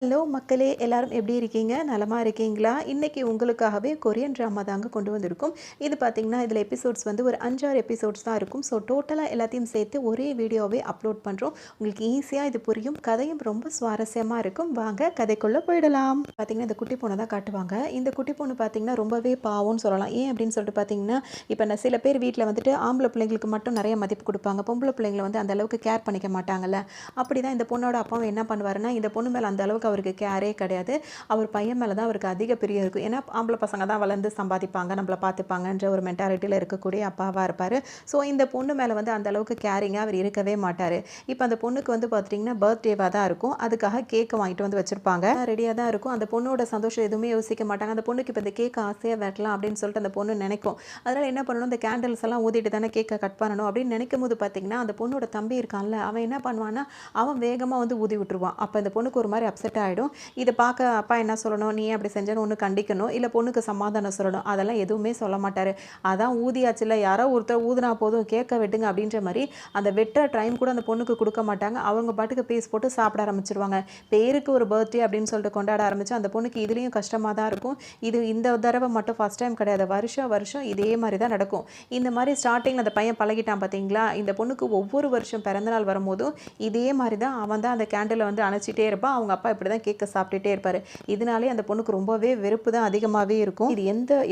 Hello மக்களே எல்லாரும் எப்படி இருக்கீங்க? நலமா இருக்கீங்களா? இன்னைக்கு உங்களுக்காகவே கொரியன் ட்ராமா தாங்க கொண்டு வந்திருக்கோம். இது பார்த்தீங்கன்னா, இதில எபிசோட்ஸ் வந்து ஒரு 5, 6 எபிசோட்ஸ் தான் இருக்கும். ஸோ டோட்டலா எல்லாத்தையும் சேர்த்து ஒரே வீடியோவே அப்லோட் பண்றோம். உங்களுக்கு ஈஸியா இது புரியும். கதையும் ரொம்ப சுவாரஸ்யமா இருக்கும். வாங்க கதைக்குள்ள போயிடலாம். பார்த்தீங்கன்னா, இந்த குட்டி பொண்ண தான் காட்டுவாங்க. இந்த குட்டி பொண்ணு பார்த்தீங்கன்னா, ரொம்பவே பாவம்னு சொல்லலாம். ஏன் அப்படின்னு சொல்லிட்டு பார்த்தீங்கன்னா, இப்ப சில பேர் வீட்ல வந்துட்டு ஆம்பள பிள்ளைங்களுக்கு மட்டும் நெறைய மதிப்பு குடுப்பாங்க. பொம்பள பிள்ளைங்கள வந்து அந்த அளவுக்கு கேர் பண்ணிக்க மாட்டாங்கல்ல. அப்படிதான் இந்த பொண்ணோட அப்பாவும் என்ன பண்ணுவாருன்னா, இந்த பொண்ணு மேல அந்த அளவுக்கு அவருக்கு கேரே கிடையாது. அவர் பையன் மேல தான் அவருக்கு அதிக பிரியம் இருக்கும். ஏன்னா, ஆம்பள பசங்க தான் வளர்ந்து சம்பாதிப்பாங்க, நம்மள பார்த்துப்பாங்கன்ற ஒரு மென்டாலிட்டில இருக்கக்கூடிய அப்பாவா இருப்பாரு. ஸோ, இந்த பொண்ணு மேல வந்து அந்த அளவுக்கு கேரிங்கா அவர் இருக்கவே மாட்டாரு. இப்ப அந்த பொண்ணுக்கு வந்து பார்த்தீங்கன்னா, பர்த்டேவா தான் இருக்கும். அதுக்காக கேக் வாங்கிட்டு வந்து வச்சிருப்பாங்க. ரெடியா தான் இருக்கும். அந்த பொண்ணோட சந்தோஷம் எதுவுமே யோசிக்க மாட்டாங்க. அந்த பொண்ணுக்கு இப்ப இந்த கேக் ஆசையா வெட்டலாம் அப்படின்னு சொல்லிட்டு அந்த பொண்ணு நினைக்கும். அதனால என்ன பண்ணணும், இந்த கேண்டில்ஸ் எல்லாம் ஊதிட்டு தானே கேக்க கட் பண்ணணும் அப்படின்னு நினைக்கும்போது பார்த்தீங்கன்னா, அந்த பொண்ணோட தம்பி இருக்கான்ல, அவன் என்ன பண்ணுவான்னா, அவன் வேகமா வந்து ஊதி விட்டுருவான். அப்ப இந்த பொண்ணுக்கு ஒரு மாரி அப்செட் ஆயிடும். இத பார்க்க அப்பா என்ன சொல்லணும், நீ ஏன் அப்படி செஞ்சேன்னு ஒண்ணு கண்டிக்கணும், இல்ல பொண்ணுக்கு சமாதானம் சொல்லணும். அதெல்லாம் எதுவுமே சொல்ல மாட்டாரு. அதான் ஊதியாச்சுல்ல, யாரோ ஒருத்தர் ஊதுனா போதும் கேக்க வெட்டுங்க அப்படின்ற மாரி, அந்த வெட்டுற டைம் கூட அந்த பொண்ணுக்கு குடுக்க மாட்டாங்க. அவங்க பாட்டுக்கு பீஸ் போட்டு சாப்பிட ஆரம்பிச்சுருவாங்க. பேருக்கு ஒரு பர்த்டே அப்படின்னு சொல்லிட்டு கொண்டாட ஆரம்பிச்சு, அந்த பொண்ணுக்கு இதுலயும் கஷ்டமா தான் இருக்கும். இது இந்த தடவ மட்டும் ஃபர்ஸ்ட் டைம் கிடையாது. வருஷம் வருஷம் இதே மாரி தான் நடக்கும். இந்த மாரி ஸ்டார்ட்டிங்ல அந்த பையன் பழகிட்டான் பார்த்தீங்களா, இந்த பொண்ணுக்கு ஒவ்வொரு வருஷம் பிறந்தநாள் வரும்போதும் இதே மாரி தான் அவன் தான் அந்த கேண்டில வந்து அணைச்சிட்டே இருப்பான். அவங்க அப்பா இப்படி தான் கேக்க சாப்பிட்டுட்டே இருப்பாரு. இதனாலே அந்த பொண்ணுக்கு ரொம்பவே வெறுப்பு தான் அதிகமாவே இருக்கும். இது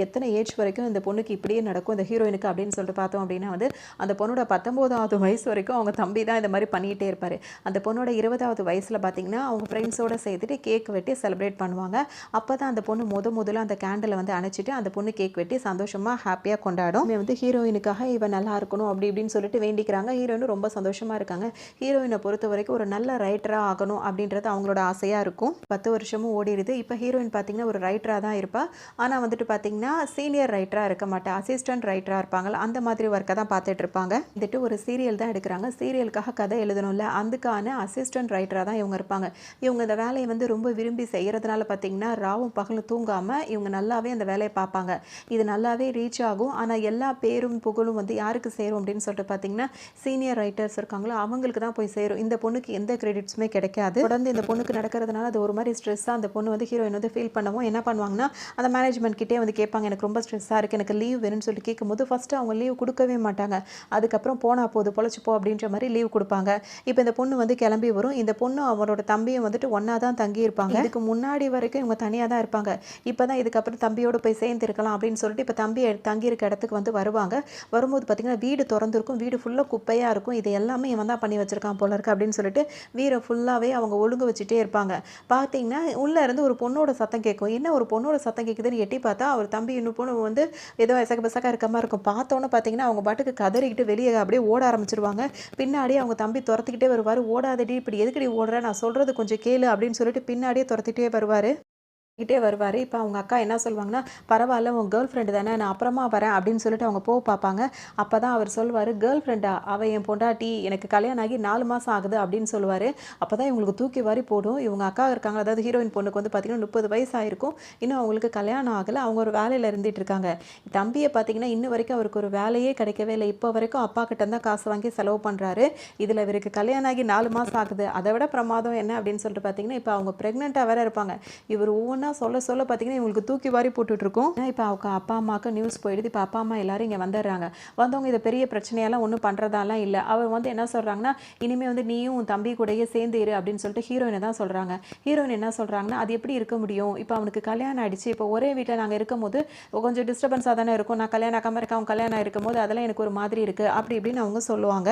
எத்தனை ஏஜ் வரைக்கும் இந்த பொண்ணுக்கு இப்படியே நடக்கும் இந்த ஹீரோயினுக்கு அப்படின்னு சொல்லிட்டு பார்த்தோம் அப்படின்னா வந்து, அந்த பொண்ணோட 19வது வயசு வரைக்கும் அவங்க தம்பி தான் இந்த மாரி பண்ணிட்டே இருப்பாரு. அந்த பொண்ணோட 20வது வயசுல பார்த்தீங்கன்னா, அவங்க ஃப்ரெண்ட்ஸோட சேர்த்துட்டு கேக் வெட்டி செலிப்ரேட் பண்ணுவாங்க. அப்பதான் அந்த பொண்ணு முதல்ல அந்த கேண்டில வந்து அணைச்சிட்டு அந்த பொண்ணு கேக் வெட்டி சந்தோஷமா ஹேப்பியா கொண்டாடும். இவன் வந்து ஹீரோயினுக்காக இவன் நல்லா இருக்கணும் அப்படி இப்படின்னு சொல்லிட்டு வேண்டிக்கிறாங்க. ஹீரோயினும் ரொம்ப சந்தோஷமா இருக்காங்க. ஹீரோயினை பொறுத்தவரைக்கும் ஒரு நல்ல ரைட்டரா ஆகணும் அப்படின்றது அவங்களோட ஆசையா இருக்கும். 10 வருஷமும் ஓடிடுது. இப்போ ஹீரோயின் பார்த்தீங்கன்னா ஒரு ரைட்டரா தான் இருப்பா. ஆனா வந்துட்டு பார்த்தீங்கன்னா சீனியர் ரைட்டரா இருக்க மாட்டா. அசிஸ்டன்ட் ரைட்டரா இருப்பாங்கல்ல, அந்த மாதிரி ஒர்க்கை தான் பார்த்துட்டு இருப்பாங்க. வந்துட்டு ஒரு சீரியல் தான் எடுக்கிறாங்க. சீரியலுக்காக கதை எழுதணும்ல, அதுக்கான அசிஸ்டன்ட் ரைட்டரா தான் இவங்க இருப்பாங்க. இவங்க இந்த வேலையை வந்து ரொம்ப விரும்பி செய்யறதுனால பார்த்தீங்கன்னா ராவும் பகலும் தூங்காம இவங்க நல்லாவே அந்த வேலையை பார்ப்பாங்க. இது நல்லாவே ரீச் ஆகும். ஆனா எல்லா பேரும் புகழும் வந்து யாருக்கு சேரும் அப்படின்னு சொல்லிட்டு பார்த்தீங்கன்னா, சீனியர் ரைட்டர்ஸ் இருக்காங்களோ அவங்களுக்கு தான் போய் சேரும். இந்த பொண்ணுக்கு எந்த கிரெடிட்ஸுமே கிடைக்காது. தொடர்ந்து இந்த பொண்ணுக்கு நடக்கிறதுனால அது ஒரு மாதிரி ஸ்ட்ரெஸ்ஸாக அந்த பொண்ணு வந்து ஹீரோயின் வந்து ஃபீல் பண்ணவும் என்ன பண்ணுவாங்கன்னா, அந்த மேனேஜ்மெண்ட் கிட்டே வந்து கேட்பாங்க, எனக்கு ரொம்ப ஸ்ட்ரெஸ்ஸாக இருக்குது, எனக்கு லீவ் வேணும்னு சொல்லிட்டு கேட்கும்போது ஃபஸ்ட்டு அவங்க லீவ் கொடுக்கவே மாட்டாங்க. அதுக்கப்புறம் போனா போது பொழைச்சிப்போ அப்படின்ற மாதிரி லீவ் கொடுப்பாங்க. இப்போ இந்த பொண்ணு வந்து கிளம்பி வரும். இந்த பொண்ணு அவரோட தம்பியும் வந்துட்டு ஒன்றா தான் தங்கியிருப்பாங்க. இதுக்கு முன்னாடி வரைக்கும் இவங்க தனியாக தான் இருப்பாங்க. இப்போ தான் இதுக்கப்புறம் தம்பியோடு போய் சேர்ந்துருக்கலாம் அப்படின்னு சொல்லிட்டு இப்போ தம்பி தங்கியிருக்க இடத்துக்கு வந்து வருவாங்க. வரும்போது பார்த்தீங்கன்னா வீடு திறந்துருக்கும், வீடு ஃபுல்லாக குப்பையாக இருக்கும். இது எல்லாமே இவன் தான் பண்ணி வச்சிருக்கான் போல இருக்கு அப்படின்னு சொல்லிட்டு வீரை ஃபுல்லாகவே அவங்க ஒழுங்கு வச்சுட்டே இருப்பாங்க. பார்த்தீங்கன்னா உள்ளே இருந்து ஒரு பொண்ணோட சத்தம் கேட்கும். என்ன ஒரு பொண்ணோட சத்தம் கேட்குதுன்னு எட்டி பார்த்தா அவர் தம்பி இன்னும் பொண்ணு வந்து ஏதோ எசக பசக்கா இருக்க மாதிரி இருக்கும். பார்த்தோன்னே பார்த்தீங்கன்னா அவங்க பாட்டுக்கு கதறிக்கிட்டு வெளியே அப்படியே ஓட ஆரம்பிச்சிருவாங்க. பின்னாடியே அவங்க தம்பி துரத்திக்கிட்டே வருவார். ஓடாதடி இப்படி எதுக்கடி ஓடுற, நான் சொல்கிறது கொஞ்சம் கேளு அப்படின்னு சொல்லிட்டு பின்னாடியே துரத்திட்டே வருவார். கிட்டே வருவாரு. இப்ப அவங்க அக்கா என்ன சொல்லுவாங்கன்னா, "பரவால்ல உன் கேர்ள் ஃப்ரெண்ட் தானே, நான் அப்புறமா வரேன்" அப்படின்னு சொல்லிட்டு அவங்க பார்ப்பாங்க. அப்பதான் அவர் சொல்வாரு, "கேர்ள் ஃப்ரெண்டா? அவ என் பொண்டாட்டி. எனக்கு கல்யாணம் ஆகி 4 மாசம் ஆகுது" அப்படின்னு சொல்லுவாரு. அப்பதான் இவங்களுக்கு தூக்கி வாரி போடும். இவங்க அக்கா இருக்காங்க, அதாவது ஹீரோயின் பொண்ணுக்கு வந்து பார்த்தீங்கன்னா 30 வயசு ஆயிருக்கும். இன்னும் அவங்களுக்கு கல்யாணம் ஆகல. அவங்க ஒரு வேலையில இருந்துட்டு இருக்காங்க. தம்பிய பார்த்தீங்கன்னா, இன்ன வரைக்கும் அவருக்கு ஒரு வேலையே கிடைக்கவே இல்ல. இப்போ வரைக்கும் அப்பா கிட்ட தான் காசு வாங்கி செலவு பண்றாரு. இதுல இவருக்கு கல்யாணம் ஆகி 4 மாசம் ஆகுது. அதை விட பிரமாதம் என்ன அப்படின்னு சொல்லிட்டு பார்த்தீங்கன்னா, இப்ப அவங்க பிரெக்னென்ட்டா வேற இருப்பாங்க. இவர் ஒவ்வொன்னா சொல்ல சொல்ல பார்த்தீங்கன்னா இவங்களுக்கு தூக்கி வாரி போட்டுட்ருக்கோம். இப்போ அவங்க அப்பா அம்மாவுக்கு நியூஸ் போயிடுது. இப்போ அப்பா அம்மா எல்லாரும் இங்கே வந்துடுறாங்க. வந்தவங்க இதை பெரிய பிரச்சனையெல்லாம் ஒன்றும் பண்ணுறதாலாம் இல்லை. அவர் வந்து என்ன சொல்கிறாங்கன்னா, இனிமேல் வந்து நீயும் உன் தம்பி கூடயே சேர்ந்து இரு அப்படின்னு சொல்லிட்டு ஹீரோயினை தான் சொல்கிறாங்க. ஹீரோயின் என்ன சொல்கிறாங்கன்னா, அது எப்படி இருக்க முடியும், இப்போ அவனுக்கு கல்யாணம் ஆயிடுச்சு, இப்போ ஒரே வீட்டில் நாங்கள் இருக்கும்போது கொஞ்சம் டிஸ்டர்பன்ஸாக தானே இருக்கும், நான் கல்யாணம் ஆகாமல் இருக்கேன், அவன் கல்யாணம் இருக்கும்போது அதெல்லாம் எனக்கு ஒரு மாதிரி இருக்குது அப்படி இப்படின்னு அவங்க சொல்லுவாங்க.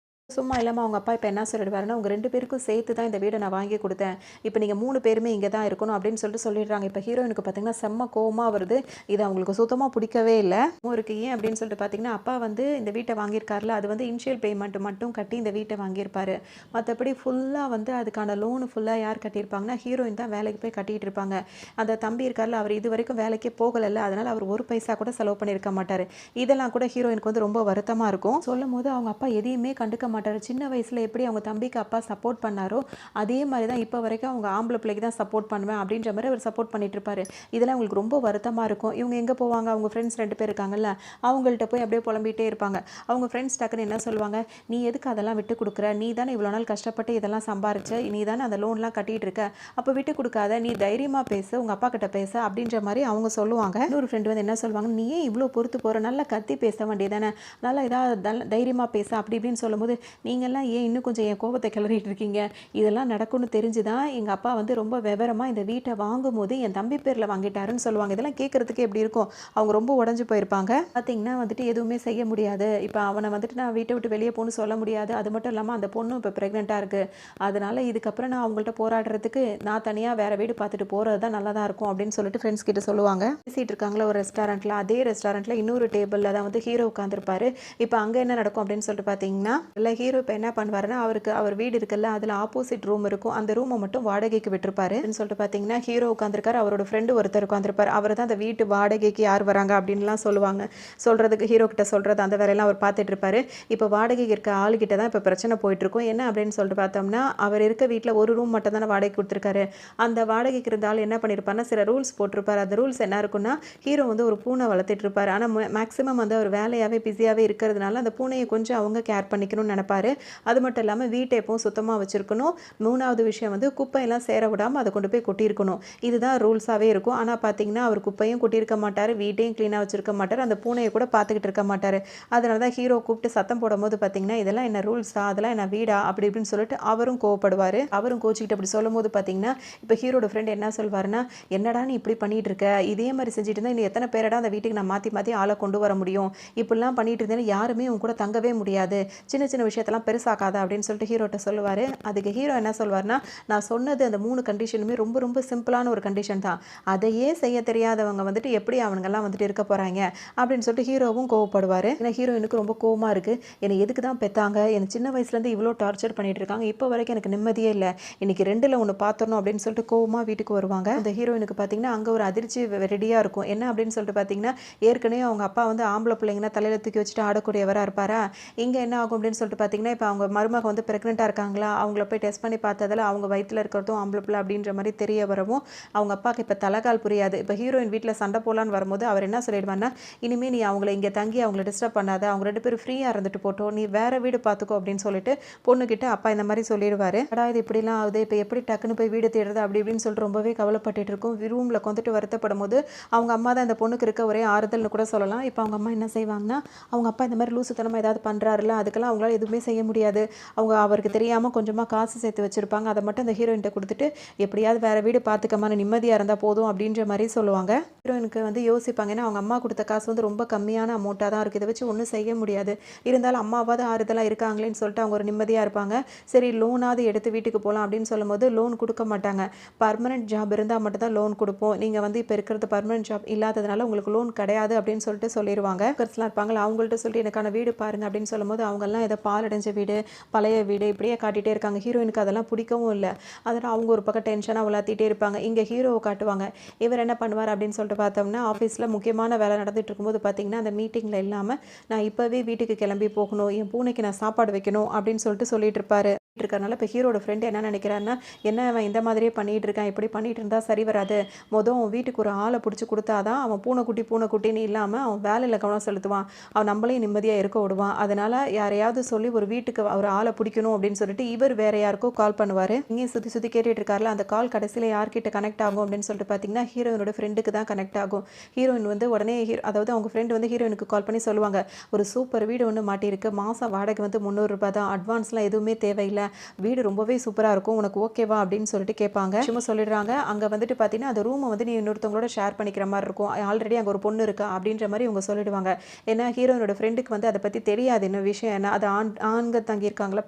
சும்மா இல்லாம அவங்க அப்பா இப்ப என்ன சொல்லிடுவாருன்னா, "உங்க 2 பேருக்கும் சேர்த்து தான் இந்த வீட நான் வாங்கி குடுத்தேன். இப்ப நீங்க 3 பேருமே இங்க தான் இருக்கணும்." அப்படின்னு சொல்லிட்டு சொல்லிடுறாங்க. இப்ப ஹீரோயினுக்கு பார்த்தீங்கன்னா, செம்ம கோவமா வருது. இது அவங்களுக்கு சுத்தமா பிடிக்கவே இல்ல. இருக்கு ஏன் அப்படின்னு சொல்லிட்டு பார்த்தீங்கன்னா, அப்பா வந்து இந்த வீட்ட வாங்கியிருக்கார்ல, அது வந்து இனிஷியல் பேமெண்ட் மட்டும் கட்டி இந்த வீட்ட வாங்கியிருப்பாரு. மத்தபடி ஃபுல்லா வந்து அதுக்கான லோன் ஃபுல்லா யார் கட்டியிருப்பாங்கன்னா, ஹீரோயின் தான் வேலைக்கு போய் கட்டிட்டு இருப்பாங்க. அந்த தம்பி இருக்கார்ல, அவர் இதுவரைக்கும் வேலைக்கே போகலல்ல. அதனால அவர் ஒரு பைசா கூட செலவு பண்ணியிருக்க மாட்டாரு. இதெல்லாம் கூட ஹீரோயினுக்கு வந்து ரொம்ப வருத்தமா இருக்கும். சொல்லும்போது அவங்க அப்பா எதையுமே கண்டுக்க மாட்டார். சின்ன வயசில் எப்படி அவங்க தம்பிக்கு அப்பா சப்போர்ட் பண்ணாரோ அதே மாதிரி தான் இப்போ வரைக்கும் அவங்க ஆம்பளை பிள்ளைக்கு தான் சப்போர்ட் பண்ணுவேன் அப்படின்ற மாதிரி அவர் சப்போர்ட் பண்ணிட்டு இருப்பாரு. இதெல்லாம் அவங்களுக்கு ரொம்ப வருத்தமாக இருக்கும். இவங்க எங்கே போவாங்க, அவங்க ஃப்ரெண்ட்ஸ் 2 பேர் இருக்காங்கல்ல, அவங்கள்ட்ட போய் அப்படியே புலம்பிகிட்டே இருப்பாங்க. அவங்க ஃப்ரெண்ட்ஸ் டக்குன்னு என்ன சொல்லுவாங்க, நீ எதுக்கு அதெல்லாம் விட்டு கொடுக்குற, நீ தானே இவ்வளோ நாள் கஷ்டப்பட்டு இதெல்லாம் சம்பாரிச்ச, நீ தானே அந்த லோன்லாம் கட்டிகிட்டு இருக்க, அப்போ விட்டு கொடுக்காத, நீ தைரியமாக பேசு, உங்கள் அப்பா கிட்ட பேச அப்படின்ற மாதிரி அவங்க சொல்லுவாங்க. இன்னொரு ஃப்ரெண்டு வந்து என்ன சொல்லுவாங்க, நீ ஏன் இவ்வளோ பொறுத்து போகிற, நல்லா கத்தி பேச வேண்டியதானே, நல்லா ஏதாவது தைரியமாக பேச அப்படி இப்படின்னு சொல்லும்போது, நீங்கள்லாம் ஏன் இன்னும் கொஞ்சம் என் கோபத்தை கிளறிட்டு இருக்கீங்க, இதெல்லாம் நடக்கும்னு தெரிஞ்சு தான் எங்கள் அப்பா வந்து ரொம்ப விவரமாக இந்த வீட்டை வாங்கும்போது என் தம்பி பேரில் வாங்கிட்டாருன்னு சொல்லுவாங்க. இதெல்லாம் கேட்குறதுக்கு எப்படி இருக்கும், அவங்க ரொம்ப உடஞ்சி போயிருப்பாங்க. பார்த்தீங்கன்னா வந்துட்டு எதுவுமே செய்ய முடியாது. இப்போ அவனை வந்துட்டு நான் வீட்டை விட்டு வெளியே போகணும்னு சொல்ல முடியாது. அது மட்டும் இல்லாமல் அந்த பொண்ணும் இப்போ ப்ரெக்னெண்ட்டாக இருக்குது. அதனால் இதுக்கப்புறம் நான் அவங்கள்ட்ட போராடுறதுக்கு நான் தனியாக வேறு வீடு பார்த்துட்டு போகிறது தான் நல்லதாக இருக்கும் அப்படின்னு சொல்லிட்டு ஃப்ரெண்ட்ஸ் கிட்ட சொல்லுவாங்க. பேசிகிட்டு இருக்காங்களா ஒரு ரெஸ்டாரண்ட்டில், அதே ரெஸ்டாரண்ட்டில் இன்னொரு டேபிளில் தான் வந்து ஹீரோ உட்காந்துருப்பாரு. இப்போ அங்கே என்ன நடக்கும் அப்படின்னு சொல்லிட்டு பார்த்தீங்கன்னா, இல்லை ஹீரோ இப்போ என்ன பண்ணுவாருன்னா, அவர் வீடு இருக்குல்ல, அதில் ஆப்போசிட் ரூம் இருக்கும், அந்த ரூமை மட்டும் வாடகைக்கு விட்டுருப்பாரு அப்படின்னு சொல்லிட்டு பார்த்தீங்கன்னா, ஹீரோ உட்காந்துருக்காரு, அவரோட ஃப்ரெண்டு ஒருத்தர் உட்காந்துருப்பார். அவர் தான் அந்த வீட்டு வாடகைக்கு யார் வராங்க அப்படின்லாம் சொல்லுவாங்க. சொல்கிறதுக்கு ஹீரோ கிட்ட சொல்கிறது அந்த வேலையெல்லாம் அவர் பார்த்துட்டு இருப்பாரு. இப்போ வாடகைக்கு இருக்க ஆளுகிட்ட தான் இப்போ பிரச்சனை போயிட்டுருக்கும். என்ன அப்படின்னு சொல்லிட்டு பார்த்தோம்னா, அவர் இருக்க வீட்டில் ஒரு ரூம் மட்டும் தானே வாடகை கொடுத்துருக்காரு. அந்த வாடகைக்கு இருந்த ஆள் என்ன பண்ணியிருப்பாருன்னா, சில ரூல்ஸ் போட்டிருப்பார். அந்த ரூல்ஸ் என்ன இருக்குன்னா, ஹீரோ வந்து ஒரு பூனை வளர்த்துட்டு இருப்பார். ஆனால் மேக்ஸிமம் வந்து அவர் வேலையாகவே பிஸியாகவே இருக்கிறதுனால அந்த பூனையை கொஞ்சம் அவங்க கேர் பண்ணிக்கணும்னு நினைப்பாரு. அது மட்டும் இல்லாமல் வீட்டை எப்பவும் சுத்தமாக வச்சுருக்கணும். 3வது விஷயம் வந்து குப்பையெல்லாம் சேர விடாமல் அதை கொண்டு போய் கொட்டியிருக்கணும். இதுதான் ரூல்ஸாகவே இருக்கும். ஆனால் பார்த்தீங்கன்னா, அவர் குப்பையும் கொட்டியிருக்க மாட்டார், வீட்டையும் க்ளீனாக வச்சுருக்க மாட்டார், அந்த பூனையை கூட பார்த்துக்கிட்டு இருக்க மாட்டார். அதனால தான் ஹீரோ கூப்பிட்டு சத்தம் போடும்போது பார்த்தீங்கன்னா, இதெல்லாம் என்ன ரூல்ஸா, அதெல்லாம் என்ன வீடா அப்படி இப்படின்னு சொல்லிட்டு அவரும் கோவப்படுவார். அவரும் கோச்சிக்கிட்டு அப்படி சொல்லும்போது பார்த்தீங்கன்னா, இப்போ ஹீரோட ஃப்ரெண்ட் என்ன சொல்வாருன்னா, என்னடா நீ இப்படி பண்ணிட்டு இருக்க, இதே மாதிரி செஞ்சுட்டு இருந்தால் இன்னும் எத்தனை பேரடா அந்த வீட்டுக்கு நான் மாற்றி மாற்றி ஆளை கொண்டு வர முடியும், இப்படிலாம் பண்ணிட்டு இருந்தேன்னா யாருமே உன் கூட தங்கவே முடியாது, சின்ன சின்ன விஷயத்தெல்லாம் பெருசாக்காத அப்படின்னு சொல்லிட்டு ஹீரோட்ட சொல்லுவார். அதுக்கு ஹீரோ என்ன சொல்வார்னா, நான் சொன்னது அந்த 3 கண்டிஷனுமே ரொம்ப ரொம்ப சிம்பிளான ஒரு கண்டிஷன் தான், அதையே செய்ய தெரியாதவங்க வந்துட்டு எப்படி அவனுங்கெல்லாம் வந்துட்டு இருக்க போகிறாங்க அப்படின்னு சொல்லிட்டு ஹீரோவும் கோவப்படுவார். ஏன்னா ஹீரோயினுக்கு ரொம்ப கோவமாக இருக்குது, என்னை எதுக்கு தான் பெற்றாங்க, என்னை சின்ன வயசுலேருந்து இவ்வளோ டார்ச்சர் பண்ணிட்டு இருக்காங்க, இப்போ வரைக்கும் எனக்கு நிம்மதியே இல்லை, இன்னைக்கு 2ல் 1 பார்த்துடணும் அப்படின்னு சொல்லிட்டு கோவமாக வீட்டுக்கு வருவாங்க. அந்த ஹீரோயினுக்கு பார்த்தீங்கன்னா அங்கே ஒரு அதிர்ச்சி ரெடியாக இருக்கும். என்ன அப்படின்னு சொல்லிட்டு பார்த்தீங்கன்னா, ஏற்கனவே அவங்க அப்பா வந்து ஆம்பளை பிள்ளைங்கன்னா தலையில் தூக்கி வச்சுட்டு ஆடக்கூடியவராக இருப்பாரா, இங்கே என்ன ஆகும் அப்படின்னு சொல்லிட்டு பார்த்தீங்கன்னா, இப்போ அவங்க மருமக வந்து ப்ரெக்னெண்ட்டாக இருக்காங்களா, அவங்கள போய் டெஸ்ட் பண்ணி பார்த்ததில் அவங்க வயிற்றில் இருக்கிறதும் ஆம்பளை பிள்ளை அப்படின்ற மாதிரி தெரிய வரவும் அவங்க அப்பாவுக்கு இப்போ தலைகால் புரியாது. இப்போ ஹீரோயின் வீட்டில் சண்டை போலான்னு வரும்போது அவர் என்ன சொல்லிடுவார்னா, இனிமேல் நீ அவங்கள இங்கே தங்கி அவங்கள டிஸ்டர்ப் பண்ணாத, அவங்க 2 பேரும் ஃப்ரீயாக இருந்துட்டு போட்டோம், நீ வேறு வீடு பார்த்துக்கோ அப்படின்னு சொல்லிட்டு பொண்ணுக்கிட்ட அப்பா இந்த மாதிரி சொல்லிடுவார். அடா இது இப்படிலாம் ஆகுது, இப்போ எப்படி டக்குன்னு போய் வீடு தேடுறது அப்படி இப்படின்னு சொல்லிட்டு ரொம்பவே கவலைப்பட்டுட்டு இருக்கும். ரூமில் கொண்டுட்டு வருத்தப்படும் போது அவங்க அம்மா தான் இந்த பொண்ணுக்கு இருக்க ஒரே ஆறுதல்னு கூட சொல்லலாம். இப்போ அவங்க அம்மா என்ன செய்வாங்கன்னா, அவங்க அப்பா இந்த மாதிரி லூசுத்தனமாக ஏதாவது பண்ணுறாருல, அதுக்கெல்லாம் அவங்களால எதுவுமே செய்ய முடியாது, அவங்க அவருக்கு தெரியாமல் கொஞ்சமாக காசு சேர்த்து வச்சுருப்பாங்க, அதை மட்டும் அந்த ஹீரோயின்ட்ட கொடுத்துட்டு எப்படியாவது வேறு வீடு பார்த்துக்கமான நிம்மதியாக இருந்தால் போதும் அப்படின்ற மாதிரி சொல்லுவாங்க. ஹீரோயினுக்கு வந்து யோசிப்பாங்க, ஏன்னா அவங்க அம்மா கொடுத்த காசு வந்து ரொம்ப கம்மியான அமௌண்ட்டாக தான் இருக்குது, இதை வச்சு ஒன்றும் செய்ய முடியாது, இருந்தாலும் அம்மாவாவது ஆறுதலாக இருக்காங்களேன்னு சொல்லிட்டு அவங்க ஒரு நிம்மதியாக இருப்பாங்க. சரி லோனாவது எடுத்து வீட்டுக்கு போகலாம் அப்படின்னு சொல்லும்போது லோன் கொடுக்க மாட்டாங்க. பர்மனெண்ட் ஜாப் இருந்தால் மட்டும்தான் லோன் கொடுப்போம், நீங்கள் வந்து இப்போ இருக்கிறது பர்மனெண்ட் ஜாப் இல்லாததுனால உங்களுக்கு லோன் கிடையாது அப்படின்னு சொல்லிட்டு சொல்லிடுவாங்க. ஒர்க்கர்ஸ்லாம் இருப்பாங்களா, அவங்கள்ட்ட சொல்லிட்டு எனக்கான வீடு பாருங்க அப்படின்னு சொல்லும்போது அவங்கெல்லாம் ஏதோ பாலடைஞ்ச வீடு, பழைய வீடு இப்படியே காட்டிகிட்டே இருக்காங்க. ஹீரோயினுக்கு அதெல்லாம் பிடிக்கவும் இல்லை. அதனால் அவங்க ஒரு பக்கம் டென்ஷனாக விளாத்திட்டே இருப்பாங்க. இங்கே ஹீரோவை காட்டுவாங்க. இவர் என்ன பண்ணுவார் அப்படின்னு சொல்லிட்டு பார்த்தோம்னா, ஆஃபீஸில் முக்கியமான வேலை நடந்துட்டு இருக்கும்போது பார்த்தீங்கன்னா, அந்த மீட்டிங்கில் இல்லாமல் நான் இப்போவே வீட்டுக்கு கிளம்பி போகணும், என் பூனைக்கு நான் சாப்பாடு வைக்கணும் அப்படின்னு சொல்லிட்டு இருப்பாரு. இருக்கறனால இப்போ ஹீரோட ஃப்ரெண்ட் என்ன நினைக்கிறாருன்னா, என்ன அவன் இந்த மாதிரியே பண்ணிகிட்டு இருக்கான், இப்படி பண்ணிட்டு இருந்தால் சரி வராது, அவன் வீட்டுக்கு ஒரு ஆளை பிடிச்சி கொடுத்தாதான் அவன் பூனைக்குட்டின்னு இல்லாமல் அவன் வேலையில் கவனம் செலுத்துவான், அவன் நம்மளையும் நிம்மதியாக இருக்க விடுவான், அதனால் யாரையாவது சொல்லி ஒரு வீட்டுக்கு ஒரு ஆளை பிடிக்கணும் அப்படின்னு சொல்லிட்டு இவர் வேற யாருக்கோ கால் பண்ணுவார். இங்கேயும் சுற்றி சுற்றி கேட்டுட்டு இருக்காருல, அந்த கால் கடைசியில் யார்கிட்ட கனெக்ட் ஆகும் அப்படின்னு சொல்லிட்டு பார்த்தீங்கன்னா, ஹீரோயினோட ஃப்ரெண்டுக்கு தான் கனெக்ட் ஆகும். ஹீரோயின் வந்து உடனே அதாவது அவங்க ஃப்ரெண்டு வந்து ஹீரோயினுக்கு கால் பண்ணி சொல்லுவாங்க, ஒரு சூப்பர் வீடு ஒன்று மாட்டியிருக்கு, மாதம் வாடகை வந்து 300 ரூபாய் தான், அட்வான்ஸ்லாம் எதுவுமே தேவையில்லை, வீடு ரொம்பவே சூப்பராக இருக்கும், உனக்கு ஓகேவா அப்படின்னு சொல்லிட்டு கேட்பாங்க. சும்மா சொல்லிடுறாங்க. அங்கே வந்துட்டு பார்த்தீங்கன்னா அந்த ரூமை வந்து நீ இன்னொருத்தவங்களோட ஷேர் பண்ணிக்கிற மாதிரி இருக்கும், ஆல்ரெடி அங்கே ஒரு பொண்ணு இருக்கா அப்படின்ற மாதிரி இவங்க சொல்லிடுவாங்க. ஏன்னா ஹீரோயினோட ஃப்ரெண்டுக்கு வந்து அதை பற்றி தெரியாது, என்ன விஷயம் என்ன, அது ஆண்கள் தங்கியிருக்காங்களா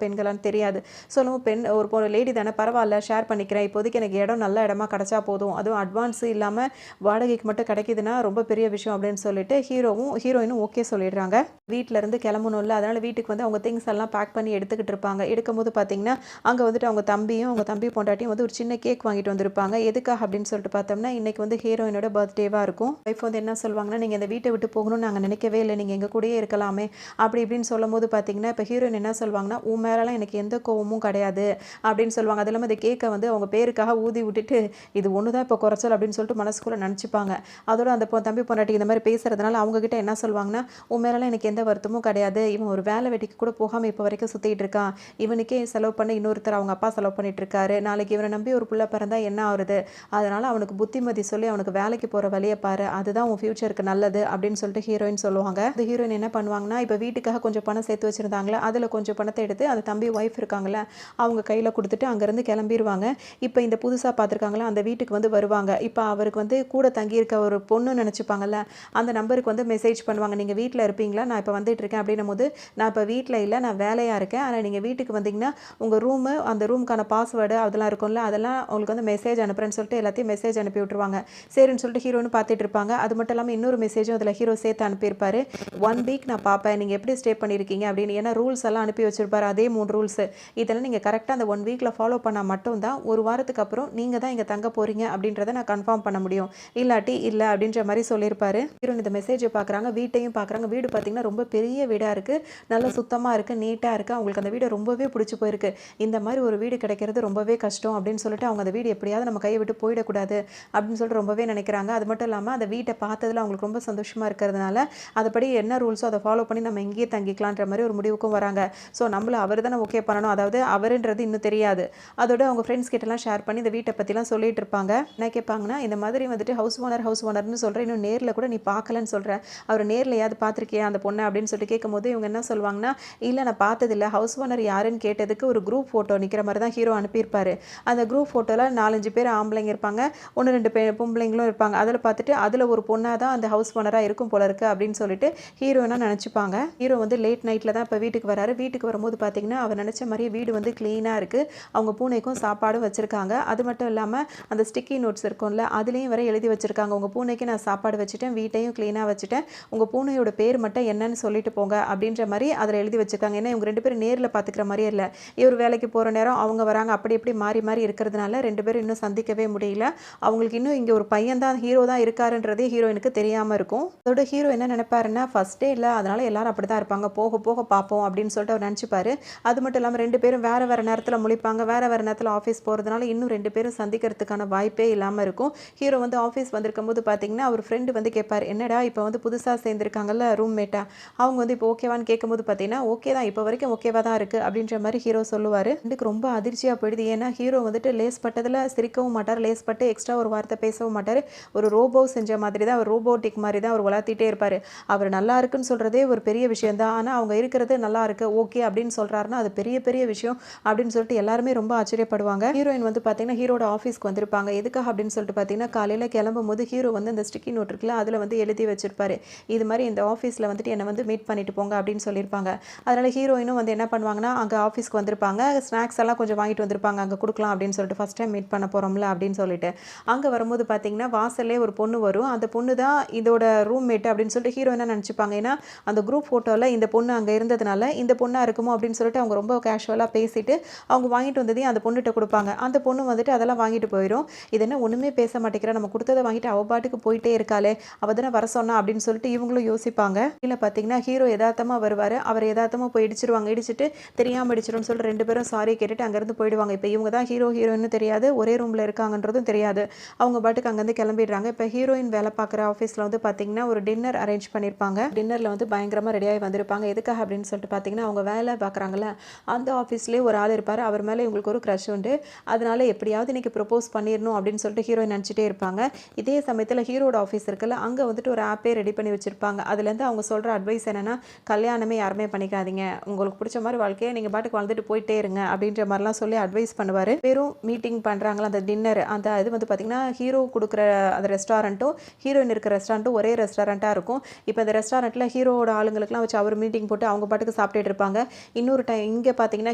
பெண்களான்னு தெரியாது. சொல்லவும் பெண் ஒரு லேடி தானே, பரவாயில்ல ஷேர் பண்ணிக்கிறேன், இப்போதைக்கு எனக்கு இடம் நல்ல இடமா கிடச்சா போதும், அதுவும் அட்வான்ஸு இல்லாமல் வாடகைக்கு மட்டும் கிடைக்குதுன்னா ரொம்ப பெரிய விஷயம் அப்படின்னு சொல்லிட்டு ஹீரோயினும் ஓகே சொல்லிடுறாங்க. வீட்டிலேருந்து கிளம்பணும்ல, அதனால் வீட்டுக்கு வந்து அவங்க திங்ஸ் எல்லாம் பேக் பண்ணி எடுத்துக்கிட்டு இருப்பாங்க. எடுக்கும்போது பார்த்தீங்கன்னா பார்த்தீங்கன்னா அங்கே வந்துட்டு அவங்க தம்பி பொண்டாட்டியும் வந்து ஒரு சின்ன கேக் வாங்கிட்டு வந்திருப்பாங்க. எதுக்காக அப்படின்னு சொல்லிட்டு பார்த்தோம்னா இன்னைக்கு வந்து ஹீரோயினோட பர்த்டேவாக இருக்கும். ஒய்ஃப் வந்து என்ன சொல்லுவாங்கன்னா, நீங்கள் இந்த வீட்டை விட்டு போகணும்னு நாங்கள் நினைக்கவே இல்லை, நீங்கள் எங்கள் கூடயே இருக்கலாமே அப்படி இப்படின்னு சொல்லும்போது பார்த்தீங்கன்னா, இப்போ ஹீரோயின் என்ன சொல்லுவாங்கன்னா, உன் மேலலாம் எனக்கு எந்த கோவமும் கிடையாது அப்படின்னு சொல்லுவாங்க. அது இல்லாமல் இந்த கேக்கை வந்து அவங்க பேருக்காக ஊதி விட்டுட்டு இது ஒன்று தான் இப்போ குறைச்சல் அப்படின்னு சொல்லிட்டு மனசுக்குள்ளே நினச்சிப்பாங்க. அதோட அந்த தம்பி பொண்டாட்டி இந்த மாதிரி பேசுறதுனால அவங்க கிட்ட என்ன சொல்லுவாங்கன்னா, உன் மேலலாம் எனக்கு எந்த வருத்தமும் கிடையாது, இவன் ஒரு வேலை வெட்டிக்கு கூட போகாமல் இப்போ வரைக்கும் சுற்றிட்டு இருக்கான், இவனுக்கே செலவு பண்ணி இன்னொருத்தர் அவங்க அப்பா செலவு பண்ணிட்டு இருக்காரு, நாளைக்கு இவனை நம்பி ஒரு புள்ள பிறந்தா என்ன ஆகுறது, அதனால அவனுக்கு புத்திமதி சொல்லி அவனுக்கு வேலைக்கு போகிற வழியை பாரு, அதுதான் உன் ஃபியூச்சருக்கு நல்லது அப்படின்னு சொல்லிட்டு ஹீரோயின் சொல்லுவாங்க. அந்த ஹீரோயின் என்ன பண்ணுவாங்கன்னா, இப்போ வீட்டுக்காக கொஞ்சம் பணம் சேர்த்து வச்சுருந்தாங்களே அதில் கொஞ்சம் பணத்தை எடுத்து அந்த தம்பி ஒய்ஃப் இருக்காங்கள அவங்க கையில் கொடுத்துட்டு அங்கேருந்து கிளம்பிடுவாங்க. இப்போ இந்த புதுசாக பார்த்துருக்காங்களா அந்த வீட்டுக்கு வந்து வருவாங்க. இப்போ அவருக்கு வந்து கூட தங்கியிருக்க ஒரு பொண்ணு நினச்சிப்பாங்கல்ல, அந்த நம்பருக்கு வந்து மெசேஜ் பண்ணுவாங்க, நீங்கள் வீட்டில் இருப்பீங்களா, நான் இப்போ வந்துட்டு இருக்கேன் அப்படின்னும் போது, நான் இப்போ வீட்டில் இல்லை, நான் வேலையாக இருக்கேன், ஆனால் நீங்கள் வீட்டுக்கு வந்தீங்கன்னா உங்கள் ரூமு அந்த ரூமுக்கான பாஸ்வேர்டு அதெல்லாம் இருக்கும்ல, அதெல்லாம் உங்களுக்கு வந்து மெசேஜ் அனுப்புறேன்னு சொல்லிட்டு எல்லாத்தையும் மெசேஜ் அனுப்பி விட்டுருவாங்க. சரின்னு சொல்லிட்டு ஹீரோன்னு பார்த்துட்டு இருப்பாங்க. அது மட்டும் இல்லாமல் இன்னொரு மெசேஜும் அதில் ஹீரோ சேர்த்து அனுப்பியிருப்பாரு. 1 வீக் நான் பார்ப்பேன், நீங்கள் எப்படி ஸ்டே பண்ணியிருக்கீங்க அப்படின்னு. ஏன்னா ரூல்ஸ் எல்லாம் அனுப்பி வச்சிருப்பாரு, அதே 3 ரூல்ஸு. இதெல்லாம் நீங்கள் கரெக்டாக அந்த 1 வீக்கில் ஃபாலோ பண்ணால் மட்டும்தான் ஒரு வாரத்துக்கு அப்புறம் நீங்கள் தான் இங்கே தங்க போகிறீங்க அப்படின்றத நான் கன்ஃபார்ம் பண்ண முடியும், இல்லாட்டி இல்லை அப்படின்ற மாதிரி சொல்லியிருப்பாரு. ஹீரோன் இந்த மெசேஜை பார்க்குறாங்க, வீட்டையும் பார்க்குறாங்க. வீடு பார்த்தீங்கன்னா ரொம்ப பெரிய வீடாக இருக்குது, நல்லா சுத்தமாக இருக்குது, நீட்டாக இருக்குது. அவங்களுக்கு அந்த வீடு ரொம்பவே பிடிச்சி போயிருக்கு. இந்த மாதிரி ஒரு வீடு கிடைக்கிறது ரொம்பவே கஷ்டம் அப்படின்னு சொல்லிட்டு அவங்க அந்த வீடு எப்படியாவது நம்ம கையை விட்டு போயிடக்கூடாது அப்படின்னு சொல்லிட்டு ரொம்பவே நினைக்கிறாங்க. அது மட்டும் இல்லாமல் அந்த வீட்டை பார்த்ததில் அவங்களுக்கு ரொம்ப சந்தோஷமாக இருக்கிறதுனால அதுபடி என்ன ரூல்ஸோ அதை ஃபாலோ பண்ணி நம்ம இங்கேயே தங்கிக்கலான்ற மாதிரி ஒரு முடிவுக்கும் வராங்க. ஸோ நம்மள அவர் தானே ஓகே பண்ணணும், அதாவது அவருன்றது இன்னும் தெரியாது. அதோட அவங்க ஃப்ரெண்ட்ஸ் கிட்டலாம் ஷேர் பண்ணி இந்த வீட்டை பற்றிலாம் சொல்லிட்டு இருப்பாங்க. என்ன கேட்பாங்கன்னா, இந்த மாதிரி வந்துட்டு ஹவுஸ் ஓனர்னு சொல்கிறேன், இன்னும் நேரில் கூட நீ பார்க்கலன்னு சொல்கிறேன், அவர் நேரில் யாவது பார்த்துருக்கியா அந்த பொண்ணை அப்படின்னு சொல்லிட்டு கேட்கும்போது இவங்க என்ன சொல்லுவாங்கன்னா, இல்லை நான் பார்த்ததில்லை, ஹவுஸ் ஓனர் யாருன்னு கேட்டதுக்கு ஒரு குரூப் ஃபோட்டோ நிற்கிற மாதிரி தான் ஹீரோ அனுப்பியிருப்பாரு. அந்த குரூப் ஃபோட்டோவில் 4-5 பேர் ஆம்பளைங்க இருப்பாங்க, 1-2 பொம்பளைங்களும் இருப்பாங்க. அதில் பார்த்துட்டு அதில் ஒரு பொண்ணாக தான் அந்த ஹவுஸ் ஓனராக இருக்கும் போல இருக்குது அப்படின்னு சொல்லிட்டு ஹீரோனா நினச்சிப்பாங்க. ஹீரோ வந்து லேட் நைட்டில் தான் இப்போ வீட்டுக்கு வராரு. வீட்டுக்கு வரும்போது பார்த்தீங்கன்னா அவர் நினச்ச மாதிரியே வீடு வந்து க்ளீனாக இருக்குது. அவங்க பூனைக்கும் சாப்பாடும் வச்சுருக்காங்க. அது மட்டும் இல்லாமல் அந்த ஸ்டிக்கி நோட்ஸ் இருக்கும்ல, அதுலேயும் வர எழுதி வச்சுருக்காங்க, உங்கள் பூனைக்கு நான் சாப்பாடு வச்சுட்டேன், வீட்டையும் க்ளீனாக வச்சுட்டேன், உங்கள் பூனையோட பேர் மட்டும் என்னன்னு சொல்லிட்டு போங்க அப்படின்ற மாதிரி அதில் எழுதி வச்சுருக்காங்க. ஏன்னா இவங்க 2 பேரும் நேரில் பார்த்துக்கிற மாதிரியே இல்லை, இவர் வேலைக்கு போகிற நேரம் அவங்க வராங்க, அப்படி எப்படி மாறி இருக்கிறதுனால 2 பேரும் இன்னும் சந்திக்கவே முடியல. அவங்களுக்கு இன்னும் இங்கே ஒரு பையன் தான் ஹீரோ தான் இருக்காருன்றதே ஹீரோயினுக்கு தெரியாமல் இருக்கும். அதோட ஹீரோ என்ன நினைப்பாருன்னா, ஃபர்ஸ்ட் டே இல்லை, அதனால எல்லாரும் அப்படி தான் இருப்பாங்க, போக போக பார்ப்போம் அப்படின்னு சொல்லிட்டு அவர் நினச்சிப்பாரு. அது மட்டும் இல்லாமல் 2 பேரும் வேறு நேரத்தில் முழிப்பாங்க, வேறு நேரத்தில் ஆஃபீஸ் போகிறதுனால இன்னும் 2 பேரும் சந்திக்கிறதுக்கான வாய்ப்பே இல்லாமல் இருக்கும். ஹீரோ வந்து ஆஃபீஸ் வந்திருக்கும் போது பார்த்தீங்கன்னா அவர் ஃப்ரெண்டு வந்து கேட்பார், என்னடா இப்போ வந்து புதுசாக சேர்ந்துருக்காங்கல்ல ரூம்மேட்டா, அவங்க வந்து இப்போ ஓகேவான்னு கேட்கும்போது பார்த்தீங்கன்னா ஓகே தான், இப்போ வரைக்கும் ஓகேவா தான் இருக்குது அப்படின்ற மாதிரி ஹீரோ சொல்லுவார். எனக்கு ரொம்ப அதிர்ச்சியாக போயிடுது. ஏன்னா ஹீரோ வந்துட்டு லேஸ் பட்டதில் சிரிக்கவும் மாட்டார், லேஸ் பட்டு எக்ஸ்ட்ரா ஒரு வார்த்தை பேசவும் மாட்டார். ஒரு ரோபோ செஞ்ச மாதிரி தான், ஒரு ரோபோட்டிக் மாதிரி தான் அவர் வளர்த்திட்டே இருப்பார். அவர் நல்லா இருக்குன்னு சொல்கிறதே ஒரு பெரிய விஷயம் தான், ஆனால் அவங்க இருக்கிறது நல்லா இருக்கு ஓகே அப்படின்னு சொல்கிறாருன்னா அது பெரிய பெரிய விஷயம் அப்படின்னு சொல்லிட்டு எல்லாருமே ரொம்ப ஆச்சரியப்படுவாங்க. ஹீரோயின் வந்து பார்த்தீங்கன்னா ஹீரோட ஆஃபீஸ்க்கு வந்திருப்பாங்க. எதுக்காக அப்படின்னு சொல்லிட்டு பார்த்தீங்கன்னா, காலையில் கிளம்பும் போது ஹீரோ வந்து அந்த ஸ்டிக்கி நோட் இருக்குல்ல, அதில் வந்து எழுதி வச்சிருப்பாரு, இது மாதிரி இந்த ஆஃபீஸில் வந்துட்டு என்னை வந்து மீட் பண்ணிட்டு போங்க அப்படின்னு சொல்லியிருப்பாங்க. அதனால் ஹீரோயினும் வந்து என்ன பண்ணுவாங்கன்னா, அங்கே ஆஃபீஸ்க்கு வந்திருப்பாங்க, ஸ்நாக்ஸ் எல்லாம் கொஞ்சம் வாங்கிட்டு வந்திருப்பாங்க, அங்கே கொடுக்கலாம் அப்படின்னு சொல்லிட்டு, ஃபஸ்ட் டைம் மீட் பண்ண போகிறோம்ல அப்படின்னு சொல்லிட்டு. அங்கே வரும்போது பார்த்தீங்கன்னா வாசல்லே ஒரு பொண்ணு வரும், அந்த பொண்ணு தான் இதோட ரூம்மேட் அப்படின்னு சொல்லிட்டு ஹீரோ என்ன நினச்சிப்பாங்க. ஏன்னா அந்த குரூப் ஃபோட்டோவில் இந்த பொண்ணு அங்கே இருந்ததுனால இந்த பொண்ணாக இருக்குமோ அப்படின்னு சொல்லிட்டு அவங்க ரொம்ப கேஷுவலாக பேசிட்டு அவங்க வாங்கிட்டு வந்ததையும் அந்த பொண்ணுகிட்ட கொடுப்பாங்க. அந்த பொண்ணு வந்துட்டு அதெல்லாம் வாங்கிட்டு போயிடும். இது என்ன ஒன்றுமே பேச மாட்டேங்கிறா, நம்ம கொடுத்ததை வாங்கிட்டு அவ பாட்டுக்கு போயிட்டே இருக்காளே, அவள் தானே வர சொன்னா அப்படின்னு சொல்லிட்டு இவங்களும் யோசிப்பாங்க. இல்லை பார்த்தீங்கன்னா ஹீரோ யதார்த்தமாக வருவார், அவர் யதார்த்தமாக போய் இடிச்சிருவாங்க, இடிச்சிட்டு தெரியாமல் இடிச்சிடும்னு சொல்லிட்டு 2 பேரும் சாரி கேட்டுட்டு அங்கேருந்து போயிடுவாங்க. இப்போ இவங்க தான் ஹீரோயின்னு தெரியாது, ஒரே ரூமில் இருக்காங்கன்றதும் தெரியாது, அவங்க பாட்டுக்கு அங்கேருந்து கிளம்பிடுறாங்க. இப்போ ஹீரோயின் வேலை பார்க்குற ஆஃபீஸில் வந்து பார்த்தீங்கன்னா ஒரு டின்னர் அரேஞ்ச் பண்ணியிருப்பாங்க. டின்னரில் வந்து பயங்கரமாக ரெடியாகி வந்திருப்பாங்க. எதுக்காக அப்படின்னு சொல்லிட்டு பார்த்தீங்கன்னா, அவங்க வேலை பார்க்குறாங்கல்ல அந்த ஆஃபீஸ்லேயே ஒரு ஆள் இருப்பார், அவர் மேலே இவங்களுக்கு ஒரு க்ரஷ் உண்டு, அதனால எப்படியாவது இன்றைக்கி ப்ரப்போஸ் பண்ணிடணும் அப்படின்னு சொல்லிட்டு ஹீரோயின் நினச்சிட்டே இருப்பாங்க. இதே சமயத்தில் ஹீரோட ஆஃபீஸ் இருக்குல்ல, அங்கே வந்துட்டு ஒரு ஆப்பே ரெடி பண்ணி வச்சுருப்பாங்க. அதுலேருந்து அவங்க சொல்கிற அட்வைஸ் என்னென்னா, கல்யாணமே யாருமே பண்ணிக்காதீங்க, உங்களுக்கு பிடிச்ச மாதிரி வாழ்க்கையை நீங்கள் பாட்டுக்கு வாழ்ந்துட்டு போயிட்டே இருங்க அப்படின்ற மாதிரிலாம் சொல்லி அட்வைஸ் பண்ணுவார். வெறும் மீட்டிங் பண்ணுறாங்களா அந்த டின்னர், அந்த இது வந்து பார்த்திங்கன்னா ஹீரோ கொடுக்குற அந்த ரெஸ்டாரண்ட்டும் ஹீரோயின் இருக்கிற ரெஸ்டாரண்ட்டும் ஒரே ரெஸ்டாரண்ட்டாக இருக்கும். இப்போ இந்த ரெஸ்டாரண்ட்டில் ஹீரோட ஆளுங்களுக்குலாம் வச்சு அவர் மீட்டிங் போட்டு அவங்க பாட்டுக்கு சாப்பிட்டுட்டு இருப்பாங்க. இன்னொரு டைம் இங்கே பார்த்தீங்கன்னா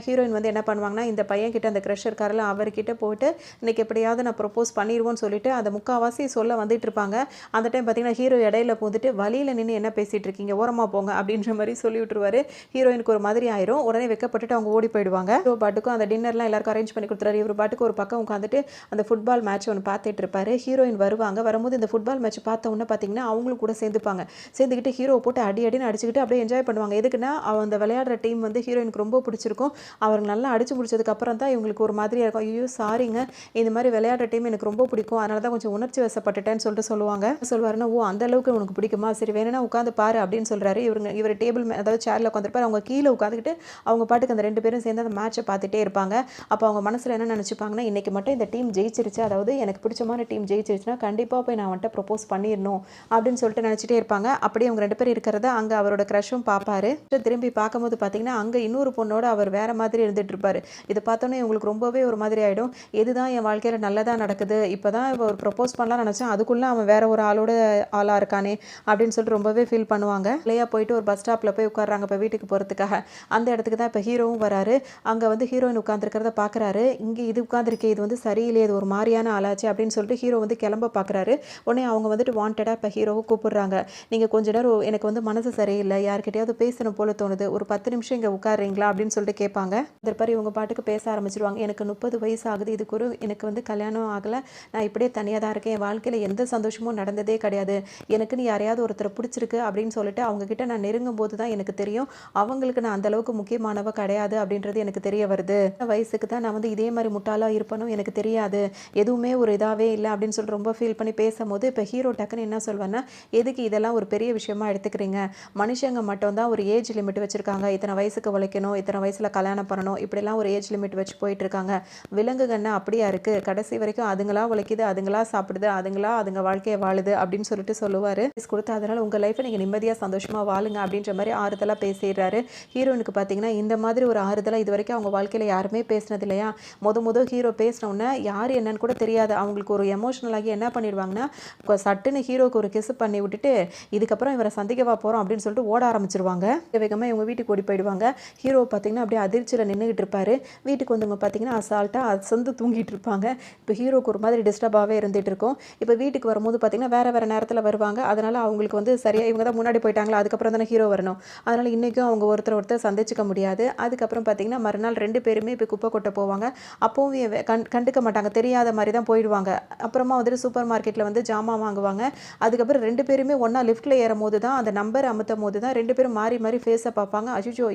ஹீரோயின் வந்து என்ன பண்ணுவாங்கன்னா, இந்த பையன் கிட்ட அந்த க்ரஷ் இருக்காருல அவர்கிட்ட போட்டு இன்றைக்கி எப்படியாவது நான் ப்ரப்போஸ் பண்ணிடுவோன்னு சொல்லிட்டு அந்த முக்கால்வாசி சொல்ல வந்துட்டு இருப்பாங்க. அந்த டைம் பார்த்தீங்கன்னா ஹீரோ இடையில போந்துட்டு வழியில் நின்று என்ன பேசிகிட்டு இருக்கீங்க, ஓரமாக போங்க அப்படின்ற மாதிரி சொல்லி விட்டுருவாரு. ஹீரோயினுக்கு ஒரு மாதிரி ஆயிரும். உடனே வெக்கப்பட்டுட்டு அவங்க ஓடி போயிடுவாங்க. ஹீரோ பாட்டுக்கும் அந்த டின்னர்லாம் எல்லாருக்கும் அரேஞ்ச் பண்ணி கொடுத்துறாரு. இவர் பாட்டுக்கு ஒரு பக்கம் உட்காந்துட்டு அந்த ஃபுட்பால் மேட்ச் ஒன்று பார்த்துட்டு இருப்பாரு. ஹீரோயின் வருவாங்க. வரும்போது இந்த ஃபுட்பால் மேட்ச் பார்த்த உடனே பார்த்தீங்கன்னா அவங்களும் கூட சேர்ந்துப்பாங்க. சேர்ந்துக்கிட்டு ஹீரோ போட்டு அடின்னு அடிச்சுக்கிட்டு அப்படியே என்ஜாய் பண்ணுவாங்க. எதுக்குன்னா அந்த விளையாடுற டீம் வந்து ஹீரோயினுக்கு ரொம்ப பிடிச்சிருக்கும். அவங்க நல்லா அடிச்சு முடிச்சதுக்கு அப்புறம் தான் இவங்களுக்கு ஒரு மாதிரியா இருக்கும். ஐயோ சாரிங்க, இந்த மாதிரி விளையாடுற டீம் எனக்கு ரொம்ப பிடிக்கும், அதனால தான் கொஞ்சம் உணர்ச்சி வசப்பட்டுட்டேன்னு சொல்லிட்டு சொல்லுவாங்க. சொல்லுவாருன்னா ஓ அந்த அளவுக்கு உனக்கு பிடிக்குமா, சரி வேணும்னா உட்காந்து பாரு அப்படின்னு சொல்றாரு. இவர் டேபிள் அதாவது சேர்ல உட்காந்துருப்பாரு. அவங்க கீழே உட்காந்துக்கிட்டு அவங்க பாட்டுக்கு அந்த 2 பேரும் சேர்ந்து அந்த மேட்சை பார்த்துட்டே இருப்பாங்க. அப்போ அவங்க மனசுல என்ன நினைச்சுப்பாங்கன்னா, இன்னைக்கு மட்டும் இந்த டீம் ஜெயிச்சிருச்சு, அதாவது எனக்கு பிடிச்சமான டீம் ஜெயிச்சிருச்சுன்னா கண்டிப்பா போய் நான் வந்துட்டு ப்ரொபோஸ் பண்ணிடணும் அப்படின்னு சொல்லிட்டு நினைச்சிட்டே இருப்பாங்க. அப்படியே அவங்க 2 பேரும் இருக்கிறத அங்க அவரோட க்ரஷும் பார்ப்பாரு. திரும்பி பார்க்கும்போது பார்த்தீங்கன்னா அங்க இன்னொரு பொண்ணோட அவர் வேற மாதிரி இருந்துட்டு இருப்பாரு. இதை பார்த்தோன்னே இவங்களுக்கு ரொம்பவே ஒரு மாதிரி ஆயிடும். எதுதான் என் வாழ்க்கையில நல்லதா நடக்குது, இப்பதான் ஒரு ப்ரொபோஸ் பண்ணலாம் நினைச்சேன், அதுக்குள்ள அவன் வேற ஒரு ஆளா இருக்கானே அப்படின்னு சொல்லிட்டு ரொம்பவே ஃபீல் பண்ணுவாங்க. இல்லையா போயிட்டு ஒரு பஸ் ஸ்டாப்ல போய் உட்கார்றாங்க இப்போ வீட்டுக்கு போறதுக்காக. அந்த இடத்துக்கு தான் இப்போ ஹீரோவும் வராரு. அங்க வந்து ஹீரோயின் உட்கார்ந்துருக்கிறத பார்க்கறாரு. இங்க இது உட்கார்ந்துருக்கே, இது வந்து சரியில்லையே, இது ஒரு மாதிரியான ஆளாச்சு அப்படின்னு சொல்லிட்டு ஹீரோ வந்து கிளம்ப பார்க்கறாரு. உடனே அவங்க வந்துட்டு வாண்டடா இப்போ ஹீரோவை கூப்பிடுறாங்க. நீங்க கொஞ்ச நேரம் எனக்கு வந்து மனசு சரியில்லை, யார்கிட்டயாவது பேசணும் போல தோணுது, ஒரு 10 நிமிஷம் இங்க உட்காருறீங்களா அப்படின்னு சொல்லிட்டு கேட்பாங்க. இந்த பாரு இவங்க பாட்டுக்கு பேச ஆரம்பிச்சிருவாங்க. எனக்கு 30 வயசு ஆகுது, எனக்கு வந்து கல்யாணம் ஆகலை, நான் இப்படியே தனியாக தான் இருக்கேன், என் வாழ்க்கையில் எந்த சந்தோஷமும் நடந்ததே கிடையாது, எனக்குன்னு யாரையாவது ஒருத்தரை பிடிச்சிருக்கு அப்படின்னு சொல்லிட்டு அவங்க கிட்ட நான் நெருங்கும் போது தான் எனக்கு தெரியும் அவங்களுக்கு நான் அந்த அளவுக்கு முக்கியமானவ கிடையாது அப்படின்றது எனக்கு தெரிய வருது. வயசுக்கு தான் நான் வந்து இதே மாதிரி முட்டாளா இருப்பனும் எனக்கு தெரியாது, எதுவுமே ஒரு இதாவே இல்லை அப்படின்னு சொல்லிட்டு ரொம்ப ஃபீல் பண்ணி பேசும்போது இப்போ ஹீரோ டக்குன்னு என்ன சொல்வேன்னா, எதுக்கு இதெல்லாம் ஒரு பெரிய விஷயமா எடுத்துக்கிறீங்க, மனுஷங்க மட்டும் தான் ஒரு ஏஜ் லிமிட் வச்சிருக்காங்க, இத்தனை வயசுக்கு உழைக்கணும், இத்தனை வயசுல கல்யாணம் பண்ணணும், இப்படிலாம் ஒரு ஏஜ் லிமிட் வச்சு போயிட்டு இருக்காங்க. விலங்குகள்னா அப்படியா இருக்கு, கடைசி வரைக்கும் அதுங்களா உழைக்குது, அதுங்களா சாப்பிடுது, அதுங்க வாழ்க்கையை வாழுது அப்படின்னு சொல்லிட்டு சொல்லுவாரு. கொடுத்து அதனால உங்க லைஃப்பை நீங்க நிம்மதியா சந்தோஷமா வாழுங்க அப்படின்ற மாதிரி ஆறுதலா பேசிடுறாரு. ஹீரோனுக்கு பார்த்தீங்கன்னா இந்த மாதிரி ஒரு ஆறுதலா இது வரைக்கும் அவங்க வாழ்க்கையில யாருமே பேசினது இல்லையா. முத ஹீரோ பேசினோன்னே யார் என்னன்னு கூட தெரியாது, அவங்களுக்கு ஒரு எமோஷனல் ஆகி என்ன பண்ணிடுவாங்கன்னா சட்டுன்னு ஹீரோக்கு ஒரு கிஸ் பண்ணி விட்டுட்டு இதுக்கப்புறம் இவரை சந்திக்கவா போறோம் அப்படின்னு சொல்லிட்டு ஓட ஆரம்பிச்சிருவாங்க. வேகமா இவங்க வீட்டுக்கு ஓடி போயிடுவாங்க. ஹீரோ பார்த்தீங்கன்னா அப்படியே அதிர்ச்சியில் நின்றுகிட்டு இருப்பாரு. வீட்டுக்கு வந்தவங்க பார்த்தீங்கன்னா அசால்ட்டா அசந்து தூங்கிட்டு இருப்பாங்க. இப்போ ஹீரோக்கு ஒரு மாதிரி டிஸ்டர்பாகவே இருந்துட்டு இருக்கும். இப்போ வீட்டுக்கு வரும்போது பார்த்தீங்கன்னா வேற நேரத்தில் வருவாங்க. அதனால அவங்களுக்கு வந்து சரியா இவங்க தான் முன்னாடி போயிட்டாங்களா, அதுக்கப்புறம் தானே ஹீரோ வரணும். அதனால இன்னைக்கும் அவங்க ஒருத்தர் சந்திச்சுக்க முடியாது. அதுக்கப்புறம் பார்த்தீங்கன்னா மறுநாள் 2 பேருமே இப்போ குப்பை கொட்ட போவாங்க. அப்பவும் கண்டுக்க மாட்டாங்க, தெரியாத மாதிரி தான் போயிடுவாங்க. அப்புறமா வந்துட்டு சூப்பர் மார்க்கெட்டில் வந்து ஜாமான் வாங்குவாங்க. அதுக்கப்புறம் 2 பேருமே ஒன்றா லிஃப்ட்டில் ஏறும் போது தான் அந்த நம்பர் அமுத்தும் போது தான் 2 பேரும் மாறி ஃபேஸை பார்ப்பாங்க. அய்யோ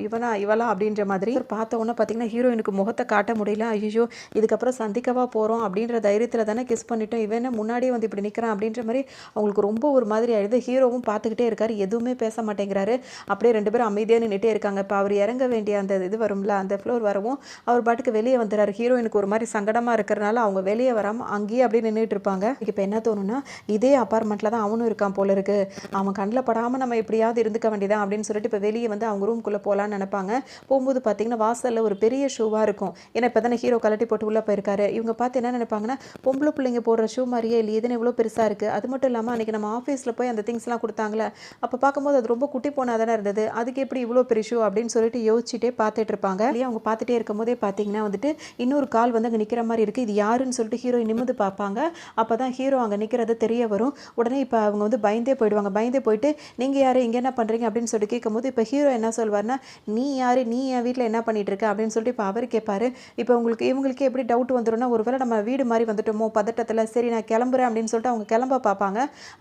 இவளா அப்படின்ற மாதிரி பார்த்த உடனே பார்த்தீங்கன்னா ஹீரோயினுக்கு முகத்தை காட்ட முடியல. ஐயோ இதுக்கப்புறம் சந்திக்கவா போகிறோம் அப்படின்ற தைரியத்தில் தானே கிஸ் பண்ணிட்டோம், இவன் முன்னாடியே வந்து இப்படி நிற்கிறான் அப்படின்ற மாதிரி அவங்களுக்கு ரொம்ப ஒரு மாதிரி ஆயிடுது. ஹீரோவும் பார்த்துக்கிட்டே இருக்காரு, எதுவுமே பேச மாட்டேங்கிறாரு. அப்படியே 2 பேரும் அமைதியாக நின்றுட்டே இருக்காங்க. இப்போ அவர் இறங்க வேண்டிய அந்த இது வரும்ல, அந்த ஃப்ளோர் வரவும் அவர் பாட்டுக்கு வெளியே வந்துடுறாரு. ஹீரோயினுக்கு ஒரு மாதிரி சங்கடமாக இருக்கிறனால அவங்க வெளியே வராமல் அங்கேயே அப்படியே நின்றுட்டு இருப்பாங்க. இப்போ என்ன தோணுன்னா, இதே அப்பார்ட்மெண்ட்டில் தான் அவனும் இருக்கான் போல இருக்கு, அவன் கண்ணில் படாமல் நம்ம எப்படியாவது இருந்துக்க வேண்டியதான் அப்படின்னு சொல்லிட்டு இப்போ வெளியே வந்து அவங்க ரூம்குள்ளே போகலான்னு நினைப்பாங்க. போகும்போது பார்த்தீங்கன்னா வாசலில் ஒரு பெரிய ஷூவாக இருக்கும். ஏன்னா இப்போ தானே ஹீரோ கலட்டி போட்டு உள்ளே போயிருக்காரு. இவங்க பார்த்து என்ன நினைப்பாங்கன்னா, பொம்பளை பிள்ளைங்க போடுற ஷூ மாதிரியே இல்லையே, இதுன்னு இவ்வளோ பெருசாக இருக்குது. அது மட்டும் இல்லாமல் அன்றைக்கி நம்ம ஆஃபீஸில் போய் அந்த திங்ஸ்லாம் கொடுத்தாங்களே, அப்போ பார்க்கும்போது அது ரொம்ப குட்டி போனா தானே இருந்தது, அதுக்கு எப்படி இவ்வளோ பெரிய ஷூ அப்படின்னு சொல்லிட்டு யோசிச்சுட்டே பார்த்துட்டு இருப்பாங்க. இல்லையா அவங்க பார்த்துட்டே இருக்கும் போதே பார்த்தீங்கன்னா வந்துட்டு இன்னொரு கால் வந்து அங்கே நிற்கிற மாதிரி இருக்குது. இது யாருன்னு சொல்லிட்டு ஹீரோ நிமிர்ந்து பார்ப்பாங்க. அப்போ தான் ஹீரோ அங்கே நிற்கிறது தெரிய வரும். உடனே இப்போ அவங்க வந்து பயந்தே போயிடுவாங்க. பயந்தே போயிட்டு நீங்கள் யார், இங்கே என்ன பண்ணுறீங்க அப்படின்னு சொல்லிட்டு கேட்கும்போது இப்போ ஹீரோ என்ன சொல்வார்னா, நீ யார், நீ என் வீட்டில் என்ன பண்ணிட்டு இருக்க அப்படின்னு சொல்லிட்டு இப்போ அவர் கேட்பாரு. இப்போ இவங்களுக்கு எப்படி டவுட் வந்துடும்னா, ஒருவேளை நம்ம வீடு மாதிரி வந்துட்டோமோ பதட்டத்தில், சரி நான் கிளம்புறேன் அப்படின்னு சொல்லிட்டு அவங்க கிளம்ப பார்ப்பாங்க.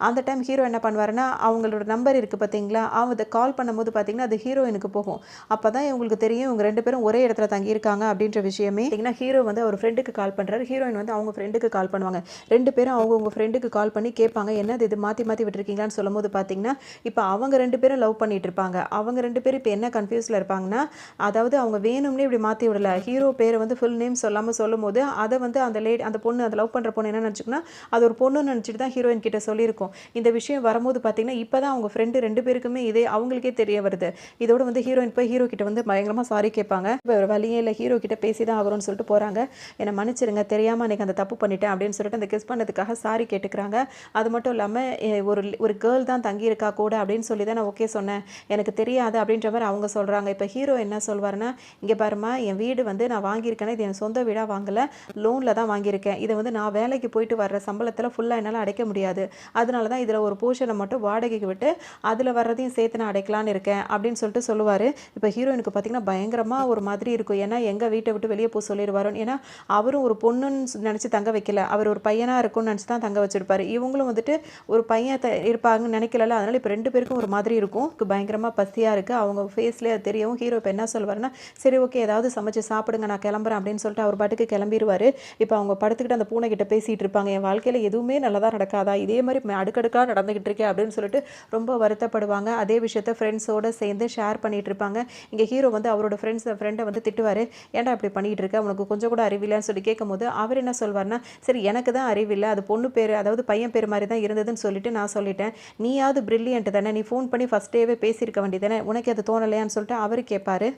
அந்த டைம் ஹீரோ என்ன பண்ணுவாருன்னா, அவங்களோட நம்பர் இருக்குது பார்த்தீங்களா, அவங்க கால் பண்ணும்போது பார்த்தீங்கன்னா அது ஹீரோயினுக்கு போகும். அப்போ தான் இவங்களுக்கு தெரியும் இவங்க 2 பேரும் ஒரே இடத்துல தங்கியிருக்காங்க அப்படின்ற விஷயமே. பார்த்தீங்கன்னா ஹீரோ வந்து அவர் ஃப்ரெண்டுக்கு கால் பண்ணுறாரு, ஹீரோயின் வந்து அவங்க ஃப்ரெண்டுக்கு கால் பண்ணுவாங்க. 2 பேரும் அவங்க ஃப்ரெண்டுக்கு கால் பண்ணி கேட்பாங்க, என்னது இது மாற்றி விட்டுருக்கீங்களான்னு சொல்லும்போது பார்த்தீங்கன்னா இப்போ அவங்க 2 பேரும் லவ் பண்ணிட்டு இருப்பாங்க. அவங்க 2 பேரும் இப்போ என்ன கன்ஃபியூஸில் இருப்பாங்கன்னா, அதாவது அவங்க வேணும்னே இப்படி மாற்றி விடல, ஹீரோ பேரை வந்து ஃபுல் நேம் சொல்லாமல் சொல்லும்போது அதை வந்து அந்த பொண்ணு, அந்த லவ் பண்ணுற பொண்ணு என்ன நினச்சிக்குன்னா, அது ஒரு பொண்ணுன்னு நினச்சிட்டு தான் ஹீரோயின் கிட்ட சொல்லியிருக்கோம். இந்த விஷயம் வரும்போது பார்த்தீங்கன்னா இப்போ தான் அவங்க ஃப்ரெண்டு 2 பேருக்குமே இதே அவங்களுக்கே தெரிய வருது. இதோட வந்து ஹீரோயின் போய் ஹீரோ கிட்ட வந்து பயங்கரமாக சாரி கேட்பாங்க. இப்போ ஒரு வழியே இல்லை, ஹீரோ கிட்ட பேசி தான் ஆகிறோம்னு சொல்லிட்டு போகிறாங்க. என்னை மன்னிச்சிருங்க, தெரியாமல் எனக்கு அந்த தப்பு பண்ணிட்டேன் அப்படின்னு சொல்லிட்டு அந்த கிஸ் பண்ணதுக்காக சாரி கேட்டுக்கிறாங்க. அது மட்டும் இல்லாமல் ஒரு கேர்ள் தான் தங்கியிருக்கா கூட அப்படின்னு சொல்லி தான் நான் ஓகே சொன்னேன், எனக்கு தெரியாது அப்படின்ற மாதிரி அவங்க சொல்கிறாங்க. இப்போ ஹீரோ என்ன சொல்வாருன்னா, இங்கே பாருமா, என் வீடு வந்து நான் வாங்கியிருக்கேன்னா இது என் சொந்த வீடாக வாங்கலை, லோனில் தான் வாங்கியிருக்கேன். இதை வந்து நான் வேலைக்கு போயிட்டு வர்ற சம்பளத்தில் ஃபுல்லாக என்னால் அடைக்க முடியாது, அதனால தான் இதில் ஒரு போர்ஷனை மட்டும் வாடகைக்கு விட்டு அதில் வர்றதையும் சேர்த்து நான் அடைக்கலான்னு இருக்கேன் அப்படின்னு சொல்லிட்டு சொல்லுவார். இப்போ ஹீரோயினுக்கு பார்த்தீங்கன்னா பயங்கரமாக ஒரு மாதிரி இருக்கும். ஏன்னா எங்க வீட்ட விட்டு வெளிய சொல்லிருவாரோன்னு. ஏன்னா அவரும் ஒரு பொண்ணுன்னு நெனச்சு தங்க வைக்கல. அவர் ஒரு பையனா இருக்கும்னு நெனச்சு தான் தங்க வச்சிருப்பாரு. இவங்களும் வந்துட்டு ஒரு பையன் இருப்பாங்கன்னு நெனைக்கலல்ல. அதனால இப்ப 2 பேருக்கும் ஒரு மாதிரி இருக்கும். பயங்கரமா பசியா இருக்கு. அவங்க ஃபேஸ்லயே அது தெரியும். ஹீரோ இப்ப என்ன சொல்லுவாருன்னா, "சரி ஓகே ஏதாவது சமைச்சு சாப்பிடுங்க நான் கிளம்புறேன்" அப்படின்னு சொல்லிட்டு அவர் பாட்டுக்கு கிளம்பிருவாரு. இப்ப அவங்க படுத்துக்கிட்டு அந்த பூனை கிட்ட பேசிட்டு இருப்பாங்க. "என் வாழ்க்கையில எதுவுமே நல்லதா நடக்காதா? இதே மாரி அடுக்கடுக்கா நடந்துகிட்டு இருக்கே" அப்படின்னு சொல்லிட்டு ரொம்ப வருத்தப்படுவாங்க. அதே விஷயத்த ஃப்ரெண்ட்ஸோட சேர்ந்து ஷேர் பண்ணிட்டு இருப்பாங்க. இங்க ஹீரோ வந்து அவரோட ஃப்ரெண்ட வந்து திட்டுவாரு. "ஏன்டா இப்படி பண்ணிட்டு இருக்க? உனக்கு கொஞ்சம் கூட அறிவில்லன்னு" சொல்லி கேட்கும்போது, அவர் என்ன சொல்வாருன்னா, "சரி எனக்கு தான் அறிவில்ல. அது பொண்ணு பேரு அதாவது பையன் பேரு மாரி தான் இருந்ததுன்னு சொல்லிட்டு நான் சொல்லிட்டேன். நீயாவது பிரில்லியன்ட் தானே! நீ ஃபோன் பண்ணி ஃபர்ஸ்ட் டேவே பேசியிருக்க வேண்டியது தானே! உனக்கு அது தோணலையான்னு" சொல்லிட்டு அவரு கேட்பாரு.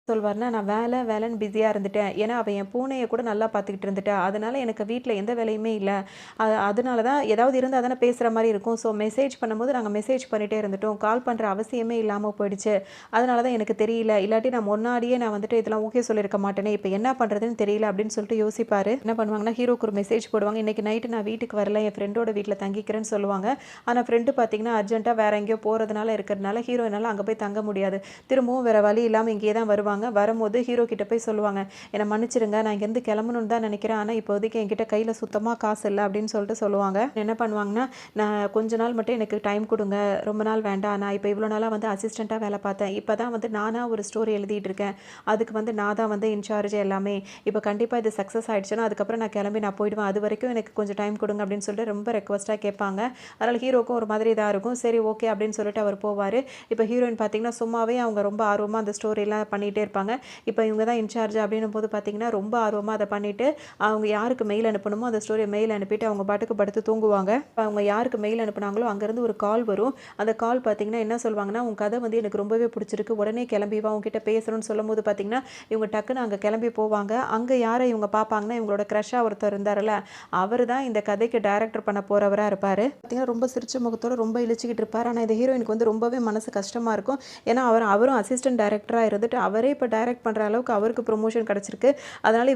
சொல்வாருன்னா, "நான் வேலைன்னு பிஸியா இருந்துட்டேன். ஏன்னா, அவ என் பூனைய கூட நல்லா பார்த்துக்கிட்டு இருந்துட்டா. அதனால எனக்கு வீட்ல எந்த வேலையுமே இல்ல. அதனால தான் ஏதாவது இருந்தா தானே பேசுற மாரி இருக்கும். ஸோ மெசேஜ் பண்ணும்போது நாங்க மெசேஜ் பண்ணிட்டே இருந்துட்டோம். கால் பண்ற அவசியமே இல்லாம போயிடுச்சு. அதனால தான் எனக்கு தெரியல. இல்லாட்டி நான் முன்னாடியே நான் வந்துட்டு இதெல்லாம் ஓகே சொல்லியிருக்க மாட்டேனே! இப்ப என்ன பண்றதுன்னு தெரியல" அப்படின்னு சொல்லிட்டு யோசிப்பாரு. என்ன பண்ணுவாங்கன்னா, ஹீரோக்கு ஒரு மெசேஜ் போடுவாங்க. "இன்னைக்கு நைட்டு நான் வீட்டுக்கு வரல. என் ஃப்ரெண்டோட வீட்ல தங்கிக்கிறேன்னு" சொல்லுவாங்க. ஆனா ஃப்ரெண்டு பார்த்தீங்கன்னா, அர்ஜென்ட்டா வேற எங்கேயோ போறதுனால இருக்கிறதுனால ஹீரோயினால அங்க போய் தங்க முடியாது. திரும்பவும் வேற வழி இல்லாம இங்கேயே தான் வருவாங்க. வரும்போது ஹீரோ கிட்ட போய் சொல்லுவாங்க, "என்ன மன்னிச்சிடுங்க. நான் இங்கேருந்து கிளம்பணும்னு தான் நினைக்கிறேன். ஆனா இப்போதைக்கு என்கிட்ட கையில சுத்தமா காசு இல்ல" அப்படின்னு சொல்லிட்டு சொல்லுவாங்க. என்ன பண்ணுவாங்கன்னா, "நான் கொஞ்ச நாள் மட்டும் எனக்கு டைம் குடுங்க. ரொம்ப நாள் வேண்டாம். நான் இப்ப இவ்வளோ நாளா வந்து அசிஸ்டன்ட்டா வேலை பார்த்தேன். இப்ப தான் வந்து நானா ஒரு ஸ்டோரி எழுதிட்டு இருக்கேன். அதுக்கு வந்து நான் தான் வந்து இன்சார்ஜ் எல்லாமே. இப்ப கண்டிப்பா இது சக்சஸ் ஆயிடுச்சுன்னா, அதுக்கப்புறம் நான் கிளம்பி நான் போயிடுவேன். அதுவரைக்கும் எனக்கு கொஞ்சம் டைம் குடுங்க" அப்படின்னு சொல்லிட்டு ரொம்ப ரெக்வெஸ்ட்டா கேட்பாங்க. அதனால ஹீரோக்கும் ஒரு மாதிரி இதா இருக்கும். சரி ஓகே அப்படின்னு சொல்லிட்டு அவர் போவாரு. இப்ப ஹீரோயின் பார்த்தீங்கன்னா, சும்மாவே அவங்க ரொம்ப ஆர்வமா அந்த ஸ்டோரிலாம் பண்ணிட்டே இருப்பாங்க. இப்போ இவங்க தான் இன்சார்ஜ் அப்படின்னும் போது பார்த்தீங்கன்னா, ரொம்ப ஆர்வமா அத பண்ணிட்டு, அவங்க யாருக்கு மெயில் அனுப்பணுமோ அந்த ஸ்டோரிய மெயில் அனுப்பிட்டு அவங்க பாட்டுக்கு படுத்து தூங்குவாங்க. அவங்க யாருக்கு மெயில் அனுப்புனாங்களோ அங்கேருந்து ஒரு கால் வரும். அந்த கால் பார்த்தீங்கன்னா என்ன சொல்வாங்கன்னா, "உன் கதை வந்து எனக்கு ரொம்பவே பிடிச்சிருக்கு. உடனே கிளம்பி வா. உன்கிட்ட பேசணும்னு" சொல்லும்போது பார்த்தீங்கன்னா, இவங்க டக்குனு அங்க கிளம்பி போவாங்க. அங்க யார இவங்க பார்ப்பாங்கன்னா, இவங்களோட க்ரஷ்ஷா ஒருத்தர் இருந்தாருல்ல, அவரு தான் இந்த கதைக்கு டைரக்டர் பண்ண போறவரா இருப்பாரு. பார்த்தீங்கன்னா, ரொம்ப சிரிச்ச முகத்தோட ரொம்ப இளிச்சுக்கிட்டு இருப்பாரு. ஆனா இந்த ஹீரோயினுக்கு வந்து ரொம்பவே மனசு கஷ்டமா இருக்கும். ஏன்னா அவரும் அசிஸ்டன்ட் டைரக்டரா இருந்துட்டு, அவரே இப்ப டைரக்ட் பண்ற அளவுக்கு அவருக்கு ப்ரொமோஷன் கிடைச்சிருக்கு. அதனால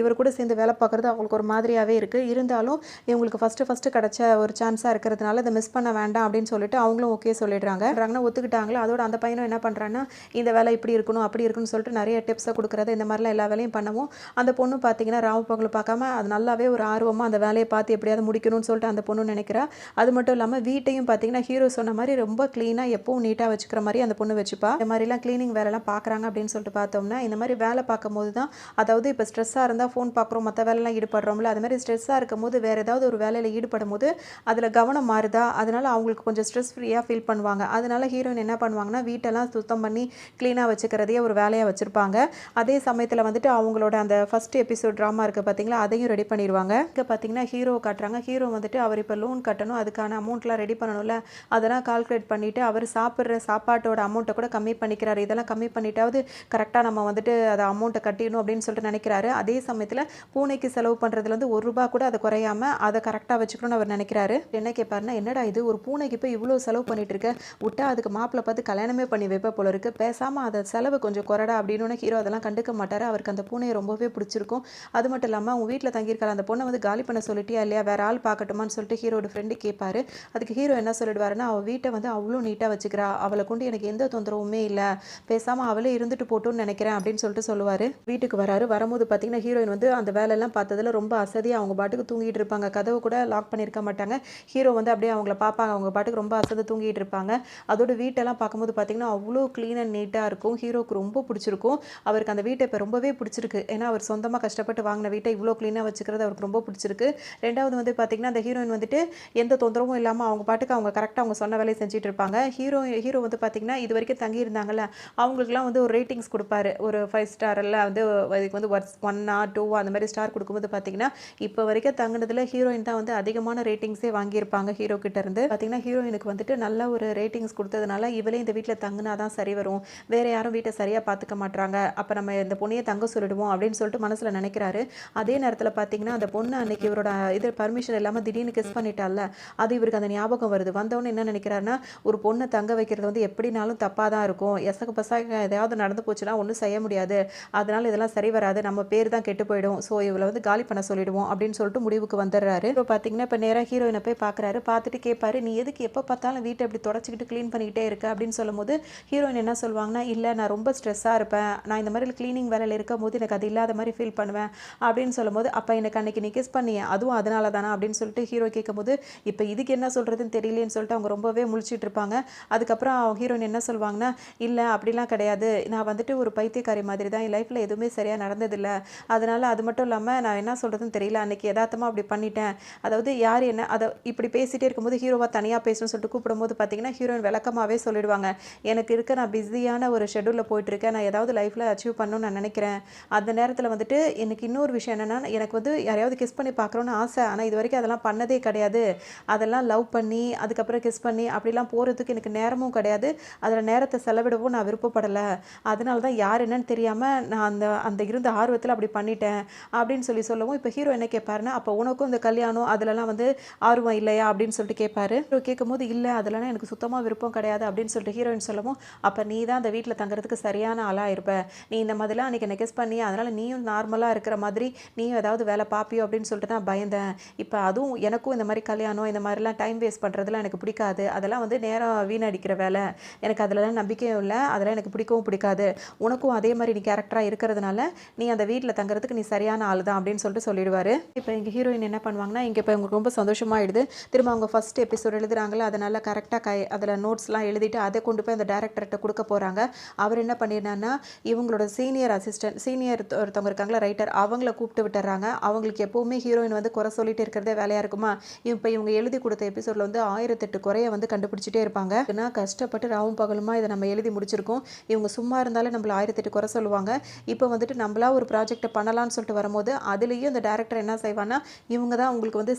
இவர் கூட சேர்ந்து வேலை பார்க்குறது அவங்களுக்கு ஒரு மாதிரியாவே இருக்கு. இருந்தாலும் இவங்களுக்கு ஃபர்ஸ்ட்டு கிடைச்ச ஒரு சான்ஸா இருக்கிறதுனால, இத மிஸ் பண்ண வேண்டாம் அப்படின்னு சொல்லிட்டு அவங்களும் ஓகே சொல்லிடுறாங்க. ஒத்துக்கிட்டாங்களா, அதோட அந்த பையனும் என்ன பண்றான்னா, இந்த வேலை இப்படி இருக்கணும், அப்படி இருக்குன்னு சொல்லிட்டு நெறைய டிப்ஸ குடுக்குறது, இந்த மாரிலாம் எல்லா வேலையும் பண்ணவும், அந்த பொண்ணு பார்த்தீங்கன்னா, ராவு பகல் பார்க்காம அது நல்லாவே ஒரு ஆர்வமா அந்த வேலைய பார்த்து எப்படியாவது முடிக்கணும்னு சொல்லிட்டு அந்த பொண்ணு நினைக்கிறா. அது மட்டும் இல்லாம வீட்டையும் பார்த்தீங்கன்னா, ஹீரோ சொன்ன மாரி ரொம்ப கிளீனா எப்பவும் நீட்டா வச்சுக்கிற மாரி அந்த பொண்ணு வச்சுப்பா. இந்த மாரிலாம் கிளீனிங் வேலைலாம் பார்க்குறாங்க அப்படின்னு சொல்லிட்டு பார்த்தோம்னா, இந்த மாரி வேலை பார்க்கும்போது தான் அதாவது இப்ப ஸ்ட்ரெஸ்ஸா இருந்தா ஃபோன் பார்க்குறோம், மத்த வேலைலாம் ஈடுபடுறோம்ல, அது மாரி ஸ்ட்ரெஸ்ஸா இருக்கும்போது வேற ஏதாவது ஒரு வேலையில ஈடுபடும்போது, அதில கவனம் மாறுதா, அதனால அவங்களுக்கு கொஞ்சம் ஸ்ட்ரெஸ் ஃப்ரீயா ஃபீல் பண்ணுவாங்க. அதனால ஹீரோயின் என்ன பண்ணுவாங்கன்னா, வீட்டெல்லாம் சுத்தம் பண்ணி கிளீனா வச்சுக்கிறதையே ஒரு வேலையா வச்சிருப்பாங்க. அதே சமயத்தில வந்துட்டு அவங்களோட அந்த ஃபர்ஸ்ட் எபிசோட் ட்ராமா இருக்கு பார்த்தீங்களா, அதையும் ரெடி பண்ணிருவாங்க. இங்க பார்த்தீங்கன்னா ஹீரோவ காட்டுறாங்க. ஹீரோ வந்துட்டு அவர் இப்ப லோன் கட்டணும். அதுக்கான அமௌண்ட்லாம் ரெடி பண்ணணும்ல, அதெல்லாம் கால்குலேட் பண்ணிட்டு அவர் சாப்பிடுற சாப்பாட்டோட அமௌண்ட்ட கூட கம்மி பண்ணிக்கிறாரு. இதெல்லாம் கம்மி பண்ணிட்டாவது கரெக்ட்டா நம்ம வந்துட்டு அத அமௌண்ட்ட கட்டிடணும் அப்படின்னு சொல்லிட்டு நினைக்கிறாரு. அதே சமயத்தில பூனைக்கு செலவு பண்றதுல வந்து ரூ. 1 கூட அத குறையாம அத கரெக்ட்டா வச்சுக்கணும்னு அவர் நினைக்கிறாரு. என்ன கேட்பாருன்னா, "என்னடா இது ஒரு பூனைக்கு போய் இவ்ளோ செலவு பண்ணிட்டு இருக்க. உட்டா அதுக்கு மாப்பிள்ளை பார்த்து கல்யாணமே பண்ணி வைப்ப போல இருக்கு. பேசாம அத செலவு கொஞ்சம் குறைடா" அப்படின்னோனே ஹீரோ அதெல்லாம் கண்டுக்க மாட்டாரு. அவருக்கு அந்த பூனைய ரொம்பவே பிடிச்சிருக்கும். அது மட்டும் இல்லாம, "உன் வீட்ல தங்கியிருக்காள அந்த பொண்ண வந்து காலி பண்ண சொல்லிட்டியா இல்லையா? வேற ஆள் பார்க்கட்டுமான்னு" சொல்லிட்டு ஹீரோட ஃப்ரெண்ட் கேட்பாரு. அதுக்கு ஹீரோ என்ன சொல்லிடுவாருன்னா, "அவ வீட்ட வந்து அவ்ளோ நீட்டா வச்சுக்கிறா. அவள கொண்டு எனக்கு எந்த தொந்தரவுமே இல்ல. பேசாம அவளே இருந்துட்டு போட்டும்னு நினைக்கிறேன்" அப்படின்னு சொல்லிட்டு சொல்லுவாரு. வீட்டுக்கு வராரு. வரும்போது பார்த்தீங்கன்னா, ஹீரோயின் வந்து அந்த வேலையெல்லாம் பார்த்ததுல ரொம்ப அசதியா அவங்க பாட்டுக்கு தூங்கிட்டு இருப்பாங்க. கதவு கூட லாக் பண்ணியிருக்க மாட்டாங்க. ஹீரோ வந்து அப்படியே அவங்கள பார்ப்பாங்க. அவங்க பாட்டுக்கு ரொம்ப அசந்து தூங்கிட்டு இருப்பாங்க. அதோட வீட்டெல்லாம் பார்க்கும்போது பார்த்தீங்கன்னா, அவ்ளோ கிளீன் அண்ட் நீட்டா இருக்கும். ஹீரோக்கு ரொம்ப பிடிச்சிருக்கும். அவருக்கு அந்த வீட்ட இப்ப ரொம்பவே பிடிச்சிருக்கு. ஏன்னா, அவர் சொந்தமா கஷ்டப்பட்டு வாங்கின வீட்ட இவ்ளோ கிளீனா வச்சுக்கிறது அவருக்கு ரொம்ப பிடிச்சிருக்கு. 2வது வந்து பார்த்தீங்கன்னா, அந்த ஹீரோயின் வந்துட்டு எந்த தொந்தரவும் இல்லாம அவங்க பாட்டுக்கு அவங்க கரெக்ட்டா அவங்க சொன்ன வேலைய செஞ்சுட்டு இருப்பாங்க. ஹீரோ வந்து பார்த்தீங்கன்னா, இதுவரைக்கும் தங்கியிருந்தாங்கல்ல, அவங்களுக்கெல்லாம் வந்து ஒரு ரேட்டிங்ஸ் குடுப்பாரு. ஒரு 5 ஸ்டார் எல்லாம் வந்து இதுக்கு வந்து 1 2 அந்த மாரி ஸ்டார் குடுக்கும்போது பார்த்தீங்கன்னா, இப்ப வரைக்கும் தங்குனதுல ஹீரோயின் தான் வந்து அதிகமான ரேட்டிங்ஸே வாங்கியிருப்பாங்க ஹீரோ கிட்ட இருந்து. பார்த்தீங்கன்னா, ஹீரோயினுக்கு வந்துட்டு நல்ல ஒரு ரேட்டிங்ஸ் குடுத்ததுனால, இவளே இந்த வீட்ல தங்குனா தான் சரி வரும். வேற யாரும் வீட்ட சரியா பார்த்துக்க மாட்றாங்க. அப்ப நம்ம இந்த பொண்ணையே தங்க சொல்லிடுவோம் அப்படின்னு சொல்லிட்டு மனசுல நினைக்கிறாரு. அதே நேரத்துல பார்த்தீங்கன்னா, அந்த பொண்ணு அன்னைக்கு இவரோட பர்மிஷன் இல்லாம திடீர்னு கிஸ் பண்ணிட்டால்ல, அது இவருக்கு அந்த ஞாபகம் வருது. வந்தவுடனே என்ன நினைக்கிறாருன்னா, ஒரு பொண்ண தங்க வைக்கிறது வந்து எப்படினாலும் தப்பா தான் இருக்கும். எசகு பசக எதையாவது எதையாவது நடந்து போச்சுன்னா ஒன்றும் செய்ய முடியாது, அதனால் இதெல்லாம் சரி வராது, நம்ம பேர் தான் கெட்டு போயிடும், ஸோ இவளை வந்து காலி பண்ண சொல்லிடுவோம் அப்படின்னு சொல்லிட்டு முடிவுக்கு வந்துடுறாரு. இப்போ பார்த்தீங்கன்னா இப்போ நேராக ஹீரோயினை போய் பார்க்குறாரு. பார்த்துட்டு கேட்பாரு, நீ எதுக்கு எப்போ பார்த்தாலும் வீட்டை இப்படி தொடச்சிக்கிட்டு க்ளீன் பண்ணிக்கிட்டே இருக்க அப்படின்னு சொல்லும்போது ஹீரோயின் என்ன சொல்லுவாங்கன்னா, இல்லை நான் ரொம்ப ஸ்ட்ரெஸ்ஸாக இருப்பேன், நான் இந்த மாதிரி க்ளீனிங் வேலையில் இருக்கும் போது எனக்கு அது இல்லாத மாதிரி ஃபீல் பண்ணுவேன் அப்படின்னு சொல்லும்போது, அப்போ எனக்கு அன்னைக்கு நீ கிஸ் பண்ணிய அதுவும் அதனால தானா அப்படின்னு சொல்லிட்டு ஹீரோ கேட்கும்போது, இப்போ இதுக்கு என்ன சொல்கிறதுன்னு தெரியலேன்னு சொல்லிட்டு அவங்க ரொம்பவே முழிச்சிட்டு இருப்பாங்க. அதுக்கப்புறம் ஹீரோயின் என்ன சொல்லுவாங்கன்னா, இல்லை அப்படிலாம் கிடையாது, நான் வந்துட்டு ஒரு பைத்தியக்காரி மாதிரி தான், என் லைஃப்பில் எதுவுமே சரியாக நடந்ததில்லை, அதனால் அது மட்டும் இல்லாமல் நான் என்ன சொல்கிறதுன்னு தெரியல, அன்றைக்கி யதார்த்தமாக அப்படி பண்ணிட்டேன், அதாவது யார் என்ன அதை இப்படி பேசிகிட்டே இருக்கும்போது ஹீரோவாக தனியாக பேசணும்னு சொல்லிட்டு கூப்பிடும்போது பார்த்தீங்கன்னா ஹீரோயின் விளக்கமாகவே சொல்லிடுவாங்க, எனக்கு இருக்க நான் பிஸியான ஒரு ஷெடியூலில் போயிட்டுருக்கேன், நான் ஏதாவது லைஃப்பில் அச்சீவ் பண்ணணும்னு நான் நினைக்கிறேன், அந்த நேரத்தில் வந்துட்டு எனக்கு இன்னொரு விஷயம் என்னென்னா, எனக்கு வந்து யாரையாவது கிஸ் பண்ணி பார்க்குறோன்னு ஆசை, ஆனால் இது வரைக்கும் அதெல்லாம் பண்ணதே கிடையாது, அதெல்லாம் லவ் பண்ணி அதுக்கப்புறம் கிஸ் பண்ணி அப்படிலாம் போகிறதுக்கு எனக்கு நேரமும் கிடையாது, அதில் நேரத்தை செலவிடவும் நான் விருப்பப்படலை, அதனால தான் யார் என்னன்னு தெரியாமல் நான் அந்த அந்த இருந்த ஆர்வத்தில் அப்படி பண்ணிட்டேன் அப்படின்னு சொல்லவும் இப்போ ஹீரோ என்ன கேட்பாருன்னா, அப்போ உனக்கும் இந்த கல்யாணம் அதிலலாம் வந்து ஆர்வம் இல்லையா அப்படின்னு சொல்லிட்டு கேட்பாரு. ஹீரோ கேட்கும்போது இல்லை அதெல்லாம் எனக்கு சுத்தமாக விருப்பம் கிடையாது அப்படின்னு சொல்லிட்டு ஹீரோயின் சொல்லவும், அப்போ நீ தான் அந்த வீட்டில் தங்குறதுக்கு சரியான ஆளாக இருப்ப, நீ இந்த மாதிரிலாம் அன்றைக்கி என்ன கிஸ் பண்ணி அதனால் நீயும் நார்மலாக இருக்கிற மாதிரி நீயும் ஏதாவது வேலை பார்ப்பியோ அப்படின்னு சொல்லிட்டு தான் பயந்தேன், இப்போ அதுவும் எனக்கும் இந்த மாதிரி கல்யாணம் இந்த மாதிரிலாம் டைம் வேஸ்ட் பண்ணுறதுலாம் எனக்கு பிடிக்காது, அதெல்லாம் வந்து நேரம் வீணடிக்கிற வேலை, எனக்கு அதிலலாம் நம்பிக்கையும் இல்லை, அதெல்லாம் எனக்கு பிடிக்கவும் பிடிக்காது, உனக்கும் அதே மாதிரி நீ கேரக்டராக இருக்கிறதுனால நீ அந்த வீட்டில் தங்குறதுக்கு நீ சரியான ஆள் தான் அப்படின்னு சொல்லிட்டு சொல்லிடுவார். இப்போ எங்கள் ஹீரோயின் என்ன பண்ணுவாங்கன்னா, இங்கே இப்போ உங்களுக்கு ரொம்ப சந்தோஷமாகிடுது, திரும்ப அவங்க ஃபஸ்ட் எபிசோட் எழுதுறாங்களே அதனால் கரெக்டாக அதில் நோட்ஸ்லாம் எழுதிட்டு அதை கொண்டு போய் அந்த டேரக்டர்கிட்ட கொடுக்க போகிறாங்க. அவர் என்ன பண்ணிடுறாருன்னா, இவங்களோட சீனியர் அசிஸ்டன்ட் ஒருத்தவங்க இருக்காங்களா ரைட்டர், அவங்கள கூப்பிட்டு விட்டுறாங்க. அவங்களுக்கு எப்போவுமே ஹீரோயின் வந்து குறை சொல்லிட்டு இருக்கிறதே வேலையாக இருக்குமா, இப்போ இவங்க எழுதி கொடுத்த எபிசோடில் வந்து 1008 குறையை வந்து கண்டுபிடிச்சிட்டே இருப்பாங்க. ஏன்னா கஷ்டப்பட்டு ராவும் பகலுமா இதை நம்ம எழுதி முடிச்சிருக்கோம், இவங்க சும்மா இருந்தாலும் நம்மள 1008 குறை சொல்லுவாங்க, இப்போ வந்துட்டு நம்மளா ஒரு ப்ராஜெக்டை பண்ணலான்னு சொல்லிட்டு வரும்போது அதுலேயும் இந்த டேரக்டர் என்ன செய்வான்னா, இவங்க தான் உங்களுக்கு வந்து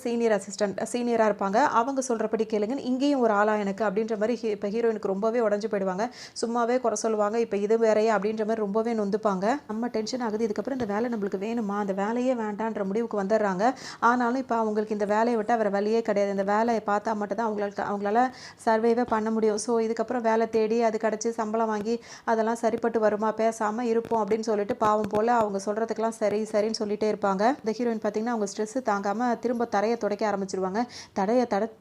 சீனியராக இருப்பாங்க, அவங்க சொல்கிறபடி கேளுங்கன்னு இங்கேயும் ஒரு ஆளா எனக்கு அப்படின்ற மாதிரி இப்போ ஹீரோயினுக்கு ரொம்பவே உடஞ்சு போயிடுவாங்க, சும்மாவே குறை சொல்லுவாங்க, இப்போ இது வேறையே அப்படின்ற மாதிரி ரொம்பவே நொந்துப்பாங்க. நம்ம டென்ஷன் ஆகுது, இதுக்கப்புறம் இந்த வேலை நம்மளுக்கு வேணுமா, அந்த வேலையே வேண்டான்ற முடிவுக்கு வந்துடுறாங்க. ஆனாலும் இப்போ அவங்களுக்கு இந்த வேலையை விட்டு வேறு வழியே கிடையாது, இந்த வேலையை பார்த்தா மட்டும் தான் அவங்களால சர்வைவே பண்ண முடியும், ஸோ இதுக்கப்புறம் வேலை தேடி அது கிடச்சி சம்பளம் வாங்கி அதெல்லாம் சரிப்பட்டு வருமா, பேசாமல் இருப்போம் அப்படின்னு சொல்லிட்டு பாவம் போல் அவங்க சொல்கிறதுக்கெல்லாம் சரின்னு சொல்லிட்டே இருப்பாங்க. இந்த ஹீரோயின் பார்த்தீங்கன்னா அவங்க ஸ்ட்ரெஸ்ஸு தாங்காமல் திரும்ப தரையை துடைக்க ஆரம்பிச்சிருவாங்க.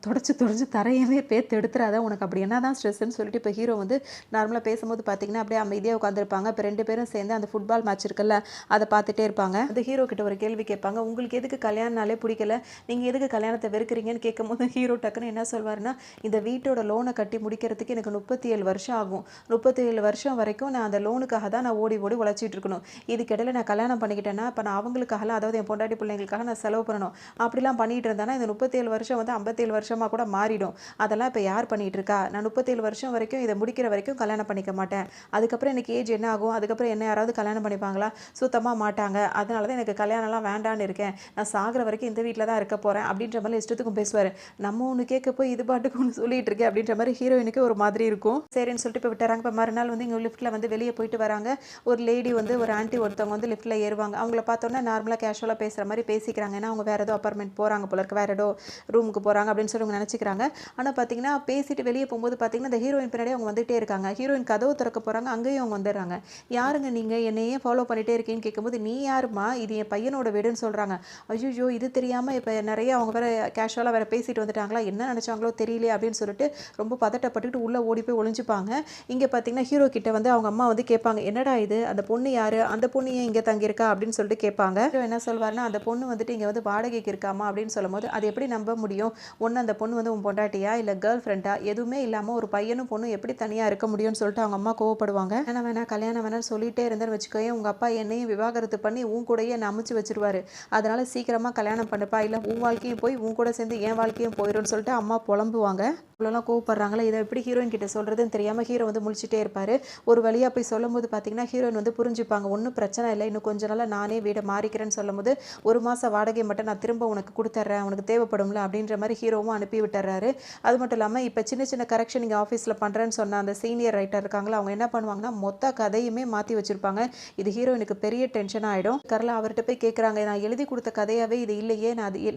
தொடச்சி தரையவே பேத்து எடுத்துறாத, உனக்கு அப்படி என்ன தான் ஸ்ட்ரெஸ்ன்னு சொல்லிட்டு இப்போ ஹீரோ வந்து நார்மலாக பேசும்போது பார்த்தீங்கன்னா அப்படியே அமைதியாக உட்காந்துருப்பாங்க. இப்போ 2 பேரும் சேர்ந்து அந்த ஃபுட்பால் மேட்ச் இருக்குல்ல அதை பார்த்துட்டே இருப்பாங்க. அந்த ஹீரோ கிட்ட ஒரு கேள்வி கேட்பாங்க, உங்களுக்கு எதுக்கு கல்யாணனாலே பிடிக்கல, நீங்கள் எதுக்கு கல்யாணத்தை வெறுக்கிறீங்கன்னு கேட்கும்போது ஹீரோ டக்குன்னு என்ன சொல்வாருன்னா, இந்த வீட்டோட லோனை கட்டி முடிக்கிறதுக்கு எனக்கு 37 வருஷம் ஆகும், 37 வருஷம் வரைக்கும் நான் அந்த லோனுக்காக தான் நான் ஓடி உழைச்சிட்டு இருக்கணும், இதுக்கிடையில் நான் கல்யாணம் பண்ணிக்கிட்டேன்னா இப்போ நான் அவங்களுக்காகலாம், அதாவது என் பொண்டாட்டி பிள்ளைங்களுக்காக நான் செலவு பண்ணணும், அப்படிலாம் பண்ணிட்டு இருந்தேன்னா இந்த 37 வருஷம் வந்து 57 வருஷமாக கூட மாறிடும், அதெல்லாம் இப்போ யார் பண்ணிகிட்டு இருக்கா, நான் 37 வருஷம் வரைக்கும் இதை முடிக்கிற வரைக்கும் கல்யாணம் பண்ணிக்க மாட்டேன், அதுக்கப்புறம் எனக்கு ஏஜ் என்ன ஆகும், அதுக்கப்புறம் என்ன யாராவது கல்யாணம் பண்ணிப்பாங்களா, சுத்தமாக மாட்டாங்க, அதனால தான் எனக்கு கல்யாணம்லாம் வேண்டான்னு இருக்கேன், நான் சாகிற வரைக்கும் இந்த வீட்டில் தான் இருக்க போகிறேன் அப்படின்ற மாதிரி இஷ்டத்துக்கும் பேசுவார். நம்ம ஒன்று கேட்க போய் இது பாட்டுக்கு ஒன்று சொல்லிட்டு இருக்கேன் அப்படின்ற மாதிரி ஹீரோயினுக்கு ஒரு மாதிரி இருக்கும். சரின்னு சொல்லிட்டு இப்போ விட்டுறாங்க. இப்போ மறுநாள் வந்து இங்கே லிஃப்ட்டில் வந்து வெளியே போயிட்டு வராங்க. ஒரு லேடி வந்து ஒரு ஆண்டி ஒருத்தவங்க வந்து லிஃப்ட்டில் ஏறுவாங்க. அவங்கள பார்த்தோன்னா நார்மலாக கேஷுவலாக பேசுகிற மாதிரி பேசிக்கிறாங்க. ஏன்னா அவங்க வேறு ஏதோ அப்பார்ட்மெண்ட் போகிறாங்க போல இருக்கு, வேறு ஏதோ ரூமுக்கு போகிறாங்க அப்படின்னு சொல்லி அவங்க நினச்சிக்கிறாங்க. ஆனால் பார்த்தீங்கன்னா பேசிட்டு வெளியே போகும்போது பார்த்தீங்கன்னா இந்த ஹீரோயின் பின்னாடி அவங்க வந்துகிட்டே இருக்காங்க. ஹீரோயின் கதவு திறக்க போகிறாங்க, அங்கேயும் அவங்க வந்துடுறாங்க. யாருங்க நீங்கள் என்னையே ஃபாலோ பண்ணிகிட்டே இருக்கீங்கன்னு கேட்கும்போது, நீ யாருமா, இது என் பையனோட வீடுன்னு சொல்கிறாங்க. ஐயோ இது தெரியாமல் இப்போ நிறைய அவங்க வேறு கேஷுவலாக வேறு பேசிட்டு வந்துட்டாங்களா, என்ன நினச்சாங்களோ தெரியலையே அப்படின்னு சொல்லிட்டு ரொம்ப பதட்டப்பட்டுக்கிட்டு உள்ளே ஓடி போய் ஒளிஞ்சுப்பாங்க. இங்கே பார்த்தீங்கன்னா ஹீரோ கிட்ட வந்து அவங்க அம்மா வந்து கேட்பாங்க, என்னடா இது, அந்த பொண்ணு யார், அந்த பொண்ணு ஏன் இங்கே தங்கியிருக்கா அப்படின்னு சொல்லிட்டு கேட்பாங்க. ஹீரோ என்ன சொல்வார்னா, அந்த பொண்ணு வந்துட்டு இங்கே வந்து வாடகைக்கு இருக்காமா அப்படின்னு சொல்லும்போது, அது எப்படி நம்ப முடியும், ஒன்று அந்த பொண்ணு வந்து உன் பொண்டாட்டியா இல்லை கேர்ள் ஃப்ரெண்டா, எதுவுமே இல்லாமல் ஒரு பையனும் பொண்ணும் எப்படி தனியாக இருக்க முடியும்னு சொல்லிட்டு அவங்க அம்மா கோவப்படுவாங்க. வேணா கல்யாணம் வேணாம்னு சொல்லிட்டே இருந்தேன்னு வச்சுக்கோயே, உங்கள் அப்பா என்னையும் விவாகரத்து பண்ணி உன் கூடயே என்னை அமைச்சு வச்சிருவாரு, அதனால சீக்கிரமாக கல்யாணம் பண்ணுப்பா, இல்லை உன் வாழ்க்கையும் போய் உன் கூட சேர்ந்து என் வாழ்க்கையும் போயிடும்னு சொல்லிட்டு அம்மா புலம்புவாங்க. இவ்வளோலாம் கோவப்படுறாங்களே, இதை எப்படி ஹீரோயின் கிட்ட சொல்கிறதுன்னு தெரியாமல் ஹீரோ வந்து முழிச்சிட்டே இருப்பார். ஒரு வழியாக போய் சொல்லும்போது பார்த்தீங்கன்னா ஹீரோயின் வந்து புரிஞ்சுப்பாங்க, ஒன்றும் பிரச்சனை இல்லை, இன்னும் கொஞ்ச நாள் நானே வீடை மாறிக்கிறேன்னு சொல்லும்போது, 1 மாதம் வாடகை மட்டும் நான் திரும்ப உனக்கு கொடுத்துட்றேன், உனக்கு தேவைப்படும்ல அப்படின்ற மாதிரி ஹீரோவும் அனுப்பி விட்டுறாரு. அது மட்டும் இல்லாமல் இப்போ சின்ன கரெக்ஷன் நீங்கள் ஆஃபீஸில் பண்ணுறேன்னு சொன்ன அந்த சீனியர் ரைட்டர் இருக்காங்களா, அவங்க என்ன பண்ணுவாங்கன்னா மொத்த கதையுமே மாற்றி வச்சுருப்பாங்க. இது ஹீரோயினுக்கு பெரிய டென்ஷன் ஆகிடும். கரலா அவர்கிட்ட போய் கேட்குறாங்க, நான் எழுதி கொடுத்த கதையாகவே இது இல்லையே,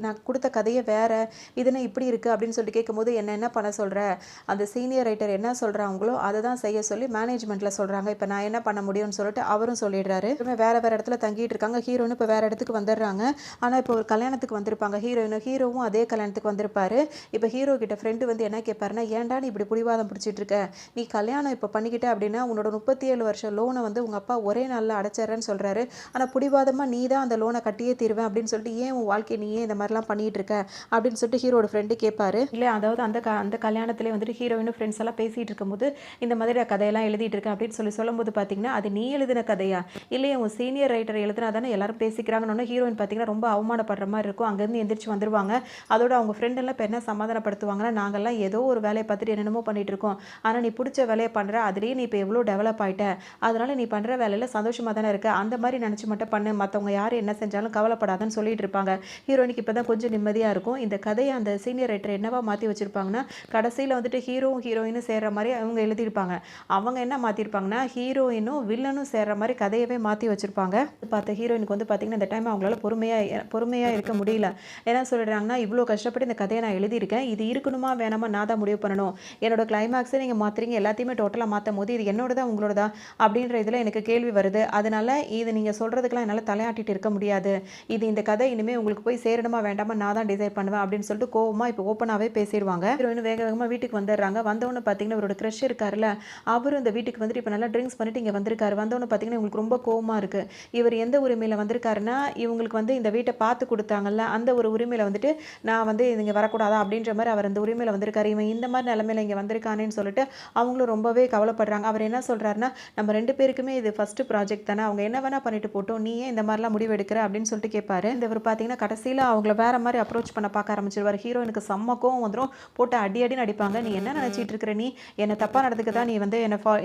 நான் கொடுத்த கதையே வேறு, இதுன்னு இப்படி இருக்குது அப்படின்னு சொல்லிட்டு கேட்கும்போது, என்ன பண்ண சொல்கிற, அந்த சீனியர் ரைட்டர் என்ன சொல்கிறாங்களோ அதை தான் செய்ய சொல்லி மேனேஜ்மெண்ட்டில் சொல்கிறாங்க. இப்போ நான் என்ன பண்ண முடியும்னு சொல்லிட்டு அவரும் சொல்லிடுறாரு. வேறு வேறு இடத்துல தங்கிட்டு இருக்காங்க. ஹீரோயின் இப்போ வேறு இடத்துக்கு வந்துடுறாங்க. ஆனால் இப்போ ஒரு கல்யாணத்துக்கு வந்திருப்பாங்க ஹீரோவும் அதே கல்யாணத்துக்கு வந்திருப்பாரு. இப்போ ஹீரோ கிட்ட ஃப்ரெண்டு வந்து என்ன கேட்பாருன்னா, ஏன்டா நீ இப்படி பிடிவாதம் பிடிச்சிட்டு இருக்க, நீ கல்யாணம் இப்போ பண்ணிக்கிட்ட அப்படின்னா உன்னோட 37 வருஷம் லோனை வந்து உங்கள் அப்பா ஒரே நாளில் அடைச்சிட்றேன்னு சொல்கிறாரு. ஆனால் பிடிவாதமாக நீ தான் அந்த லோனை கட்டியே தீருவேன் அப்படின்னு சொல்லிட்டு ஏன் உன் வாழ்க்கையை நீயே இந்த மாதிரிலாம் பண்ணிட்டு இருக்க அப்படின்னு சொல்லிட்டு ஹீரோட ஃப்ரெண்டு கேட்பாரு. இல்லை அதாவது அந்த கல்யாணத்திலே வந்துட்டு ஹீரோயினும் ஃப்ரெண்ட்ஸ் எல்லாம் பேசிகிட்டு இருக்கும்போது இந்த மாதிரி கதையெல்லாம் எழுதிட்டு இருக்கேன் அப்படின்னு சொல்லும்போது பார்த்தீங்கன்னா, அது நீ எழுதின கதையா, இல்லையே உன் சீனியர் ரைட்டர் எழுதுனா தானே எல்லாரும் பேசிக்கிறாங்கன்னு ஹீரோயின் பார்த்தீங்கன்னா ரொம்ப அவமானப்படுற மாதிரி இருக்கும். அங்கேருந்து எந்திரிச்சு வந்துருவாங்க. அதோட அவங்க ஃப்ரெண்ட் எல்லாம் இப்போ என்ன சமாதானப்படுத்துவாங்கன்னா, நாங்கள்லாம் ஏதோ ஒரு வேலையை பார்த்துட்டு என்னென்னமோ பண்ணிட்டு இருக்கோம், ஆனால் நீ பிடிச்ச வேலையை பண்ணுற, அதுலேயே நீ இப்போ எவ்வளோ டெவலப் ஆகிட்ட, அதனால நீ பண்ணுற வேலையில் சந்தோஷமாக தானே இருக்க, அந்த மாதிரி நினச்சி மட்டும் பண்ணு, மற்றவங்க யார் என்ன செஞ்சாலும் கவலைப்படாதன்னு சொல்லிட்டு இருப்பாங்க. ஹீரோயினுக்கு இப்போ தான் கொஞ்சம் நிம்மதியாக இருக்கும். இந்த கதையை அந்த சீனியர் ரைட்டர் என்னவா மாற்றி வச்சிருப்பாங்கன்னா, கடைசியில் வந்துட்டு ஹீரோயினும் சேர்ற மாதிரி அவங்க எழுதியிருப்பாங்க. அவங்க என்ன மாற்றிருப்பாங்கன்னா, ஹீரோயினும் வில்லனும் சேர்ற மாதிரி கதையவே மாற்றி வச்சிருப்பாங்க. பார்த்த ஹீரோயினுக்கு வந்து பார்த்தீங்கன்னா இந்த டைம் அவங்களால பொறுமையாக இருக்க முடியல. என்ன சொல்லிடுறாங்கன்னா, இவ்வளோ கஷ்டப்பட்டு இந்த கதையை நான் எழுதியிருக்கேன், இது இருக்கணுமா வேணாமா நான் தான் முடிவு பண்ணணும், என்னோட கிளைமேக்ஸை நீங்கள் மாற்றுறீங்க, எல்லாத்தையுமே டோட்டலாக மாற்றும் போது இது என்னோடதா உங்களோடதா அப்படின்ற இதில் எனக்கு கேள்வி வருது. அதனால இது நீங்கள் சொல்கிறதுக்கெல்லாம் என்னால் தலையாட்டிட்டு இருக்க முடியாது, இது இந்த கதை இனிமேல் உங்களுக்கு போய் சேரணுமா வேண்டாமா நான் தான் டிசைட் பண்ணுவேன் அப்படின்னு சொல்லிட்டு கோவமாக இப்போ ஓப்பனாகவே பேசிடுவாங்க. ஹீரோயின் வேக வேகமாக வீட்டுக்கு வந்துடுறாங்க. வந்தவொன்னு பார்த்தீங்கன்னா அவரோட க்ரஷ் இருக்காருல்ல, அவரும் இந்த வீட்டுக்கு வந்துட்டு இப்போ நல்லா ட்ரிங்க்ஸ் பண்ணிட்டு இங்கே வந்திருக்காரு. வந்தவொன்னு பார்த்தீங்கன்னா இவங்களுக்கு ரொம்ப கோவமாக இருக்குது. இவர் எந்த உரிமையில் வந்திருக்காருன்னா, இவங்களுக்கு வந்து இந்த வீட்டை பார்த்து கொடுத்தாங்கல்ல அந்த ஒரு உரிமையில் வந்துட்டு நான் வந்து இங்கே வரக்கூடாதா அப்படின்ற மாதிரி அவர் அந்த உரிமையில் வந்திருக்காரு. இவன் இந்த மாதிரி நிலைமையில் இங்கே வந்திருக்கானேன்னு சொல்லிட்டு அவங்களும் ரொம்பவே கவலைப்படுறாங்க. அவர் என்ன சொல்கிறாருன்னா, நம்ம 2 பேருக்குமே இது ஃபஸ்ட்டு ப்ராஜெக்ட் தானே, அவங்க என்ன வேணால் பண்ணிட்டு போட்டோம், நீ ஏன் இந்த மாதிரிலாம் முடிவு எடுக்கிற அப்படின்னு சொல்லிட்டு கேட்பாரு. இவர் பார்த்தீங்கன்னா கடைசியில் அவங்கள வேற மாதிரி அப்ரோச் பண்ண பார்க்க ஆரம்பிச்சிருவார். ஹீரோயினுக்கு செம்ம கோவம் வந்துடும். போட்டு அடின்னு அடிப்பாங்க. நீ என்ன நினச்சிட்டு இருக்கிற, நீ என்னை தப்பாக நடந்துக்க தான், நீ வந்து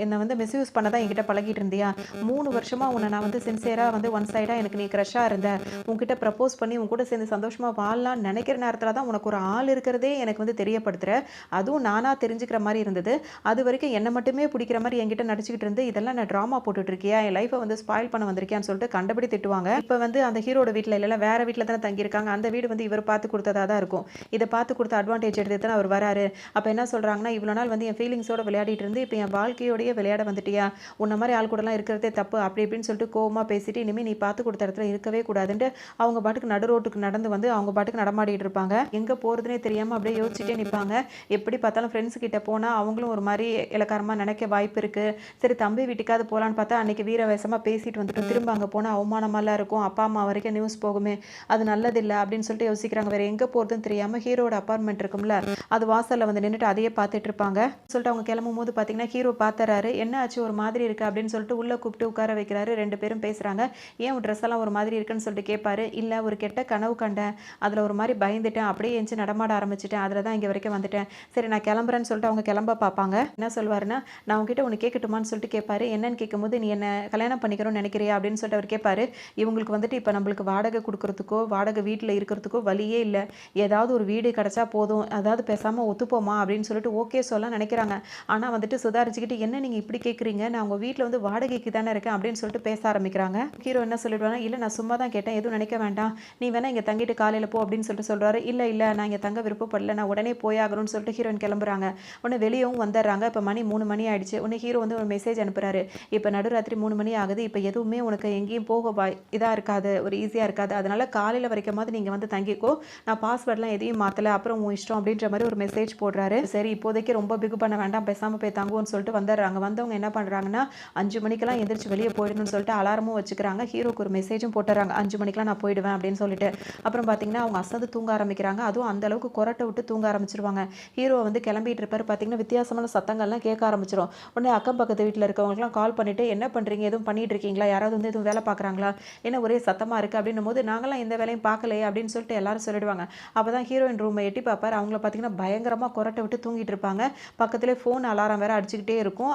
என்னை வந்து மிஸ்யூஸ் பண்ண தான் என்கிட்ட பழகிட்டு இருந்தியா, 3 வருஷமாக உன்னை நான் வந்து சின்சியராக வந்து ஒன் சைடாக எனக்கு நீ க்ரஷ்ஷாக இருந்த, உன்கிட்ட ப்ரப்போஸ் பண்ணி உன் கூட சேர்ந்து சந்தோஷமாக வாழலான்னு நினைக்கிற நேரத்தில் தான் உனக்கு ஒரு ஆள் இருக்கிறதே எனக்கு வந்து தெரியப்படுத்துகிற, அதுவும் நானாக தெரிஞ்சுக்கிற மாதிரி இருந்தது, அது வரைக்கும் என்னை மட்டுமே பிடிக்கிற மாதிரி என்கிட்ட நடிச்சுக்கிட்டு இருந்து இதெல்லாம் நான் ட்ராமா போட்டுட்டு இருக்கியா, என் லைஃப்பை வந்து ஸ்பாயில் பண்ண வந்திருக்கியான்னு சொல்லிட்டு கண்டபடி திட்டுவாங்க. இப்போ வந்து அந்த ஹீரோட வீட்டில் இல்லைல்ல, வேறு வீட்டில் தானே தங்கியிருக்காங்க. அந்த வீடு வந்து இவர் பார்த்து கொடுத்ததாக தான் இருக்கும். இதை பார்த்து கொடுத்த அட்வான்டேஜ் எடுத்து தான் அவர் வராரு. அப்போ என்ன சொல்கிறாங்கன்னா, இவ்வளோ நாள் வந்து என் ஃபீலிங்ஸோட விளையாடிட்டு இருந்து இப்போ என் வாழ்க்கையோடையே விளையாட வந்துட்டியா, உன்ன மாதிரி ஆள் கூடலாம் இருக்கிறதே தப்பு அப்படி இப்படின்னு சொல்லிட்டு கோவமாக பேசிட்டு இனிமேல் நீ பார்த்து கொடுத்த இடத்துல இருக்கவே கூடாதுன்ட்டு அவங்க பாட்டுக்கு நடு ரோட்டுக்கு நடந்து வந்து அவங்க பாட்டுக்கு நடமாடிட்டு இருப்பாங்க. எங்கே போகிறதுனே தெரியாமல் அப்படியே யோசிச்சுட்டே நிற்பாங்க. எப்படி பார்த்தாலும் ஃப்ரெண்ட்ஸ் கிட்ட போனால் அவங்களும் ஒரு மாதிரி இலக்காரமாக நினைக்க வாய்ப்பு இருக்குது. சரி தம்பி வீட்டுக்காவது போகலான்னு பார்த்தா அன்றைக்கி வீரவேசமாக பேசிட்டு வந்துட்டு திரும்ப அங்கே போனால் அவமானமாலாம் இருக்கும், அப்பா அம்மா வரைக்கும் நியூஸ் போகுமே, அது நல்லதில்லை அப்படின்னு சொல்லிட்டு யோசிக்கிறாங்க. வேறு எங்கே போகிறதுன்னு தெரியாமல் ஹீரோட அப்பார்ட்மெண்ட் இருக்கும்ல, அது வாசலில் வந்து நின்றுட்டு அதையே பார்த்துட்டு இருப்பாங்க. சொல்லிட்டு அவங்க கிளம்பும் போது பார்த்தீங்கன்னா ஹீரோ பார்த்துறாரு. என்ன ஆச்சு ஒரு மாதிரி இருக்குது அப்படின்னு சொல்லிட்டு உள்ளே கூப்பிட்டு உட்கார வைக்கிறாரு. 2 பேரும் பேசுகிறாங்க. ஏன் உன் ட்ரெஸ் எல்லாம் ஒரு மாதிரி இருக்குன்னு சொல்லிட்டு கேட்பாரு. இல்லை ஒரு கெட்ட கனவு கண்டேன், அதில் ஒரு மாதிரி பயந்துட்டேன், அப்படியே எஞ்சி நடமாட ஆரம்பிச்சிட்டேன், அதில் தான் இங்கே வரைக்கும் வந்துட்டேன், சரி நான் கிளம்புறேன்னு சொல்லிட்டு அவங்க கிளம்ப பார்ப்பாங்க. என்ன சொல்வாருன்னா, நான் உங்ககிட்ட ஒன்று கேட்கட்டுமான்னு சொல்லிட்டு கேட்பாரு. என்னன்னு கேட்கும்போது, நீ என்ன கல்யாணம் பண்ணிக்கிறோன்னு நினைக்கிறியா அப்படின்னு சொல்லிட்டு அவர் கேட்பாரு. இவங்களுக்கு வந்துட்டு இப்போ நம்மளுக்கு வாடகை கொடுக்கறதுக்கோ வாடகை வீட்டில் இருக்கிறதுக்கோ வழியே இல்லை, ஏதாவது ஒரு வீடு கிடச்சா போதும், அதாவது பேசாமல் ஒத்துப்போமா அப்படின்னு சொல்லிட்டு ஓகே சொல்ல நினைக்கிறாங்க. ஆனால் வந்துட்டு சுதாரிச்சுக்கிட்டு, என்ன நீங்கள் இப்படி கேட்குறீங்க, நான் உங்கள் வீட்டில் வந்து வாடகைக்கு தானே இருக்கேன் அப்படின்னு சொல்லிட்டு பேச ஆரம்பிக்கிறாங்க. ஹீரோ என்ன சொல்லிடுவாங்க, இல்லை நான் சும்மா தான் கேட்டேன், எதுவும் நினைக்க வேண்டாம், நீ வேணா இங்கே தங்கிட்டு காலையில் போ அப்படின்னு சொல்லிட்டு சொல்கிறாரு. இல்லை நான் இங்கே தங்க விருப்பப்படல, நான் உடனே போயாகணும்னு சொல்லிட்டு ஹீரோயின் கிளம்புறாங்க. உடனே வெளியவும் வந்துடுறாங்க. இப்போ மணி 3 மணி ஆயிடுச்சு. உடனே ஹீரோ வந்து ஒரு மெசேஜ் அனுப்புறாரு. இப்போ நடுராத்திரி 3 மணி ஆகுது, இப்போ எதுவுமே உனக்கு எங்கேயும் போக இதாக இருக்காது, ஒரு ஈஸியாக இருக்காது, அதனால காலையில் வரைக்குமாவது நீங்கள் வந்து தங்கிக்கோ, நான் பாஸ்வேர்ட்லாம் எதையும் மாற்றலை, அப்புறம் உன் இஷ்டம் அப்படின்ற மாதிரி ஒரு மெசேஜ் போடுறாரு. சரி இப்போதைக்கு ரொம்ப பிகு பண்ண வேண்டாம், பேசாமல் போய் தங்குவோன்னு சொல்லிட்டு வந்துடுறாங்க. வந்தவங்க என்ன பண்ணுறாங்கன்னா, 5 மணிக்கெல்லாம் எந்திரிச்சு வெளியே போயிடணும்னு சொல்லிட்டு அலாரமும் வச்சுக்கிறாங்க. ஹீரோக்கு ஒரு மெசேஜும் போட்டுறாங்க, 5 மணிக்கெலாம் நான் போயிடுவேன் அப்படின்னு சொல்லிட்டு. அப்புறம் பார்த்தீங்கன்னா அவங்க அசந்து தூங்க ஆரம்பிக்கிறாங்க. அதுவும் அந்த அளவுக்கு கொரட்டை விட்டு தூங்க ஆரம்பிச்சிருவாங்க. ஹீரோ வந்து கிளம்பிட்டு இருப்பாரு. பார்த்தீங்கன்னா வித்தியாசமான சத்தங்கள்லாம் கேட்க ஆரம்பிச்சிடும். உடனே அக்கம் பக்கத்து வீட்டில் இருக்கவங்களுக்குலாம் கால் பண்ணிட்டு, என்ன பண்ணுறீங்க, எதுவும் பண்ணிட்டு இருக்கீங்களா, யாராவது வந்து எதுவும் வேலை பார்க்குறாங்களா, என்ன ஒரே சத்தமாக இருக்குது அப்படின்னும் போது, நாங்களாம் எந்த வேலையும் பார்க்கலையே அப்படின்னு சொல்லிட்டு எல்லாரும் சொல்லிடுவாங்க. அப்போ தான் ஹீரோயின் ரூமை எட்டி பார்ப்பார். அவங்கள பார்த்தீங்கன்னா பயங்கரமாக கொரட்டை விட்டு தூங்கிட்டு இருப்பாங்க. பக்கத்துலேயே ஃபோன் அலாரம் வேறு அடிச்சுக்கிட்டே இருக்கும்.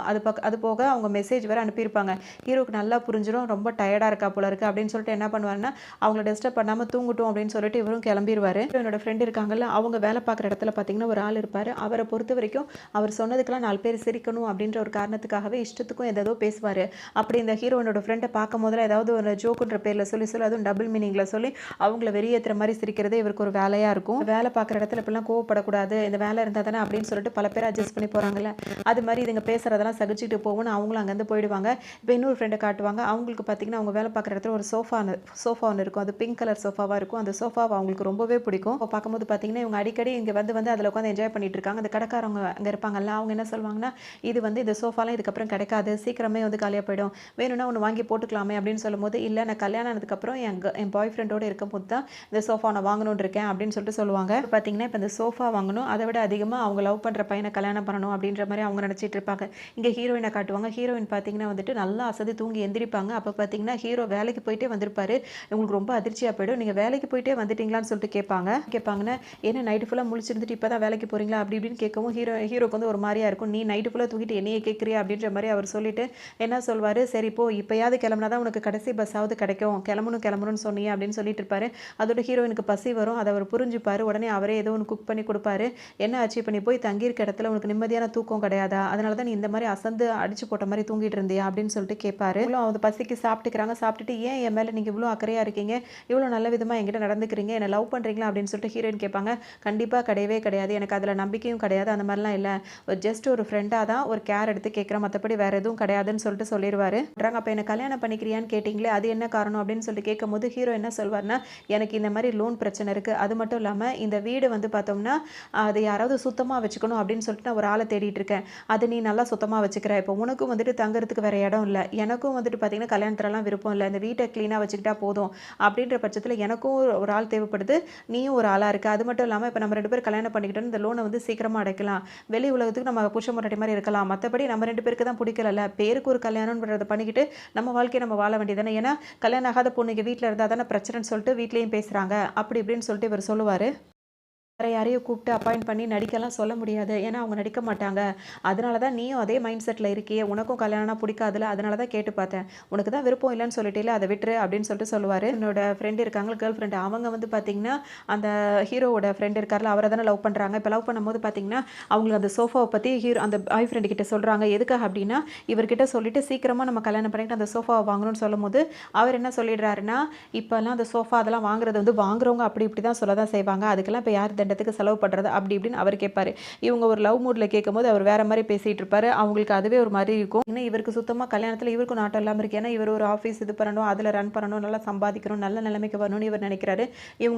அது போக அவங்க மெசேஜ் வேறு அனுப்பியிருப்பாங்க. ஹீரோக்கு நல்லா புரிஞ்சிடும், ரொம்ப டயர்டாக இருக்கா போல இருக்குது அப்படின்னு சொல்லிட்டு என்ன பண்ணுவாருன்னா, அவங்கள டிஸ்டர்ப் பண்ணாமல் தூங்கட்டும் அப்படின்னு சொல்லிட்டு இவரும் கிளம்பிடுவார். என்னோட ஃப்ரெண்ட் இருக்காங்கல்ல, அவங்க வேலை பார்க்குற இடத்துல பார்த்தீங்கன்னா ஒரு ஆள் இருப்பார். அவரை பொறுத்த வரைக்கும் அவர் சொன்னதுக்கெல்லாம் 4 பேர் சிரிக்கணும் அப்படின்ற ஒரு காரணத்துக்காகவே இஷ்டத்துக்கும் ஏதோ பேசுவார். அப்படி இந்த ஹீரோனோட ஃப்ரெண்டை பார்க்கும் போதில் ஏதாவது ஒரு ஜோக்குன்ற பேரில் சொல்லி அதுவும் டபுள் மீனிங்கில் சொல்லி அவங்கள வெளியேற்றுற மாதிரி சிரிக்கிறதே இவருக்கு ஒரு வேலையாக இருக்கும். வேலை பார்க்குற இடத்துல இப்படிலாம் கோவப்படக்கூடாது, இந்த வேலை இருந்தால் தானே அப்படின்னு சொல்லிட்டு பல பேர் அட்ஜஸ்ட் பண்ணி போகிறாங்கல்ல, அது மாதிரி இதுங்க பேசுகிறதெல்லாம் சகிச்சுட்டு போவோம்னு அவங்களும் அங்கேருந்து போயிடுவாங்க. இப்போ இன்னொரு ஃப்ரெண்டை காட்டுவாங்க. அவங்களுக்கு பார்த்தீங்கன்னா அவங்க வேலை பார்க்குற இடத்துல ஒரு சோஃபா ஒன்று இருக்கும். அது பிங்க் கலர் சோஃபாவாக இருக்கும். அந்த சோஃபாவை அவங்களுக்கு ரொம்பவே பிடிக்கும். அப்போ பார்க்கும்போது பார்த்தீங்கன்னா இவங்க அடிக்கடி இங்கே வந்து அதில் உட்காந்து என்ஜாய் பண்ணிட்டு இருக்காங்க. அந்த கடைக்காரவங்க அங்கே இருப்பாங்கல்ல, அவங்க என்ன சொல்லுவாங்கன்னா, இது வந்து இந்த சோஃபாலாம் இதுக்கப்புறம் கிடைக்காது, சீக்கிரமே வந்து காலியாக போயிடும், வேணும்னா ஒன்று வாங்கி போட்டுக்கலாமே அப்படின்னு சொல்லும்போது, இல்லை நான் கல்யாணம் ஆனதுக்கப்புறம் என் பாய் ஃப்ரெண்டோட இருக்கும்போது தான் இந்த சோஃபா நான் வாங்கணும்னு இருக்கேன் அப்படின்னு சொல்லிட்டு சொல்லுவாங்க. பார்த்தீங்கன்னா இப்போ இந்த சோஃபா வாங்கணும், அதை விட அதிகமாக அவங்க லவ் பண்ணுற பையனை கல்யாணம் பண்ணணும் அப்படின்ற மாதிரி அவங்க நினச்சிட்டு இருப்பாங்க. இங்கே ஹீரோயினை காட்டுவாங்க. ஹீரோயின் பார்த்தீங்கன்னா வந்துட்டு நல்லா அசதி தூங்கி எந்திரிப்பாங்க. அப்போ பார்த்தீங்கன்னா ஹீரோ வேலைக்கு போயிட்டே வந்திருப்பாரு. இவங்களுக்கு ரொம்ப அதிர்ச்சியாக போயிடும். நீங்கள் வேலைக்கு போயிட்டே வந்துட்டீங்களான்னு சொல்லிட்டு கேட்பாங்கன்னா, ஏன்னா நைட்டு ஃபுல்லாக முழிச்சிருந்துட்டு இப்போ தான் வேலைக்கு போகிறீங்களா அப்படி இப்படின்னு கேட்கவும் ஹீரோக்கு வந்து ஒரு மாதிரியா இருக்கும். நீ நைட்டு ஃபுல்லாக தூங்கிட்டு என்னையே கேட்குறியா அப்படின்ற மாதிரி அவர் சொல்லிட்டு என்ன சொல்வார், சரி போ இப்போயாவது கிளம்புனா தான் உனக்கு கடைசி பஸ்ஸாவது கிடைக்கும், கிளம்பணும்னு சொன்னியே அப்படின்னு சொல்லிட்டு இருப்பாரு. அதோட ஹீரோயினுக்கு பசி வரும். அதை அவர் புரிஞ்சுப்பார். உடனே அவரே ஏதோ ஒன்று குக் பண்ணி கொடுப்பாரு. என்ன ஆச்சு, இப்போ நீ போய் தங்கியிருக்க இடத்துல உனக்கு நிம்மதியான தூக்கம் கிடையாதா, அதனால தான் நீ இந்த மாதிரி அசந்து அடிச்சு போட்ட மாதிரி தூங்கிட்டு இருந்தியா அப்படின்னு சொல்லிட்டு கேட்பாரு. இவ்வளோ அந்த பசிக்கு சாப்பிட்டுட்டு ஏன் என் மேலே நீங்கள் இவ்வளோ அக்கறையாக இருக்கீங்க, இவ்வளோ நல்ல விதமாக என்கிட்ட நடந்துக்கிறீங்க, என்னை லவ் பண்ணுறீங்களா அப்படின்னு சொல்லிட்டு ஹீரோயின் கேட்பாங்க. கண்டிப்பாக கிடையவே கிடையாது, எனக்கு அதில் நம்பிக்கையும் கிடையாது, அந்த மாதிரிலாம் இல்லை, ஜஸ்ட் ஒரு ஃப்ரெண்டாக தான் ஒரு கேர் எடுத்து கேட்குறேன், மற்றபடி வேறு எதுவும் கிடையாதுன்னு சொல்லிட்டு சொல்லிடுவார். அப்போ என்ன கல்யாணம் பண்ணிக்கிறியான்னு கேட்டிங்களே அது என்ன காரணம் அப்படின்னு சொல்லிட்டு கேட்கும்போது ஹீரோ என்ன சொல்வார்னா, எனக்கு இந்த மாதிரி லோன் பிரச்சனை இருக்குது, அது மட்டும் இல்லாமல் இந்த வீடு வந்து பார்த்தோம்னா அதை யாராவது சுத்தமாக வச்சுக்கணும் அப்படின்னு சொல்லிட்டு நான் ஒரு ஆளை தேடிட்டு இருக்கேன், அது நீ நல்லா சுத்தமாக வச்சுக்கிற, இப்போ உனக்கும் வந்துட்டு தங்குறதுக்கு வேறு இடம் இல்லை, எனக்கும் வந்துட்டு பார்த்தீங்கன்னா கல்யாணத்துலலாம் விருப்பம் இல்லை, இந்த வீட்டை க்ளீனாக வச்சுக்கிட்டா போதும் அப்படின்ற பட்சத்தில் எனக்கும் ஒரு ஆள் தேவைப்படுது, நீயும் ஒரு ஆளாக இருக்குது, அது மட்டும் இல்லாமல் இப்போ நம்ம 2 பேர் கல்யாணம் பண்ணிக்கிட்டோம், இந்த லோனை வந்து சீக்கிரமாக அடைக்கலாம், வெளி உலகத்துக்கு நம்ம புருஷ பொண்டாட்டி மாதிரி இருக்கலாம், மற்றபடி நம்ம 2 பேருக்கு தான் பிடிக்கல, பேருக்கு ஒரு கல்யாணம்ன்றதை பண்ணிக்கிட்டு நம்ம வாழ்க்கையை நம்ம வாழ வேண்டியதானே, ஏன்னா கல்யாணம் ஆகாத பொண்ணுங்க வீட்டில் இருந்தால் தானே பிரச்சனைன்னு சொல்லிட்டு வீட்லேயும் பேசுகிறாங்க அப்படி இப்படின்னு சொல்லிட்டு இவர் சொல்லுவார். வேறு யாரையும் கூப்பிட்டு அப்பாயிண்ட் பண்ணி நடிக்கலாம் சொல்ல முடியாது, ஏன்னா அவங்க நடிக்க மாட்டாங்க, அதனால தான் நீயும் அதே மைண்ட் செட்டில் இருக்கியே, உனக்கும் கல்யாணம் பிடிக்காதுல, அதனால தான் கேட்டு பார்த்தேன், உனக்கு தான் விருப்பம் இல்லைன்னு சொல்லிட்டே அதை விட்டுரு அப்படின்னு சொல்லிட்டு சொல்லுவார். என்னோட ஃப்ரெண்டு இருக்காங்க, கேர்ள் ஃப்ரெண்டு, அவங்க வந்து பார்த்திங்கன்னா அந்த ஹீரோவோட ஃப்ரெண்டு இருக்கார்ல, அவரை தானே லவ் பண்ணுறாங்க. இப்போ லவ் பண்ணும்போது பார்த்திங்கன்னா அவங்களுக்கு அந்த சோஃபாவை பற்றி அந்த பாய் ஃப்ரெண்டு கிட்ட சொல்கிறாங்க. எதுக்காக அப்படின்னா, இவர்கிட்ட சொல்லிட்டு சீக்கிரமாக நம்ம கல்யாணம் பண்ணிட்டு அந்த சோஃபாவை வாங்கணும்னு சொல்லும் போது அவர் என்ன சொல்லிடுறாருன்னா, இப்போல்லாம் அந்த சோஃபா அதெல்லாம் வாங்குறது வந்து வாங்குறவங்க அப்படி இப்படி தான் சொல்ல தான் செய்வாங்க, அதுக்கெல்லாம் இப்போ யார் தண்டத்துக்கு செலவு பண்ணுறது அப்படி இப்படின்னு அவர் கேட்பாரு. இவங்க ஒரு லவ் மூடில் கேட்கும்போது அவர் வேற மாதிரி பேசிகிட்டு இருப்பாரு. அவங்களுக்கு அதுவே ஒரு மாதிரி இருக்கும். இன்னும் இவருக்கு சுத்தமாக கல்யாணத்தில் இவருக்கும் நாட்டம் இல்லாமல் இருக்கு, ஏன்னா இவர் ஒரு ஆஃபீஸ் இது பண்ணணும், அதில் ரன் பண்ணணும், நல்லா சம்பாதிக்கணும், நல்ல நிலைமைக்கு வரணும்னு இவர் நினைக்கிறாரு.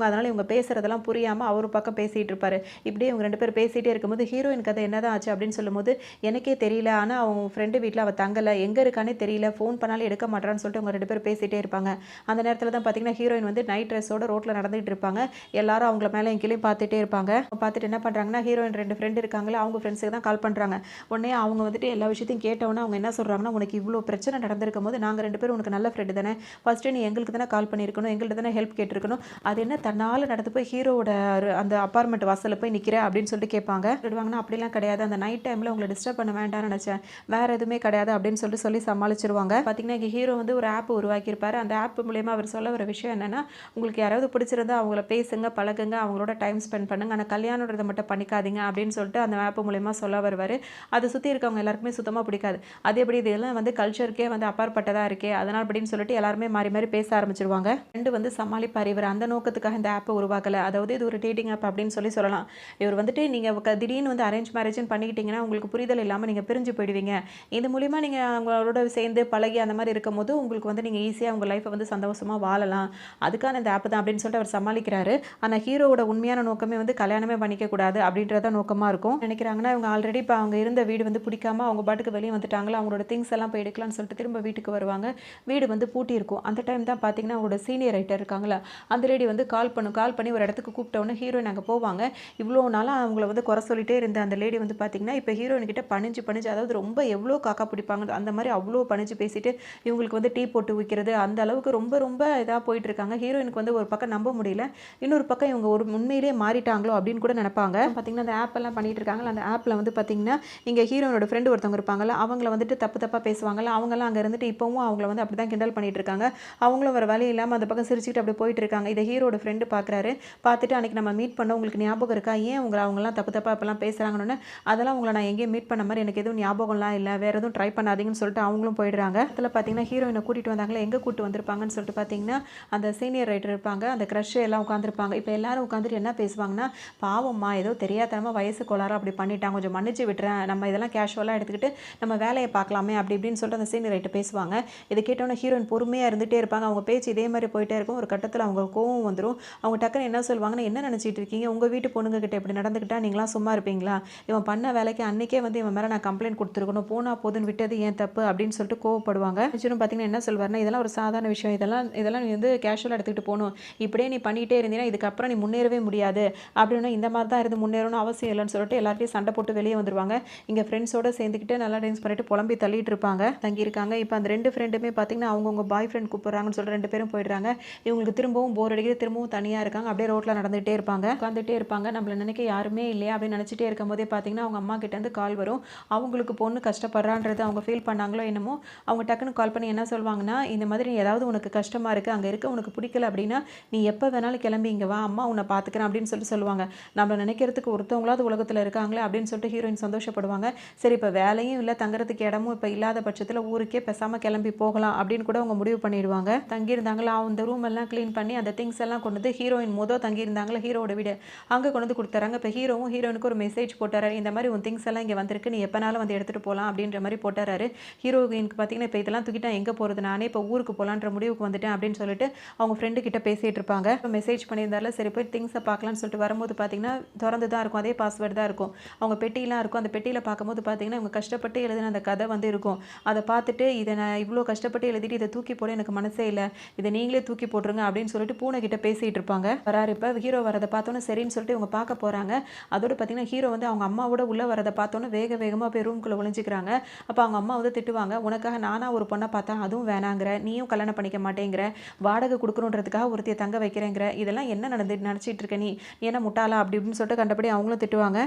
அதனால் இவங்க பேசுகிறதெல்லாம் புரியாமல் அவர் பக்கம் பேசிகிட்டு இருப்பாரு. இப்படியே இவங்க 2 பேர் பேசிகிட்டே இருக்கும்போது ஹீரோயின் கதை என்னதான் ஆச்சு அப்படின்னு சொல்லும்போது, எனக்கே தெரியல, ஆனால் அவங்க ஃப்ரெண்டு வீட்டில் அவள் தங்கலை, எங்கே இருக்கானே தெரியல, ஃபோன் பண்ணாலும் எடுக்க மாட்டான்னு சொல்லிட்டு அவங்க 2 பேர் பேசிகிட்டே இருப்பாங்க. அந்த நேரத்தில் தான் பார்த்தீங்கன்னா ஹீரோயின் வந்து நைட் ட்ரெஸ்ஸோட ரோட்டில் நடந்துகிட்டு இருப்பாங்க. எல்லாரும் அவங்கள மேலே எங்கேயும் பார்த்துட்டே இருப்பாங்க. பார்த்துட்டு என்ன பண்ணுறாங்கன்னா, ஹீரோயின் 2 ஃப்ரெண்டு இருக்காங்களே, அவங்க ஃப்ரெண்ட்ஸுக்கு தான் கால் பண்ணுறாங்க. உடனே அவங்க வந்துட்டு எல்லா விஷயத்தையும் கேட்டவுடனே அவங்க என்ன சொல்கிறாங்கன்னா, உனக்கு இவ்வளோ பிரச்சனை நடந்திருக்கும் போது நாங்கள் 2 பேரும் உனக்கு நல்ல ஃப்ரெண்டு தானே, ஃபஸ்ட்டு நீ எங்களுக்கு தானே கால் பண்ணியிருக்கணும், எங்கள்கிட்ட தானே ஹெல்ப் கேட்டிருக்கணும், அது என்ன தன்னால் நடந்து போய் ஹீரோவோட அந்த அப்பார்ட்மெண்ட் வாசலில் போய் நிற்கிற அப்படின்னு சொல்லிட்டு கேட்பாங்க. சொல்லுவாங்கன்னா, அப்படிலாம் கிடையாது, அந்த நைட் டைமில் உங்களை டிஸ்டர்ப் பண்ண வேண்டாம்னு நினச்சேன், வேறு எதுவுமே கிடையாது அப்படின்னு சொல்லி சமாளிச்சிருவாங்க. பார்த்தீங்கன்னா இங்கே ஹீரோ வந்து ஒரு ஆப் உருவாக்கியிருப்பார். அந்த ஆப் மூலயமா அவர் சொல்ல வர விஷயம் என்னென்னா, உங்களுக்கு யாராவது பிடிச்சிருந்தா அவங்கள பேசுங்க, பழகுங்க, அவங்களோட டைம் ஸ்பெண்ட் பண்ணுங்க, ஆனால் கல்யாணன்றதை மட்டும் பண்ணிக்காதீங்க அப்படின்னு சொல்லிட்டு அந்த ஆப் மூலயமா சொல்ல வருவார். அதை சுற்றி இருக்கவங்க எல்லாருக்குமே சுத்தமாக பிடிக்காது. அது எப்படி இதெல்லாம் வந்து கல்ச்சருக்கே வந்து அப்பாற்பட்டதாக இருக்கே, அதனால் அப்படின்னு சொல்லிட்டு எல்லாருமே மாறி மாறி பேச ஆரம்பிச்சிருவாங்க. ரெண்டு வந்து சமாளிப்பார். இவர் அந்த நோக்கத்துக்காக இந்த ஆப்பை உருவாக்கலை, அதாவது இது ஒரு டேட்டிங் ஆப் அப்படின்னு சொல்லலாம். இவர் வந்துட்டு நீங்கள் திடீர்னு வந்து அரேஞ்ச் மேரேஜ்னு பண்ணிக்கிட்டீங்கன்னா உங்களுக்கு புரிதல் இல்லாமல் நீங்கள் பிரிஞ்சு போயிடுவீங்க. இது மூலிமா நீங்கள் அவங்களோட சேர்ந்து பழகி அந்த மாதிரி இருக்கும் போது உங்களுக்கு வந்து நீங்கள் ஈஸியாக உங்கள் லைஃப்பை வந்து சந்தோஷமாக வாழலாம், அதுக்கான இந்த ஆப் தான் அப்படின்னு சொல்லிட்டு அவர் சமாளிக்கிறாரு. ஆனால் ஹீரோவோட உண்மையான நோக்கமே வந்து கல்யாணமே பண்ணிக்க கூடாது அப்படின்றத நோக்கமாக இருக்கும். நினைக்கிறாங்கன்னா இவங்க ஆல்ரெடி இப்போ அவங்க இருந்த வீடு வந்து பிடிக்காம அவங்க பாட்டுக்கு வெளியே வந்துட்டாங்களா, அவங்களோட திங்ஸ் எல்லாம் போய் எடுக்கலாம்னு சொல்லிட்டு திரும்ப வீட்டுக்கு வருவாங்க. வீடு வந்து பூட்டி இருக்கும். அந்த டைம் தான் பார்த்தீங்கன்னா அவங்களோட சீனியர் ரைட்டர் இருக்காங்களா, அந்த லேடி வந்து கால் பண்ணி ஒரு இடத்துக்கு கூப்பிட்டோன்னே ஹீரோயின் அங்கே போவாங்க. இவ்வளோ நாளாக அவங்கள வந்து குறை சொல்லிட்டே இருந்த அந்த லேடி வந்து பார்த்தீங்கன்னா இப்போ ஹீரோயின் கிட்ட பணிஞ்சு அதாவது ரொம்ப எவ்வளோ காக்கா பிடிப்பாங்க அந்த மாதிரி அவ்வளோ பணிஞ்சு பேசிட்டு இவங்களுக்கு வந்து டீ போட்டு வைக்கிறது அந்த அளவுக்கு ரொம்ப ரொம்ப இதாக போயிட்டு இருக்காங்க. ஹீரோயினுக்கு வந்து ஒரு பக்கம் நம்ப முடியல, இன்னொரு பக்கம் இவங்க ஒரு உண்மையிலேயே மாறிட்டாங்களோ அப்படின்னு கூட நினைப்பாங்க. பார்த்தீங்கன்னா அந்த ஆப் எல்லாம் பண்ணிட்டு இருக்காங்களா, அந்த ஆப்பில் வந்து பார்த்தீங்கன்னா இங்கே ஹீரோனோட ஃப்ரெண்டு ஒருத்தவங்க இருப்பாங்கல்ல, அவங்கள வந்துட்டு தப்பாக பேசுவாங்கல்ல, அவங்களாம் அங்கே இருந்துட்டு இப்போவும் அவங்கள வந்து அப்படி தான் கிண்டல் பண்ணிட்டு இருக்காங்க. அவங்களும் வர வேலை இல்லாமல் அந்த பக்கம் சிரிச்சுட்டு அப்படி போயிட்டு இருக்காங்க. இதை ஹீரோட ஃப்ரெண்டு பார்க்குறாரு. பார்த்துட்டு அன்றைக்கி நம்ம மீட் பண்ண உங்களுக்கு ஞாபகம் இருக்கா, ஏன் அவங்களாம் தப்பாக இப்போலாம் பேசுகிறாங்கன்னு, அதெல்லாம் உங்களை நான் எங்கேயும் மீட் பண்ண மாதிரி எனக்கு எதுவும் ஞாபகம்லாம் இல்லை, வேறு எதுவும் ட்ரை பண்ணாதீங்கன்னு சொல்லிட்டு அவங்களும் போயிடுறாங்க. அதில் பார்த்தீங்கன்னா ஹீரோயினை கூட்டிகிட்டு வந்தாங்களே, எங்கே கூப்பிட்டு வந்திருப்பாங்கன்னு சொல்லிட்டு பார்த்தீங்கன்னா அந்த சீனியர் ரைட்டர் இருப்பாங்க, அந்த க்ரஷ் எல்லாம் உட்காந்துருப்பாங்க. இப்போ எல்லாரும் உட்காந்துட்டு என்ன பேசுவாங்கன்னா, சொல்லுவாங்கன்னா, பாவம்மா ஏதோ தெரியாதனமா வயசு கோளாறு அப்படி பண்ணிட்டாங்க, கொஞ்சம் மன்னிச்சு விட்டுறேன், நம்ம இதெல்லாம் கேஷுவலாக எடுத்துக்கிட்டு நம்ம வேலையை பார்க்கலாமே அப்படி இப்படின்னு சொல்லிட்டு அந்த சீனியர் ரைட்டு பேசுவாங்க. இதை கேட்டோன்னே ஹீரோயின் பொறுமையாக இருந்துகிட்டே இருப்பாங்க. அவங்க பேச்சு இதே மாதிரி போயிட்டே இருக்கும். ஒரு கட்டத்தில் அவங்க கோவம் வந்துடும். அவங்க டக்குன்னு என்ன சொல்லுவாங்கன்னா, என்ன நினச்சிட்டு இருக்கீங்க, உங்கள் வீட்டு பொண்ணுங்க கிட்ட இப்படி நடந்துக்கிட்டா நீங்களாம் சும்மா இருப்பீங்களா, இவன் பண்ண வேலைக்கு அன்றைக்கே வந்து இவன் மேலே நான் கம்ப்ளைண்ட் கொடுத்துருக்கணும், போனா போதுன்னு விட்டது ஏன் தப்பு அப்படின்னு சொல்லிட்டு கோவப்படுவாங்க. நிச்சயம் பார்த்தீங்கன்னா என்ன சொல்வார்னா, இதெல்லாம் ஒரு சாதாரண விஷயம், இதெல்லாம் நீ வந்து கேஷுவலாக எடுத்துக்கிட்டு போகணும், இப்படியே நீ பண்ணிகிட்டே இருந்தீங்கன்னா இதுக்கப்புறம் நீ முன்னேறவே முடியாது, அப்படின்னா இந்த மாதிரி தான் இருந்து முன்னேறணும் அவசியம் இல்லைன்னு சொல்லிட்டு எல்லாத்தையும் சண்டை போட்டு வெளியே வந்துருவாங்க. இங்கே ஃப்ரெண்ட்ஸோடு சேர்ந்துக்கிட்டு நல்லா டான்ஸ் பண்ணிட்டு புலம்பி தள்ளிட்டு இருப்பாங்க, தங்கியிருக்காங்க. இப்போ அந்த 2 ஃப்ரெண்டுமே பார்த்தீங்கன்னா அவங்கவுங்க பாய் ஃப்ரெண்ட் கூப்பிட்றாங்கன்னு சொல்லிட்டு 2 பேரும் போயிடுறாங்க. இவங்களுக்கு திரும்பவும் போர் அடிக்கிறது, திரும்பவும் தனியாக இருக்காங்க. அப்படியே ரோட்டில் நடந்துகிட்டே இருப்பாங்க, உட்காந்துட்டே இருப்பாங்க. நம்மள நினைக்க யாருமே இல்லையா அப்படின்னு நினச்சிட்டே இருக்கும் போதே பார்த்தீங்கன்னா அவங்க அம்மா கிட்டேருந்து கால் வரும். அவங்களுக்கு பொண்ணு கஷ்டப்படுறான்றது அவங்க ஃபீல் பண்ணாங்களோ என்னமோ, அவங்க டக்குன்னு கால் பண்ணி என்ன சொல்லுவாங்கன்னா, இந்த மாதிரி ஏதாவது உனக்கு கஷ்டமாக இருக்குது, அங்கே இருக்க உனக்கு பிடிக்கல அப்படின்னா நீ எப்போ வேணாலும் கிளம்பி இங்கே வா, அம்மா உன்னை பார்த்துக்கிறேன் அப்படின்னு சொல்லிட்டு சொல்லுவாங்க. நம்மளை நினைக்கிறதுக்கு ஒருத்தவங்களாவது உலகத்தில் இருக்காங்களே அப்படின்னு சொல்லிட்டு ஹீரோயின் சந்தோஷப்படுவாங்க. சரி இப்போ வேலையும் இல்லை, தங்குறதுக்கு இடமும் இப்போ இல்லாத பட்சத்தில் ஊருக்கே பேசாமல் கிளம்பி போகலாம் அப்படின்னு கூட அவங்க முடிவு பண்ணிடுவாங்க. தங்கியிருந்தாங்களா அந்த ரூம் எல்லாம் க்ளீன் பண்ணி அந்த திங்ஸ் எல்லாம் கொண்டு வந்து ஹீரோயின் தங்கியிருந்தாங்களா ஹீரோட வீடு அங்கே கொண்டு வந்து கொடுத்துறாங்க. இப்போ ஹீரோயினுக்கு ஒரு மெசேஜ் போட்டாரு, இந்த மாதிரி உன் திங்ஸ் எல்லாம் இங்கே வந்திருக்கு, நீ எப்போனாலும் வந்து எடுத்துகிட்டு போகலாம் அப்படின்ற மாதிரி போட்டாரு. ஹீரோயினுக்கு பார்த்தீங்கன்னா இப்போ இதெல்லாம் தூக்கிட்டா எங்கே போகிறது, நானே இப்போ ஊருக்கு போகலான்ற முடிவுக்கு வந்துட்டேன் அப்படின்னு சொல்லிட்டு அவங்க ஃப்ரெண்டு கிட்ட பேசிகிட்டு இருப்பாங்க. இப்போ மெசேஜ் பண்ணியிருந்தால சரி போய் திங்ஸை பார்க்கலான்னு சொல்லிட்டு வரும்போது பார்த்தீங்கன்னா திறந்து தான் இருக்கும், அதே பாஸ்வேர்டு தான் இருக்கும். அவங்க பெட்டியெலாம் இருக்கும், அந்த பெட்டியில் பார்க்கும்போது பார்த்தீங்கன்னா இவங்க கஷ்டப்பட்டு எழுதின அந்த கதை வந்து இருக்கும். அதை பார்த்துட்டு இதை நான் இவ்வளோ கஷ்டப்பட்டு எழுதிட்டு இதை தூக்கி போட எனக்கு மனசே இல்லை, இதை நீங்களே தூக்கி போட்டுருங்க அப்படின்னு சொல்லிட்டு பூனை கிட்ட பேசிகிட்டு இருப்பாங்க. வராரு இப்போ ஹீரோ வரதை பார்த்தோன்னே சரின்னு சொல்லிட்டு இவங்க பார்க்க போகிறாங்க. அதோடு பார்த்தீங்கன்னா ஹீரோ வந்து அவங்க அம்மாவோட உள்ளே வரதை பார்த்தோன்னே வேகமாக போய் ரூம்குள்ளே ஒளிஞ்சிக்கிறாங்க. அப்போ அவங்க அம்மா வந்து திட்டுவாங்க, உனக்காக நானாக ஒரு பொண்ணை பார்த்தா அதுவும் வேணாங்கிற, நீயும் கல்யாணம் பண்ணிக்க மாட்டேங்கிற, வாடகை கொடுக்கணுன்றதுக்காக ஒருத்தையை தங்க வைக்கிறேங்கிற, இதெல்லாம் என்ன நினச்சிட்டு இருக்க நீ என்ன முட்டாளா அப்படி இப்படின்னு சொல்லிட்டு கண்டபடி அவங்களும் திட்டுவாங்க.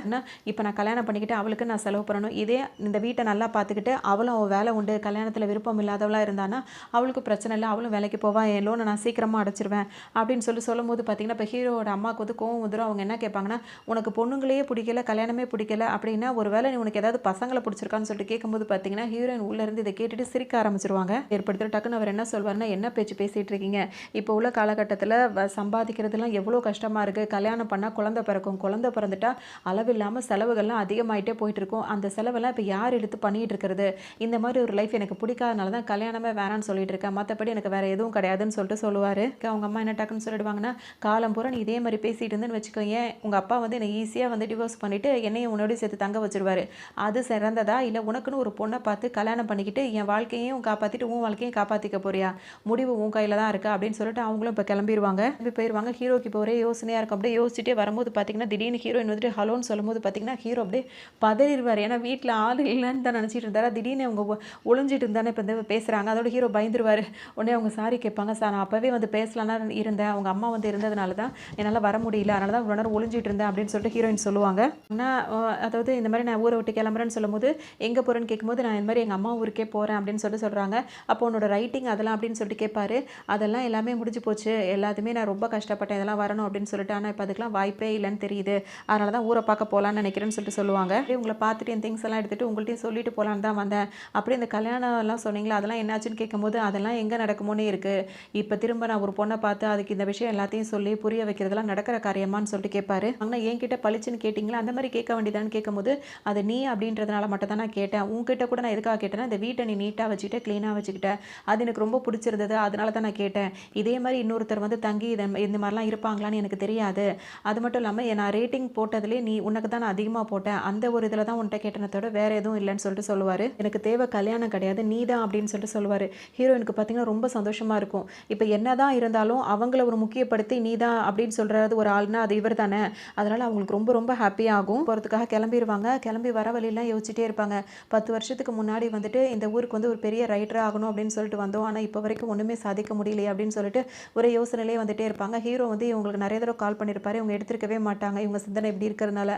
இப்போ நான் கல்யாணம் பண்ணிக்கிட்டு அவளுக்கு நான் செலவு பண்ணணும், இதே இந்த வீட்டை நல்லா பார்த்துக்கிட்டு அவளும் அவள் வேலை உண்டு, கல்யாணத்தில் விருப்பம் இல்லாதவளாக இருந்தானா அவளுக்கு பிரச்சனை இல்லை, அவளும் வேலைக்கு போவா, என் லோனை நான் சீக்கிரமாக அடைச்சிருவேன் அப்படின்னு சொல்லும்போது பார்த்தீங்கன்னா இப்போ ஹீரோட அம்மாவுக்கு வந்து கோவம் வந்துடும். அவங்க என்ன கேட்பாங்கன்னா, உனக்கு பொண்ணுங்களையே பிடிக்கல, கல்யாணமே பிடிக்கல அப்படின்னா ஒரு வேளை நீ உனக்கு ஏதாவது பசங்களை பிடிச்சிருக்கான்னு சொல்லிட்டு கேட்கும்போது பார்த்தீங்கன்னா ஹீரோயின் உள்ளேருந்து இதை கேட்டுட்டு சிரிக்க ஆரம்பிச்சிருவாங்க. ஏற்படுத்துகிற டக்குன்னு அவர் என்ன சொல்வார்னா, என்ன பேச்சு பேசிகிட்டு இருக்கீங்க, இப்போ உள்ள காலகட்டத்தில் சம்பாதிக்கிறதுலாம் எவ்வளோ கஷ்டமாக இருக்குது, கல்யாணம் பண்ணால் குழந்தை பிறக்கும், குழந்தை பிறந்துட்டா அளவில்லாமல் செலவுகள்லாம் அதிகமாகிட்டே போயிட்டு இருக்கும், அந்த செலவெல்லாம் இப்போ யார் எடுத்து பண்ணிகிட்டு இருக்கிறது, இந்த மாதிரி ஒரு லைஃப் எனக்கு பிடிக்காதனால தான் கல்யாணமே வேணான்னு சொல்லிட்டு இருக்கேன், மற்றபடி எனக்கு வேறு எதுவும் கிடையாதுன்னு சொல்லிட்டு சொல்லுவார். அவங்க அம்மா என்ன டக்குன்னு சொல்லிடுவாங்கன்னா, காலம் பூரா நீ இதே மாதிரி பேசிகிட்டு இருந்துன்னு வச்சுக்கோங்க, உங்கள் அப்பா வந்து என்னை ஈஸியாக வந்து டிவோர்ஸ் பண்ணிவிட்டு என்னையும் உன்னோடய சேர்த்து தங்க வச்சிருவார், அது சிறந்ததா இல்லை உனக்குன்னு ஒரு பொண்ணை பார்த்து கல்யாணம் பண்ணிக்கிட்டு என் வாழ்க்கையும் காப்பாற்றிட்டு உன் வாழ்க்கையும் காப்பாற்றிக்க போறியா, முடிவு உன் கையில் தான் இருக்குது அப்படின்னு சொல்லிட்டு அவங்களும் இப்போ கிளம்பிடுவாங்க. போயிடுவாங்க. ஹீரோக்கு இப்போ ஒரே யோசனையாக இருக்கும். அப்படியே யோசிச்சுட்டே வரும்போது பார்த்தீங்கன்னா திடீர்னு ஹீரோயின் வந்துட்டு ஹலோன்னு சொல்லும்போது பார்த்தீங்கன்னா ஹீரோ அப்படியே பதறிடுவார். ஏன்னா வீட்டில் ஆள் இல்லைன்னு தான் நினச்சிட்டு இருந்தாரு. திடீர்னு அவங்க ஒளிஞ்சிட்டு இருந்தானே இப்போ இந்த பேசுகிறாங்க. அதோட ஹீரோ பயந்துருவார். உடனே அவங்க சாரி கேட்பாங்க, சார் நான் அப்போவே வந்து பேசலான்னு இருந்தேன், அவங்க அம்மா வந்து இருந்ததுனால தான் என்னால் வர முடியல, அதனால தான் இவ்வளோ நேரம் ஒளிஞ்சிட்டு இருந்தேன் அப்படின்னு சொல்லிட்டு ஹீரோயின் சொல்லுவாங்க. ஆனால் அதாவது இந்த மாதிரி நான் ஊரை விட்டு கிளம்புறேன்னு சொல்லும்போது எங்கே போகிறேன்னு கேட்கும்போது நான் இந்த மாதிரி எங்கள் அம்மா ஊருக்கே போகிறேன் அப்படின்னு சொல்லிட்டு சொல்கிறாங்க. அப்போ உன்னோட ரைட்டிங் அதெல்லாம் அப்படின்னு சொல்லிட்டு கேட்பாரு. அதெல்லாம் எல்லாமே முடிஞ்சு போச்சு, எல்லாத்தையுமே நான் ரொம்ப கஷ்டப்பட்டேன், இதெல்லாம் வரணும் அப்படின்னு சொல்லிட்டு, ஆனால் இப்போ அதுக்கெலாம் வாய்ப்பே இல்லைன்னு தெரியுது, அதனால தான் ஊரை பார்க்க போகலான்னு நினைக்கிறேன்னு சொல்லிட்டு சொல்லுவாங்க. அப்படியே உங்களை பார்த்துட்டு என் திங்ஸ் எல்லாம் எடுத்துகிட்டு உங்கள்கிட்டையும் சொல்லிட்டு போகலான்னு தான் வந்தேன், அப்படி இந்த கல்யாணம் எல்லாம் சொன்னீங்களா அதெல்லாம் என்னாச்சுன்னு கேட்கும்போது அதெல்லாம் எங்கே நடக்குமோனே இருக்குது, இப்போ திரும்ப நான் ஒரு பொண்ணை பார்த்து அதுக்கு இந்த விஷயம் எல்லாத்தையும் சொல்லி புரிய வைக்கிறதெல்லாம் நடக்கிற காரியமான்னு சொல்லிட்டு கேட்பாரு. ஆனால் என்கிட்ட பளிச்சுன்னு கேட்டிங்களா, அந்த மாதிரி கேட்க வேண்டியதான்னு கேட்கும்போது அது நீ அப்படின்றதுனால மட்டும் தான் நான் கேட்டேன், உங்ககிட்ட கூட நான் எதுக்காக கேட்டேன்னா இந்த வீட்டை நீ நீட்டாக வச்சுக்கிட்ட க்ளீனாக வச்சுக்கிட்ட, அது எனக்கு ரொம்ப பிடிச்சிருந்தது, அதனால தான் நான் கேட்டேன், இதே மாதிரி இன்னொருத்தர் வந்து தங்கி இந்த மாதிரிலாம் இருப்பாங்களான்னு எனக்கு தெரியாது, அது மட்டும் இல்லாமல் நான் ரேட்டிங் போட்டதுலேயே நீ உனக்கு தான் நான் அதிகமாக போட்டேன், அந்த ஒரு இதில் தான் உன்கிட்ட கேட்டனத்தோட வேறு எதுவும் இல்லைன்னு சொல்லிட்டு சொல்லுவார். எனக்கு தேவை கல்யாணம் கிடையாது நீ தான் அப்படின்னு சொல்லிட்டு சொல்லுவார். ஹீரோயினுக்கு பார்த்தீங்கன்னா ரொம்ப சந்தோஷமாக இருக்கும். இப்போ என்ன தான் இருந்தாலும் அவங்கள ஒரு முக்கியப்படுத்தி நீ தான் அப்படின்னு சொல்கிறது ஒரு ஆள்னா அது இவர் தானே, அதனால் அவங்களுக்கு ரொம்ப ரொம்ப ஹாப்பியாகும். போகிறதுக்காக கிளம்பிடுவாங்க. கிளம்பி வர வழியெல்லாம் யோசிச்சுட்டே இருப்பாங்க. 10 வருஷத்துக்கு முன்னாடி வந்துட்டு இந்த ஊருக்கு வந்து ஒரு பெரிய ரைட்டராக ஆகணும் அப்படின்னு சொல்லிட்டு வந்தோம், ஆனால் இப்போ வரைக்கும் ஒன்றுமே சாதிக்க முடியலையே அப்படின்னு சொல்லிட்டு ஒரு யோசனையிலே வந்துட்டே இருப்பாங்க. ஹீரோ வந்து இவங்களுக்கு நிறைய தடவை கால் பண்ணியிருப்பாரு, இவங்க எடுத்துருக்கவே மாட்டாங்க, இவங்க சிந்தனை இப்படி இருக்கிறதுனால.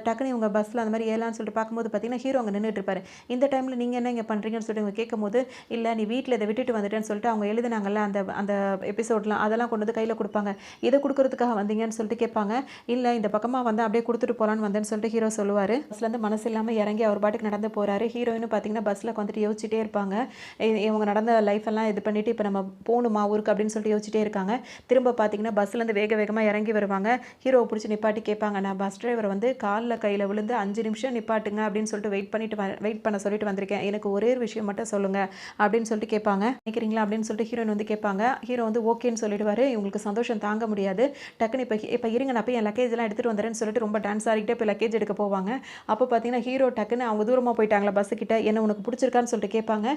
டக்குன்னு இவங்க பஸ்ஸில் அந்த மாதிரி ஏலான்னு சொல்லிட்டு பார்க்கும்போது பார்த்தீங்கன்னா ஹீரோ அங்கே நின்றுட்டு இருப்பாரு. இந்த டைமில் நீங்கள் என்ன இங்கே பண்ணுறீங்கன்னு சொல்லிட்டு இவங்க கேட்கும்போது, இல்லை நீ வீட்டில் இதை விட்டுட்டு வந்துட்டேன்னு சொல்லிட்டு அவங்க எழுதினாங்கல்ல அந்த அந்த எபிசோட்லாம் அதெல்லாம் கொண்டு வந்து கையில் கொடுப்பாங்க, இதை கொடுக்கறதுக்காக வந்தீங்கன்னு சொல்லிட்டு கேட்பாங்க. இல்லை இந்த பக்கமாக வந்து அப்படியே கொடுத்துட்டு போகலான்னு வந்தேன்னு சொல்லிட்டு ஹீரோ சொல்லுவார். பஸ்லேருந்து மனசு இல்லாமல் இறங்கி அவர் பாட்டுக்கு நடந்து போகிறாரு. ஹீரோயின்னு பார்த்தீங்கன்னா பஸ்ஸில் வந்துட்டு யோசிச்சுட்டே இருப்பாங்க. இவங்க நடந்த லைஃப் எல்லாம் இது பண்ணிவிட்டு இப்போ நம்ம போகணுமா ஊருக்கு அப்படின்னு சொல்லிட்டு யோசிச்சுட்டே இருக்காங்க. திரும்ப பார்த்தீங்கன்னா பஸ்லேருந்து வேகமாக இறங்கி வருவாங்க. வருவாங்க. ஹீரோவை பிடிச்சி நிப்பாட்டி கேட்பாங்க, நான் பஸ் டிரைவர் வந்து காலில் கையில் விழுந்து 5 நிமிஷம் நிப்பாட்டுங்க அப்படின்னு சொல்லிட்டு வெயிட் பண்ண சொல்லிட்டு வந்திருக்கேன். எனக்கு ஒரே ஒரு விஷயம் மட்டும் சொல்லுங்க அப்படின்னு சொல்லிட்டு கேட்பாங்க. நினைக்கிறீங்களா அப்படின்னு சொல்லிட்டு ஹீரோயின் வந்து கேட்பாங்க. ஹீரோ வந்து ஓகேன்னு சொல்லிடுவாரு. இவங்களுக்கு சந்தோஷம் தாங்க முடியாது. டக்குன்னு இப்போ இருங்க நான் போய் என் லக்கேஜ் எல்லாம் எடுத்துட்டு வந்துறேன்னு சொல்லிட்டு ரொம்ப டான்ஸ் ஆடிக்கிட்டே போய் லக்கேஜ் எடுக்க போவாங்க. அப்போ பார்த்தீங்கன்னா ஹீரோ டக்குன்னு அவங்க தூரமாக போயிட்டாங்களா பஸ்ஸு கிட்ட, என்ன உனக்கு பிடிச்சிருக்கான்னு சொல்லிட்டு கேட்பாங்க.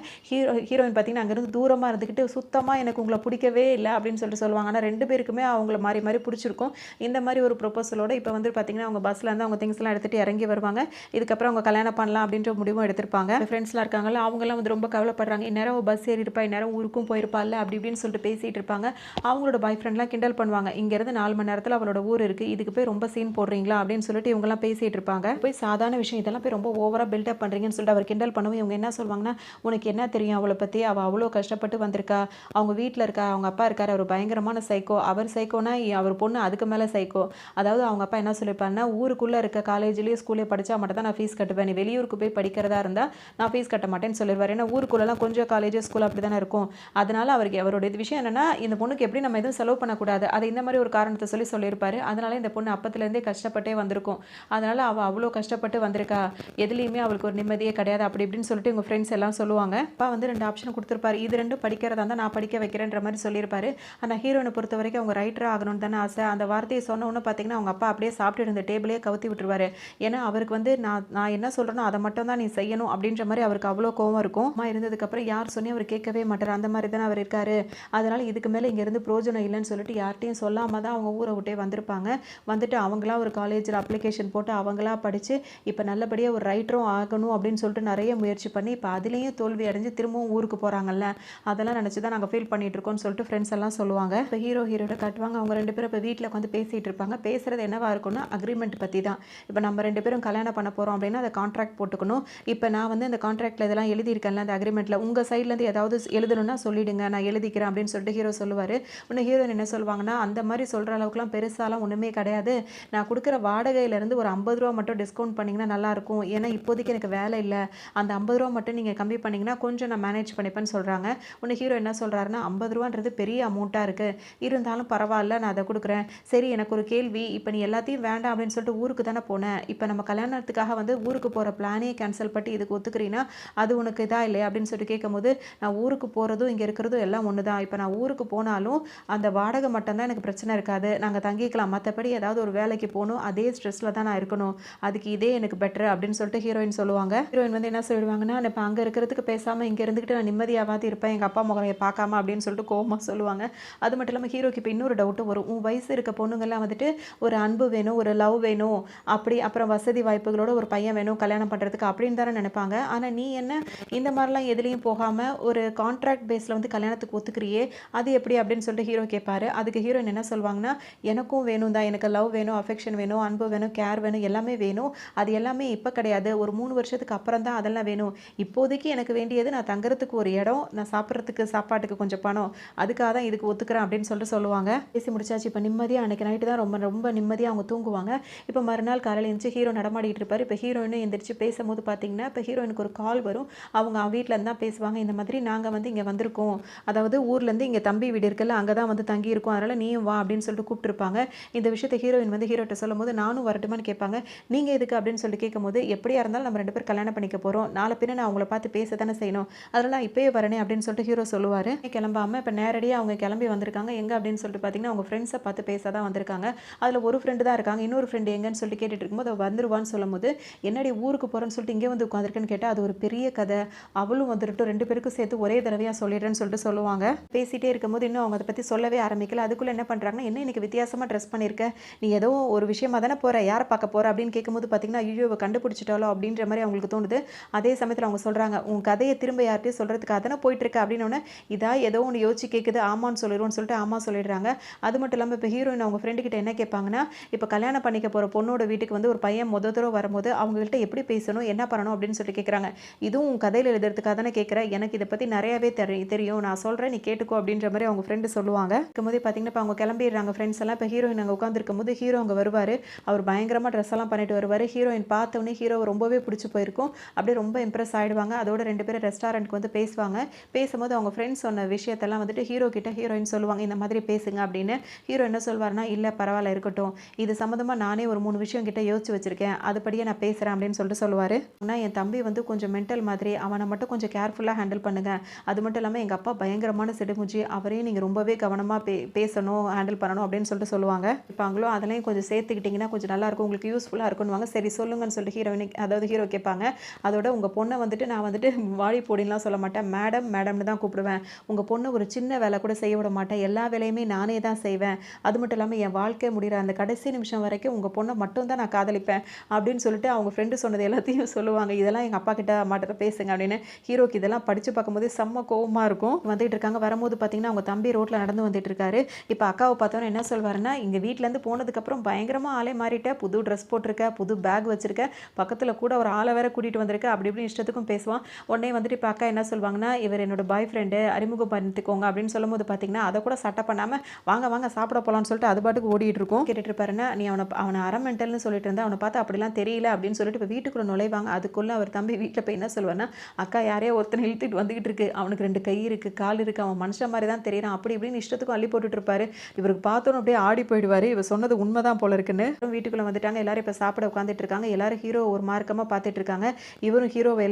ஹீரோயின் பார்த்தீங்கன்னா அங்கேருந்து தூரமாக இருந்துக்கிட்டு சுத்தமாக எனக்கு உங்களை பிடிக்கவே இல்லை அப்படின்னு சொல்லிட்டு சொல்லுவாங்க. ஆனால் 2 பேருக்குமே அவங்கள மாறி மாறி பிடிச்சிருக்கும். இந்த மாதிரி ஒரு ப்ரொபோசலோட இப்போ வந்து பார்த்தீங்கன்னா அவங்க பஸ்ஸில் வந்து அவங்க திங்ஸ்லாம் எடுத்துகிட்டு இறங்கி வருவாங்க. இதுக்கப்புறம் அவங்க கல்யாணம் பண்ணலாம் அப்படின்ற முடிவும் எடுத்திருப்பாங்க. ஃப்ரெண்ட்ஸ்லாம் இருக்காங்கல்ல, அவங்கெல்லாம் வந்து ரொம்ப கவலைப்படுறாங்க. இந்நேரம் பஸ் ஏறி இருப்பா, இந்நேரம் ஊருக்கும் போயிருப்பாள் அப்படி இப்படின்னு சொல்லிட்டு பேசிகிட்டு இருப்பாங்க. அவங்களோட பாய் ஃப்ரெண்ட்லாம் கிண்டல் பண்ணுவாங்க. இங்கேருந்து 4 மணி நேரத்தில் அவளோட ஊர் இருக்குது, இதுக்கு போய் ரொம்ப சீன் போடுறீங்களா அப்படின்னு சொல்லிட்டு இவங்கெல்லாம் பேசிகிட்டு இருப்பாங்க. போய் சாதாரண விஷயம் இதெல்லாம் போய் ரொம்ப ஓவராக பில்டப் பண்ணுறீங்கன்னு சொல்லிட்டு அவர் கிண்டல் பண்ணவும் இவங்க என்ன சொல்லுவாங்கன்னா, உனக்கு என்ன தெரியும் அவளை பற்றி, அவள் அவ்வளோ கஷ்டப்பட்டு வந்திருக்கா, அவங்க வீட்டில் இருக்கா, அவங்க அப்பா இருக்கார், அவர் பயங்கரமான சைக்கோ, அவர் சைக்கோனா அவர் பொண்ணு அதுக்கு மேலே சைக்கோ. அதாவது அவங்க அப்பா என்ன சொல்லியிருப்பாருன்னா, ஊருக்குள்ளே இருக்க காலேஜ்லேயே ஸ்கூல்லேயே படித்தா மட்டும் தான் நான் ஃபீஸ் கட்டுவேன், நீ வெளியூருக்கு போய் படிக்கிறதா இருந்தால் நான் ஃபீஸ் கட்ட மாட்டேன்னு சொல்லிடுவார். ஏன்னா ஊருக்குள்ளெல்லாம் கொஞ்சம் காலேஜ் ஸ்கூல் அப்படி தானே இருக்கும். அதனால அவரோட இது விஷயம் என்னென்னா, இந்த பொண்ணுக்கு எப்படி நம்ம எதுவும் செலவு பண்ணக்கூடாது, அதை இந்த மாதிரி ஒரு காரணத்தை சொல்லியிருப்பாரு. அதனால இந்த பொண்ணு அப்பத்துலேருந்தே கஷ்டப்பட்டே வந்திருக்கும். அதனால் அவள் அவ்வளோ கஷ்டப்பட்டு வந்திருக்கா, எதுலேயுமே அவளுக்கு ஒரு நிம்மதியே கிடையாது அப்படி இப்படின்னு சொல்லிட்டு உங்கள் ஃப்ரெண்ட்ஸ் எல்லாம் சொல்லுவாங்க. அப்பா வந்து 2 ஆப்ஷன் கொடுத்துருப்பாரு, இது 2 படிக்கிறதா இருந்தால் நான் படிக்க வைக்கிறேன்ற மாதிரி சொல்லியிருப்பாரு. ஆனால் ஹீரோனை பொறுத்த வரைக்கும் அவங்க ரைட்டராக ஆகணும்னு தானே ஆசை. அந்த வார்த்தையை சொன்ன உடனே பார்த்தீங்கன்னா அவங்க அப்பா அப்படியே சாப்பிட்டு இருந்த டேபிளே கவுத்தி விட்டுருவாரு. ஏன்னா அவருக்கு வந்து நான் என்ன சொல்கிறேனோ அதை மட்டும் தான் நீ செய்யணும் அப்படின்ற மாதிரி அவருக்கு அவ்வளோ கோவம் இருக்கும். அம்மா இருந்ததுக்கப்புறம் யார் சொன்னே அவர் கேட்கவே மாட்டார், அந்த மாதிரி தானே அவர் இருக்காரு. அதனால் இதுக்கு மேலே இங்கேருந்து பிரோஜனம் இல்லைன்னு சொல்லிட்டு யார்ட்டையும் சொல்லாமல் தான் அவங்க ஊரை விட்டே வந்திருப்பாங்க. வந்துட்டு அவங்களா ஒரு காலேஜில் அப்ளிகேஷன் போட்டு அவங்களா படித்து இப்போ நல்லபடியாக ஒரு ரைட்டரும் ஆகணும் அப்படின்னு சொல்லிட்டு நிறைய முயற்சி பண்ணி இப்போ அதுலேயும் தோல்வி அடைஞ்சு திரும்பவும் ஊருக்கு போகிறாங்கல்ல, அதெல்லாம் நினச்சி தான் நாங்கள் ஃபீல் பண்ணிட்டு இருக்கோம்னு சொல்லிட்டு ஃப்ரெண்ட்ஸ் எல்லாம் சொல்லுவாங்க. இப்போ ஹீரோட காட்டுவாங்க. அவங்க 2 பேரும் இப்போ வீட்டில் உட்காந்து பேசிகிட்டு இருப்பாங்க. பேசுகிறது என்னவா இருக்கும்னா அக்ரிமெண்ட் பற்றி தான். இப்போ நம்ம 2 பேரும் கல்யாணம் பண்ண போகிறோம் அப்படின்னா அதை கான்ட்ராக்ட் போட்டுக்கணும். இப்போ நான் வந்து அந்த கான்ட்ராக்டில் இதெல்லாம் எழுதியிருக்கேன்ல, அந்த அக்ரிமெண்ட்டில் உங்கள் சைட்லேருந்து ஏதாவது எழுதணும்னா சொல்லிடுங்க, நான் எழுதிக்கிறேன் அப்படின்னு சொல்லிட்டு ஹீரோ சொல்லுவார். உன்னை ஹீரோயின் என்ன சொல்லுவாங்கன்னா, அந்த மாதிரி சொல்கிற அளவுக்குலாம் பெருசாலாம் ஒன்றுமே கிடையாது, நான் கொடுக்குற வாடகையிலேருந்து ஒரு 50 ரூபா மட்டும் டிஸ்கவுண்ட் பண்ணிங்கன்னா நல்லாயிருக்கும், ஏன்னா இப்போதைக்கு எனக்கு வேலை இல்லை, அந்த 50 ரூபா மட்டும் நீங்கள் கம்மி பண்ணிங்கன்னா கொஞ்சம் நான் மேனேஜ் பண்ணிப்பேன்னு சொல்கிறாங்க. உன்னை ஹீரோ என்ன சொல்கிறாருன்னா, 50 ரூபான்றது பெரிய அமௌண்ட்டாக இருக்குது, இருந்தாலும் பரவாயில்ல நான் அதை கொடுக்குறேன். சரி எனக்கு ஒரு கேள்வி, இப்போ நீ எல்லாத்தையும் வேண்டாம் அப்படின்னு சொல்லிட்டு ஊருக்கு தானே போனேன், இப்போ நம்ம கல்யாணத்துக்காக வந்து ஊருக்கு போகிற பிளானே கேன்சல் பண்ணி இதுக்கு ஒத்துக்கிறீன்னா அது உனக்கு இதாக இல்லையா அப்படின்னு சொல்லிட்டு கேட்கும்போது, நான் ஊருக்கு போகிறதும் இங்கே இருக்கிறதும் எல்லாம் ஒன்று தான், இப்போ நான் ஊருக்கு போனாலும் அந்த வாடகை மட்டும்தான் எனக்கு பிரச்சனை இருக்காது, நாங்கள் தங்கிக்கலாம், மற்றபடி ஏதாவது ஒரு வேலைக்கு போகணும் அதே ஸ்ட்ரெஸ்ஸில் தான் நான் இருக்கணும், அதுக்கு இதே எனக்கு பெட்டர் அப்படின்னு சொல்லிட்டு ஹீரோயின் சொல்லுவாங்க. ஹீரோயின் வந்து என்ன சொல்லிடுவாங்கன்னா, நான் இப்போ அங்கே இருக்கிறதுக்கு பேசாமல் இங்கே இருந்துக்கிட்டு நான் நிம்மதியாவது இருப்பேன், எங்கள் அப்பா முகமையை பார்க்காம அப்படின்னு சொல்லிட்டு கோவமாக சொல்லுவாங்க. அது மட்டும் இல்லாமல் ஹீரோக்கு இப்போ இன்னொரு டவுட்டும் வரும். உன் வயசு இருக்க பொண்ணுங்கள்லாம் வந்துட்டு ஒரு அன்பு வேணும், ஒரு லவ் வேணும், அப்படி அப்புறம் வசதி வாய்ப்புகளோட ஒரு பையன் வேணும் கல்யாணம் பண்ணுறதுக்கு அப்படின்னு தானே நினைப்பாங்க. ஆனால் நீ என்ன இந்த மாதிரிலாம் எதுலேயும் போகாமல் ஒரு கான்ட்ராக்ட் பேஸில் வந்து கல்யாணத்துக்கு ஒத்துக்கிறியே, அது எப்படி அப்படின்னு சொல்லிட்டு ஹீரோ கேட்பாரு. அதுக்கு ஹீரோயின் என்ன சொல்லுவாங்கன்னா, எனக்கும் வேணும் தான், எனக்கு லவ் வேணும், அஃபெக்ஷன் வேணும், அன்பு வேணும், கேர் வேணும், எல்லாமே வேணும், அது எல்லாமே இப்போ கிடையாது, ஒரு 3 வருஷத்துக்கு அப்புறம் தான் அதெல்லாம் வேணும், இப்போதைக்கு எனக்கு வேண்டியது நான் தங்குறதுக்கு ஒரு இடம், நான் சாப்பிட்றதுக்கு சாப்பாட்டுக்கு கொஞ்சம் பணம், அதுக்காக தான் இதுக்கு ஒத்துக்கிறேன் அப்படின்னு சொல்லிட்டு சொல்லுவாங்க. பேசி முடிச்சாச்சு. இப்போ நிம்மதியாக அன்றைக்கி நைட்டு தான் ரொம்ப ரொம்ப நிம்மதியாக அவங்க தூங்குவாங்க. இப்போ மறுநாள் காலையில் எழுந்துச்சு ஹீரோ நடமாடிட்டு இருப்பார். இப்போ ஹீரோயினும் எந்திரிச்சு பேசும்போது பார்த்தீங்கன்னா, இப்போ ஹீரோயினுக்கு ஒரு கால் வரும். அவங்க வீட்டிலேருந்து தான் பேசுவாங்க. இந்த மாதிரி நாங்கள் வந்து இங்கே வந்திருக்கோம், அதாவது ஊர்லேருந்து இங்கே தம்பி வீடு இருக்குல்ல அங்கே தான் வந்து தங்கி இருக்கோம், அதனால் நீயும் வா அப்படின்னு சொல்லிட்டு கூப்பிட்டுருப்பாங்க. இந்த விஷயத்தை ஹீரோயின் வந்து ஹீரோட்ட சொல்லும்போது, நானும் வரட்டுமான்னு கேட்பாங்க. நீங்கள் எதுக்கு அப்படின்னு சொல்லிட்டு கேட்கும்போது, எப்படியா இருந்தாலும் நம்ம 2 பேர் கல்யாணம் பண்ணிக்க போகிறோம், நாளை பின்ன நான் அவங்கள பார்த்து பேச தானே செய்யணும், அதனால் நான் இப்போயே வரேனே அப்படின்னு சொல்லிட்டு ஹீரோ சொல்லுவார். கிளம்பாமல் இப்போ நேரடியாக அவங்க கிளம்பி வந்திருக்காங்க. எங்கே அப்படின்னு சொல்லிட்டு பார்த்தீங்கன்னா, அவங்க ஃப்ரெண்ட்ஸை பார்த்து பேச தான் வந்திருக்காங்க. அதில் ஒரு ஃப்ரெண்டு தான் இருக்காங்க, இன்னொரு ஃப்ரெண்டு எங்கன்னு சொல்லிட்டு கேட்டுட்டு இருக்கும்போது அவள் வந்துருவான்னு சொல்லும்போது, என்னடி ஊருக்கு போகிறேன்னு சொல்லிட்டு இங்கே வந்து உட்காந்துருக்குன்னு கேட்டால் அது ஒரு பெரிய கதை, அவளும் வந்துட்டு 2 பேருக்கும் சேர்த்து ஒரே தடவையாக சொல்லிடுறேன்னு சொல்லிட்டு சொல்லுவாங்க. பேசிகிட்டே இருக்கும்போது இன்னும் அவங்க அதை பற்றி சொல்லவே ஆரம்பிக்கல. அதுக்குள்ளே என்ன பண்ணுறாங்கன்னா, என்ன இன்னைக்கு வித்தியாசமாக ட்ரெஸ் பண்ணியிருக்க, நீ ஏதோ ஒரு விஷயமா தானே போகிற, யாரை பார்க்க போகிற அப்படின்னு கேட்கும்போது பார்த்தீங்கன்னா, ஐயோ இவ கண்டுபிடிச்சிட்டாலோ அப்படின்ற மாதிரி அவங்களுக்கு தோணுது. அதே சமயத்தில் அவங்க சொல்கிறாங்க, உன் கதையை திரும்ப யார்ட்டையும் சொல்கிறதுக்காக தானே போயிட்டுருக்க அப்படின்னோடனே, இதா ஏதோ ஒன்று யோசிச்சு கேட்குது, ஆமான்னு சொல்லிடுவோன்னு சொல்லிட்டு ஆமாம் சொல்லிடுறாங்க. அது மட்டும் இல்லாமல் இப்போ ஹீரோயின் அவங்க ஃப்ரெண்டுக்கிட்ட என்ன கேட்பாங்கன்னா, இப்போ கல்யாணம் பண்ணிக்க போகிற பொண்ணோட வீட்டுக்கு வந்து ஒரு பையன் தடவை வரும்போது அவங்கள்ட்ட எப்படி பேசணும், என்ன பண்ணணும் அப்படின்னு சொல்லி கேட்குறாங்க. இதுவும் உன் கதையில் எழுதுறதுக்காக தானே கேட்குறேன், எனக்கு இதை பற்றி நிறையாவே தெரியும், நான் சொல்கிறேன் நீ கேட்டுக்கோ அப்படின்ற மாதிரி அவங்க ஃப்ரெண்டு சொல்லுவாங்க. இருக்கும்போது பார்த்தீங்கன்னா இப்போ அவங்க கிளம்பிடுறாங்க ஃப்ரெண்ட்ஸ் எல்லாம். இப்போ ஹீரோயின் அங்கே உட்காந்துருக்கும் போது ஹீரோ அங்கே வருவார். அவர் பயங்கரமாக ட்ரெஸ் எல்லாம் பண்ணிட்டு வருவார். ஹீரோயின் பார்த்தோன்னே ஹீரோவை ரொம்பவே பிடிச்சி போயிருக்கும். அப்படியே ரொம்ப இம்ப்ரெஸ் ஆகிடுவாங்க. அதோட 2 பேரும் ரெஸ்டாரண்ட்க்கு வந்து பேசுவாங்க. பேசும்போது அவங்க ஃப்ரெண்ட்ஸ் சொன்ன விஷயத்தெல்லாம் வந்துட்டு ஹீரோ கிட்ட ஹீரோயின் சொல்லுவாங்க, இந்த மாதிரி பேசுங்க அப்படின்னு. ஹீரோ என்ன சொல்வார்னா, இல்லை பரவாயில்ல இருக்கட்டும், இது சம்மந்தமாக நானே ஒரு 3 விஷயம் கிட்ட யோசிச்சு வச்சுருக்கேன், அதுபடியே நான் பேசுகிறேன் அப்படின்னு சொல்லிட்டு சொல்லுவார். ஆனால் என் தம்பி வந்து கொஞ்சம் மென்டல் மாதிரி, அவனை மட்டும் கொஞ்சம் கேர்ஃபுல்லாக ஹேண்டில் பண்ணுங்க. அது மட்டும் இல்லாமல் எங்கள் அப்பா பயங்கரமான சிடுமூஞ்சி, அவரையும் நீங்கள் ரொம்பவே கவனமாக பேசணும், ஹேண்டில் பண்ணணும் அப்படின்னு சொல்லிட்டு சொல்லுவாங்க. இருப்பாங்களோ அதெல்லாம் கொஞ்சம் சேர்த்துக்கிட்டிங்கன்னா கொஞ்சம் நல்லாயிருக்கும், உங்களுக்கு யூஸ்ஃபுல்லாக இருக்கும்னுவாங்க. சரி சொல்லுங்கன்னு சொல்லிட்டு ஹீரோ கேட்பாங்க. அதோட உங்கள் பொண்ணை வந்துட்டு நான் வந்துட்டு வாடி போடின்லாம் சொல்ல மாட்டேன், மேடம் மேடம்னு தான் கூப்பிடுவேன். உங்கள் பொண்ணை ஒரு சின்ன வேலை கூட செய்ய விட மாட்டேன், எல்லா வேலையுமே நானே தான் செய்வேன். அது மட்டும் இல்லாமல் என் வாழ்க்கை முடிகிற அந்த கடைசி நிமிஷம் வரைக்கும் உங்கள் பொண்ணை மட்டும் தான் நான் காதலிப்பேன் அப்படின்னு சொல்லிட்டு அவங்க ஃப்ரெண்டு சொன்னது எல்லாத்தையும் சொல்லுவாங்க. இதெல்லாம் எங்கள் அப்பா கிட்ட அம்மாட்ட பேசுங்க அப்படின்னு. ஹீரோக்கு இதெல்லாம் படித்து பார்க்கும்போது செம்ம கோவமாக இருக்கும். வந்துட்டு இருக்காங்க. வரும்போது பார்த்தீங்கன்னா அவங்க தம்பி ரோட்டில் நடந்து வந்துட்டு இருக்காரு. இப்போ அக்காவை பார்த்தோன்னா என்ன சொல்வாருன்னா, இங்கே வீட்டிலேருந்து போனதுக்கப்புறம் பயங்கரமாக ஆளே மாறிட்ட, புது ட்ரெஸ் போட்டிருக்க, புது பேக் வச்சிருக்க, பக்கத்தில் கூட ஒரு ஆளை வேற கூட்டிகிட்டு வந்திருக்க, அப்படி இப்படி இஷ்டத்துக்கும் பேசுவான். உடனே வந்துட்டு இப்போ அக்கா என்ன சொல்வாங்கன்னா, இவர் என்னோட பாய் ஃப்ரெண்டு, அறிமுகம் பண்ணிக்கோங்க அப்படின்னு சொல்லும்போது பார்த்தீங்கன்னா அதை கூட சட்டை பண்ணாமல் வாங்க வாங்க சாப்பிட போகலான்னு சொல்லிட்டு அது பாட்டுக்கு ஓடிட்டு இருக்கும். கேட்டுட்டு இருப்பாருன்னா, நீ அவனை அரை மென்டல்னு சொல்லிட்டு இருந்தா, அவனை பார்த்து அப்படிலாம் தெரியல அப்படின்னு சொல்லிட்டு இப்போ வீட்டுக்குள்ளே நுழைவாங்க. அதுக்குள்ளே அவர் தம்பி வீட்டில் போய் என்ன சொல்வார்னா, அக்கா யாரையோ ஒருத்தனை இழுத்துட்டு வந்துகிட்டு இருக்கு, அவனுக்கு 2 கை இருக்குது, கால் இருக்குது, அவன் மனுஷன் மாதிரி தான் தெரியறான், அப்படி இப்படின்னு இஷ்டத்துக்கும் அள்ளி போட்டுட்டு இருப்பாரு. இவருக்கு பார்த்தோன்னு அப்படியே ஆடி போயிடுவார், இவர் சொன்னது உண்மைதான் போல இருக்குன்னு. வீட்டுக்குள்ளே வந்துட்டாங்க. எல்லாரும் இப்போ சாப்பிட உட்காந்துட்டு இருக்காங்க. எல்லாரும் ஹீரோ ஒரு மார்க்கமாக பார்த்துட்டு இருக்காங்க. இவரும் ஹீரோவை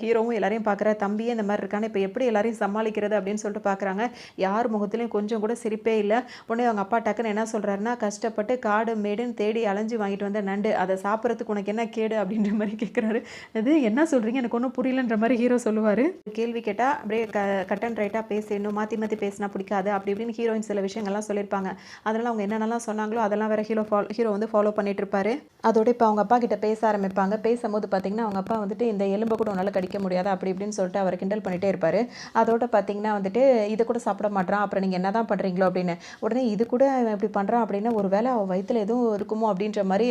ஹீரோவும் எல்லாரையும் பார்க்குற, தம்பியே இந்த மாதிரி இருக்கானே, இப்போ எப்படி எல்லாரையும் சமாளிக்கிறது அப்படின்னு சொல்லிட்டு பார்க்குறாங்க. யார் முகத்துலையும் கொஞ்சம் கூட சிரிப்பே இல்லை. உடனே அவங்க அப்பா டக்குன்னு என்ன சொல்கிறாருன்னா, கஷ்டப்பட்டு காடு மேடுன்னு தேடி அலைஞ்சு வாங்கிட்டு வந்த நண்டு, அதை சாப்பிட்றதுக்கு உனக்கு என்ன கேடு அப்படின்ற மாதிரி கேட்குறாரு. இது என்ன சொல்கிறீங்க, எனக்கு ஒன்றும் புரியலன்ற மாதிரி ஹீரோ சொல்லுவார். கேள்வி கேட்டால் அப்படியே கட் அண்ட் ரைட்டாக பேசணும், மாற்றி மாற்றி பேசினா பிடிக்காது அப்படி இப்படின்னு ஹீரோயின் சில விஷயங்கள்லாம் சொல்லியிருப்பாங்க. அதனால் அவங்க என்னென்னலாம் சொன்னாங்களோ அதெல்லாம் வேறு ஹீரோ வந்து ஃபாலோ பண்ணிட்டு இருப்பாரு. அதோட இப்போ அவங்க அப்பா கிட்ட பேச ஆரம்பிப்பாங்க. பேசும்போது பார்த்தீங்கன்னா அவங்க அப்பா வந்துட்டு இந்த எலும்பை கூட உன்னால் கடிக்க முடியாது அப்படி இப்படின்னு சொல்லிட்டு அவர் கிண்டல் பண்ணிகிட்டே இருப்பார். அதோட பார்த்தீங்கன்னா வந்துட்டு இதை கூட சாப்பிட மாட்டான், அப்புறம் நீங்கள் என்ன தான் பண்ணுறீங்களோ அப்படின்னு. உடனே இது கூட இப்படி பண்ணுறான் அப்படின்னா ஒரு வேளை அவன் வயிற்றில் எதுவும் இருக்குமோ அப்படின்ற மாதிரி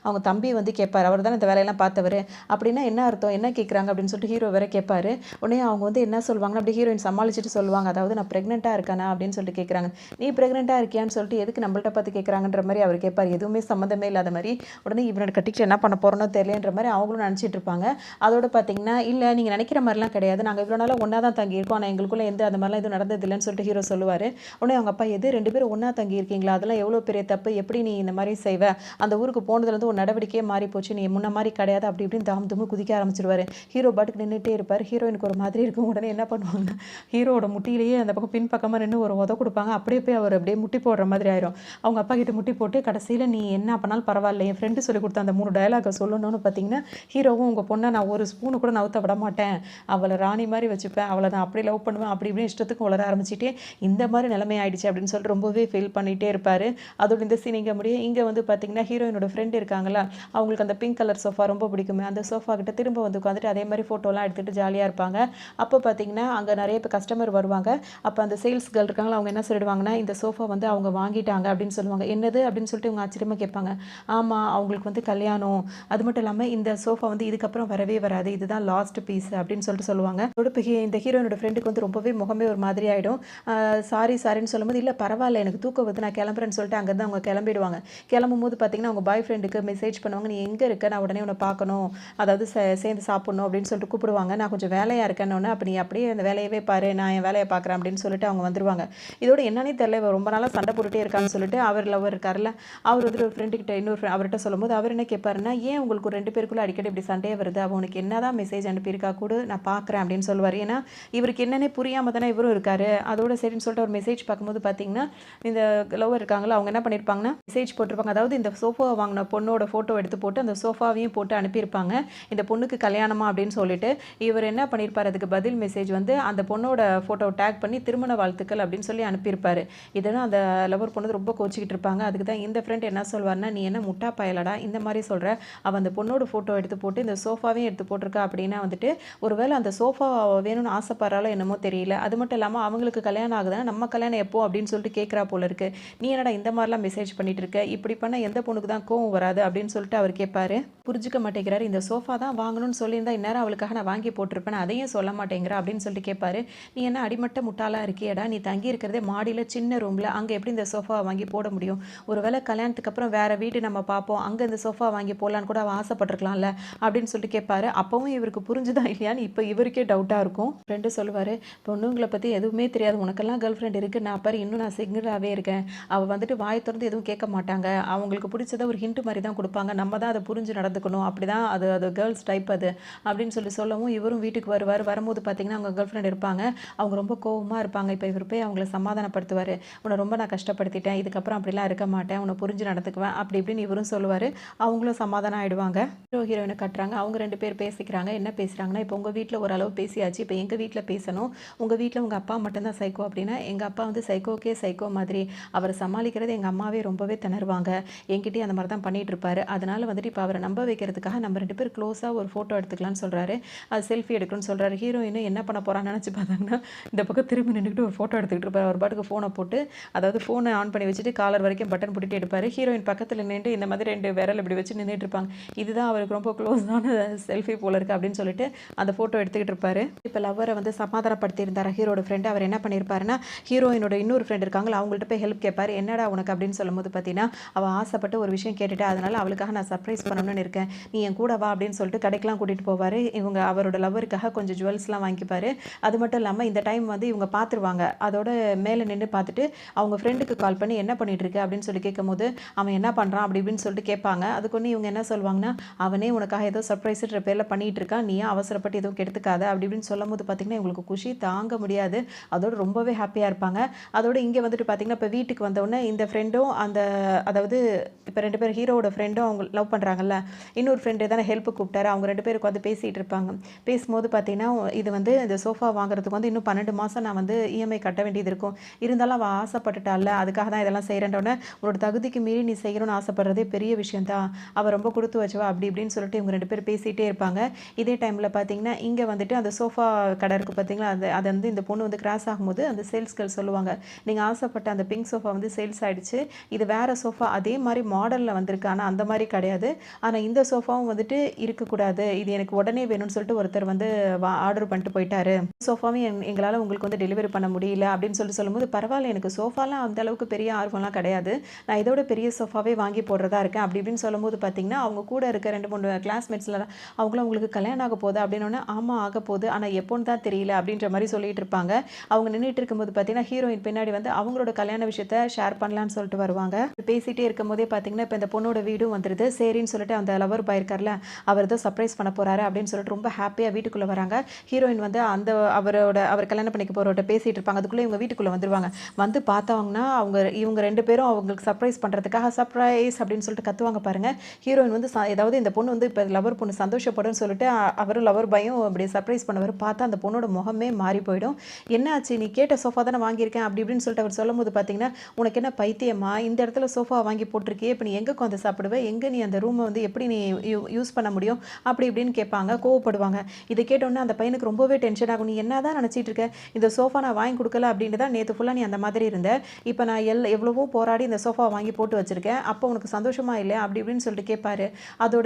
அவங்க தம்பி வந்து கேட்பார். அவர் தான் இந்த வேலையெல்லாம் பார்த்தவர். அப்படின்னா என்ன அர்த்தம், என்ன கேட்குறாங்க அப்படின்னு சொல்லிட்டு ஹீரோ வேற கேட்பாரு. உடனே அவங்க வந்து என்ன சொல்லுவாங்கன்னா, அப்படி ஹீரோயின் சமாளிச்சுட்டு சொல்லுவாங்க, அதாவது நான் ப்ரெக்னெண்ட்டாக இருக்கானா அப்படின்னு சொல்லிட்டு கேட்குறாங்க. நீ ப்ரெக்னெண்ட்டாக இருக்கியான்னு சொல்லிட்டு எதுக்கு நம்மள்ட்ட பார்த்து கேட்குறாங்கன்ற மாதிரி அவர் கேட்பார், எதுவுமே சம்மந்தமே இல்லாத மாதிரி. உடனே இவனோட கட்டிக்கிட்டு என்ன பண்ண போகிறோன்னோ தெரியலன்ற மாதிரி அவங்களும் நினச்சிட்டு இருப்பாங்க. அதோட பார்த்தீங்கன்னா, இல்லை நீங்கள் நினைக்கிற மாதிரிலாம் கிடையாது, நாங்கள் இவ்வளோ நாளாக ஒன்றா தான் தங்கியிருக்கோம், ஆனால் எங்களுக்குள்ளே எந்த அந்த மாதிரிலாம் எதுவும் நடந்தது இல்லைன்னு சொல்லிட்டு ஹீரோ சொல்லுவார். உடனே அவங்க அப்பா, எது 2 பேரும் ஒன்றா தங்கி இருக்கீங்களா, அதெல்லாம் எவ்வளோ பெரிய தப்பு, எப்படி நீ இந்த மாதிரி செய்வ, அந்த ஊருக்கு போனதுலேருந்து ஒரு நடவடிக்கையே மாறி போச்சு, நீ முன்ன மாதிரி கிடையாது அப்படி இப்படின்னு தாம் தும்மு குதிக்க ஆரம்பிச்சிருவாரு. ஹீரோ பாட்டுக்கு நின்றுட்டே இருப்பார். ஹீரோயினுக்கு ஒரு மாதிரி இருக்கும். உடனே என்ன பண்ணுவாங்க, ஹீரோட முட்டியிலேயே அந்த பக்கம் பின் பக்கமாக நின்று ஒரு உத கொடுப்பாங்க. அப்படியே போய் அவர் அப்படியே முட்டி போடுற மாதிரி ஆயிரும். அவங்க அப்பா கிட்ட முட்டி போட்டு கடைசியில் நீ என்ன பண்ணாலும் பரவாயில்ல, என் ஃப்ரெண்டு சொல்லி கொடுத்த அந்த 3 டயலாகை சொல்லணும்னு பார்த்தீங்கன்னா, ஹீரோவும் உங்கள் பொண்ணை நான் ஒரு ஸ்பூனு கூட நவுத்த விட மாட்டேன், அவளை ராணி மாதிரி வச்சுப்பேன், அவளை நான் அப்படி லவ் பண்ணுவேன் அப்படி இப்படின்னு இஷ்டத்துக்கு வளர ஆரம்பிச்சிட்டே இந்த மாதிரி நிலைமை ஆயிடுச்சு அப்படின்னு சொல்லிட்டு ரொம்பவே ஃபீல் பண்ணிகிட்டே இருப்பார். அதோட இந்த சீன் இங்கே முடியும். இங்கே வந்து பார்த்தீங்கன்னா ஹீரோயினோட ஃப்ரெண்டு இருக்காங்களா, அவங்களுக்கு அந்த பிங்க் கலர் சோஃபா ரொம்ப பிடிக்குமே, அந்த சோஃபா கிட்ட திரும்ப வந்து உட்காந்துட்டு அதே மாதிரி ஃபோட்டோலாம் எடுத்துகிட்டு ஜாலியாக இருப்பாங்க. அப்போ பார்த்தீங்கன்னா அங்கே நிறைய இப்போ கஸ்டமர் வருவாங்க. அப்போ அந்த சேல்ஸ் கேர்ள் இருக்காங்களா, அவங்க என்ன சொல்லிடுவாங்கன்னா, இந்த சோஃபா வந்து அவங்க வாங்கிட்டாங்க அப்படின்னு சொல்லுவாங்க. என்னது அப்படின்னு சொல்லிட்டு இவங்க ஆச்சரியமாக கேட்பாங்க. ஆமாம், அவங்களுக்கு வந்து கல்யாணம், அது மட்டும் இல்லாமல் இந்த சோஃபா வந்து இதுக்கப்புறம் வரவே வராது, இதுதான் லாஸ்ட் பீஸ் அப்படின்னு சொல்லிட்டு சொல்லுவாங்க. இந்த ஹீரோயினோட ஃப்ரெண்டுக்கு வந்து ரொம்பவே முகமே ஒரு மாதிரி ஆகிடும். சாரின்னு சொல்லும்போது, இல்லை பரவாயில்ல எனக்கு தூக்கம் வந்து நான் கிளம்புறேன்னு சொல்லிட்டு அங்கேருந்து அவங்க கிளம்பிடுவாங்க. கிளம்பும் போது பார்த்தீங்கன்னா அவங்க பாய் ஃப்ரெண்டுக்கு மெசேஜ் பண்ணுவாங்க, நீ எங்கே இருக்க, நான் உடனே உன்னை பார்க்கணும், அதாவது சேர்ந்து சாப்பிடணும் அப்படின்னு சொல்லிட்டு கூப்பிடுவாங்க. நான் கொஞ்சம் வேலையாக இருக்கேன்னு, அப்போ நீ அப்படியே அந்த வேலையவே பாரு, நான் என் வேலையை பார்க்குறேன் அப்படின்னு சொல்லிட்டு அவங்க வந்துருவாங்க. இதோட என்னன்னே தெரியல, ரொம்ப நாளாக சண்டை போட்டுட்டே இருக்கான்னு சொல்லிட்டு அவர் லவர் இருக்கார்ல, அவர் வந்து ஒரு ஃப்ரெண்டுக்கிட்ட அவர்கிட்ட சொல்லும்போது அவர் என்ன கேட்பாருன்னா, ஏன் உங்களுக்கு 2 பேருக்குள்ள அடிக்கடி இப்படி சண்டையே வருது, அவனுக்கு என்னதான் மெசேஜ் அனுப்பியிருக்கா கூட நான் பார்க்குறேன் அப்படின்னு சொல்லுவார். ஏன்னா இவருக்கு என்னன்னே புரியாமல் தானே இவரும் இருக்காரு. அதோட சரின்னு சொல்லிட்டு ஒரு மெசேஜ் பார்க்கும்போது பார்த்தீங்கன்னா, இந்த லவர் இருக்காங்களா, அவங்க என்ன பண்ணியிருப்பாங்கன்னா மெசேஜ் போட்டிருப்பாங்க. அதாவது இந்த சோஃபா வாங்கின பொண்ணோட ஃபோட்டோ எடுத்து போட்டு அந்த சோஃபாவையும் போட்டு அனுப்பியிருப்பாங்க, இந்த பொண்ணுக்கு கல்யாணமா அப்படின்னு சொல்லிட்டு. இவர் என்ன பண்ணியிருப்பார், அதுக்கு பதில் மெசேஜ் வந்து அந்த பொண்ணோட ஃபோட்டோ டேக் பண்ணி திருமண வாழ்த்துக்கள் அப்படின்னு சொல்லி அனுப்பியிருப்பாரு. இதெல்லாம் அந்த லவர் பொண்ணு ரொம்ப கோச்சிக்கிட்டு இருப்பாங்க. அதுக்கு தான் இந்த ஃப்ரெண்ட் என்ன சொல்வார்னா, நீ என்ன முட்டா பயலடா இந்த மாதிரி சொல்கிற, அவன் அந்த பொண்ணோட ஃபோட்டோ எடுத்து போட்டு இந்த சோஃபாவையும் எடுத்து போட்டிருக்கா அப்படின்னா வந்துட்டு ஒருவேளை அந்த சோஃபா வேணும்னு ஆசைப்படுறாலோ என்னமோ தெரியல. அது மட்டும் இல்லாமல் அவங்களுக்கு கல்யாணம் ஆகுதுன்னா நம்ம கல்யாணம் எப்போ அப்படின்னு சொல்லிட்டு கேட்குறா போல இருக்கு. நீ என்னடா இந்த மாதிரிலாம் மெசேஜ் பண்ணிட்டு இருக்க, இப்படி பண்ண எந்த பொண்ணுக்கு தான் கோவம் வராது அப்படின்னு சொல்லிட்டு அவர் கேட்பாரு. புரிஞ்சுக்க மாட்டேங்கிறாரு. இந்த சோஃபா தான் வாங்கணும்னு சொல்லியிருந்தா இந்நேரம் அவளுக்காக நான் வாங்கி போட்டிருப்பேன், அதையும் சொல்ல மாட்டேங்கிறா அப்படின்னு சொல்லிட்டு கேட்பாரு. நீ என்ன அடிமட்ட முட்டாளாக இருக்கியடா, நீ தங்கி இருக்கிறதே மாடியில் சின்ன ரூமில், அங்கே எப்படி இந்த சோஃபா வாங்கி போட முடியும், ஒருவேளை கல்யாணத்துக்கு அப்புறம் வேறு வீடு நம்ம பார்ப்போம், அங்கே இந்த சோஃபா வாங்கி போடலான்னு கூட அவன் ஆசைப்பட்டிருக்கலாம்ல அப்படின்னு சொல்லிட்டு கேட்பாரு. அப்பவும் இவருக்கு புரிஞ்சுதான் இல்லையான்னு இப்போ இவருக்கே டவுட்டாக இருக்கும். ஃப்ரெண்டு சொல்லுவார், பொண்ணுங்களை பற்றி எதுவுமே தெரியாது, உனக்கெல்லாம் கேர்ள் ஃப்ரெண்ட் இருக்குது, நான் பாரு இன்னும் நான் சிங்கிளாகவே இருக்கேன், அவள் வந்துட்டு வந்துட்டு வாயை திறந்து எதுவும் கேட்க மாட்டாங்க. அவங்களுக்கு பிடிச்சத ஒரு ஹிண்ட் மாரி தான் குடுப்பாங்க. நம்ம தான் அத புரிஞ்சு நடந்துக்கணும். அப்படிதான் அது அது கேர்ள்ஸ் டைப் அது அப்படின்னு சொல்லவும், இவரும் வீட்டுக்கு வருவாரு. வரும்போது பார்த்தீங்கன்னா, அவங்க கேர்ள் ஃப்ரெண்ட் இருப்பாங்க. அவங்க ரொம்ப கோவமா இருப்பாங்க. இப்ப இவரு போய் அவங்கள சமாதானப்படுத்துவாரு. "உன்ன ரொம்ப நான் கஷ்டப்படுத்திட்டேன். இதுக்கப்புறம் அப்படிலாம் இருக்க மாட்டேன். உன்ன புரிஞ்சு நடந்துக்குவேன்." அப்படி இப்படின்னு இவரும் சொல்லுவாரு. அவங்களும் சமாதானம் ஆயிடுவாங்க. ஹீரோ, ஹீரோயின காட்டுறாங்க. அவங்க 2 பேர் பேசிக்கிறாங்க. என்ன பேசுறாங்கன்னா, "இப்போ உங்க வீட்ல ஓரளவு பேசியாச்சு. இப்ப எங்க வீட்ல பேசணும். உங்க வீட்ல உங்க அப்பா மட்டும் தான் சைக்கோ அப்படின்னா, எங்க அப்பா வந்து சைக்கோக்கே சைக்கோ மாதிரி. அவர சமாளிக்கிறது எங்க அம்மாவே ரொம்பவே திணறுவாங்க. என்கிட்டயும் அந்த மாரி தான் பண்ணிட்டு இருப்பாரு. அதனால வந்துட்டு இப்ப அவர நம்ப வைக்கிறதுக்காக நம்ம 2 பேரும் க்ளோஸா ஒரு ஃபோட்டோ எடுத்துக்கலாம்னு சொல்றாரு. அது செல்ஃபி எடுக்கணும்னு சொல்றாரு. ஹீரோயினும் என்ன பண்ண போறான்னு நெனச்சு பார்த்தாங்கன்னா, இந்த பக்கம் திரும்பி நின்னுக்கிட்டு ஒரு ஃபோட்டோ எடுத்துக்கிட்டு இருப்பாரு. அவர் பாட்டுக்கு ஃபோன போட்டு, அதாவது ஃபோன ஆன் பண்ணி வச்சுட்டு காலர் வரைக்கும் பட்டன் போட்டுட்டே எடுப்பாரு. ஹீரோயின் பக்கத்துல நின்னுட்டு இந்த மாதிரி 2 விரல் இப்படி வச்சு நின்னுட்டு இருப்பாங்க. இதுதான் அவருக்கு ரொம்ப க்ளோஸான செல்ஃபி போல இருக்கு அப்படின்னு சொல்லிட்டு அந்த ஃபோட்டோ எடுத்துக்கிட்டு இருப்பாரு. இப்ப லவ்வர வந்து சமாதானப்படுத்தி இருந்தாரா ஹீரோட ஃப்ரெண்ட். அவர் என்ன பண்ணியிருப்பாருன்னா, ஹீரோயினோட இன்னொரு ஃப்ரெண்ட் இருக்காங்கல்ல, அவங்கள்ட்ட போய் ஹெல்ப் கேட்பாரு. என்னடா உனக்கு அப்படின்னு சொல்லும்போது பார்த்தீங்கன்னா, அவ ஆசைப்பட்டு ஒரு விஷயம் கேட்டுட்டா. அதனால அவளுக்காக நான் சர்ப்ரைஸ் பண்ணணும்னு இருக்கேன். நீ என் கூட வா அப்படின்னு சொல்லிட்டு கடைக்கெல்லாம் கூட்டிட்டு போவாரு. இவங்க அவரோட லவ்வருக்காக கொஞ்சம் ஜுவல்ஸ்லாம் வாங்கிப்பாரு. அது மட்டும் இல்லாம இந்த டைம் வந்து இவங்க பார்த்துருவாங்க. அதோட மேல நின்னு பார்த்துட்டு அவங்க ஃப்ரெண்டுக்கு கால் பண்ணி என்ன பண்ணிட்டு இருக்க அப்படின்னு சொல்லி கேட்கும்போது, அவன் என்ன பண்றான் அப்படி இப்படின்னு சொல்லிட்டு கேட்பாங்க. அதுக்கு ஒண்ணு இவங்க என்ன சொல்லுவாங்கன்னா, அவனே உனக்காக ஏதோ சர்ப்ரைஸ்ன்ற பேர்ல பண்ணிட்டு இருக்கான். நீ ஏன் அவசரப்பட்டு எதுவும் கெடுத்துக்காத அப்படி இப்படின்னு சொல்லும்போது பார்த்தீங்கன்னா, இவங்களுக்கு குஷி தாங்க முடியாது. அதோட ரொம்பவே ஹாப்பியா இருப்பாங்க. அதோட இங்க வந்துட்டு பார்த்தீங்கன்னா, இப்ப வீட்டுக்கு வந்தவுடனே இந்த ஃப்ரெண்டும் அந்த அதாவது இப்ப 2 பேர் ஹீரோவோட ஃப்ரெண்டும் அவங்க லவ் பண்றாங்கல்ல, இன்னொரு ஃப்ரெண்ட் தானே ஹெல்ப்க்கு கூப்பிட்டாரு. அவங்க 2 பேரும் உட்காந்து பேசிட்டு இருப்பாங்க. பேசும்போது பார்த்தீங்கன்னா, இது வந்து இந்த சோஃபா வாங்குறதுக்கு வந்து இன்னும் 12 மாசம் நான் வந்து இஎம்ஐ கட்ட வேண்டியது இருக்கும். இருந்தாலும் அவ ஆசைப்பட்டுட்டால்ல, அதுக்காக தான் இதெல்லாம் செய்றேன்னோனே, உன்னோட தகுதிக்கு மீறி நீ செய்யணும்னு ஆசைப்படுறதே பெரிய விஷயம் தான். அவ ரொம்ப குடுத்து வச்சவ அப்படி இப்படின்னு சொல்லிட்டு இவங்க 2 பேரும் பேசிட்டே இருப்பாங்க. இதே டைம்ல பார்த்தீங்கன்னா, இங்க வந்துட்டு அந்த சோஃபா கடை இருக்கு பார்த்தீங்களா, அது வந்து இந்த பொண்ணு வந்து கிராஸ் ஆகும்போது அந்த சேல்ஸ் கேர்ள் சொல்லுவாங்க. நீங்க ஆசைப்பட்ட அந்த பிங்க் சோஃபா வந்து சேல்ஸ் ஆயிடுச்சு. இது வேற சோஃபா அதே மாரி மாடல்ல வந்திருக்கு. ஆனா அந்த மாரி கிடையாது. ஆனா இந்த சோஃபாவும் வந்துட்டு இருக்கக்கூடாது. இது எனக்கு உடனே வேணும்னு சொல்லிட்டு ஒருத்தர் வந்து ஆர்டர் பண்ணிட்டு போயிட்டாரு. சோஃபாவும் எங்களால உங்களுக்கு வந்து டெலிவரி பண்ண முடியல அப்படின்னு சொல்லும்போது, பரவாயில்ல எனக்கு சோஃபாலாம் அந்த அளவுக்கு பெரிய ஆர்வம்லாம் கிடையாது. நான் இதோட பெரிய சோஃபாவே வாங்கி போடுறதா இருக்கேன் அப்படி இப்படின்னு சொல்லும்போது பார்த்தீங்கன்னா, அவங்க கூட இருக்க 2, 3 கிளாஸ்மேட்ஸ்லாம் அவங்களும் உங்களுக்கு கல்யாணம் ஆக போகுதா அப்படின்னோனே, ஆமா ஆக போகுது. ஆனா எப்போன்னு தான் தெரியல அப்படின்ற மாரி சொல்லிட்டு இருப்பாங்க. அவங்க நின்னுட்டு இருக்கும்போது பார்த்தீங்கன்னா, ஹீரோயின் பின்னாடி வந்து அவங்களோட கல்யாண விஷயத்த ஷேர் பண்ணலான்னு சொல்லிட்டு வருவாங்க. பேசிட்டே இருக்கும்போதே பார்த்தீங்கன்னா, இப்ப இந்த பொண்ணோட வீடும் வந்துருது. சரின்னு சொல்லிட்டு அந்த லவர் பாய் இருக்கார்ல, அவர் ஏதோ சர்ப்ரைஸ் பண்ண போறாரு அப்படின்னு சொல்லிட்டு ரொம்ப ஹாப்பியா வீட்டுக்குள்ள வராங்க. ஹீரோயின் வந்து அந்த அவர் கல்யாணம் பண்ணிக்க போறவர்ட்ட பேசிட்டு இருப்பாங்க. அதுக்குள்ள இவங்க வீட்டுக்குள்ள வந்துருவாங்க. வந்து பார்த்தாங்கன்னா, இவங்க 2 பேரும் அவங்களுக்கு சர்ப்ரைஸ் பண்றதுக்காக சர்ப்ரைஸ் அப்படின்னு சொல்லிட்டு கத்துவாங்க பாருங்க. ஹீரோயின் வந்து ஏதாவது இந்த பொண்ணு வந்து இப்ப லவர் பொண்ணு சந்தோஷப்படும்னு சொல்லிட்டு அவரும் லவர் பாயும் அப்படி சர்ப்ரைஸ் பண்ணுவாரு. பார்த்தா அந்த பொண்ணோட முகமே மாறி போயிடும். "என்ன ஆச்சு? நீ கேட்ட சோஃபா தானே வாங்கியிருக்கேன்." அப்படி இப்படின்னு சொல்லிட்டு அவர் சொல்லும்போது பார்த்தீங்கன்னா, "உனக்கு என்ன பைத்தியமா? இந்த இடத்துல சோஃபா வாங்கி போட்டிருக்கியே. இப்ப நீ எங்க உட்காந்து சாப்பிடுவ? எங்க நீ அந்த ரூம வந்து எப்படி நீ யூஸ் பண்ண முடியும்?" அப்படி இப்படின்னு கேட்பாங்க. கோவப்படுவாங்க. இத கேட்டோனே அந்த பையனுக்கு ரொம்பவே டென்ஷன் ஆகும். "நீ என்னதான் நினைச்சிட்டு இருக்க? இந்த சோஃபா நான் வாங்கி குடுக்கல அப்படின்னு தான் நேத்து ஃபுல்லா நீ அந்த மாதிரி இருந்த. இப்ப நான் எவ்வளவோ போராடி இந்த சோஃபா வாங்கி போட்டு வச்சிருக்கேன். அப்போ உனக்கு சந்தோஷமா இல்லையா?" அப்படி இப்படின்னு சொல்லிட்டு கேட்பாரு. அதோட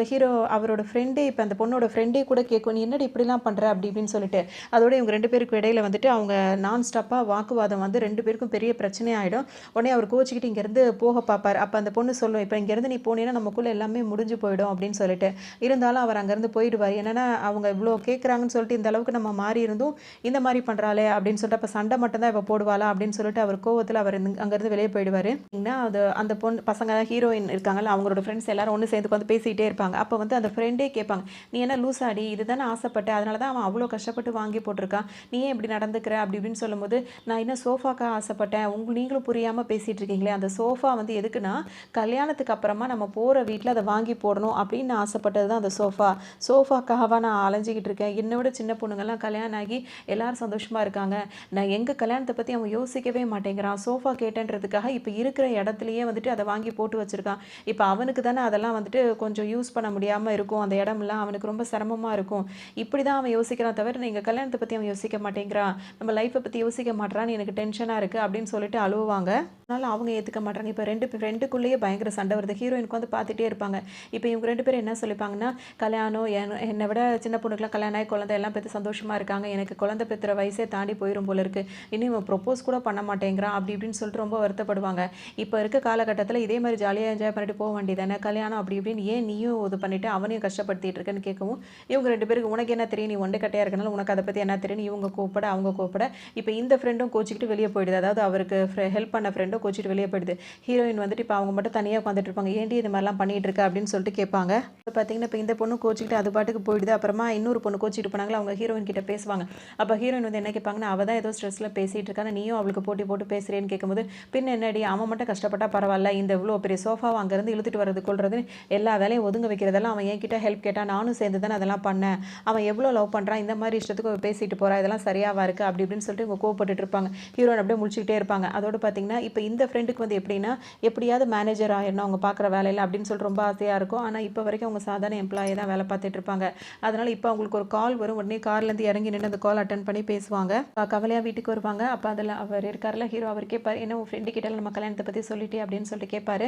அவரோட ஃப்ரெண்டே இப்ப அந்த பொண்ணோட ஃப்ரெண்டே கூட கேட்கும். "நீ என்னடி இப்படிலாம் பண்ற?" அப்படி இப்படின்னு சொல்லிட்டு. அதோட இவங்க 2 பேருக்கும் இடையில வந்துட்டு அவங்க நான் ஸ்டாப்பா வாக்குவாதம் வந்து 2 பேருக்கும் பெரிய பிரச்சனை ஆயிடும். உடனே அவர் கோச்சுக்கிட்டு இங்கேருந்து போக பார்ப்பாரு. அப்ப அந்த பொண்ணு சொல்லும், "இப்ப இங்கேருந்து நீ போனீன்னா நமக்குள்ள எல்லாமே முடிஞ்சு போயிடும்." அப்படின்னு சொல்லிட்டு. இருந்தாலும் அவர் அங்கேருந்து போயிடுவாரு. என்னன்னா, அவங்க இவ்ளோ கேட்குறாங்கன்னு சொல்லிட்டு இந்த அளவுக்கு நம்ம மாறி இருந்தும், இந்த மாரி பண்றாளே அப்படின்னு சொல்லிட்டு, அப்ப சண்டை மட்டும் தான் இவ போடுவாளா அப்படின்னு சொல்லிட்டு அவர் கோவத்துல அவர் அங்கேருந்து வெளியே போயிடுவாரு. அது அந்த பொண்ணு பசங்க ஹீரோயின் இருக்காங்கல்ல, அவங்களோட ஃப்ரெண்ட்ஸ் எல்லாரும் ஒண்ணு சேர்ந்து உட்காந்து பேசிட்டே இருப்பாங்க. அப்ப வந்து அந்த ஃப்ரெண்டே கேட்பாங்க, "நீ என்ன லூசாடி? இதுதானே ஆசைப்பட்ட. அதனால தான் அவன் அவ்ளோ கஷ்டப்பட்டு வாங்கி போட்டுருக்கான். நீ ஏன் இப்படி நடந்துக்கிற?" அப்படி இப்படின்னு சொல்லும்போது, "நான் என்ன சோஃபாக்கா ஆசைப்பட்டேன். நீங்களும் புரியாம பேசிட்டு இருக்கீங்களே. அந்த சோஃபா வந்து எதுக்குன்னா, கல்யாணத்துக்கு அப்புறமா நம்ம போற வீட்ல அத வாங்கி போடணும் அப்படின்னு நான் ஆசைப்பட்டது தான் அந்த சோஃபா. சோஃபாக்காகவா நான் அலைஞ்சுகிட்டு இருக்கேன். என்னை விட சின்ன பொண்ணுங்கலாம் கல்யாணம் ஆகி எல்லாரும் சந்தோஷமா இருக்காங்க. நான் எங்க கல்யாணத்த பத்தி அவன் யோசிக்கவே மாட்டேங்கிறான். சோஃபா கேட்டேன்றதுக்காக இப்ப இருக்கிற இடத்துலயே வந்துட்டு அத வாங்கி போட்டு வச்சிருக்கான். இப்ப அவனுக்கு தானே அதெல்லாம் வந்துட்டு கொஞ்சம் யூஸ் பண்ண முடியாம இருக்கும். அந்த இடம்லாம் அவனுக்கு ரொம்ப சிரமமா இருக்கும். இப்படிதான் அவன் யோசிக்கிறான் தவிர, எங்க கல்யாணத்த பத்தி அவன் யோசிக்க மாட்டேங்கிறான். நம்ம லைஃப்ப பத்தி யோசிக்க மாட்றான்னு எனக்கு டென்ஷனா இருக்கு." அப்படின்னு சொல்லிட்டு அழுவாங்க. அதனால அவங்க ஏத்துக்க மாட்றாங்க. இப்ப 2 ஃப்ரெண்டுக்குள்ளேயே பயங்கர சண்டை வருது. ஹீரோயினுக்கு வந்து பார்த்துட்டே இருப்பாங்க. இப்ப இவங்க 2 பேரும் என்ன சொல்லிப்பாங்கன்னா, "கல்யாணம் என்னை விட சின்ன பொண்ணுக்குலாம் கல்யாணம் ஆகி குழந்தை எல்லாம் பெத்து சந்தோஷமா இருக்காங்க. எனக்கு குழந்தை பெத்துற வயசே தாண்டி போயிரும் போல இருக்கு. இன்னும் இவன் ப்ரொப்போஸ் கூட பண்ண மாட்டேங்கிறான்." அப்படி இப்படின்னு சொல்லிட்டு ரொம்ப வருத்தப்படுவாங்க. இப்ப இருக்க காலகட்டத்தில இதே மாரி ஜாலியா என்ஜாய் பண்ணிட்டு போக வேண்டியதானே. கல்யாணம் அப்படி இப்படின்னு ஏன் நீயும் இது பண்ணிட்டு அவனையும் கஷ்டப்படுத்திட்டு இருக்கன்னு கேட்கவும், இவங்க 2 பேருக்கு "உனக்கு என்ன தெரியும்? நீ ஒண்டை கட்டையா இருக்கனால உனக்கு அத பத்தி என்ன தெரியும்னு" இவங்க கோவப்பட, அவங்க கோவப்பட, இப்ப இந்த ஃப்ரெண்டும் கோச்சிக்கிட்டு வெளிய போயிடுது. அதாவது அவருக்கு ஹெல்ப் பண்ண ஃப்ரெண்டும் கோச்சிட்டு வெளிய வெளியே போயிடுது. ஹீரோயின் வந்துட்டு இப்போ அவங்க மட்டும் தனியாக உட்காந்துட்டு இருப்பாங்க. ஏன்டி இது மாதிரிலாம் பண்ணிட்டு இருக்க அப்படின்னு சொல்லிட்டு கேட்பாங்க. இப்போ பார்த்தீங்கன்னா இப்போ இந்த பொண்ணு கோச்சிக்கிட்டு அது பாட்டுக்கு போயிடுது. அப்புறமா இன்னொரு பொண்ணு கோச்சிட்டு போனாங்களா அவங்க ஹீரோயின் கிட்ட பேசுவாங்க. அப்போ ஹீரோயின் வந்து என்ன கேட்பாங்கன்னா அவள் தான் ஏதோ ஸ்ட்ரெஸ்ஸில் பேசிகிட்டு இருக்காங்க, நீயும் அவளுக்கு போட்டி போட்டு பேசுகிறேன்னு கேட்கும்போது பின்ன என்னடி அவன் மட்டும் கஷ்டப்பட்டா பரவாயில்ல, இந்த இவ்வளோ பெரிய சோஃபாவை அங்கேருந்து இழுத்துட்டு வரது கொள்றது எல்லா வேலையும் ஒதுங்க வைக்கிறதெல்லாம் அவன் என்கிட்ட ஹெல்ப் கேட்டால் நானும் சேர்ந்து தானே அதெல்லாம் பண்ணேன், அவன் எவ்வளோ லவ் பண்ணுறான், இந்த மாதிரி இஷ்டத்துக்கு பேசிட்டு போகிறா, இதெல்லாம் சரியாவா இருக்குது அப்படி இப்படின்னு சொல்லிட்டு இவங்க கோவப்பட்டு இருப்பாங்க. ஹீரோயின் அப்படியே முடிச்சுக்கிட்டே இருப்பாங்க. அதோடு பார்த்தீங்கன்னா இப்போ இந்த ஃப்ரெண்டுக்கு வந்து எப்படின்னா எப்படியாவது மேனேஜர் ஆயிடணும் அவங்க பார்க்குற வேலையில் அப்படின்னு சொல்லிட்டு ரொம்ப ஆசையாக இருக்கும். ஆனால் இப்போ வரைக்கும் அவங்க சாதாரண எம்ப்ளாயி தான் வேலை பார்த்துட்டு இருப்பாங்க. அதனால் இப்போ அவங்களுக்கு ஒரு கால் வரும். உடனே கார்லேருந்து இறங்கி நின்று அந்த கால் அட்டன் பண்ணி பேசுவாங்க. கவலையாக வீட்டுக்கு வருவாங்க. அப்போ அதில் அவர் இருக்கார்ல ஹீரோ, அவர் கேட்பார், என்ன உன் ஃப்ரெண்டு கிட்ட நம்ம கல்யாணத்தை பற்றி சொல்லிட்டே அப்படின்னு சொல்லிட்டு கேட்பாரு.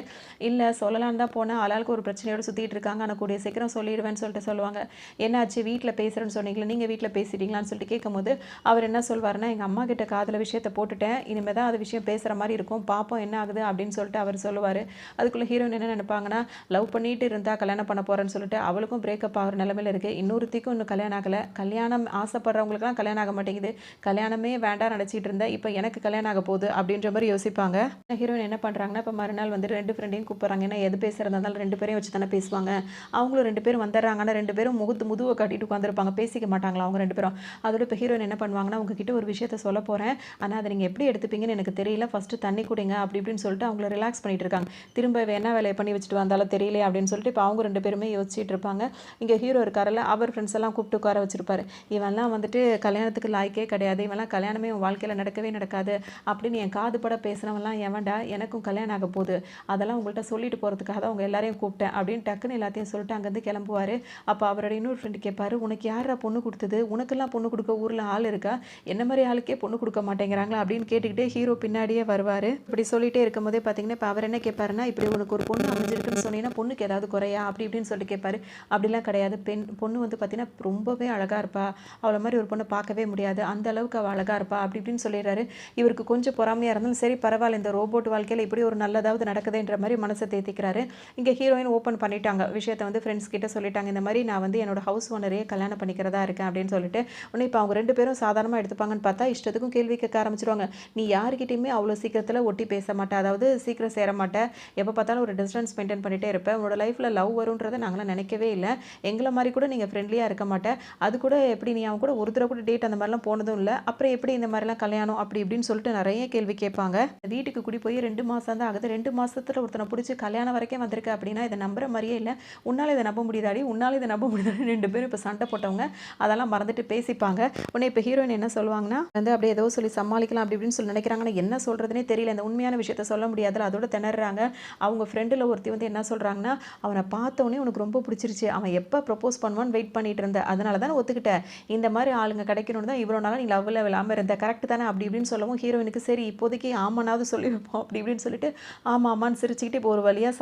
இல்லை சொல்லலான்னு தான் போனால் ஆளாளுக்கு ஒரு பிரச்சனையோடு சுற்றிட்டு இருக்காங்க, ஆனால் கூடிய சீக்கிரம் சொல்லிடுவேன்னு சொல்லிட்டு சொல்லுவாங்க. என்னாச்சு வீட்டில் பேசுகிறேன்னு சொன்னீங்களே, நீங்கள் வீட்டில் பேசிட்டீங்களான்னு சொல்லிட்டு கேட்கும்போது அவர் என்ன சொல்வார்னா, எங்கள் அம்மா கிட்ட காதில் விஷயத்தை போட்டுட்டேன், இனிமேல் தான் அது விஷயம் பேசுகிற மாதிரி இருக்கும், பார்ப்போம் என்ன ஆகுது அப்படின்னு சொல்லிட்டு அவர் சொல்லுவார். அதுக்குள்ளே ஹீரோயின் என்ன நினைப்பாங்கன்னா, லவ் பண்ணிட்டு இருந்தால் கல்யாணம் பண்ண போகிறேன்னு சொல்லிட்டு அவளுக்கும் பிரேக்கப் ஆகிற நிலமையில் இருக்குது, இன்னொருத்திக்கும் இன்னும் கல்யாணம் ஆகலை, கல்யாணம் ஆசைப்படுறவங்களுக்குலாம் கல்யாணம் ஆக மாட்டேங்குது, கல்யாணமே வேண்டாம் நினச்சிட்டு இருந்தேன், இப்போ எனக்கு கல்யாணம் ஆக போகுது அப்படின்ற மாதிரி யோசிப்பாங்க. ஹீரோயின் என்ன பண்ணுறாங்கன்னா, இப்போ மறுநாள் வந்து 2 ஃப்ரெண்டையும் கூப்பிட்றாங்க. ஏன்னா எது பேசுகிறதா இருந்தாலும் 2 பேரையும் வச்சு தானே பேசுவாங்க. அவங்களும் 2 பேரும் வந்துடுறாங்கன்னா 2 பேரும் முதுவை காட்டிட்டு உட்காந்துருப்பாங்க, பேசிக்க மாட்டாங்களா அவங்க 2 பேரும். அதோட இப்போ ஹீரோயின் என்ன பண்ணுவாங்கன்னா, உங்ககிட்ட ஒரு விஷயத்த சொல்ல போகிறேன், ஆனால் அதை நீங்கள் எப்படி எடுத்துப்பீங்கன்னு எனக்கு தெரியல, ஃபஸ்ட்டு தண்ணி குடிங்க அப்படி இப்படின்னு சொல்லிட்டு அவங்கள ரிலாக்ஸ் பண்ணிட்டு இருக்காங்க. திரும்ப என்ன வேலையை பண்ணி வச்சுட்டு வந்தாலும் தெரியல அப்படின்னு சொல்லிட்டு இப்போ அவங்க 2 பேருமே யோசிச்சுட்டு இருப்பாங்க. இங்கே ஹீரோ இருக்காருல்ல, அவர் ஃப்ரெண்ட்ஸ் எல்லாம் கூப்பிட்டு உட்கார வச்சிருப்பாரு. இவெல்லாம் வந்துட்டு கல்யாணத்துக்கு லாய்க்கே கிடையாது, இவெல்லாம் கல்யாணமே உன் வாழ்க்கையில் நடக்கவே நடக்காது அப்படின்னு என் காது பட பேசுனவெல்லாம் எவன்டா, எனக்கும் கல்யாணம் ஆக போகுது, அதெல்லாம் உங்கள்கிட்ட சொல்லிட்டு போகிறதுக்காக தான் அவங்க எல்லாரையும் கூப்பிட்டேன் அப்படின்னு டக்குன்னு எல்லாத்தையும் சொல்லிட்டு அங்கேருந்து கிளம்புவார். அப்போ அவரோட இன்னொரு ஃப்ரெண்டு கேட்பாரு, உனக்கு யாரா பொண்ணு கொடுத்தது, உனக்கெல்லாம் பொண்ணு கொடுக்க ஊரில் ஆள் இருக்கா, என்ன மாதிரி ஆளுக்கே பொண்ணு கொடுக்க மாட்டேங்கிறாங்களா அப்படின்னு கேட்டுக்கிட்டே ஹீரோ பின்னாடியே வருவார். இப்படி சொல்லிட்டே இருக்கும் போதே பார்த்தீங்கன்னா இப்போ அவர் என்ன கேட்பாருன்னா, இப்படி உனக்கு ஒரு பொண்ணு அமைஞ்சிருக்குன்னு சொன்னீங்கன்னா பொண்ணுக்கு ஏதாவது குறையா அப்படி இப்படின்னு சொல்லிட்டு கேட்பாரு. அப்படிலாம் கிடையாது, பொண்ணு வந்து பார்த்தீங்கன்னா ரொம்பவே அழகாக இருப்பா, அவளை மாதிரி ஒரு பொண்ணை பார்க்கவே முடியாது, அந்த அளவுக்கு அவள் அழகாக இருப்பா அப்படி இப்படின்னு சொல்லிடுறாரு. இவருக்கு கொஞ்சம் பொறாமையாக இருந்தாலும் சரி பரவாயில்ல, இந்த ரோபோட் வாழ்க்கையில் இப்படி ஒரு நல்லதாவது நடக்குதுன்ற மாதிரி மனசை தேத்திக்கிறாரு. இங்கே ஹீரோயின் ஓப்பன் பண்ணிட்டாங்க விஷயத்தை வந்து ஃப்ரெண்ட்ஸ் கிட்ட சொல்லிட்டாங்க, இந்த மாதிரி நான் வந்து என்னோட ஹவுஸ் ஓனரையே கல்யாணம் பண்ணிக்கிறதா இருக்கேன் அப்படின்னு சொல்லிட்டு. உடனே இப்போ அவங்க 2 பேரும் சாதாரணமாக எடுத்துப்பாங்கன்னு பார்த்தா இஷ்டத்துக்கும் கேள்வி கேட்க ஆரம்பிச்சிருவாங்க. நீ யாருக்கிட்டையுமே அவ்வளோ சீக்கிரத்தில் ஒட்டி பேச மாட்டேன், அதாவது சீக்கிரம் சேர மாட்டேன், எப்போ பார்த்தாலும் ஒரு டிஸ்டன்ஸ் மெயின்டைன் பண்ணிகிட்டே இருப்பேன், உன்னோட லைஃப்பில் லவ் வரும்ன்றதை நாங்களாம் நினைக்கவே இல்லை, எங்களை மாதிரி கூட நீங்கள் ஃப்ரெண்ட்லியாக இருக்க மாட்டேன், அது கூட எப்படி நீ அவன் கூட ஒரு தடவை கூட டேட் அந்த மாதிரிலாம் போனதும் இல்லை, அப்புறம் எப்படி இந்த மாதிரிலாம் கல்யாணம் அப்படி இப்படின்னு சொல்லிட்டு நிறைய கேள்வி கேட்பாங்க. வீட்டுக்கு கூடி போய் 2 மாதம் தான் ஆகுது, 2 மாதத்தில் ஒருத்தனை பிடிச்சி கல்யாணம் வரைக்கும் வந்திருக்கு அப்படின்னா இதை நம்புற மாதிரியே இல்லை, உன்னால் இதை நம்ப முடியுதாடி, உன்னால் இதை நம்ப முடியுதாடி, 2 பேரும் இப்போ சண்டை போட்டவங்க அதெல்லாம் மறந்துட்டு பேசிப்பாங்க. உடனே இப்போ ஹீரோயின் என்ன சொல்லுவாங்கன்னா, வந்து அப்படியே ஏதோ சொல்லி சமாளிக்கலாம் அப்படி இப்படின்னு சொல்லி நினைக்கிறாங்கன்னா என்ன சொல்கிறதுனே தெரியல, இந்த உண்மையான விஷயத்த சொல்ல முடியாதுல, அதோட திணறாங்க. அவங்க ஃப்ரெண்டில் ஒருத்தி வந்து என்ன சொல்கிறாங்கன்னா, அவனை பார்த்தோன்னே உனக்கு ரொம்ப பிடிச்சிருச்சு, அவன் எப்போ ப்ரப்போஸ் பண்ணுவான்னு வெயிட் பண்ணிட்டு இருந்த, அதனால தான் ஒத்துக்கிட்டேன், இந்த மாதிரி ஆளுங்க கிடைக்கணும்னு தான் இவ்வளோ நாளாக நீ லவ்வில் விழாமல் இருந்த, கரெக்ட் தானே அப்படி இப்படின்னு சொல்லவும் ஹீரோயினுக்கு சரி இப்போதைக்கு ஆமானாவது சொல்லி வைப்போம் அப்படி இப்படின்னு சொல்லிட்டு ஆமாம் ஆமான்னு சிரிச்சுக்கிட்டு இப்போ ஒரு வழியாக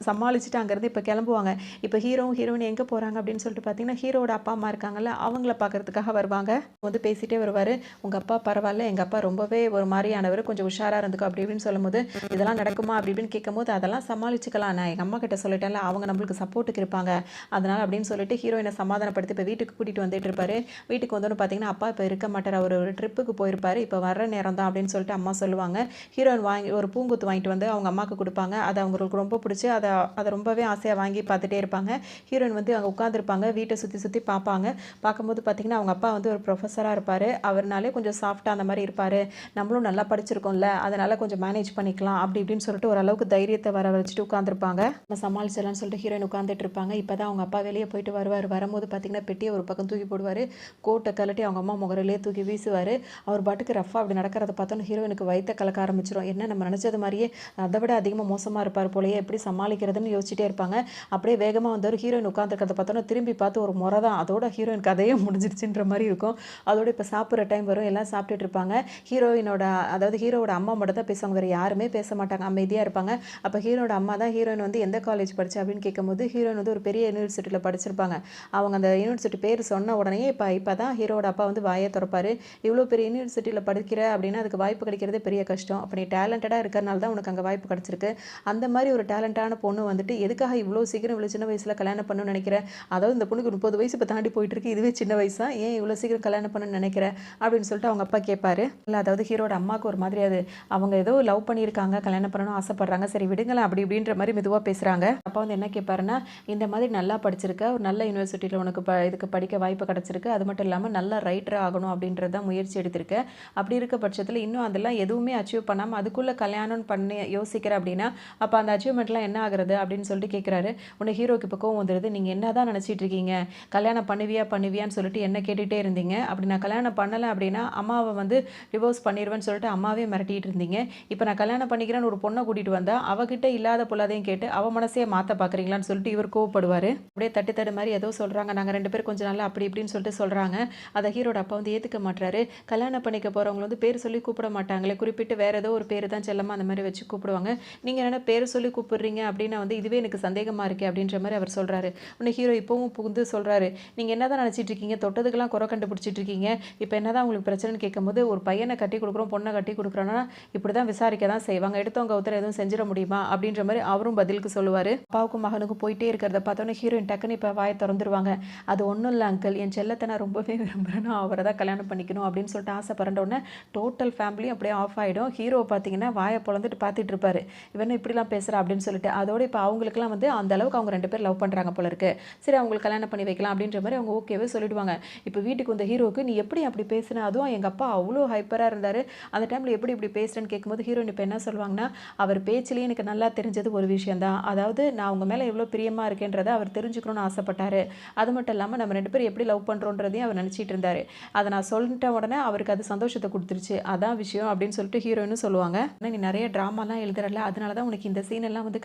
சமாளிச்சுட்டு அங்கேருந்து இப்போ கிளம்புவாங்க. இப்போ ஹீரோயின் எங்கே போகிறாங்க அப்படின்னு சொல்லிட்டு பார்த்தீங்கன்னா, ஹீரோட அப்பா அம்மா இருக்காங்கல்ல அவங்கள பார்க்கறதுக்காக வருவாங்க. வந்து பேசிகிட்டே வருவார், உங்கள் அப்பா பரவாயில்ல, எங்கள் அப்பா ரொம்பவே ஒரு மாதிரியானவர், கொஞ்சம் உஷாராக இருந்துக்கும் அப்படி இப்படின்னு சொல்லும்போது இதெல்லாம் நடக்குமா அப்படி இப்படின்னு கேட்கும்போது அதெல்லாம் சமாளிச்சுக்கலாம், நான் எங்கள் அம்மா கிட்ட சொல்லிட்டேன்ல, அவங்க நம்மளுக்கு சப்போர்ட்டுக்கு இருப்பாங்க, அதனால் அப்படின்னு சொல்லிட்டு ஹீரோயினை சமாதானப்படுத்தி இப்போ வீட்டுக்கு கூட்டிகிட்டு வந்துட்டு இருப்பாரு. வீட்டுக்கு வந்தோன்னு பார்த்தீங்கன்னா அப்பா இப்போ இருக்க மாட்டார், அவர் ஒரு ட்ரிப்புக்கு போயிருப்பார், இப்போ வர்ற நேரம் தான் அப்படின்னு சொல்லிட்டு அம்மா சொல்லுவாங்க. ஹீரோயின் வாங்கி ஒரு பூங்குத்து வாங்கிட்டு வந்து அவங்க அம்மாவுக்கு கொடுப்பாங்க, அது அவங்களுக்கு ரொம்ப பிடிச்சி அதை ரொம்பவே ஆசையாக வாங்கி பார்த்துட்டே இருப்பாங்க. ஹீரோயின் வந்து அங்கே உட்காந்துருப்பாங்க, வீட்டை சுற்றி பார்ப்பாங்க. பார்க்கும்போது பார்த்தீங்கன்னா அவங்க அப்பா வந்து ஒரு ப்ரொஃபஸராக இருப்பார், அவர்னாலே கொஞ்சம் சாஃப்டாக அந்த மாதிரி இருப்பார், நம்மளும் நல்லா படிச்சிருக்கோம்ல அதனால் கொஞ்சம் மேனேஜ் பண்ணிக்கலாம் அப்படி இப்படின்னு சொல்லிட்டு ஓரளவுக்கு தைரியத்தை வர வச்சுட்டு உட்காந்துருப்பாங்க. நம்ம சமாளிச்சிடலாம்னு சொல்லிட்டு ஹீரோயின் உட்காந்துட்டு இருப்பாங்க. இப்போ தான் அவங்க அப்பா வெளியே போயிட்டு வரும்போது பார்த்தீங்கன்னா பெட்டியை ஒரு பக்கம் தூக்கி போடுவார், கோட்டை கழட்டி அவங்க அம்மா முகரிலே தூக்கி வீசுவார். அவர் பாட்டுக்கு ரஃபாக அப்படி நடக்கிறத பார்த்தோன்னு ஹீரோயினுக்கு வயிற்ற கலக்க ஆரம்பிச்சிடும். என்ன நம்ம நினச்சது மாதிரியே அதை விட அதிகமாக மோசமாக இருப்பார் போலயே, எப்படி சமாளிக்கிறதுன்னு யோசிச்சுட்டே இருப்பாங்க. அப்படியே வேகமாக வந்தவர் ஹீரோயின் உட்காந்துருக்கிறத பார்த்தோன்னா திரும்பி பார்த்து ஒரு முறை தான், அதோட ஹீரோயின் கதையே முடிஞ்சிருச்சுன்ற மாதிரி இருக்கும். அதோட இப்போ சாப்பிட்ற டைம் வரும், எல்லாம் சாப்பிட்டுட்டு இருப்பாங்க. ஹீரோவோட அம்மா மட்டும் தான் பேசுவாங்க, வேறு யாருமே பேச மாட்டாங்க, அமைதியாக இருப்பாங்க. அப்போ ஹீரோட அம்மா தான் ஹீரோயின் வந்து எந்த காலேஜ் படித்தா அப்படின்னு கேட்கும்போது ஹீரோயின் வந்து ஒரு பெரிய யூனிவர்சிட்டியில் படிச்சிருப்பாங்க. அவங்க அந்த யூனிவர்சிட்டி பேர் சொன்ன உடனே இப்போ தான் ஹீரோட அப்பா வந்து வாயை திறப்பார், இவ்வளோ பெரிய யூனிவர்சிட்டியில் படிக்கிற அப்படின்னா அதுக்கு வாய்ப்பு கிடைக்கிறதே பெரிய கஷ்டம், அப்போ நீ டேலண்டடாக இருக்கிறனால தான் உனக்கு அங்கே வாய்ப்பு கிடச்சிருக்கு, அந்த மாதிரி ஒரு டேலண்டான பொண்ணு வந்துட்டு எதுக்காக இவ்வளோ சீக்கிரம் இவ்வளோ சின்ன வயசில் கல்யாணம் பண்ணணும்னு நினைக்கிறேன், அதாவது இந்த பொண்ணுக்கு 30 வயசு இப்போ தாண்டி போயிட்டு இருக்கு, இதுவே சின்ன வயசா, ஏன் இவ்வளோ சீக்கிரம் கல்யாணம் பண்ணணும்னு நினைக்கிறேன் அப்படின்னு சொல்லிட்டு அவங்க அப்பா கேட்பாரு. இல்லை அதாவது ஹீரோட அம்மாவுக்கு ஒரு மாதிரி அது அவங்க ஏதோ லவ் பண்ணி பண்ணியிருக்காங்க, கல்யாணம் பண்ணணும்னு ஆசைப்படுறாங்க. சரி விடுங்களேன் அப்படி இப்படின்ற மாதிரி மெதுவாக பேசுகிறாங்க. அப்பா வந்து என்ன கேட்பாருன்னா, இந்த மாதிரி நல்லா படிச்சிருக்க, ஒரு நல்ல யூனிவர்சிட்டியில் உனக்கு இதுக்கு படிக்க வாய்ப்பு கிடச்சிருக்கு. அது மட்டும் இல்லாமல் நல்ல ரைட்டர் ஆகணும் அப்படின்றது தான் முயற்சி எடுத்திருக்க. அப்படி இருக்க பட்சத்தில் இன்னும் அதெல்லாம் எதுவுமே அச்சீவ் பண்ணாமல் அதுக்குள்ளே கல்யாணம் பண்ணி யோசிக்கிற அப்படின்னா அப்போ அந்த அச்சீவ்மெண்ட்லாம் என்ன ஆகுறது அப்படின்னு சொல்லிட்டு கேட்குறாரு. உன்னை ஹீரோக்கு இப்போ கோவம் வந்துடுது. நீங்கள் என்ன தான் நினச்சிட்டு இருக்கீங்க, கல்யாணம் பண்ணுவியான்னு சொல்லிட்டு என்ன கேட்டுகிட்டே இருந்தீங்க. அப்படி நான் கல்யாணம் பண்ணலை அப்படின்னா அம்மாவை வந்து டிவோர்ஸ் பண்ணிடுவேன்னு சொல்லிட்டு அம்மாவே மிரட்டிட்டு இருந்தீங்க. இப்போ நான் கல்யாணம் பண்ணிக்கிறேன்னு ஒரு பொண்ணை கூட்டிகிட்டு வந்தால் அவகிட்ட இல்லாத பொல்லாதையும் கேட்டு அவள் மனசையே மாற்ற பார்க்குறீங்களான்னு சொல்லிட்டு இவர் கோவப்படுவார். அப்படியே தட்டு தடு மாதிரி ஏதோ சொல்கிறாங்க. நாங்கள் 2 பேரும் கொஞ்சம் நல்லா அப்படி இப்படின்னு சொல்லிட்டு சொல்கிறாங்க. அதை ஹீரோட அப்பா வந்து ஏற்றுக்க மாட்டுறாரு. கல்யாணம் பண்ணிக்க போகிறவங்க வந்து பேர் சொல்லி கூப்பிட மாட்டாங்களே, குறிப்பிட்டு வேறு ஏதோ ஒரு பேர் தான் செல்லமாக அந்த மாதிரி வச்சு கூப்பிடுவாங்க. நீங்கள் என்ன பேர் சொல்லி கூப்பிடுறீங்க அப்படின்னா வந்து இதுவே எனக்கு சந்தேகமாக இருக்கே அப்படின்ற மாதிரி அவர் சொல்கிறாரு. உன்னை ஹீரோ இப்போவும் புகுந்து சொல்கிறாரு, நீங்கள் என்ன தான் நினச்சிட்டு இருக்கீங்க, தொட்டதுக்கெல்லாம் குறை கண்டுபிடிச்சிட்டு இருக்கீங்க. இப்போ என்ன தான் உங்களுக்கு பிரச்சனைன்னு கேட்கும்போது ஒரு பையனை கட்டி கொடுக்குறோம், பொண்ணை கட்டி கொடுக்குறோன்னா இப்படி தான் விசாரிக்க தான் செய்வாங்க, எடுத்தவங்க ஒருத்தர் எதுவும் செஞ்சிட முடியுமா அப்படின்ற மாதிரி அவரும் பதிலுக்கு சொல்லுவார். அப்பாவுக்கும் மகனுக்கும் போயிட்டே இருக்கிறத பார்த்தோன்னே ஹீரோயின் டக்குன்னு இப்போ வாயை திறந்துருவாங்க. அது ஒன்றும் இல்லை அங்கிள், என் செல்லத்தை நான் ரொம்பவே விரும்புகிறேன்னா அவரை தான் கல்யாணம் பண்ணிக்கணும் அப்படின்னு சொல்லிட்டு ஆசைப்படுற உடனே டோட்டல் ஃபேமிலியும் அப்படியே ஆஃப் ஆகிடும். ஹீரோ பார்த்தீங்கன்னா வாயை பொழந்துட்டு பார்த்துட்டு இருப்பாரு. இவன் இப்படிலாம் பேசுகிறா அப்படின்னு சொல்லிட்டு. அதோடு இப்போ அவங்களுக்குலாம் வந்து அந்த அளவுக்கு அவங்க 2 பேர் லவ் பண்ணுறாங்க போல இருக்கு. சரி அவங்களுக்கு கல்யாணம் பண்ணி வைக்கலாம் அப்படின்ற மாதிரி அவங்க ஓகேவே சொல்லிடுவாங்க. இப்போ வீட்டுக்கு வந்த ஹீரோக்கு நீ எப்படி அப்படி பேசுன, அதுவும் எங்கள் அப்பா அவ்வளோ ஹைப்பராக இருந்தார், அந்த டைமில் எப்படி இப்படி பேசுகிறேன்னு கேட்கும்போது ஹீரோயின் இப்போ என்ன சொல்லுவாங்கன்னா, அவர் பேச்சிலேயே எனக்கு நல்லா தெரிஞ்சது ஒரு விஷயம் தான். அதாவது நான் அவங்க மேலே எவ்வளோ பிரியமாக இருக்கேன்றதை அவர் தெரிஞ்சுக்கணும்னு ஆசைப்பட்டார். அது மட்டும் இல்லாமல் நம்ம 2 பேரும் எப்படி லவ் பண்ணுறோன்றதையும் அவர் நினச்சிட்டு இருந்தார். அதை நான் சொல்லிட்ட உடனே அவருக்கு அது சந்தோஷத்தை கொடுத்துருச்சு, அதான் விஷயம் அப்படின்னு சொல்லிட்டு ஹீரோயினும் சொல்லுவாங்க. ஆனால் நீ நிறைய ட்ராமாலாம் எழுதுறல, அதனால தான் உனக்கு இந்த சீன் எல்லாம் வந்து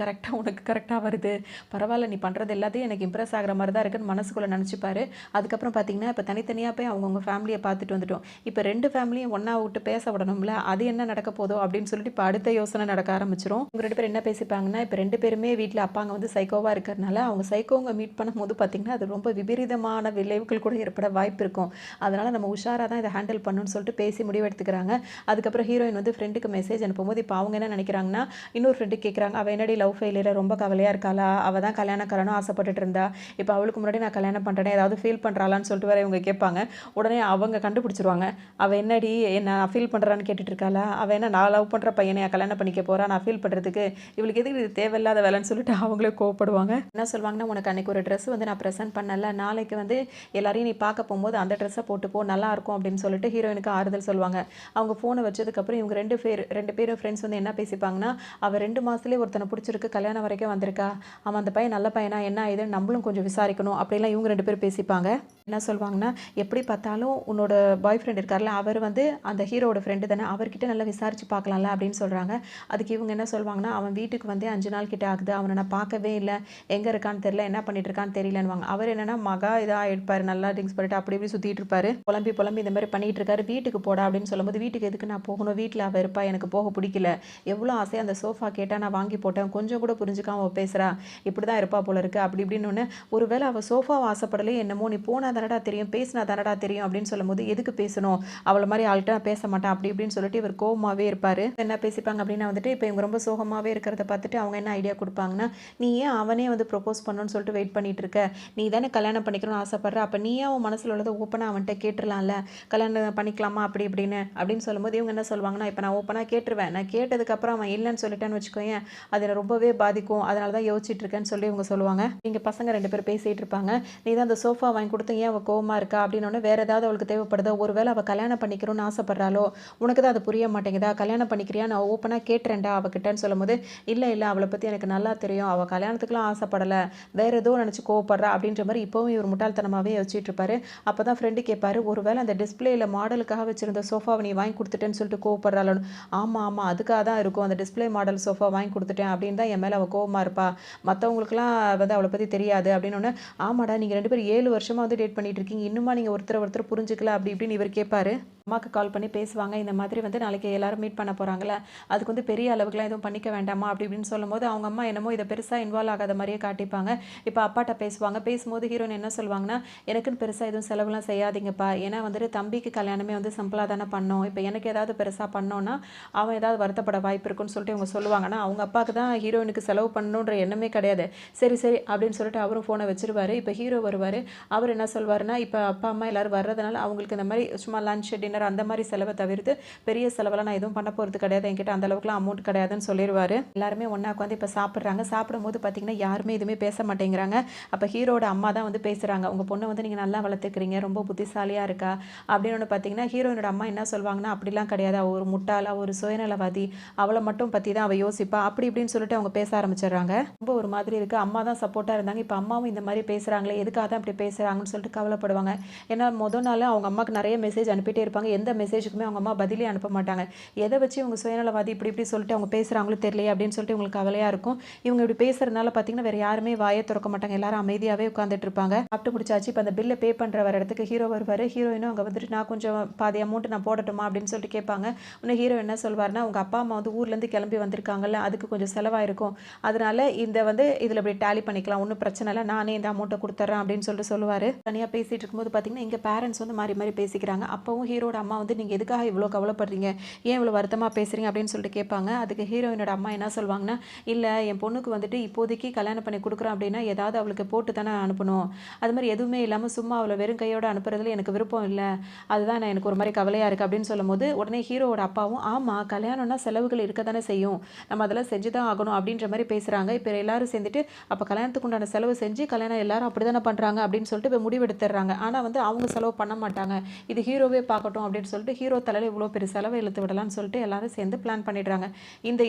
கரெக்டாக வருது. பரவாயில்ல, நீ பண்ணுறது எல்லாத்தையும் எனக்கு இம்ப்ரெஸ் ஆகிற மாதிரி தான் இருக்குன்னு மனசுக்குள்ளே நினச்சிப்பாரு. அதுக்கப்புறம் பார்த்தீங்கன்னா இப்போ தனித்தனியாக போய் அவங்கவுங்க ஃபேமிலியை பார்த்துட்டு வந்துட்டோம். இப்போ 2 ஃபேமிலியும் ஒன்றா விட்டு பேச விடணும்ல, அது என்ன நடக்க போதோ அப்படின்னு சொல்லிட்டு இப்போ அடுத்த யோசனை நடக்க ஆரம்பிச்சிடும். இவங்க 2 பேரும் என்ன பேசிப்பாங்கன்னா, இப்போ 2 பேருமே வீட்டில் அப்பாங்க வந்து சைக்கோவாக இருக்கிறதுனால அவங்க சைக்கோங்க மீட் பண்ணும்போது பார்த்தீங்கன்னா அது ரொம்ப விபரீதமான விளைவுகள் கூட ஏற்பட வாய்ப்பு இருக்கும். அதனால் நம்ம உஷாராக தான் இதை ஹேண்டில் பண்ணணும்னு சொல்லிட்டு பேசி முடிவெடுத்துக்கிறாங்க. அதுக்கப்புறம் ஹீரோயின் வந்து ஃப்ரெண்டுக்கு மெசேஜ் அனுப்பும்போது இப்போ அவங்க என்ன நினைக்கிறாங்கன்னா, இன்னொரு ஃப்ரெண்டு கேட்குறாங்க, அவள் என்னடி லவ் ஃபெயிலியர் ரொம்ப கவலையாக இருக்காளா, அவள் தான் கல்யாணக்காரனும் ஆசைப்பட்டுட்டு இருந்தா, இப்போ அவளுக்கு முன்னாடி நான் கல்யாணம் பண்ணுறேன் ஏதாவது ஃபீல் பண்ணுறாளான்னு சொல்லிட்டு வேறு இவங்க கேட்பாங்க. உடனே அவங்க கண்டுபிடிச்சிருவாங்க, அவள் என்னடி என்ன ஃபீல் பண்ணுறான்னு கேட்டுட்டு இருக்காளா, அவள் என்ன நான் லவ் பண்ணுற பையனை கல்யாணம் பண்ணிக்க போகிறா, நான் ஃபீல் பண்ணுறதுக்கு இவளுக்கு எதுக்கு இது தேவையில்லாத வேலைன்னு சொல்லிட்டு அவங்களே கோவப்படுவாங்க. என்ன சொல்லுவாங்கன்னா, உனக்கு அன்றைக்கி ஒரு ட்ரெஸ் வந்து நான் ப்ரெசென்ட் பண்ணல, நாளைக்கு வந்து எல்லாரையும் நீ பார்க்க போகும்போது அந்த ட்ரெஸ்ஸை போட்டு போ, நல்லாயிருக்கும் அப்படின்னு சொல்லிட்டு ஹீரோயினுக்கு ஆறுதல் சொல்லுவாங்க. அவங்க ஃபோனை வச்சதுக்கப்புறம் இவங்க 2 பேரும் ஃப்ரெண்ட்ஸ் வந்து என்ன பேசிப்பாங்கன்னா, அவள் 2 மாதத்துலேயே ஒருத்தனை பிடிச்சிருக்கு, கல்யாணம் வரைக்கும் வந்திருக்கா, அவன் அந்த பையன் நல்ல பையனா என்ன இதுன்னு நம்மளும் கொஞ்சம் விசாரிக்கணும் அப்படிலாம் இவங்க 2 பேரும் பேசிப்பாங்க. என்ன சொல்லுவாங்கன்னா, எப்படி பார்த்தாலும் உன்னோட பாய் ஃப்ரெண்ட் இருக்கார்ல, அவர் வந்து அந்த ஹீரோட ஃப்ரெண்டு தானே, அவர்கிட்ட நல்லா விசாரித்து பார்க்கலாம்ல அப்படின்னு சொல்கிறாங்க. அதுக்கு இவங்க என்ன சொல்லுவாங்கன்னா, அவன் வீட்டுக்கு வந்து 5 நாள் கிட்ட ஆகுது, அவனை நான் பார்க்கவே இல்லை, எங்கே இருக்கான்னு தெரியல, என்ன பண்ணிட்டு இருக்கான்னு தெரியலன்னுவாங்க. அவர் என்னன்னா மகா இதாக எடுப்பார், நல்லா ட்ரிங்க்ஸ் பண்ணிட்டு அப்படி இப்படி சுற்றிட்டு இருப்பாரு, புலம்பி இந்த மாதிரி பண்ணிட்டு இருக்காரு. வீட்டுக்கு போடா அப்படின்னு சொல்லும்போது, வீட்டுக்கு எதுக்கு நான் போகணும், வீட்டில் அவள் இருப்பா, எனக்கு போக பிடிக்கல, எவ்வளோ ஆசையாக அந்த சோஃபா கேட்டால் நான் வாங்கி போட்டேன், கொஞ்சம் கூட புரிஞ்சுக்காம அவள் பேசுகிறா, இப்படி தான் இருப்பா போல இருக்கு அப்படி இப்படின்னு ஒன்று. ஒருவேளை அவள் சோஃபாவை ஆசைப்படலே என்னமோ, நீ போனா தானடா தெரியும், பேசினா தானடா தெரியும் அப்படின்னு சொல்லும்போது, எதுக்கு பேசணும், அவளை மாதிரி ஆள்கிட்ட பேச மாட்டான் அப்படி இப்படின்னு சொல்லிட்டு இவர் கோவமாகவே இருப்பார். என்ன பேசிப்பாங்க அப்படின்னா வந்துட்டு, இப்போ இவங்க ரொம்ப சோகமாகவே இருக்கிறத பார்த்துட்டு அவங்க என்ன ஐடியா கொடுப்பாங்கன்னா, நீ ஏன் அவனே வந்து ப்ரொப்போஸ் பண்ணணும்னு சொல்லிட்டு வெயிட் பண்ணிட்டு இருக்க, நீ தானே கல்யாணம் பண்ணிக்கணும்னு ஆசைப்படுற, அப்போ நீயே அவன் மனசில் உள்ளதை ஓப்பனாக அவன்கிட்ட கேட்டுடலாம்ல, கல்யாணம் பண்ணிக்கலாமா அப்படி அப்படின்னு சொல்லும்போது இவங்க என்ன சொல்லுவாங்கன்னா, இப்போ நான் ஓப்பனாக கேட்டுருவேன், நான் கேட்டதுக்கப்புறம் அவன் இல்லைன்னு சொல்லிட்டேன்னு வச்சுக்கோயேன், அது ரொம்பவே பாதிக்கும், அதனால தான் யோசிச்சுட்டு இருக்கேன்னு சொல்லி இவங்க சொல்லுவாங்க. இங்கே பசங்க 2 பேர் பேசிகிட்டு இருப்பாங்க. நீ தான் அந்த சோஃபா வாங்கி கொடுத்து ஏன் அவள் கோவமாக இருக்கா அப்படின்னு, வேறு ஏதாவது அவளுக்கு தேவைப்படுதோ, ஒருவேளை அவள் கல்யாணம் பண்ணிக்கணும்னு ஆசைப்படுறாளோ, உனக்கு தான் அது புரிய மாட்டேங்குதா, கல்யாணம் பண்ணிக்கிறியா, நான் ஓப்பனாக கேட்டுறேன்டா அவகிட்டன்னு சொல்லும்போது, இல்லை அவளை பற்றி எனக்கு நல்லா தெரியும், அவள் கல்யாணத்துக்குலாம் ஆசைப்படலை, வேறு ஏதோ நினச்சி கோவப்படுறா அப்படின்ற மாதிரி இப்போவும் இவர் முட்டாள்தனமாகவே யோசிச்சுட்டு இருப்பாரு. அப்போ தான் ஃப்ரெண்டு கேட்பாரு, ஒருவேளை அந்த டிஸ்பிளேயில் மாடலுக்காக வச்சிருந்த சோஃபாவை நீ வாங்கி கொடுத்துட்டேன்னு சொல்லிட்டு கோவப்படுறாளோன்னு. ஆமாம் அதுக்காக தான் இருக்கும், அந்த டிஸ்பிளே மாடல் சோஃபா வாங்கி கொடுத்துட்டேன் அப்படின்னு தான் என் மேலே அவள் கோவமாக இருப்பா, மற்றவங்களுக்குலாம் வந்து அவளை பற்றி தெரியாது அப்படின்னு. ஆமாடா, நீங்கள் 2 பேரும் 7 வருஷமாக வந்து டேட் பண்ணிட்டு இருக்கீங்க, இன்னுமா நீங்கள் ஒருத்தர் புரிஞ்சுக்கல அப்படி இப்படின்னு இவர் கேட்பாரு. அம்மாவுக்கு கால் பண்ணி பேசுவாங்க, இந்த மாதிரி வந்து நாளைக்கு எல்லாரும் மீட் பண்ண போகிறாங்களே, அதுக்கு வந்து பெரிய அளவுக்குலாம் எதுவும் பண்ணிக்க வேண்டாமா அப்படி இப்படின்னு சொல்லும்போது அவங்க அம்மா என்னமோ இதை பெருசாக இன்வால்வ் ஆகாத மாதிரியே காட்டிப்பாங்க. இப்போ அப்பாட்ட பேசுவாங்க, பேசும்போது ஹீரோயின் என்ன சொல்லுவாங்கன்னா, எனக்குன்னு பெருசாக எதுவும் செலவுலாம் செய்யாதீங்கப்பா, ஏன்னா வந்துட்டு தம்பிக்கு கல்யாணமே வந்து சிம்பிளாக தானே பண்ணோம், இப்போ எனக்கு ஏதாவது பெருசாக பண்ணோன்னா அவன் ஏதாவது வருத்தப்பட வாய்ப்பு இருக்குன்னு சொல்லிட்டு இவங்க சொல்லுவாங்கன்னா, அவங்க அப்பாவுக்கு தான் ஹீரோயினுக்கு செலவு பண்ணணுன்ற எண்ணமே கிடையாது. சரி அப்படின்னு சொல்லிட்டு அவரும் ஃபோனை வச்சிருவாரு. இப்போ ஹீரோ வருவார். அவர் என்ன சொல்வாருன்னா, இப்போ அப்பா அம்மா எல்லோரும் வர்றதுனால அவங்களுக்கு இந்த மாதிரி சும்மா லஞ்ச் டின்னர் டின்னர் அந்த மாதிரி செலவை தவிர்த்து பெரிய செலவெல்லாம் நான் எதுவும் பண்ண போகிறது கிடையாது, என்கிட்ட அந்த அளவுக்குலாம் அமௌண்ட் கிடையாதுன்னு சொல்லிடுவார். எல்லாருமே ஒன்றா உட்காந்து இப்போ சாப்பிட்றாங்க. சாப்பிடும்போது பார்த்தீங்கன்னா யாருமே எதுவுமே பேச மாட்டேங்கிறாங்க. அப்போ ஹீரோட அம்மா தான் வந்து பேசுகிறாங்க. உங்கள் பொண்ணை வந்து நீங்கள் நல்லா வளர்த்துக்கிறீங்க, ரொம்ப புத்திசாலியாக இருக்கா அப்படின்னு ஒன்று பார்த்தீங்கன்னா ஹீரோயினோட அம்மா என்ன சொல்லுவாங்கன்னா, அப்படிலாம் கிடையாது, அவள் ஒரு முட்டாளா, ஒரு சுயநலவாதி, அவளை மட்டும் பற்றி தான் அவள் யோசிப்பா அப்படி இப்படின்னு சொல்லிட்டு அவங்க பேச ஆரம்பிச்சிடுறாங்க. ரொம்ப ஒரு மாதிரி இருக்குது. அம்மா தான் சப்போர்ட்டாக இருந்தாங்க, இப்போ அம்மாவும் இந்த மாதிரி பேசுகிறாங்களே, எதுக்காக தான் இப்படி பேசுகிறாங்கன்னு சொல்லிட்டு கவலைப்படுவாங்க. ஏன்னா முதல் நாள் அவங்க அம்மாவுக்கு நிறைய மெசேஜ் அனுப்பிட்டே இருப்பாங்க, எந்த மெசேஜுக்குமே அவங்க அம்மா பதிலே அனுப்ப மாட்டாங்க. எதை வச்சு இவங்க சுயநலவாதி இப்படி இப்படி சொல்லிட்டு அவங்க பேசுகிறாங்களோ தெரியலையே அப்படின்னு சொல்லிட்டு இவங்களுக்கு கவலையாக இருக்கும். இவங்க இப்படி பேசுறதுனால பார்த்தீங்கன்னா வேறு யாருமே வாயை திறக்க மாட்டாங்க, எல்லாரும் அமைதியாகவே உட்காந்துட்டு இருப்பாங்க. சாப்பிட்டு முடிச்சாச்சு. இப்போ அந்த பில்லை பே பண்ணுற வர இடத்துக்கு ஹீரோ வருவார். ஹீரோயினும் அங்கே வந்துட்டு நான் கொஞ்சம் பாதி அமௌண்ட் நான் போடட்டுமா அப்படின்னு சொல்லிட்டு கேட்பாங்க. உடனே ஹீரோ என்ன சொல்வார்னா, உங்கள் அப்பா அம்மா வந்து ஊர்லேருந்து கிளம்பி வந்திருக்காங்கல்ல, அதுக்கு கொஞ்சம் செலவாயிருக்கும், அதனால இந்த வந்து இதில் இப்படி டேலி பண்ணிக்கலாம், ஒன்றும் பிரச்சனை இல்லை, நானே இந்த அமௌண்ட்டை கொடுத்துட்றேன் அப்படின்னு சொல்லிட்டு சொல்லுவார். தனியாக பேசிகிட்டு இருக்கும்போது பார்த்தீங்கன்னா இங்கே பேரண்ட்ஸ் வந்து மாறி மாறி பேசிக்கிறாங்க. அப்போவும் ஹீரோட அம்மா வந்து நீங்கள் எதுக்காக இவ்வளோ கவலைப்படுறீங்க, ஏன் இவ்வளோ வருத்தமாக பேசுகிறீங்க அப்படின்னு சொல்லிட்டு கேட்பாங்க. அதுக்கு ஹீரோயினோட அம்மா என்ன சொல்லுவாங்கன்னா, இல்லை என் பொண்ணுக்கு வந்துட்டு இப்போதைக்கு கல்யாணம் பண்ணி கொடுக்குறோம் அப்படின்னா ஏதாவது அவளுக்கு போட்டு தானே அனுப்பணும், அது மாதிரி எதுவுமே இல்லாமல் சும்மா அவளை வெறும் கையோடு அனுப்புறதுல எனக்கு விருப்பம் இல்லை, அதுதான் நான் எனக்கு ஒரு மாதிரி கவலையாக இருக்குது அப்படின்னு சொல்லும்போது உடனே ஹீரோவோட அப்பாவும் ஆமாம் கல்யாணம்னா செலவுகள் இருக்க தானே செய்யும், நம்ம அதெல்லாம் செஞ்சு தான் ஆகணும் அப்படின்ற மாதிரி பேசுகிறாங்க. இப்போ எல்லாரும் சேர்ந்துட்டு அப்போ கல்யாணத்துக்கு உண்டான செலவு செஞ்சு கல்யாணம் எல்லாரும் அப்படி தானே பண்ணுறாங்க அப்படின்னு சொல்லிட்டு இப்போ முடிவெடுத்துடுறாங்க. ஆனால் வந்து அவங்க செலவு பண்ண மாட்டாங்க, இது ஹீரோவே பார்க்கட்டும் அப்படின்னு சொல்லிட்டு ஹீரோ தலையில் இவ்வளோ பெரிய செலவை இழுத்து விடலாம்னு சொல்லிட்டு எல்லாரும் சேர்ந்து பிளான் பண்ணிடுறாங்க.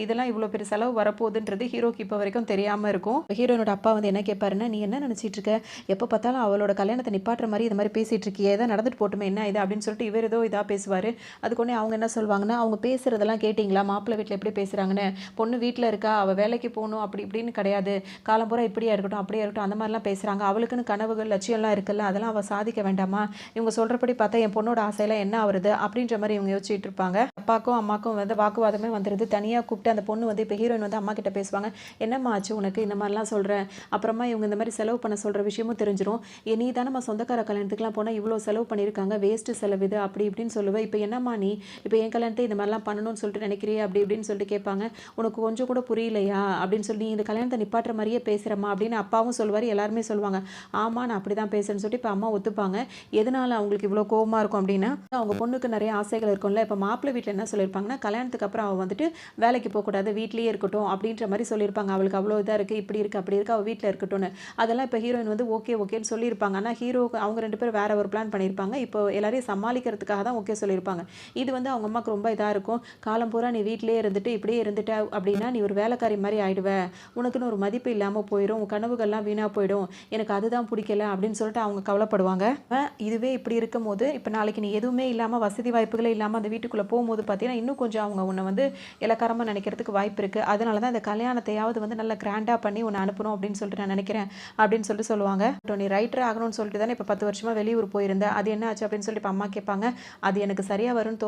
இதெல்லாம் இவ்வளோ பெரிய செலவு வரப்போகுதுன்றது ஹீரோக்கு இப்போ வரைக்கும் தெரியாமல் இருக்கும். ஹீரோனோட அப்பா வந்து என்ன கேட்பாருன்னா, நீ என்ன நினச்சிட்டு இருக்க, எப்போ பார்த்தாலும் அவளோட கல்யாணத்தை நிப்பாட்டுற மாதிரி இது மாதிரி பேசிகிட்டு இருக்கியே, ஏதோ நடந்துட்டு போட்டுமே என்ன இது அப்படின்னு சொல்லிட்டு இவர் ஏதோ இதாக பேசுவார். அதுக்கொன்னே அவங்க என்ன சொல்லுவாங்கன்னா, அவங்க பேசுகிறதெல்லாம் கேட்டிங்களா, மாப்பிள்ளை வீட்டில் எப்படி பேசுகிறாங்கன்னு, பொண்ணு வீட்டில் இருக்கா, அவள் வேலைக்கு போகணும் அப்படி இப்படின்னு கிடையாது, காலம்பூரா இப்படியா இருக்கட்டும் அப்படியே இருக்கட்டும் அந்த மாதிரிலாம் பேசுகிறாங்க, அவளுக்குன்னு கனவுகள் லட்சியம்லாம் இருக்குல்ல, அதெல்லாம் அவள் சாதிக்க வேண்டாமா, இவங்க சொல்கிறபடி பார்த்தா என் பொண்ணோட ஆசையெல்லாம் என்ன ஆகுறது அப்படின்ற மாதிரி இவங்க யோசிச்சுட்டு இருப்பாங்க. அப்பாக்கும் அம்மாக்கும் வந்து வாக்குவாதமே வந்துடுது. தனியாக கூப்பிட்டு அந்த பொண்ணு வந்து இப்போ ஹீரோயின் வந்து அம்மா கிட்ட பேசுவாங்க, என்னம்மா ஆச்சு உனக்கு இந்த மாதிரிலாம் சொல்கிறேன், அப்புறமா இவங்க இந்த மாதிரி செலவு பண்ண சொல்கிற விஷயமும் தெரிஞ்சிடும், நீ தானே நம்ம சொந்தக்கார கல்யாணத்துக்குலாம் போனால் இவ்வளோ செலவு பண்ணியிருக்காங்க, வேஸ்ட்டு செலவு இது அப்படி இப்படின்னு சொல்லுவேன், இப்போ என்னம்மா நீ இப்போ என் கல்யாணத்தை இந்த மாதிரிலாம் பண்ணணும்னு சொல்லிட்டு நினைக்கிறியே அப்படி இப்படின்னு சொல்லிட்டு கேட்பாங்க. உனக்கு கொஞ்சம் கூட புரியலையா அப்படின்னு சொல்லி, நீ இந்த கல்யாணத்தை நிப்பாட்டுற மாதிரியே பேசுகிறம்மா அப்படின்னு அப்பாவும் சொல்லுவார். எல்லாருமே சொல்லுவாங்க ஆமாம் நான் அப்படி தான் பேசுகிறேன்னு சொல்லிட்டு இப்போ அம்மா ஒத்துப்பாங்க. எதனால் அவங்களுக்கு இவ்வளோ கோவமாக இருக்கும் அப்படின்னா, அவங்க பொண்ணுக்கு நிறைய ஆசைகள் இருக்கும்ல, இப்போ மாப்பிள்ளை வீட்டில் என்ன சொல்லியிருப்பாங்கன்னா, கல்யாணத்துக்கு அப்புறம் அவள் வந்துட்டு வேலைக்கு போகக்கூடாது, வீட்லேயே இருக்கட்டும் அப்படின்ற மாதிரி சொல்லியிருப்பாங்க. அவளுக்கு அவ்வளோ இதாக இருக்குது, இப்படி இருக்குது அப்படி இருக்குது, அவள் வீட்டில் இருக்கட்டும்னு. அதெல்லாம் இப்போ ஹீரோயின் வந்து ஓகே ஓகேன்னு சொல்லியிருப்பாங்க. ஆனால் ஹீரோ அவங்க 2 பேரும் வேற ஒரு பிளான் பண்ணியிருப்பாங்க. இப்போ எல்லாரையும் சமாளிக்கிறதுக்காக தான் ஓகே சொல்லியிருப்பாங்க. இது வந்து அவங்க அம்மாவுக்கு ரொம்ப இதாக இருக்கும். காலம் பூரா நீ வீட்டிலே இருந்துட்டு இப்படியே இருந்துட்ட அப்படின்னா நீ ஒரு வேலைக்காரி மாதிரி ஆயிடுவ, உனக்குன்னு ஒரு மதிப்பு இல்லாமல் போயிடும், உன் கனவுகள்லாம் வீணாக போயிடும், எனக்கு அதுதான் பிடிக்கல அப்படின்னு சொல்லிட்டு அவங்க கவலைப்படுவாங்க. இதுவே இப்படி இருக்கும் போது இப்போ நாளைக்கு நீ எதுவுமே இல்லாமல் வசதி வாய்ப்புகளே இல்லாமல் அந்த வீட்டுக்குள்ளே போகும்போது பார்த்தீங்கன்னா இன்னும் கொஞ்சம் அவங்க உன்னை வந்து இலக்காரமாக நினைக்கிறதுக்கு வாய்ப்பு இருக்குது. அதனால தான் இந்த கல்யாணத்தையாவது வந்து நல்லா கிராண்டாக பண்ணி உன்னை அனுப்பணும் அப்படின்னு சொல்லிட்டு நான் நினைக்கிறேன் அப்படின்னு சொல்லிட்டு சொல்லுவாங்க. நீ ரைட்டர் ஆகணும்னு சொல்லிட்டு தானே இப்போ 10 வருஷமாக வெளியூர் போயிருந்தேன், அது என்ன ஆச்சு அப்படின்னு சொல்லிட்டு இப்போ அம்மா கேட்பாங்க. அது எனக்கு சரியாக வரும்னு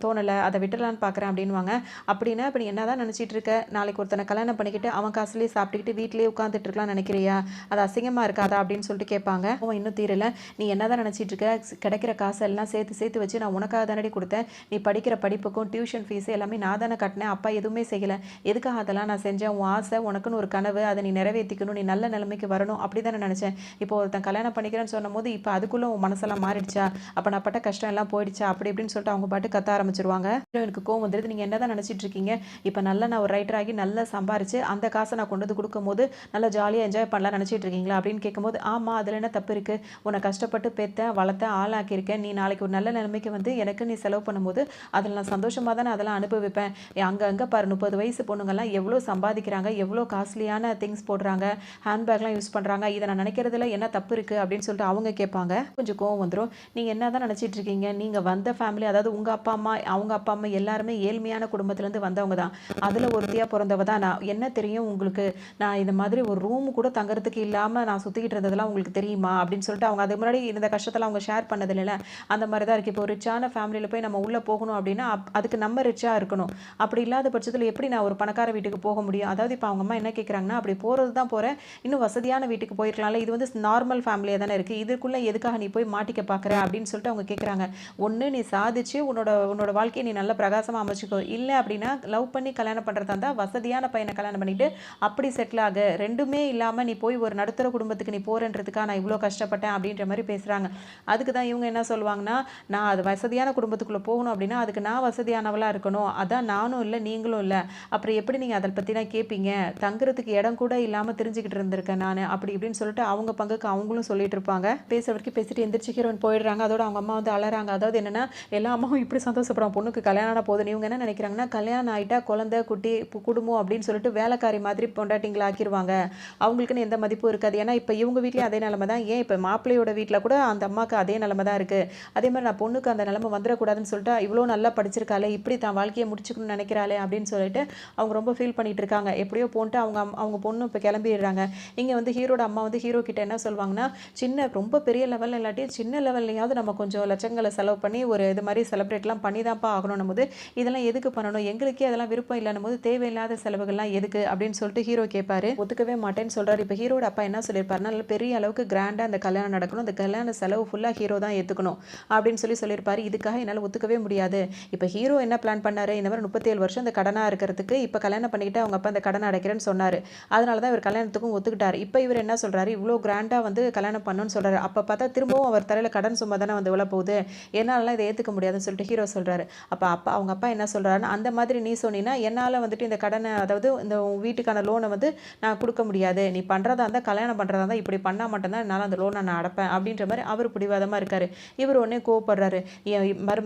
தோணலை, அதை விட்டுலான்னு பார்க்குறேன் அப்படின்வாங்க. அப்படின்னா இப்போ நீ என்ன தான் நினச்சிட்டு இருக்க, நாளைக்கு ஒருத்தனை கல்யாணம் பண்ணிக்கிட்டு அவன் காசுலேயே சாப்பிட்டுக்கிட்டு வீட்டிலேயே உட்காந்துட்டு இருக்கலாம்னு நினைக்கிறியா, அது அசிங்கமாக இருக்காதா அப்படின்னு சொல்லிட்டு கேட்பாங்க. அவன் இன்னும் தீரல, நீ என்ன தான் நினச்சிட்டு இருக்க, கிடைக்கிற காசெல்லாம் சேர்த்து வச்சு நான் உனக்காக தானடி கொடுத்தேன், நீ படிக்கிற படிப்புக்கும் டியூஷன் ஃபீஸ் எல்லாமே நான் தானே கட்டினேன், அப்பா எதுவுமே செய்யலை, எதுக்காக அதெல்லாம் நான் செஞ்சேன், உன் ஆசை உனக்குன்னு ஒரு கனவு, அதை நீ நிறைவேற்றிக்கணும், நீ நல்ல நிலைமைக்கு வரணும் அப்படி தானே நினச்சேன், இப்போ ஒருத்தன் கல்யாணம் பண்ணிக்கிறேன்னு சொன்னும் போது இப்போ அதுக்குள்ளே உன் மனசெல்லாம் மாறிடுச்சா, அப்போ நான் பட்ட கஷ்டம் எல்லாம் போயிடுச்சா அப்படி இப்படின்னு சொல்லிட்டு அவங்க பாட்டு கத்த ஆரம்பிச்சிருவாங்க. எனக்கு கோவம் வந்துடுது, நீங்கள் என்ன தான் நினச்சிட்டு இருக்கீங்க, இப்போ நல்லா நான் ஒரு ரைட்டர் ஆகி நல்லா சம்பாரிச்சு அந்த காசை நான் கொண்டு வந்து கொடுக்கும் போது நல்லா ஜாலியாக என்ஜாய் பண்ணலாம் நினச்சிட்டு இருக்கீங்களா அப்படின்னு கேட்கும்போது, ஆமாம் அதில் என்ன தப்பு இருக்குது, உன்னை கஷ்டப்பட்டு பெற்றேன் வளர்த்தேன் ஆளாக்கியிருக்கேன், நீ நாளைக்கு ஒரு நல்ல நிலைமைக்கு வந்து எனக்கு நீ செலவு பண்ணும்போது அதில் நான் சந்தோஷமாக தானே அதெல்லாம் அனுபவிப்பேன், அங்கே பாரு 30 வயசு பொண்ணுங்கள்லாம் எவ்வளோ சம்பாதிக்கிறாங்க, எவ்வளோ காஸ்ட்லியான திங்ஸ் போடுறாங்க, ஹேண்ட்பேக்லாம் யூஸ் பண்ணுறாங்க, இதை நான் நினைக்கிறதுல என்ன தப்பு இருக்குது அப்படின்னு சொல்லிட்டு அவங்க கேட்பாங்க. கொஞ்சம் கோவம் வந்துடும். நீங்கள் என்ன தான் நினச்சிட்டு இருக்கீங்க, நீங்கள் வந்த ஃபேமிலி அதாவது உங்கள் அப்பா அம்மா அவங்க அப்பா அம்மா எல்லாருமே ஏழ்மையான குடும்பத்துலேருந்து வந்தவங்க தான், அதில் ஒருத்தியாக பிறந்தவ தான் நான், என்ன தெரியும் உங்களுக்கு, நான் இந்த மாதிரி ஒரு ரூம் கூட தங்குறதுக்கு இல்லாமல் நான் சுற்றிக்கிட்டு இருந்ததெல்லாம் உங்களுக்கு தெரியுமா அப்படின்னு சொல்லிட்டு அவங்க அதுக்கு முன்னாடி இந்த கஷ்டத்தில் அவங்க ஷேர் பண்ணதில்லை, அந்த மாதிரி தான் இருக்குது. இப்போ ஒரு ரிச்சான ஃபேமிலியில் போய் நம்ம உள்ளே போகணும் அப்படின்னா அதுக்கு நம்ம ரிச்சாக இருக்கணும், அப்படி இல்லாத பட்சத்தில் எப்படி நான் ஒரு பணக்கார வீட்டுக்கு போக முடியும், அதாவது இப்போ அவங்க அம்மா என்ன கேட்குறாங்கன்னா, அப்படி போகிறது தான் போகிறேன், இன்னும் வசதியான வீட்டுக்கு போயிருக்கலாம்ல, இது வந்து நார்மல் ஃபேமிலியாக தானே இருக்குது, இதுக்குள்ளே எதுக்காக நீ போய் மாட்டிக்க பார்க்குற அப்படின்னு சொல்லிட்டு அவங்க கேட்குறாங்க. ஒன்று நீ சாதிச்சு உன்னோட வாழ்க்கையை நீ நல்ல பிரகாசமாக அமைச்சிக்கோ, இல்லை அப்படின்னா லவ் பண்ணி கல்யாணம் பண்ணுறதா இருந்தால் வசதியான பையனை கல்யாணம் பண்ணிட்டு அப்படி செட்டில் ஆக, ரெண்டுமே இல்லாமல் நீ போய் ஒரு நடுத்தர குடும்பத்துக்கு நீ போகிறன்றதுக்காக நான் இவ்வளோ கஷ்டப்பட்டேன் அப்படின்ற மாதிரி பேசுகிறாங்க. அதுக்கு தான் இவங்க என்ன சொல்லுவாங்கன்னா, நான் அது வசதியான குடும்பத்துக்குள்ளே போகணும் அப்படின்னா அதுக்கு நான் வசதியானவளாக இருக்கணும், அதான் நானும் இல்லை நீங்களும் இல்லை, அப்புறம் எப்படி நீங்கள் அதை பற்றிலாம் கேட்பீங்க, தங்குறதுக்கு இடம் கூட இல்லாமல் தெரிஞ்சுக்கிட்டு இருந்திருக்கேன் நான் அப்படி இப்படின்னு சொல்லிட்டு அவங்க பங்குக்கு அவங்களும் சொல்லிட்டு இருப்பாங்க. பேச வரைக்கும் பேசிட்டு எந்திரிச்சு ஹீரோயின் போயிடுறாங்க. அதோட அவங்க அம்மா வந்து அலறாங்க. அதாவது என்னன்னா எல்லா அம்மாவும் இப்படி சந்தோஷப்படுறாங்க, பொண்ணுக்கு கல்யாணம் ஆன போதுன்னு. இவங்க என்ன நினைக்கிறாங்கன்னா கல்யாணம் ஆகிட்டா குழந்தை குட்டி குடும்பம் அப்படின்னு சொல்லிட்டு வேலைக்காரி மாதிரி பொண்டாட்டிங்களை ஆக்கிடுவாங்க, அவங்களுக்குன்னு எந்த மதிப்பும் இருக்காது. ஏன்னா இப்போ இவங்க வீட்லேயும் அதே நிலைமை தான், ஏன் இப்போ மாப்பிள்ளையோட வீட்டில் கூட அந்த அம்மாவுக்கு அதே நிலைமை தான் இருக்குது. அதே மாதிரி நான் பொண்ணுக்கு அந்த நிலைமை வந்துடக்கூடாதுன்னு சொல்லிட்டு இவ்வளோ நல்லா படிச்சிருக்காளே, இப்படி தான் வாழ்க்கையை முடிச்சுக்கணும்னு நினைக்கிறாளே அப்படின்னு சொல்லிட்டு அவங்க ரொம்ப ஃபீல் பண்ணிட்டு இருக்காங்க. எப்படியோ போன்ட்டு அவங்க பொண்ணு இப்போ கிளம்பிடுறாங்க. இங்கே வந்து ஹீரோட அம்மா வந்து ஹீரோ கிட்ட என்ன சொல்லுவாங்கன்னா, சின்ன ரொம்ப பெரிய லெவலில் இல்லாட்டியும் சின்ன லெவல்லையாவது நம்ம கொஞ்சம் லட்சங்களை செலவு பண்ணி ஒரு இது மாதிரி செலிப்ரேட்லாம் பண்ணி தான்ப்பா ஆகணும் போது, இதெல்லாம் எதுக்கு பண்ணணும், எங்களுக்கே அதெல்லாம் விருப்பம் இல்லைன்னும் போது தேவையில்லாத செலவுகள்லாம் எதுக்கு அப்படின்னு சொல்லிட்டு ஹீரோ கேட்பாரு. ஒத்துக்கவே மாட்டேன்னு சொல்றாரு. இப்போ ஹீரோட அப்பா என்ன சொல்லியிருப்பாருன்னா, நல்ல பெரிய அளவுக்கு கிராண்டாக அந்த கல்யாணம் நடக்கணும், அந்த கல்யாண செலவு ஃபுல்லாக ஹீரோ தான் ஏற்றுக்கணும் அப்படின்னு சொல்லியிருப்பாரு. இதுக்காக என்னால் ஒத்துக்கவே முடியாது. இப்போ ஹீரோ என்ன பிளான் பண்ணாரு, இந்த மாதிரி 37 வருஷம் இந்த கடனாக இருக்கிறதுக்கு இப்போ கல்யாணம் பண்ணிக்கிட்டு அவங்க அப்பா அந்த கடனை அடைக்கிறேன்னு சொன்னார். அதனால தான் இவர் கல்யாணத்துக்கும் ஒத்துக்கிட்டார். இப்போ இவர் என்ன சொல்கிறாரு, இவ்வளோ கிராண்டாக வந்து கல்யாணம் பண்ணணும்னு சொல்கிறாரு. அப்போ பார்த்தா திரும்பவும் அவர் தலையில் கடன் சும்மா தானே வந்து விழ போகுது, என்னாலலாம் இதை ஏற்றுக்க முடியாதுன்னு சொல்லிட்டு ஹீரோ சொல்கிறாரு. அவங்க அப்பா என்ன சொல்கிறாருன்னா, அந்த மாதிரி நீ சொன்னீங்கன்னா என்னால் வந்துட்டு இந்த கடனை, அதாவது இந்த வீட்டுக்கான லோனை வந்து நான் கொடுக்க முடியாது, நீ பண்ணுறதா இருந்தால் கல்யாணம் பண்ணுறதா இருந்தால் இப்படி பண்ணால் மட்டும்தான் என்னால் அந்த லோனை நான் அடைப்பேன் அப்படின்ற மாதிரி அவர் பிடிவாதமாக இருக்கார். இவர் உடனே கோவப்படுறாரு.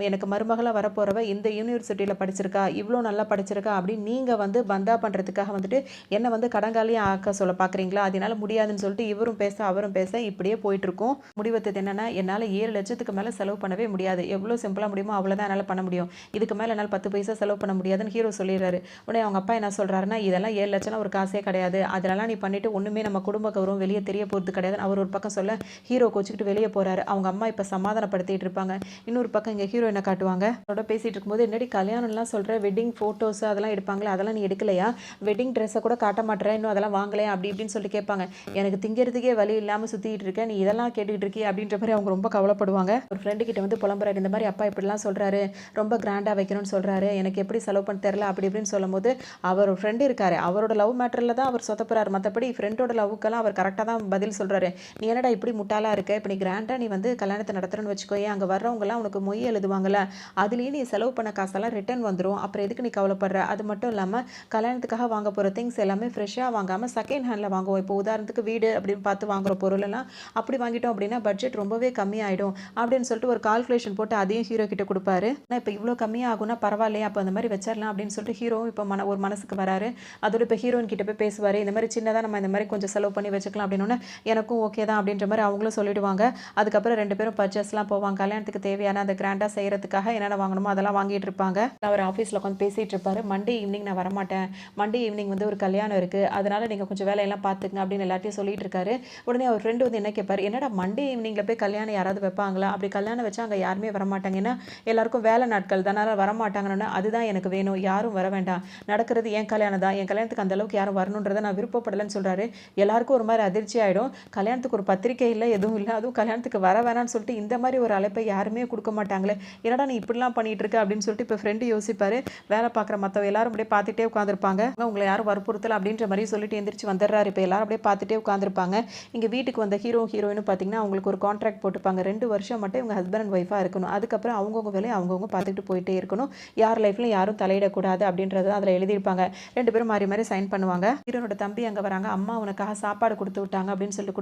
எனக்கு மருமகளாக வரப்போகிறவ இந்த யூனிவர்சிட்டியில் படிச்சிருக்கா, இவ்வளோ நல்லா படிச்சிருக்கா அப்படின்னு நீங்கள் வந்து பந்தா பண்ணுறதுக்காக வந்துட்டு என்னை வந்து கடங்காலியும் ஆக்க சொல்ல பார்க்குறீங்களா, அதனால முடியாதுன்னு சொல்லிட்டு இவரும் பேச அவரும் பேச இப்படியே போயிட்டுருக்கும். முடிவத்தது என்னென்னா, என்னால் 7 லட்சத்துக்கு மேலே செலவு பண்ணவே முடியாது, எவ்வளோ சிம்பிளாக முடியுமோ அவ்வளோதான் என்னால் பண்ண முடியும், இதுக்கு மேலே என்னால் 10 பைசா செலவு பண்ண முடியாதுன்னு ஹீரோ சொல்லிடுறாரு. உடனே அவங்க அப்பா என்ன சொல்கிறாருன்னா, இதெல்லாம் 7 லட்சம்லாம் ஒரு காசே கிடையாது, அதெல்லாம் நீ பண்ணிவிட்டு ஒன்றுமே நம்ம குடும்ப கௌரவம் வெளியே தெரிய போகிறது கிடையாதுன்னு அவர் ஒரு பக்கம் சொல்ல ஹீரோ கோச்சிக்கிட்டு வெளியே போகிறாரு. அவங்க அம்மா இப்போ சமாதானப்படுத்திட்டு இருப்பாங்க. இன்னொரு பக்கம் இங்கே ஹீரோ என்ன காட்டுவாங்க, அதோட பேசிகிட்டு இருக்கும்போது, என்னடி கல்யாணம்லாம் சொல்கிற, வெட்டிங் ஃபோட்டோஸ் அதெல்லாம் எடுப்பாங்களே அதெல்லாம் நீ எடுக்கலையா, வெட்டிங் ட்ரெஸ்ஸை கூட காட்ட மாட்டேறேன், இன்னும் அதெல்லாம் வாங்கலையா அப்படி இப்படின்னு சொல்லிட்டு கேட்பாங்க. எனக்கு திங்கிறதுக்கே வழி இல்லாமல் சுற்றிட்டு இருக்கேன், நீ இதெல்லாம் கேட்டுக்கிட்டு இருக்கே அப்படின்ற மாதிரி அவங்க ரொம்ப கவலைப்படுவாங்க. ஒரு ஃப்ரெண்டு கிட்ட வந்து புலம்புறாரு, இந்த மாதிரி அப்பா இப்படிலாம் சொல்கிறாரு, ரொம்ப கிராண்டாக வைக்கணும்னு சொல்கிறாரு, எனக்கு எப்படி செலவு பண்ண தெரில அப்படி இப்படின்னு சொல்லும் போது, அவர் ஒரு ஃப்ரெண்டு இருக்காரு, அவரோட லவ் மேட்டரில் தான் அவர் சொத்தப்படுறாரு, மற்றபடி ஃப்ரெண்டோட லவ்க்கெல்லாம் அவர் கரெக்டாக தான் பதில் சொல்கிறாரு. நீ என்னடா இப்படி முட்டாளாக இருக்க, இப்போ நீ கிராண்டாக நீ வந்து கல்யாணத்தை நடத்துறன்னு வச்சுக்கோயே, அங்கே வர்றவங்கலாம் உனக்கு மொய் எழுதுவாங்கல்ல, அதுலேயே நீ செலவு பண்ண காசெல்லாம் ரிட்டர்ன் வந்துடும், அப்புறம் எதுக்கு நீ கவலைப்படுற, அது மட்டும் இல்லாமல் கல்யாணத்துக்காக வாங்க போகிற திங்ஸ் எல்லாமே ஃப்ரெஷ்ஷாக வாங்காமல் செகண்ட் ஹேண்டில் வாங்குவோம். இப்போ உதாரணத்துக்கு வீடு அப்படின்னு பார்த்து வாங்குற பொருளெல்லாம் அப்படி வாங்கிட்டோம் அப்படின்னா பட்ஜெட் ரொம்பவே கம்மியாயிடும் அப்படின்னு சொல்லிட்டு ஒரு கால்குலேஷன் போட்டு அதையும் ஹீரோ கிட்ட கொடுப்பாரு. ஆனால் இப்போ இவ்வளோ கம்மியாகும்னா பரவாயில்லையா, அப்போ அந்த மாதிரி வச்சிடலாம் அப்படின்னு சொல்லிட்டு ஹீரோவும் இப்போ ஒரு மனசுக்கு வராரு. அதோட இப்போ ஹீரோயின் கிட்ட போய் பேசுவார், இந்த மாதிரி சின்னதாக நம்ம இந்த மாதிரி கொஞ்சம் செலவு பண்ணி வச்சுக்கலாம் அப்படின்னு. எனக்கும் ஓகே தான் அப்படின்ற மாதிரி அவங்களும் சொல்லிடுவாங்க. அதுக்கப்புறம் 2 பேரும் பர்ச்சேஸ்லாம் போவாங்க. கல்யாணத்துக்கு தேவையான அந்த கிராண்டாக செய்கிறதுக்காக என்னென்ன வாங்கணுமோ அதெல்லாம் வாங்கிட்டு இருப்பாங்க. அவர் ஆஃபீஸில் உட்காந்து பேசிகிட்டு இருப்பாரு. மண்டே ஈவினிங் நான் வரமாட்டேன், மண்டே ஈவினிங் வந்து ஒரு கல்யாணம் இருக்குது, அதனால் நீங்கள் கொஞ்சம் வேலையெல்லாம் பார்த்துக்குங்க அப்படின்னு எல்லாத்தையும் சொல்லிட்டு இருக்காரு. உடனே அவர் ஃப்ரெண்டு வந்து என்ன கேட்பார், என்னடா மண்டே ஈவினிங்கில் போய் கல்யாணம் யாராவது வைப்பாங்களா, அப்படி கல்யாணம் வச்சா அங்கே யாருமே வரமாட்டாங்க, ஏன்னா எல்லாருக்கும் வேலை நாட்கள் தானே வரமாட்டாங்கன்னு, அதுதான் எனக்கு வேணும், யாரும் வர வேண்டாம், நடக்கிறது என் கல்யாணம் தான், என் கல்யாணத்துக்கு அந்தளவுக்கு யாரும் வரணுன்றதை நான் விருப்பப்படலைன்னு சொல்கிறாரு. எல்லாருக்கும் ஒரு மாதிரி அதிர்ச்சி ஆகிடும். கல்யாணத்துக்கு ஒரு பத்திரிக்கை இல்லை, எதுவும் இல்லை, அதுவும் கல்யாணத்துக்கு வர வேணான்னு சொல்லிட்டு இந்த மாதிரி ஒரு அழைப்பை யாருமே கொடுக்க மாட்டாங்களே, என்னடா நீ இப்படிலாம் பண்ணிட்டு இருக்க அப்படின்னு சொல்லிட்டு இப்போ ஃப்ரெண்டு யோசிப்பார். வேலை பார்க்குற மற்றவங்க எல்லாரும் அப்படியே பார்த்துட்டே உட்காந்துருப்பாங்க. உங்களை யாரும் வற்புறுத்தலை அப்படின்ற மாதிரி சொல்லிட்டு எந்திரிச்சு வந்துடுறாரு. இப்போ எல்லாரும் அப்படியே பார்த்துட்டே உட்காந்துருப்பாங்க. இங்கே வீட்டுக்கு வந்த ஹீரோயினும் பார்த்தீங்கன்னா அவங்களுக்கு ஒரு கான்ட்ராக்ட் போட்டுப்பாங்க, 2 வருஷம் மட்டும் இவங்க ஹஸ்பண்ட் அண்ட் ஒய்ஃபாக இருக்கணும், அதுக்கப்புறம் அவங்கவுங்க வேலையை அவங்கவுங்க பார்த்துக்கிட்டு போயிட்டே இருக்கணும், யார் லைஃப்லையும் யாரும் தலையிடக்கூடாது அப்படின்றத அதில் எழுதியிருப்பாங்க. 2 பேரும் மாறி மாறி சைன் பண்ணுவாங்க. ஹீரோனோட தம்பி அங்கே வராங்க, அம்மா உனக்காக சாப்பாடு கொடுத்து விட்டாங்க அப்படின்னு சொல்லிட்டு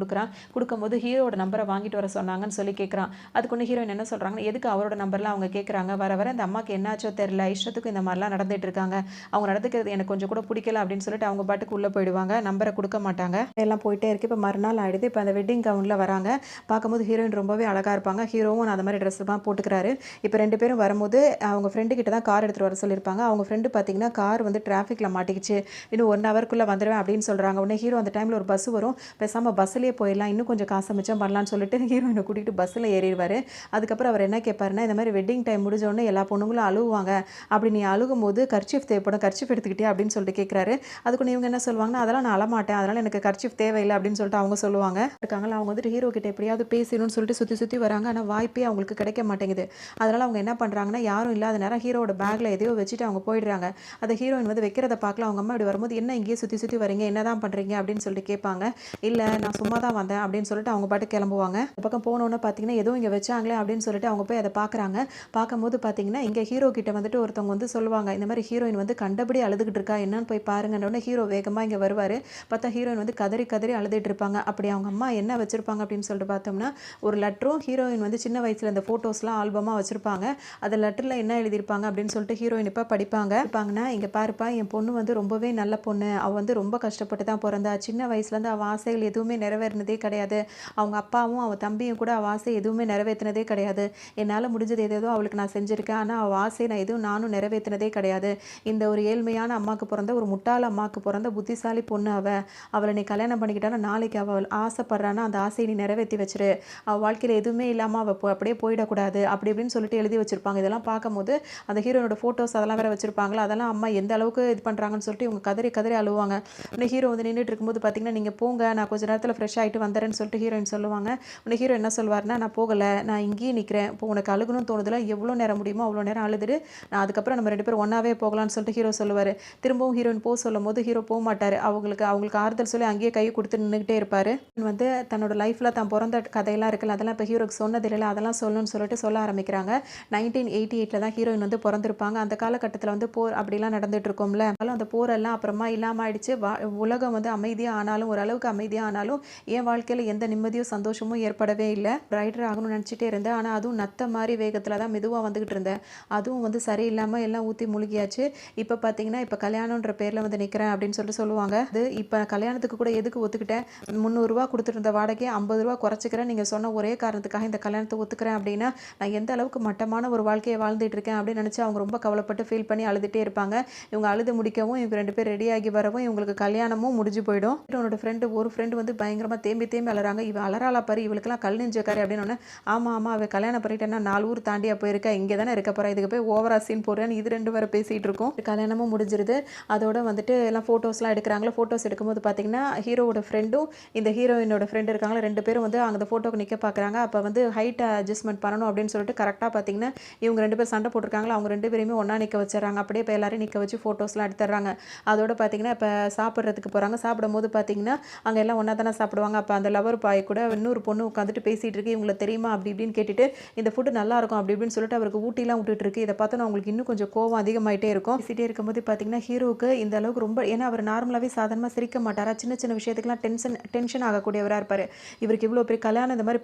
கொடுக்கும்போது ஹீரோட நம்பரை வாங்கிட்டு வர சொன்னாங்கன்னு சொல்லி கேட்குறான். அதுக்கு ஒன்று ஹீரோயின் என்ன சொல்கிறாங்கன்னா, எதுக்கு அவரோட நம்பர்லாம் அவங்க கேட்குறாங்க, வர வர இந்த அம்மாவுக்கு என்னாச்சோ தெரியல, இஷ்டத்துக்கு இந்த மாதிரிலாம் நடந்துட்டு இருக்காங்க, அவங்க நடந்துக்கிறது எனக்கு கொஞ்சம் கூட பிடிக்கல அப்படின்னு சொல்லிட்டு அவங்க பாட்டுக்கு உள்ளே போயிடுவாங்க, நம்பரை கொடுக்க மாட்டாங்க. எல்லாம் போயிட்டே இருக்கு. இப்போ மறுநாள் ஆயிடுது. இப்போ அந்த வெட்டிங் கவுனில் வராங்க. பார்க்கும்போது ஹீரோயின் ரொம்பவே அழகாக இருப்பாங்க. ஹீரோவும் அந்த மாதிரி ட்ரெஸ் தான் போட்டுக்கிறாரு. இப்போ 2 பேரும் வரும்போது அவங்க ஃப்ரெண்டு கிட்ட தான் கார் எடுத்துகிட்டு வர சொல்லியிருப்பாங்க. அவங்க ஃப்ரெண்டு பார்த்தீங்கன்னா கார் வந்து டிராஃபிக்கில் மாட்டிக்கிச்சு, இன்னும் 1 ஹவருக்குள்ளே வந்துடுவேன் அப்படின்னு சொல்கிறாங்க. உடனே ஹீரோ அந்த டைமில் ஒரு பஸ் வரும், பேசாமல் பஸ்ஸிலே போயிடலாம், இன்னும் கொஞ்சம் காசை மிச்சம் பண்ணலான்னு சொல்லிட்டு ஹீரோயினை கூட்டிகிட்டு பஸ்ஸில் ஏறிடுவார். அதுக்கப்புறம் அவர் என்ன கேட்பாருன்னா, இந்த மாதிரி வெட்டிங் டைம் முடிஞ்சோடனே எல்லா பொண்ணுங்களும் அழுவாங்க, அப்படி நீ அழுகும் போது கர்ச்சீஃப் தேவைப்படும், கர்ச்சீஃப் எடுத்துக்கிட்டே அப்படின்னு சொல்லிட்டு கேட்குறாரு. அதுக்கு இவங்க என்ன சொல்லுவாங்கன்னா, அதெல்லாம் நான் அழமாட்டேன், அதனால் எனக்கு கர்ச்சீஃப் தேவையில்லை அப்படின்னு சொல்லிட்டு அவங்க சொல்லுவாங்க. இருக்காங்களா அவங்க வந்துட்டு ஹீரோ கிட்ட எப்படியாவது பேசணும்னு சொல்லிட்டு சுற்றி சுற்றி வராங்க. ஆனால் வாய்ப்பே அவங்களுக்கு கிடைக்க மாட்டேங்குது. அதனால் அவங்க என்ன பண்ணுறாங்கன்னா, யாரும் இல்லாத நேரம் ஹீரோட பேக்கில் எதையோ வச்சுட்டு அவங்க போயிடுறாங்க. அதை ஹீரோயின் வந்து வைக்கிறத பார்க்கல. அவங்க அம்மா இப்படி வரும்போது, என்ன இங்கேயே சுற்றி சுற்றி வரீங்க, என்ன தான் பண்ணுறீங்க அப்படின்னு சொல்லிட்டு கேட்பாங்க. இல்லை நான் சும்மா தான் வந்தேன் அப்படின்னு சொல்லிட்டு அவங்க பாட்டு கிளம்புவாங்க. இந்த பக்கம் போனோன்னு பார்த்தீங்கன்னா, எதுவும் இங்கே வச்சாங்களே அப்படின்னு சொல்லிட்டு அவங்க போய் அதை பார்க்குறாங்க. பார்க்கும்போது பார்த்தீங்கன்னா, இங்க ஹீரோ கிட்ட வந்துட்டு ஒருத்தவங்க வந்து சொல்லுவாங்க, இந்த மாரி ஹீரோயின் வந்து கண்டபடி அழுதுகிட்டு இருக்கா, என்னன்னு போய் பாருங்கன்னோனே ஹீரோ வேகமா இங்க வருவாரு. பார்த்தா ஹீரோயின் வந்து கதறி கதறி அழுதுட்டு இருப்பாங்க. அப்படி அவங்க அம்மா என்ன வச்சிருப்பாங்க அப்படின்னு சொல்லிட்டு பார்த்தோம்னா, ஒரு லெட்டரும் ஹீரோயின் வந்து சின்ன வயசுல இந்த ஃபோட்டோஸ்லாம் ஆல்பமா வச்சிருப்பாங்க. அந்த லெட்டர்ல என்ன எழுதியிருப்பாங்க அப்படின்னு சொல்லிட்டு ஹீரோயின் இப்ப படிப்பாங்க. இருப்பாங்கன்னா, "இங்க பாருப்பா, என் பொண்ணு வந்து ரொம்பவே நல்ல பொண்ணு. அவ வந்து ரொம்ப கஷ்டப்பட்டு தான் பொறந்தா. சின்ன வயசுலேருந்து அவ ஆசைகள் எதுவுமே நிறைவேறினதே கிடையாது. அவங்க அப்பாவும் அவ தம்பியும் கூட அவ ஆசை எதுவுமே நிறைவேத்தினதே கிடையாது. என்னால முடிஞ்சது ஏதேதோ அவளுக்கு நான் செஞ்சிருக்கேன். ஆனா அவ ஆசையை நான் எதுவும் நானும் நிறைவேத்தினதே கிடையாது. இந்த ஒரு ஏழ்மையான அம்மாக்கு பொறந்த ஒரு முட்டாள் அம்மாக்கு பொறந்த புத்திசாலி பொண்ணு அவ. அவள நீ கல்யாணம் பண்ணிக்கிட்டான்னா நாளைக்கு அவ ஆசைப்படுறான்னா அந்த ஆசையை நீ நிறைவேத்தி வச்சிரு. அவ வாழ்க்கையில எதுவுமே இல்லாம அவ அப்படியே போயிடக்கூடாது." அப்படி இப்படின்னு சொல்லிட்டு எழுதி வச்சிருப்பாங்க. இதெல்லாம் பார்க்கும்போது அந்த ஹீரோனோட ஃபோட்டோஸ் அதெல்லாம் வேற வச்சிருப்பாங்களா, அதெல்லாம் அம்மா எந்த அளவுக்கு இது பண்றாங்கன்னு சொல்லிட்டு இவங்க கதறி கதறி அழுவாங்க. உடனே ஹீரோ வந்து நின்னுட்டு இருக்கும்போது பார்த்தீங்கன்னா, "நீங்க போங்க, நான் கொஞ்ச நேரத்தில ஃப்ரெஷ் ஆயிட்டு வந்துர்றேன்னு" சொல்லிட்டு ஹீரோயின் சொல்லுவாங்க. உடனே ஹீரோ என்ன சொல்வாருன்னா, "நான் போகல. நான் இங்கேயே நிக்கிறேன். இப்போ உனக்கு அழுகணும்னு தோணுதுல, எவ்வளோ நேரம் முடியுமோ அவ்வளோ நேரம் அழுதுடு. நான் அதுக்கப்புறம் நம்ம 2 பேரும் ஒண்ணாவே போகலாம்னு" சொல்லிட்டு ஹீரோ சொல்லுவாரு. திரும்பவும் ஹீரோயின் சொல்லும்போது ஹீரோ போமாட்டாரு. அவங்களுக்கு ஆறுதல் சொல்லி அங்கேயே கை குடுத்து நின்னுகிட்டே இருப்பாரு. வந்து தன்னோட லைஃப்ல தான் பொறந்த கதையெல்லாம் இருக்குல்ல, அதெல்லாம் இப்ப ஹீரோக்கு சொன்னது இல்லைல்ல, அதெல்லாம் சொல்லணும்னு சொல்லிட்டு சொல்ல ஆரம்பிக்கிறாங்க. 1988ல தான் ஹீரோயின் வந்து பொறந்திருப்பாங்க. அந்த காலகட்டத்தில வந்து போர் அப்படிலாம் நடந்துட்டு இருக்கும்ல. அதனால அந்த போரெல்லாம் அப்புறமா இல்லாம ஆயிடுச்சு. உலகம் வந்து அமைதியா ஆனாலும், ஓரளவுக்கு அமைதியா ஆனாலும், என் வாழ்க்கையில எந்த நிம்மதியும், சந்தோஷமும் ஏற்படவே இல்ல. ரைடர் ஆகணும்னு நெனச்சுட்டே இருந்தேன். ஆனா அதுவும் நத்த மாரி வேகத்தில தான் மெதுவா வந்துகிட்டு இருந்தேன். அதுவும் வந்து சரியில்லாம எல்லாம் ஊத்தி முழுகியாச்சு. இப்ப பார்த்தீங்கன்னா, இப்ப கல்யாணம்ன்ற பேர்ல வந்து நிக்கிறேன் அப்படின்னு சொல்லிட்டு சொல்லுவாங்க. இப்ப கல்யாணத்துக்கு கூட எதுக்கு ஒத்துக்கிட்டேன்? ரூ. 300 குடுத்துட்டு இருந்த வாடகைய ரூ. 50 குறைச்சுக்கிறேன். நீங்க சொன்ன ஒரே காரணத்துக்காக இந்த கல்யாணத்த ஒத்துக்கிறேன் அப்படின்னா, நான் எந்த அளவுக்கு மட்டமான ஒரு வாழ்க்கைய வாழ்ந்துட்டு இருக்கேன் அப்படின்னு நெனச்சு அவங்க ரொம்ப கவலைப்பட்டு ஃபீல் பண்ணி அழுதுட்டே இருப்பாங்க. இவங்க அழுது முடிக்கவும், இவங்க 2 பேரும் ரெடி ஆகி வரவும், இவங்களுக்கு கல்யாணமும் முடிஞ்சு போயிடும். இவனோட ஒரு ஃப்ரெண்டு வந்து பயங்கரமா தேம்பி தேம்பி அழுறாங்க. "இவ அலறாளா பாரு, இவளுக்கெல்லாம் கல் நெஞ்சக்காரி" அப்படின்னோனே, "ஆமா, ஆமா, அவ கல்யாணம் பண்ணிட்டேன்னா 4 ஊர் தாண்டியா போயிருக்கா, இங்க தானே இருக்க போறா, இதுக்கு போய் ஓவரா சீன் போடுறேன்னு" இது 2 வேற பேசிட்டு இருக்கும். கல்யாணமும் முடிஞ்சிருது. அதோட வந்துட்டு எல்லாம் ஃபோட்டோஸ்லாம் எடுக்குறாங்களா. ஃபோட்டோஸ் எடுக்கும்போது பார்த்தீங்கன்னா, ஹீரோவோட ஃப்ரெண்டும், இந்த ஹீரோயினோட ஃப்ரெண்ட் இருக்காங்களா 2 பேரும் வந்து அந்த ஃபோட்டோக்கு நிக்க பார்க்குறாங்க. அப்ப வந்து ஹைட் அட்ஜஸ்ட்மென்ட் பண்ணணும் அப்படின்னு சொல்லிட்டு கரெக்ட்டா பார்த்தீங்கன்னா, இவங்க 2 பேரும் சண்டை போட்டுருக்காங்களா, அவங்க 2 பேரையுமே ஒண்ணா நிக்க வச்சுர்றாங்க. அப்படியே இப்ப எல்லாரையும் நிக்க வச்சு ஃபோட்டோஸ்லாம் எடுத்துர்றாங்க. அதோட பார்த்தீங்கன்னா, இப்ப சாப்பிடுறதுக்கு போறாங்க. சாப்பிடும்போது பார்த்தீங்கன்னா, அங்க எல்லாம் ஒண்ணா தானே சாப்பிடுவாங்க. அப்ப அந்த லவர் பாய் கூட இன்னொரு பொண்ணு உட்காந்துட்டு பேசிட்டு இருக்கு. இவங்கள தெரியுமா அப்படி இப்படின்னு கேட்டுட்டு, இந்த ஃபுட் நல்லா இருக்கும் அப்படி இப்படின்னு சொல்லிட்டு அவருக்கு ஊட்டிலாம் விட்டுட்டு இருக்கு. இத பார்த்தோன்னா அவங்களுக்கு இன்னும் கொஞ்சம் கோவம் அதிகமாயிட்டே இருக்கும். பேசிட்டே இருக்கும்போது பார்த்தீங்கன்னா, ஹீரோவுக்கு இந்த அளவுக்கு ரொம்ப ஏன்னா அவர் நார்மலாவே சாதாரணமா சிரிக்க மாட்டாரா. சின்ன சின்ன விஷயத்துக்குலாம் டென்ஷன் ஆகக்கூடியவரா இருப்பாரு. இவருக்கு இவ்வளோ பெரிய கல்யாணம் இந்த மாதிரி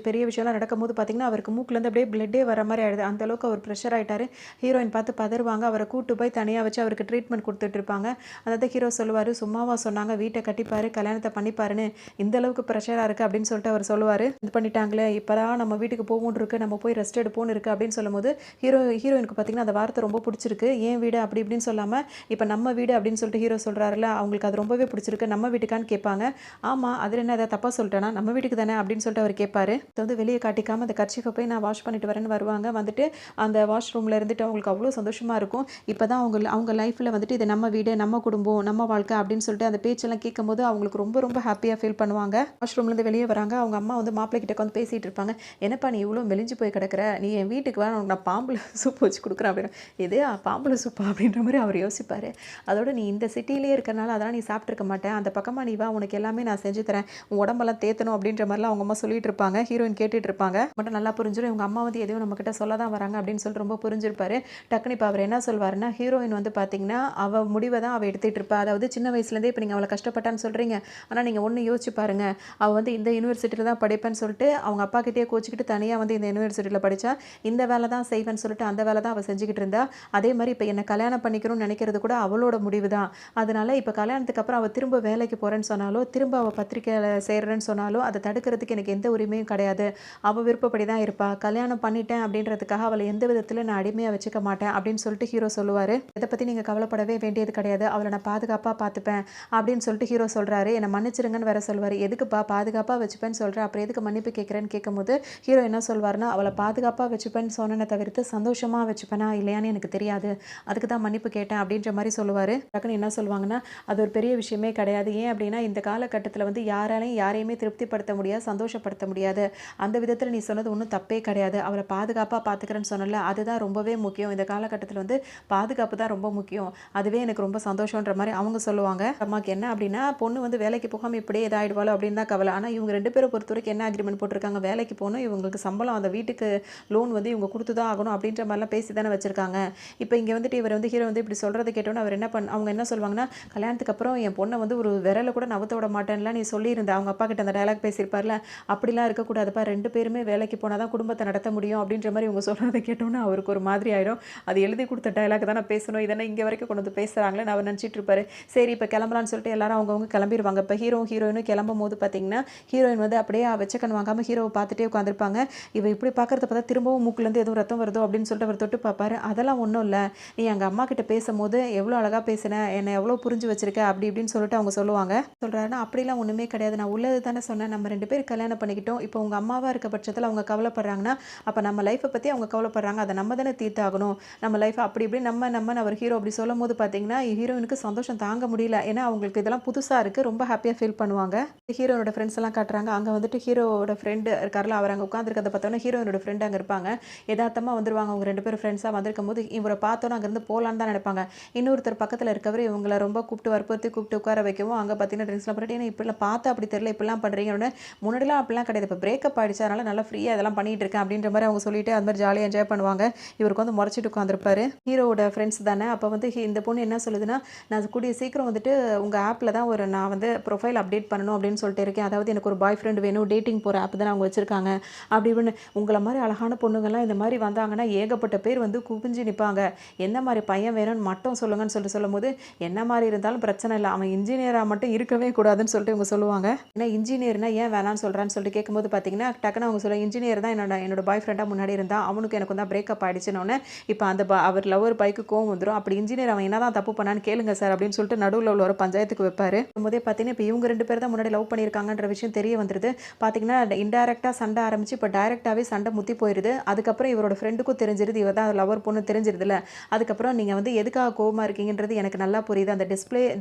பெரிய விஷயம்லாம் நடக்கும்போது பார்த்தீங்கன்னா, அவருக்கு மூக்குலேருந்து அப்படியே பிளட்டே வர மாரி ஆயிடுது. அந்த அளவுக்கு அவர் ப்ரெஷர் ஆயிட்டாரு. ஹீரோயின் பார்த்து பதறுவாங்க. அவர கூட்டு போய் தனியா வச்சு அவருக்கு ட்ரீட்மெண்ட் குடுத்துட்டு இருப்பாங்க. அதாவது ஹீரோ சொல்லுவாரு, "சும்மாவா சொன்னாங்க வீட்ட கட்டிப்பாரு, கல்யாணத்த பண்ணிப்பாருன்னு. இந்த அளவுக்கு ப்ரெஷரா இருக்கு" அப்படின்னு சொல்லிட்டு அவர் சொல்லுவாரு. இது பண்ணிட்டாங்களே, இப்பதான் நம்ம வீட்டுக்கு போவோம்னு இருக்கு, நம்ம போய் ரெஸ்ட் எடுப்போம்னு இருக்கு அப்படின்னு சொல்லும்போது, ஹீரோயினுக்கு பார்த்தீங்கன்னா அந்த வார்த்தை ரொம்ப புடிச்சிருக்கு. "ஏன் வீடு?" அப்படி இப்படின்னு சொல்லாம, "இப்ப நம்ம வீடு" அப்படின்னு சொல்லிட்டு ஹீரோ சொல்றாருல்ல, அவங்களுக்கு அது ரொம்பவே புடிச்சிருக்கு. "நம்ம வீட்டுக்கான்னு?" கேட்பாங்க. "ஆமா, அதுல என்ன ஏதாவது தப்பா சொல்லிட்டேனா? நம்ம வீட்டுக்கு தானே" அப்படின்னு சொல்லிட்டு அவர் கேட்பாரு. இத வந்து வெளிய காட்டிக்காம அந்த கர்ச்சீஃப போய் நான் வாஷ் பண்ணிட்டு வரேன்னு வருவாங்க. வந்துட்டு அந்த வாஷ் ரூம்ல இருந்துட்டு அவங்களுக்கு அவ்வளோ சந்தோஷமா இருக்கும். இப்பதான் அவங்க லைஃப்ல வந்துட்டு இது நம்ம வீடு, நம்ம குடும்பம், நம்ம வாழ்க்கை அப்படின்னு சொல்லிட்டு அந்த பேச்செல்லாம் கேட்கும்போது அவங்களுக்கு ரொம்ப ரொம்ப ஹாப்பியா ஃபீல் பண்ணுவாங்க. வாஷ் ரூம்லேருந்து வெளியே வராங்க. அவங்க அம்மா வந்து மாப்பிள்ளை கிட்ட உட்காந்து பேசிட்டு இருப்பாங்க. "என்னப்பா நீ இவ்வளோ மெலிஞ்சு போய் கிடக்குற? நீ என் வீட்டுக்கு வா, உனக்கு நான் பாம்புல சூப் வச்சு குடுக்குறேன்" அப்படின்னு. "எது பாம்புல சூப்பா?" அப்படின்ற மாரி அவர் யோசிப்பாரு. அதோட, "நீ இந்த சிட்டிலயே இருக்கனால அதெல்லாம் நீ சாப்பிட்டுருக்க மாட்ட. அந்த பக்கமா நீ வா, உனக்கு எல்லாமே நான் செஞ்சு தரேன். உன் உடம்பெல்லாம் தேத்தணும்" அப்படின்ற மாதிரிலாம் அவங்க அம்மா சொல்லிட்டு இருப்பாங்க. ஹீரோயின் கேட்டுட்டு இருப்பாங்க. மட்டும் நல்லா புரிஞ்சிடும். இவங்க அம்மா வந்து எதையும் நம்மகிட்ட சொல்ல தான் வராங்க அப்படின்னு சொல்லிட்டு ரொம்ப புரிஞ்சிருப்பாரு. டக்குனு இப்ப அவர் என்ன சொல்வாருன்னா, ஹீரோயின் வந்து பார்த்தீங்கன்னா, அவ முடிவ தான் அவ எடுத்துட்டு இருப்பா. அதாவது சின்ன வயசுலேருந்தே இப்ப நீங்க அவள கஷ்டப்பட்டான்னு சொல்றீங்க. ஆனா நீங்க ஒண்ணு யோசிச்சு பாருங்க. அவ வந்து இந்த யுனிவர்சிட்டில தான் படிப்பேன்னு சொல்லிட்டு, அவங்க அப்பா கிட்டயே கோச்சுக்கிட்டு தனியா வந்து இந்த யுனிவர்சிட்டில படிச்சா. இந்த வேலை தான் செய்வேன்னு சொல்லிட்டு அந்த வேலை தான் அவ செஞ்சுக்கிட்டு இருந்தா. அதே மாரி இப்ப என்ன கல்யாணம் பண்ணிக்கணும்னு நினைக்கிறது கூட அவளோட முடிவு தான். அதனால இப்ப கல்யாணத்துக்கு அப்புறம் அவ திரும்ப வேலைக்கு போறேன்னு சொன்னாலோ, திரும்ப அவ பத்திரிக்கையில சேர்றேன்னு சொன்னாலோ, அத தடுக்கிறதுக்கு எனக்கு எந்த உரிமையும் கிடையாது. அவ விருப்பப்படி தான் இருப்பா. கல்யாணம் பண்ணிட்டேன் அப்படின்றதுக்காக அவள எந்த விதத்திலும் நான் அடிமையா வச்சுக்க மாட்டேன் அப்படின்னு சொல்லிட்டு ஹீரோ சொல்லுவாரு. இத பத்தி நீங்க கவலைப்படவே வேண்டியது கிடையாது. அவள நான் பாதுகாப்பா பார்த்துப்பேன் அப்படின்னு சொல்லிட்டு ஹீரோ சொல்றாரு. என்ன மன்னிச்சிருங்கன்னு வேற சொல்வாரு. "எதுக்குப்பா பாதுகாப்பா வச்சுப்பேன்னு சொல்ற, அப்புறம் எதுக்கு மன்னிப்பு கேட்கிறேன்னு?" கேட்கும்போது ஹீரோ என்ன சொல்வாருன்னா, "அவள பாதுகாப்பா வச்சுப்பேன்னு சொன்னேனே தவிர்த்து சந்தோஷமா வச்சுப்பேனா இல்லையான்னு எனக்கு தெரியாது. அதுக்கு தான் மன்னிப்பு கேட்டேன்" அப்படின்ற மாரி சொல்லுவாரு. டக்குன்னு என்ன சொல்வாங்கன்னா, "அது ஒரு பெரிய விஷயமே கிடையாது. ஏன் அப்படின்னா இந்த காலகட்டத்தில வந்து யாராலையும் யாரையுமே திருப்திப்படுத்த முடியாது, சந்தோஷப்படுத்த முடியாது. அந்த விதத்தில நீ சொன்னது ஒண்ணும் தப்பே கிடையாது. அவள பாதுகாப்பா பார்த்துக்கிறேன்னு சொன்னேன்ல, அதுதான் ரொம்பவே முக்கியம். இந்த காலகட்டத்தில வந்து பாதுகாப்பு தான் ரொம்ப முக்கியம். அதுவே எனக்கு ரொம்ப சந்தோஷம்ன்ற மாரி அவங்க சொல்லுவாங்க. அம்மாக்கு என்ன அப்படின்னா, பொண்ணு வந்து வேலைக்கு போகாம இப்படியே இதாயிடுவாளோ அப்படின்னு தான் கவலை. ஆனா இவங்க 2 பேர பொறுத்தவரைக்கும் என்ன அக்ரீமெண்ட் போட்டுருக்காங்க, வேலைக்கு போணும், இவங்களுக்கு சம்பளம் அந்த வீட்டுக்கு லோன் வந்து இவங்க கொடுத்து தான் ஆகணும் அப்படின்ற மாதிரிலாம் பேசி தானே வச்சிருக்காங்க. இப்போ இங்கே வந்துட்டு இவர் வந்து ஹீரோ வந்து இப்படி சொல்கிறத கேட்டோன்னே அவர் அவங்க என்ன சொல்லுவாங்கன்னா, கல்யாணத்துக்கு அப்புறம் என் பொண்ணை வந்து ஒரு விரலை கூட நவுத்த விட மாட்டேன்லாம் நீ சொல்லியிருந்த, அவங்க அப்பா கிட்ட அந்த டயலாக் பேசியிருப்பார்ல, அப்படிலாம் இருக்கக்கூடாதுப்பா, 2 பேருமே வேலைக்கு போனால் தான் குடும்பத்தை நடத்த முடியும் அப்படின்ற மாதிரி இவங்க சொல்கிறத கேட்டோன்னே அவருக்கு ஒரு மாதிரி ஆயிடும். அது எழுதி கொடுத்த டயலாக் தான் நான் பேசணும், இதெல்லாம் இங்கே வரைக்கும் கொண்டு வந்து பேசுகிறாங்களேன்னு அவர் நினச்சிட்டு இருப்பாரு. சரி இப்போ கிளம்பலான்னு சொல்லிட்டு எல்லாரும் அவங்கவுங்க கிளம்பிடுவாங்க. இப்போ ஹீரோயினும் கிளம்பும் போது பார்த்தீங்கன்னா, ஹீரோயின் வந்து அப்படியே வச்சக்கன் வாங்காமல் ஹீரோவை பார்த்துட்டே உட்காந்துருப்பாங்க. இவ இப்படி பார்க்குறத பார்த்தா திரும்பவும் மூக்குலேருந்து எதுவும் ரத்தம் வருதோ அப்படின்னு சொல்லிட்டு அவர் தொட்டு பார்ப்பாரு. அதெல்லாம் ஒன்றும் இல்லை, நீ எங்கள் அம்மா கிட்ட பேசும்போது எவ்வளோ அழகாக பேசின, என்னை எவ்வளோ புரிஞ்சு வச்சிருக்க அப்படி இப்படின்னு சொல்லிட்டு அவங்க சொல்லுவாங்க. சொல்கிறாருன்னா அப்படிலாம் ஒன்றுமே கிடையாது, நான் உள்ளது தானே சொன்னேன், நம்ம 2 பேர் கல்யாணம் பண்ணிக்கிட்டோம், இப்போ உங்கள் அம்மாவாக இருக்க பட்சத்தில் அவங்க கவலைப்படுறாங்கன்னா அப்போ நம்ம லைஃப்பை பற்றி அவங்க கவலைப்படுறாங்க, அதை நம்ம தானே தீர்த்தாகணும், நம்ம லைஃப் அப்படி இப்படி நம்ம அவர் ஹீரோ அப்படி சொல்லும் போது பார்த்தீங்கன்னா ஹீரோயினுக்கு சந்தோஷம் தாங்க முடியல. ஏன்னா அவங்களுக்கு இதெல்லாம் புதுசாக இருக்குது, ரொம்ப ஹாப்பியாக ஃபீல் பண்ணுவாங்க. ஹீரோனோட ஃப்ரெண்ட்ஸ் எல்லாம் காட்டுறாங்க. அங்கே வந்துட்டு ஹீரோவோட ஃப்ரெண்டு இருக்கார்ல, அவர் அங்கே உட்காந்துருக்கிறத பார்த்தோன்னா ஹீரோயினோட ஃப்ரெண்டு அங்கே இருப்பாங்க. யதார்த்தமாக வந்துருவாங்க. அவங்க 2 பேரும் ஃப்ரெண்ட்ஸாக வந்திருக்கும் போது இவரை பார்த்தோன்னா அங்கேருந்து போகலான்னு தான் நினைப்பாங்க. இன்னொருத்தர் பக்கத்தில் இருக்கவர் இவங்களை ரொம்ப கூப்பிட்டு வற்புறுத்தி கூப்பிட்டு உட்கார வைக்கவும் அங்கே பார்த்தீங்கன்னா ட்ரிங்க்ஸ்லாம் பண்ணிட்டு, ஏன்னா இப்படிலாம் பார்த்தா அப்படி தெரியல, இப்படிலாம் பண்ணுறீங்கன்னு. முன்னாடிலாம் அப்படிலாம் கிடையாது, இப்போ பிரேக்கப் ஆகிடுச்சு, அதனால் நல்லா ஃப்ரீயாக இதெல்லாம் பண்ணிகிட்டு இருக்கேன் அப்படின்ற மாதிரி அவங்க சொல்லிட்டு அது மாதிரி ஜாலியாக என்ஜாய் பண்ணுவாங்க. இவருக்கு வந்து முறைச்சிட்டு உட்காந்துருப்பாரு. ஹீரோவோட ஃப்ரெண்ட்ஸ் தானே. அப்போ வந்து இந்த பொண்ணு என்ன சொல்லுதுன்னா, நான் கூடிய சீக்கிரம் வந்துட்டு உங்கள் ஆப்பில் தான் நான் வந்து ப்ரொஃபைல் அப்டேட் பண்ணணும் அப்படின்னு சொல்லிட்டு இருக்கேன். அதாவது எனக்கு ஒரு பாய் ஃப்ரெண்ட் வேணும், டேட்டிங் போகிற ஆப் தான் அவங்க வச்சுருக்காங்க அப்படி இப்படின்னு. உங்களை மாதிரி அழகான பொண்ணுங்கள்லாம் இந்த மாதிரி வந்தாங்கன்னா ஏகப்பட்ட பேர் வந்து குவிஞ்சு நிற்பாங்க, எந்த மாதிரி பையன் வேணும்னு மட்டும் சொல்லுங்கன்னு சொல்லிட்டு சொல்லும்போது, என்ன மாதிரி இருந்தாலும் பிரச்சனை இல்லை, அவன் இன்ஜினியராக மட்டும் இருக்கவே கூடாதுன்னு சொல்லிட்டு இவங்க சொல்லுவாங்க. ஏன்னா இன்ஜினியர்னா ஏன் வேணான்னு சொல்கிறான்னு சொல்லிட்டு கேட்கும்போது பார்த்தீங்கன்னா டக்குன்னு அவங்க சொல்லுவாங்க, இன்ஜினியர் தான் என்னோட பாய் ஃப்ரெண்டாக முன்னாடி இருந்தால், அவனுக்கு எனக்கு தான் பிரேக்கப் ஆகிடுச்சுன்னொன்னே இப்போ அந்த அவர் லவர் பைக்கு கோவம் வந்துடும், அப்படி இன்ஜினியர் அவன் என்ன தான் தப்பு பண்ணான்னு கேளுங்க சார் அப்படின்னு சொல்லிட்டு நடுவில் உள்ள ஒரு பஞ்சாயத்துக்கு வைப்பாரு. போதே பார்த்தீங்கன்னா இப்போ இவங்க 2 பேர் தான் முன்னாடி லவ் பண்ணியிருக்காங்கன்ற விஷயம் தெரிய வந்துருது. பார்த்தீங்கன்னா இன்டைரக்டாக சண்டை ஆரம்பிச்சு இப்போ டைரெக்டாகவே சண்டை முத்தி போயிடுது. அதுக்கப்புறம் இவரோட ஃப்ரெண்டுக்கும் தெரிஞ்சிருது இவர் தான் லவர் பொண்ணு தெரிஞ்சிருதுல. அதுக்கப்புறம் நீங்கள் வந்து எதுக்காக கோவமாக இருக்கீங்கன்றது எனக்கு நல்லா புரியுது, அந்த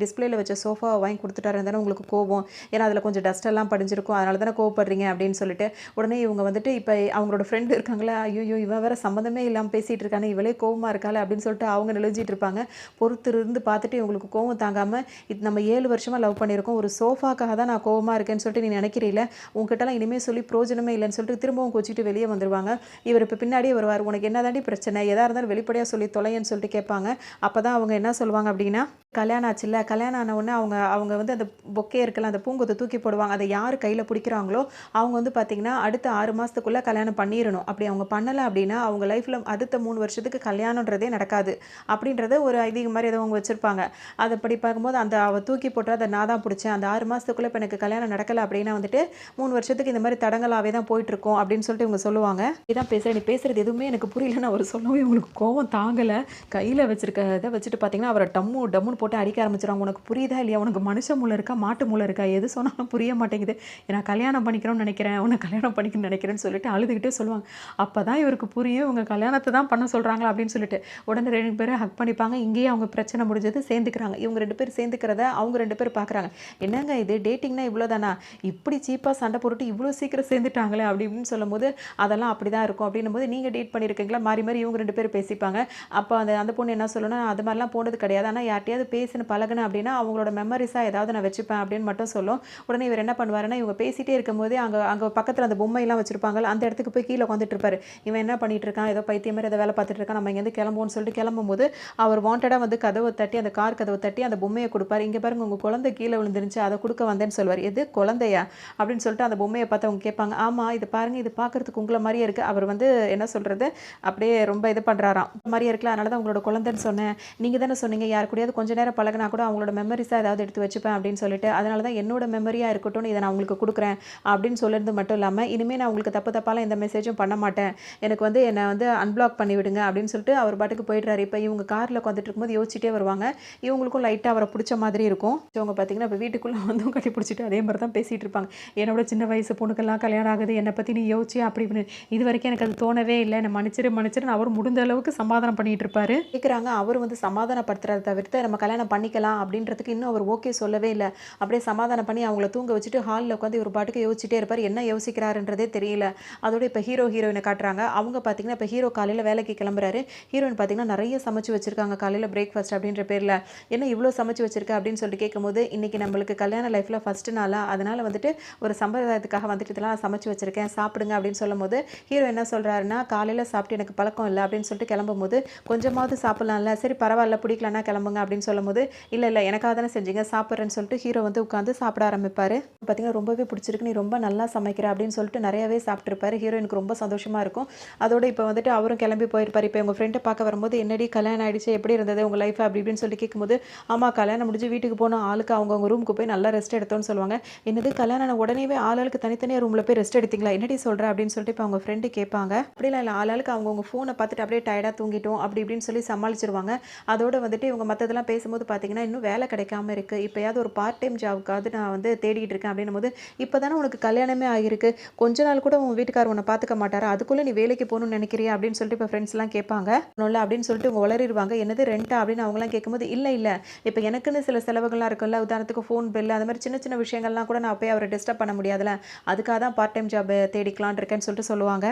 டிஸ்பிளேல வச்ச சோஃபாவை வாங்கி கொடுத்துட்டாரு தானே உங்களுக்கு கோவம், ஏன்னா அதில் கொஞ்சம் டஸ்ட் எல்லாம் படிஞ்சிருக்கும், அதனால தானே கோவப்படுறீங்க அப்படின்னு சொல்லிட்டு உடனே இவங்க வந்துட்டு இப்போ அவங்களோட ஃப்ரெண்டு இருக்காங்களா, ஐயோ இவன் வேற சம்மந்தமே இல்லாமல் பேசிகிட்டு இருக்கானே, இவளே கோவமாக இருக்காளே அப்படின்னு சொல்லிட்டு அவங்க நெளிஞ்சிட்டு இருப்பாங்க. பொறுத்து இருந்து பார்த்துட்டு இவங்களுக்கு கோவம் தாங்காமல், இது நம்ம 7 வருஷமாக லவ் பண்ணியிருக்கோம், ஒரு சோஃபாக்காக தான் நான் கோவமாக இருக்கேன்னு சொல்லிட்டு நீ நினைக்கிறீல, உங்ககிட்டலாம் இனிமேல் சொல்லி பிரோஜனமே இல்லைன்னு சொல்லிட்டு திரும்பவும் கோச்சிட்டு வெளியே வந்துடுவாங்க. இவர் இப்போ பின்னாடியே வருவார், உனக்கு என்ன தாண்டி பிரச்சனை, எதாக இருந்தாலும் வெளிப்படையாக சொல்லி தொலைன்னு சொல்லிட்டு கேட்பாங்க. அப்போ தான் அவங்க என்ன சொல்லுவாங்க அப்படின்னா, கல்யாணம் ஆச்சுல்ல, கல்யாணம் ஆன உடனே அவங்க வந்து அந்த பொக்கே இருக்கலாம், அந்த பூங்கொத்தை தூக்கி போடுவாங்க, அதை யார் கையில் பிடிக்கிறாங்களோ அவங்க வந்து பார்த்திங்கன்னா அடுத்த 6 மாதத்துக்குள்ளே கல்யாணம் பண்ணிடணும். அப்படி அவங்க பண்ணலை அப்படின்னா அவங்க லைஃப்பில் அடுத்த 3 வருஷத்துக்கு கல்யாணன்றதே நடக்காது அப்படின்றத ஒரு ஐதீகம் மாதிரி ஏதோ அவங்க வச்சுருப்பாங்க. அதை படி பார்க்கும்போது அந்த அவள் தூக்கி போட்டு அதை நான் தான் பிடிச்சேன், அந்த 6 மாதத்துக்குள்ளே இப்போ எனக்கு கல்யாணம் நடக்கலை அப்படின்னா வந்துட்டு 3 வருஷத்துக்கு இந்த மாதிரி தடங்களாகவே தான் போயிட்டுருக்கோம் அப்படின்னு சொல்லிட்டு இவங்க சொல்லுவாங்க. இதான் பேசுகிறேன், நீ பேசுகிறது எதுவுமே எனக்கு புரியலன்னு அவர் சொல்லவும் இவங்களுக்கு கோவம் தாங்கலை. கையில் வச்சுருக்க இதை வச்சுட்டு பார்த்தீங்கன்னா அவரை டம்முன்னு போட்டு அடிக்க ஆரம்பிச்சிடுவாங்க. உனக்கு புரியுதா இல்லையா, உனக்கு மனுஷ மூளை இருக்கா மாட்டு மூளை இருக்கா, எது சொன்னாலும் புரிய மாட்டேங்குது, நான் கல்யாணம் பண்ணிக்கிறோன்னு நினைக்கிறேன், உன்னை கல்யாணம் பண்ணிக்கணும்னு நினைக்கிறேன்னு சொல்லிட்டு அழுதுகிட்டே சொல்லுவாங்க. அப்போ தான் இவருக்கு புரியும் இவங்க கல்யாணத்தை தான் பண்ண சொல்கிறாங்களா அப்படின்னு சொல்லிட்டு உடனே 2 பேரும் ஹக் பண்ணிப்பாங்க. இங்கேயே அவங்க பிரச்சனை முடிஞ்சது சேர்ந்துக்கிறாங்க. இவங்க 2 பேர் சேர்ந்துக்கிறத அவங்க 2 பேர் பார்க்குறாங்க. என்னங்க இது டேட்டிங்னா இவ்வளோ தானா, இப்படி சீப்பாக சண்டை போட்டுட்டு இவ்வளோ சீக்கிரம் சேர்ந்துட்டாங்களே அப்படின்னு சொல்லும்போது, அதெல்லாம் அப்படி தான் இருக்கும் அப்படின்னும் போது, நீங்கள் டேட் பண்ணியிருக்கீங்களா மாறி மாறி இவங்க 2 பேர் பேசிப்பாங்க. அப்போ அந்த பொண்ணு என்ன சொல்லணும், அது மாதிரிலாம் போனது கிடையாது, ஆனால் யார்ட்டையாவது பேசின்னு பழகுனேன் அப்படின்னா அவங்களோட மெமரிஸாக ஏதாவது நான் வச்சுப்பேன் அப்படின்னு மட்டும் சொல்லும். உடனே இவர் என்ன பண்ணுவாருன்னா, இவங்க பேசிகிட்டே இருக்கும்போதே அங்கே பக்கத்தில் அந்த பொம்மையெல்லாம் வச்சுருப்பாங்கல்ல, அந்த இடத்துக்கு போய் கீழே வந்துட்டு இருப்பாரு. இவன் என்ன பண்ணிட்டு இருக்கான், ஏதோ பைத்தியம் மாதிரி ஏதோ வேலை பார்த்துட்டு இருக்கான், நம்ம இங்கேருந்து கிளம்புவோம்னு சொல்லிட்டு கிளம்பும்போது அவர் வாண்டடாக வந்து கதவை தட்டி, அந்த கார் கதவை தட்டி அந்த பொம்மையை கொடுப்பாரு. இங்கே பாருங்க உங்கள் குழந்தை கீழே விழுந்துருந்துச்சு, அதை கொடுக்க வந்தேன்னு சொல்லுவார். எது குழந்தையா அப்படின்னு சொல்லிட்டு அந்த பொம்மையை பார்த்து அவங்க கேட்பாங்க. ஆமாம் இது பாருங்கள், இது பார்க்குறதுக்கு உங்களை மாதிரியே இருக்குது. அவர் வந்து என்ன சொல்கிறது, அப்படியே ரொம்ப இது பண்ணுறாராம், மாதிரியே இருக்கலாம், அதனால தான் உங்களோட குழந்தைன்னு சொன்னேன், நீங்கள் தானே சொன்னீங்க யார் கூடயாவது கொஞ்சம் நேரம் பழகினா கூட அவங்களோட மெமரிஸாக ஏதாவது எடுத்து வச்சுப்பேன் அப்படின்னு சொல்லிட்டு, அதனால தான் என்னோட மெமரியாக இருக்கட்டும்னு இதை நான் உங்களுக்கு கொடுக்குறேன் அப்படின்னு சொல்லிருந்து மட்டும் இல்லாமல், இனிமேல் நான் உங்களுக்கு தப்பாலாம் எந்த மெசேஜும் பண்ண மாட்டேன், எனக்கு வந்து என்னை வந்து அன்பிளாக் பண்ணி விடுங்க அப்படின்னு சொல்லிட்டு அவர் பாட்டுக்கு போயிடுறாரு. இப்போ இவங்க காரில் உட்காந்துட்டு இருக்கும்போது யோசிச்சுட்டே வருவாங்க. இவங்களுக்கும் லைட்டாக அவரை பிடிச்ச மாதிரி இருக்கும். இவங்க பார்த்தீங்கன்னா இப்போ வீட்டுக்குள்ளே வந்து கட்டி பிடிச்சிட்டு அதே மாதிரி தான் பேசிகிட்டு இருப்பாங்க. என்னோட சின்ன வயசு பொண்ணுக்கெல்லாம் கல்யாணம் ஆகுது, என்னை பற்றி நீ யோசிச்சு அப்படி இப்படி, இது வரைக்கும் எனக்கு அது தோணவே இல்லை, என்னை மன்னிச்சிருன்னு அவர் முடிந்த அளவுக்கு சமாதானம் பண்ணிட்டு இருப்பாரு. கேட்குறாங்க, அவர் வந்து சமாதானப்படுத்துறதை தவிர்த்து நம்ம கல்யாணம் பண்ணிக்கலாம் அப்படின்றதுக்கு இன்னும் அவர் ஓகே சொல்லவே இல்லை. அப்படியே சமாதானம் பண்ணி அவங்கள தூங்க வச்சுட்டு ஹாலில் உட்காந்து ஒரு பாட்டுக்கு யோசிச்சுட்டே இருப்பார். என்ன யோசிக்கிறாருன்றதே தெரியல. அதோட இப்போ ஹீரோயினை காட்டுறாங்க. அவங்க பார்த்தீங்கன்னா இப்போ ஹீரோ காலையில் வேலைக்கு கிளம்புறாரு. ஹீரோயின் பார்த்தீங்கன்னா நிறைய சமைச்சு வச்சிருக்காங்க காலையில் பிரேக்ஃபாஸ்ட் அப்படின்ற பேரில். என்ன இவ்வளோ சமைச்சு வச்சிருக்க அப்படின்னு சொல்லிட்டு கேட்கும்போது, இன்னைக்கு நம்மளுக்கு கல்யாண லைஃப்பில் ஃபஸ்ட்டு நாளா, அதனால் வந்துட்டு ஒரு சம்பிரதாயத்துக்காக வந்துட்டு இதெல்லாம் சமைச்சு வச்சிருக்கேன், சாப்பிடுங்க அப்படின்னு சொல்லும்போது, ஹீரோ என்ன சொல்கிறாருன்னா, காலையில் சாப்பிட்டு எனக்கு பழக்கம் இல்லை அப்படின்னு சொல்லிட்டு கிளம்பும்போது, கொஞ்சமாவது சாப்பிட்லாம்ல, சரி பரவாயில்ல பிடிக்கலன்னா கிளம்புங்க அப்படின்னு சொல்லும்போது, இல்லை இல்லை எனக்காக தானே செஞ்சீங்க சாப்பிட்றேன்னு சொல்லிட்டு ஹீரோ வந்து உட்காந்து சாப்பிட ஆரம்பிப்பார். பார்த்தீங்கன்னா ரொம்பவே பிடிச்சிருக்கு, நீ ரொம்ப நல்லா சமைக்கிற அப்படின்னு சொல்லிட்டு நிறையவே சாப்பிட்ருப்பாரு. ஹீரோயினுக்கு ரொம்ப சந்தோஷமாக இருக்கும். அதோட இப்போ வந்துட்டு அவரும் கிளம்பி போயிருப்பார். இப்போ உங்கள் ஃப்ரெண்டை பார்க்க வரும்போது, என்னடி கல்யாணம் ஆயிடுச்சு, எப்படி இருந்தது உங்கள் லைஃப் அப்படி இப்படின்னு சொல்லி கேட்கும்போது, ஆமாம் கல்யாணம் முடிஞ்சு வீட்டுக்கு போனோம், ஆளுக்கு அவங்கவுங்க ரூமுக்கு போய் நல்லா ரெஸ்ட் எடுத்தோன்னு சொல்லுவாங்க. என்னது கல்யாணம் ஆன உடனேவே ஆளுக்கு தனித்தனியாக ரூமில் போய் ரெஸ்ட் எடுத்தீங்களா, என்னடி சொல்கிற அப்படின்னு சொல்லிட்டு இப்போ அவங்க ஃப்ரெண்டு கேட்பாங்க. அப்படிலாம் இல்லை, ஆளுக்கு அவங்கவுங்க ஃபோனை பார்த்துட்டு அப்படியே டயர்டாக தூங்கிட்டோம் அப்படி இப்படின்னு சொல்லி சமாளிச்சிருவாங்க. அதோட வந்துட்டு இவங்க மற்றதெல்லாம் பேசும்போது பார்த்தீங்கன்னா, இன்னும் வேலை கிடைக்காம இருக்குது, இப்போயாவது ஒரு பார்ட் டைம் ஜாவுக்காவது நான் வந்து தேடிட்டு இருக்கேன் அப்படின்னும் போது, இப்போ தானே உனக்கு கல்யாணமே ஆகிருக்கு, கொஞ்ச நாள் கூட உன் வீட்டுக்காரர் உன்னை பார்த்துக்க மாட்டாரா, அதுக்குள்ளே நீ வேலைக்கு போகணும்னு நினைக்கிறியா அப்படின்னு சொல்லிட்டு இப்போ ஃப்ரெண்ட்ஸ்லாம் கேட்பாங்க. ஒன்றும் அப்படின்னு சொல்லிட்டு இவங்க வளரிடுவாங்க. என்னது ரெண்டா அப்படின்னு அவங்களாம் கேட்கும்போது, இல்லை இல்லை இப்போ எனக்குன்னு சில செலவுகள்லாம் இருக்குல்ல, உதாரணத்துக்கு ஃபோன் பில் அந்த மாதிரி சின்ன சின்ன விஷயங்கள்லாம் கூட நான் போய் அவரை டிஸ்டர்ப் பண்ண முடியாதுல்ல, அதுக்காக தான் பார்ட் டைம் ஜாப் தேடிக்கலான் இருக்கேன்னு சொல்லிட்டு சொல்லுவாங்க.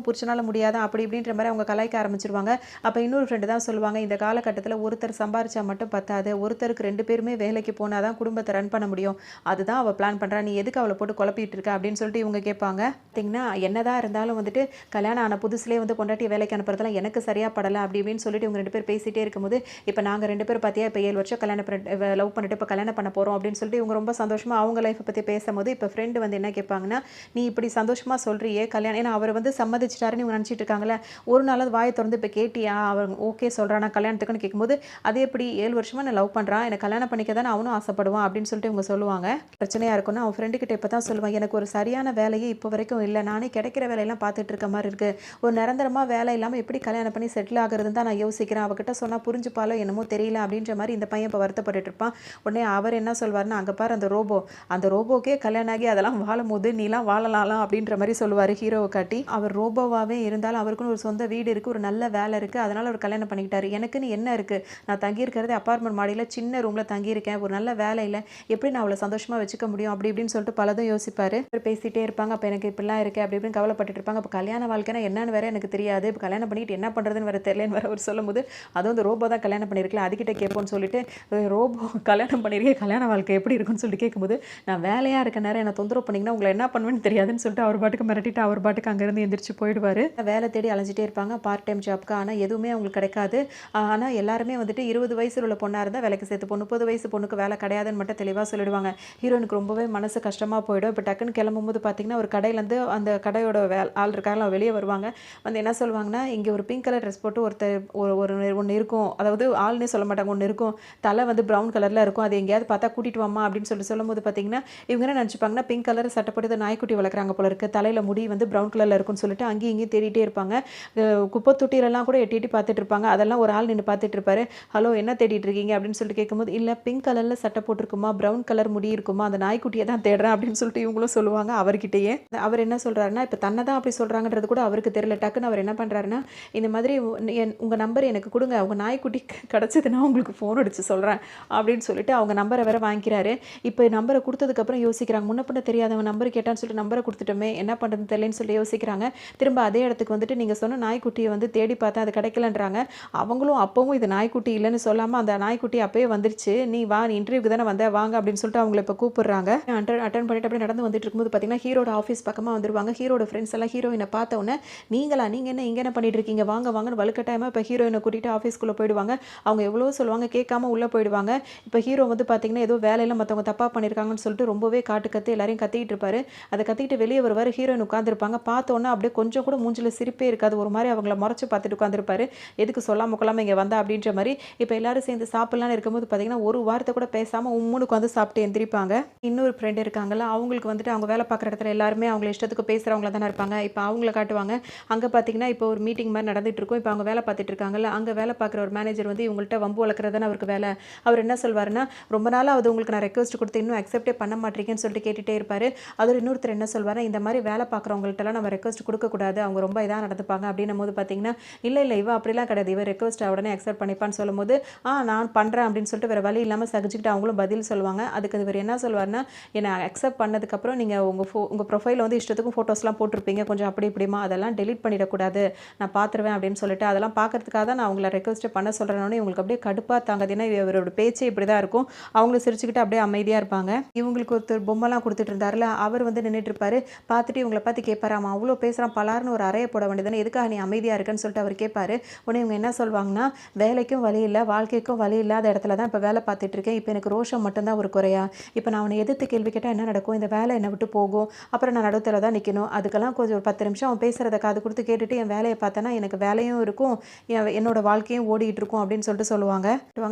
புருஷனால முடியாதா அப்படி இப்படின்ற மாதிரி அவங்க கலாய்க்க ஆரம்பிச்சிருவாங்க. அப்போ இன்னொரு ஃப்ரெண்டு தான் சொல்லுவாங்க, இந்த காலகட்டத்தில் ஒருத்தர் சம்பாரிச்சா மட்டும் பத்தாது, ஒருத்தருக்கு 2 பேருமே வேலைக்கு போனால் தான் குடும்பத்தை ரன் பண்ண முடியும், அதுதான் அவள் பிளான் பண்ணுறா, நீ எதுக்கு அவளை போட்டு குழப்பிட்டு இருக்க அப்படின்னு சொல்லிட்டு இவங்க கேட்பாங்க. பார்த்தீங்கன்னா என்னதான் இருந்தாலும் வந்துட்டு கல்யாணம் ஆன புதுசுலேயே வந்து பொண்டாட்டி வேலைக்கு அனுப்புறதுலாம் எனக்கு சரியாக படலை அப்படி இப்படின்னு சொல்லிட்டு இவங்க 2 பேர் பேசிகிட்டே இருக்கும்போது, இப்போ நாங்கள் 2 பேர் பார்த்தியா இப்போ 7 வருஷம் கல்யாணம் பண்ணி லவ் பண்ணிட்டு இப்போ கல்யாணம் பண்ண போகிறோம் அப்படின்னு சொல்லிட்டு இவங்க ரொம்ப சந்தோஷமாக அவங்க லைஃப்பை பற்றி பேசும்போது, இப்போ ஃப்ரெண்டு வந்து என்ன கேட்பாங்கன்னா, நீ இப்படி சந்தோஷமாக சொல்கிறியே கல்யாணம், ஏன்னா அவர் வந்து சம்மதிச்சிட்டாருன்னு இவங்க நினச்சிட்டு இருக்காங்களே, ஒரு நாளாவது வாயை திறந்து இப்போ கேட்டியா அவர் ஓகே சொல்கிறானா கல்யாணத்துக்குன்னு கேட்கும்போது, அது எப்படி 7 வருஷமாக நான் லவ் பண்ணுறான், எனக்கு கல்யாணம் பண்ணிக்க தானே அவனும் ஆசைப்படுவான் அப்படின்னு சொல்லிட்டு இவங்க சொல்லுவாங்க. பிரச்சனையாக இருக்குன்னா அவன் ஃப்ரெண்டு கிட்ட இப்போ தான் சொல்லுவான், எனக்கு ஒரு சரியான வேலையே இப்போ வரைக்கும் இல்லை, நானே கிடைக்கிற வேலையெல்லாம் பார்த்துட்டு இருக்க மாதிரி இருக்குது, ஒரு நிரந்தரமாக வேலை இல்லாமல் எப்படி கல்யாணம் பண்ணி செட்டில் ஆகுறதுன்னு தான் நான் யோசிக்கிறேன், அவகிட்ட சொன்னால் புரிஞ்சுப்பாலோ என்னமோ தெரியல அப்படின்ற மாதிரி இந்த பையன் இப்போ வருத்தப்பட்டு இருப்பான். உடனே அவர் என்ன சொல்வார்னா, அங்கே பாரு அந்த ரோபோக்கே கல்யாணம் ஆகி அதெல்லாம் வாழும் போது நீலாம் வாழலாம் அப்படின்ற மாதிரி சொல்லுவார் ஹீரோவை காட்டி. அவர் ரோபோவாகவே இருந்தாலும் அவருக்குன்னு ஒரு சொந்த வீடு இருக்குது, ஒரு நல்ல வேலை இருக்குது, அதனால் அவர் கல்யாணம் பண்ணிக்கிட்டாரு. எனக்குன்னு என்ன இருக்குது, நான் தங்கியிருக்கிறது அப்பார்ட்மெண்ட் மாடியில் சின்ன ரூமில் தங்கியிருக்கேன், ஒரு நல்ல வேலை இல்லை, எப்படி நான் அவளை சந்தோஷமாக வச்சுக்க முடியும் அப்படி இப்படின்னு சொல்லிட்டு பலதும் யோசிப்பார். பேசிகிட்டே இருப்பாங்க. அப்போ எனக்கு இப்படிலாம் இருக்குது அப்படி இப்படின்னு கவலைப்பட்டு இருப்பாங்க. அப்போ கல்யாண வாழ்க்கைனா என்னன்னு வேற எனக்கு தெரியாது, இப்போ கல்யாணம் பண்ணிட்டு என்ன பண்ணுறதுன்னு வேறு தெரியலன்னு வேறு அவர் சொல்லும்போது, அதுவும் அந்த ரோபோ தான் கல்யாணம் பண்ணியிருக்கல அதுக்கிட்ட கேட்போன்னு சொல்லிட்டு, ரோபோ கல்யாணம் பண்ணியிருக்கேன் கல்யாண வாழ்க்கை எப்படி இருக்குன்னு சொல்லிட்டு கேட்கும்போது, நான் வேலையாக இருக்க நேரம் என்னை தொந்தரவு பண்ணிங்கன்னா உங்களை என்ன பண்ணுவேன்னு தெரியாதுன்னு சொல்லிட்டு அவர் பாட்டுக்கு மிரட்டிட்டு அவர் பாட்டுக்கு அங்கேருந்து எந்திரிச்சு போயிடுவார். வேலை தேடி அலைஞ்சிட்டே இருப்பாங்க பார்ட் டைம் ஜாப்க்கு. ஆனால் எதுவுமே அவங்களுக்கு கிடைக்காது. ஆனால் எல்லாருமே வந்துட்டு 20 வயசில் உள்ள பொண்ணாக இருந்தால் வேலைக்கு சேர்த்துப்போம், 30 வயசு பொண்ணுக்கு வேலை கிடையாதுன்னு மட்டும் தெளிவாக சொல்லிடுவாங்க. ஹீரோனுக்கு ரொம்பவே மனசு கஷ்டமாக போயிடும். இப்போ டக்குன்னு கிளம்பும்போது பார்த்தீங்கன்னா ஒரு கடையிலேருந்து அந்த கடையோட ஆள் இருக்காங்க வெளியே வருவாங்க. வந்து என்ன சொல்லுவாங்கன்னா, இங்கே ஒரு பிங்க் கலர் ட்ரெஸ் போட்டு ஒருத்தர் ஒன்று இருக்கும், அதாவது ஆள்னே சொல்ல மாட்டாங்க, ஒன்று இருக்கும், தலை வந்து ப்ரௌன் கலரில் இருக்கும், அது எங்கேயாவது பார்த்தா கூட்டிகிட்டு வாமா அப்படின்னு சொல்லும்போது பார்த்தீங்கன்னா இவங்க என்ன நினச்சிப்பாங்கன்னா, பிங்க் கலர் சட்டை போட்டு நாய்க்குட்டி வளர்க்குறாங்க போல இருக்குது, தலையில் முடி வந்து ப்ரௌன் கலரில் இருக்குன்னு சொல்லிட்டு அங்கேயும் இங்கேயும் தேடிட்டே இருப்பாங்க. குப்பை தொட்டிலெல்லாம் கூட எட்டி பார்த்துட்டு இருப்பாங்க. அதெல்லாம் ஒரு ஆள் நின்று பார்த்துட்டு இருப்பாரு. ஹலோ என்ன தேடிட்டு இருக்கீங்க அப்படின்னு சொல்லிட்டு கேட்கும்போது, இல்லை பிங்க் கலரில் சட்டை போட்டிருக்குமா, ப்ரௌன் கலர் முடி இருக்குமா, அந்த நாய்க்குட்டியை தான் தேடுறேன் அப்படின்னு சொல்லிட்டு இவங்களும் சொல்லுவாங்க அவர்கிட்டயே. அவர் என்ன சொல்கிறாருன்னா, இப்போ தன்னை தான் அப்படி சொல்கிறாங்கன்றது கூட அவருக்கு தெரியல. டக்குன்னு அவர் என்ன பண்ணுறாருன்னா, இந்த மாதிரி உங்கள் நம்பர் எனக்கு கொடுங்க, உங்கள் நாய்க்குட்டி கிடச்சதுன்னா உங்களுக்கு ஃபோன் அடித்து சொல்கிறேன் அப்படின்னு சொல்லிட்டு அவங்க நம்பரை வேற வாங்கிக்கிறாரு. இப்போ நம்பரை கொடுத்ததுக்கப்புறம் யோசிக்கிறாங்க, முன்ன பின்ன தெரியாதவங்க நம்பர் கேட்டான்னு சொல்லிட்டு நம்பரை கொடுத்துட்டோமே என்ன பண்ணுறதுன்னு தெரியலன்னு சொல்லி யோசிக்கிறாங்க. திரும்ப அதே இடத்துக்கு வந்துட்டு நீங்கள் சொன்ன நாய்க்குட்டியை வந்து தேடி பார்த்தா அது கிடைக்கலன்றாங்க. அவங்களும் அப்பவும் இது நாய்க்குட்டி இல்லைன்னு சொல்லாமல் அந்த நாய்க்குட்டி அப்பயே வந்துருச்சு, நீ வா நீ இன்டர்வியூக்கு தானே வந்த வாங்க அப்படின்னு சொல்லிட்டு அவங்கள இப்போ கூப்பிடுறாங்க. அட்டன் பண்ணிட்டு அப்படியே நடந்து வந்துட்டு இருக்கும்போது பார்த்தீங்கன்னா ஹீரோட ஆஃபீஸ் பக்கமாக வந்துருவாங்க. ஹீரோட ஃப்ரெண்ட்ஸ் எல்லாம் ஹீரோயினை பார்த்த உடனே, நீங்கள் என்ன இங்கே என்ன பண்ணிட்டு இருக்கீங்க, வாங்க வாங்கன்னு வலுக்கட்டாயமாக இப்போ ஹீரோயினை கூட்டிகிட்டு ஆஃபீஸ்க்குள்ளே போயிடுவாங்க. அவங்க எவ்வளோ சொல்லுவாங்க கேட்காம உள்ளே போயிடுவாங்க. இப்போ ஹீரோ வந்து பார்த்தீங்கன்னா ஏதோ வேலையில் மற்றவங்க தப்பாக பண்ணியிருக்காங்கன்னு சொல்லிட்டு ரொம்பவே கத்து எல்லாரையும் கத்திக்கிட்டு இருப்பாரு. அதை கத்திக்கிட்டு வெளியே வருவார். ஹீரோயின் உட்காந்துருப்பாங்க. பார்த்தோன்னா அப்படியே கொஞ்சம் கூட மூஞ்சில் சிரிப்பே இருக்காது, ஒரு மாதிரி அவங்கள முறைச்சு பார்த்துட்டு உட்காந்துருப்பாரு. எதுக்கு சொல்லாம கொள்ளாமல் இங்கே வந்தா அப்படின்ற மாதிரி. இப்போ எல்லாரும் சேர்ந்து சாப்பிட்லான்னு இருக்கும்போது பார்த்தீங்கன்னா ஒரு வார்த்தை கூட பேசாமல் உம்முன்னு உட்காந்து சாப்பிட்டு எந்திரிப்பாங்க. இன்னொரு ஃப்ரெண்டு இருக்காங்கல்ல, அவங்களுக்கு வந்துட்டு அவங்க வேலை பார்க்குற இடத்துல எல்லாருமே அவங்கள இஷ்டத்துக்கு பேசுகிறவங்கள தானே இருப்பாங்க. இப்போ அவங்கள காட்டுவாங்க. அங்கே பார்த்தீங்கன்னா இப்போ ஒரு மீட்டிங் மாதிரி நடந்துட்டு இருக்கும். இப்போ அவங்க வேலை பார்த்துட்டு இருக்காங்கல்ல, அங்கே வேலை பார்க்குற ஒரு மேனேஜர் வந்து இவங்கள்ட்ட வம்பு வளர்க்குறது தானே அவருக்கு வேலை. அவர் என்ன சொல்வாருன்னா, ரொம்ப நாளாக அது உங்களுக்கு நான் ரெக்வஸ்ட் கொடுத்து இன்னும் அக்செப்டே பண்ண மாட்டேங்கன்னு சொல்லிட்டு கேட்டுகிட்டே இருப்பார். அதோட இன்னொருத்தர் என்ன சொல்வாருன்னா, இந்த மாதிரி வேலை பார்க்குறவங்கள்ட்டலாம் நம்ம ரெக்வஸ்ட் கொடுக்கக்கூடாது, அவங்க ரொம்ப இதாக நடந்துப்பாங்க அப்படின்னும் போது பார்த்தீங்கன்னா, இல்லை இவ அப்படிலாம் கிடையாது, இவ ரெக்வஸ்ட் உடனே அக்செப்ட் பண்ணிப்பான்னு சொல்லும்போது, நானும் நான் பண்ணுறேன் அப்படின்னு சொல்லிட்டு வேறு வழி இல்லாமல் சகிச்சுக்கிட்டு அவங்களும் பதில் சொல்லுவாங்க. அதுக்கு இவர் என்ன சொல்வார்னா, என்னை அக்செப்ட் பண்ணதுக்கப்புறம் நீங்கள் உங்கள் ப்ரொஃபைலில் வந்து இஷ்டத்துக்கும் ஃபோட்டோஸ்லாம் போட்டிருப்பீங்க, கொஞ்சம் அப்படி இப்படிமா அதெல்லாம் டெலீட் பண்ணிடக்கூடாது, நான் பார்த்துருவேன் அப்படின்னு சொல்லிட்டு அதெல்லாம் பார்க்கறதுக்காக தான் நான் அவங்கள ரெக்வஸ்ட் பண்ண சொல்கிறேன்னு இவங்களுக்கு அப்படியே கடுப்பாக தாங்குது. ஏன்னா இவரோட பேச்சே இப்படி தான் இருக்கும். அவங்களும் சிரிச்சுக்கிட்டு அப்படியே அமைதியாக இருப்பாங்க. இவங்களுக்கு ஒருத்தர் பொம்மைலாம் கொடுத்துட்டு இருந்தார்ல, அவர் வந்து நின்றுட்டு இருப்பாரு. பார்த்துட்டு இவங்கள பார்த்து கேட்பாரு, அவன் அவ்வளோ பேசுகிறான், பலார்னு ஒரு அறையை போட வேண்டியதுன்னு எதுக்காக நீ அமைதியாக இருக்குன்னு சொல்லிட்டு அவர் கேட்பாரு. உடனே இவங்க என்ன சொல்வாங்கன்னா, வேலைக்கும் வழி இல்லை, வாழ்க்கைக்கும் வழி இல்லாத இடத்துல தான் இப்போ வேலை பார்த்துட்டு இருக்கேன். இப்போ எனக்கு ரோஷம் மட்டும்தான் ஒரு குறையா? இப்போ நான் அவனை எதிர்த்து கேள்வி கேட்டால் என்ன நடக்கும்? இந்த வேலை என்னை விட்டு போகும். அப்புறம் நான் நடுத்தர தான் நிற்கணும். அதுக்கெல்லாம் கொஞ்சம் ஒரு 10 நிமிஷம் அவன் பேசுகிறத காது கொடுத்து கேட்டுட்டு என் வேலையை பார்த்தேன்னா எனக்கு வேலையும் இருக்கும், என்னோட வாழ்க்கையும் ஓடிட்டு இருக்கும் அப்படின்னு சொல்லிட்டு சொல்லுவாங்க.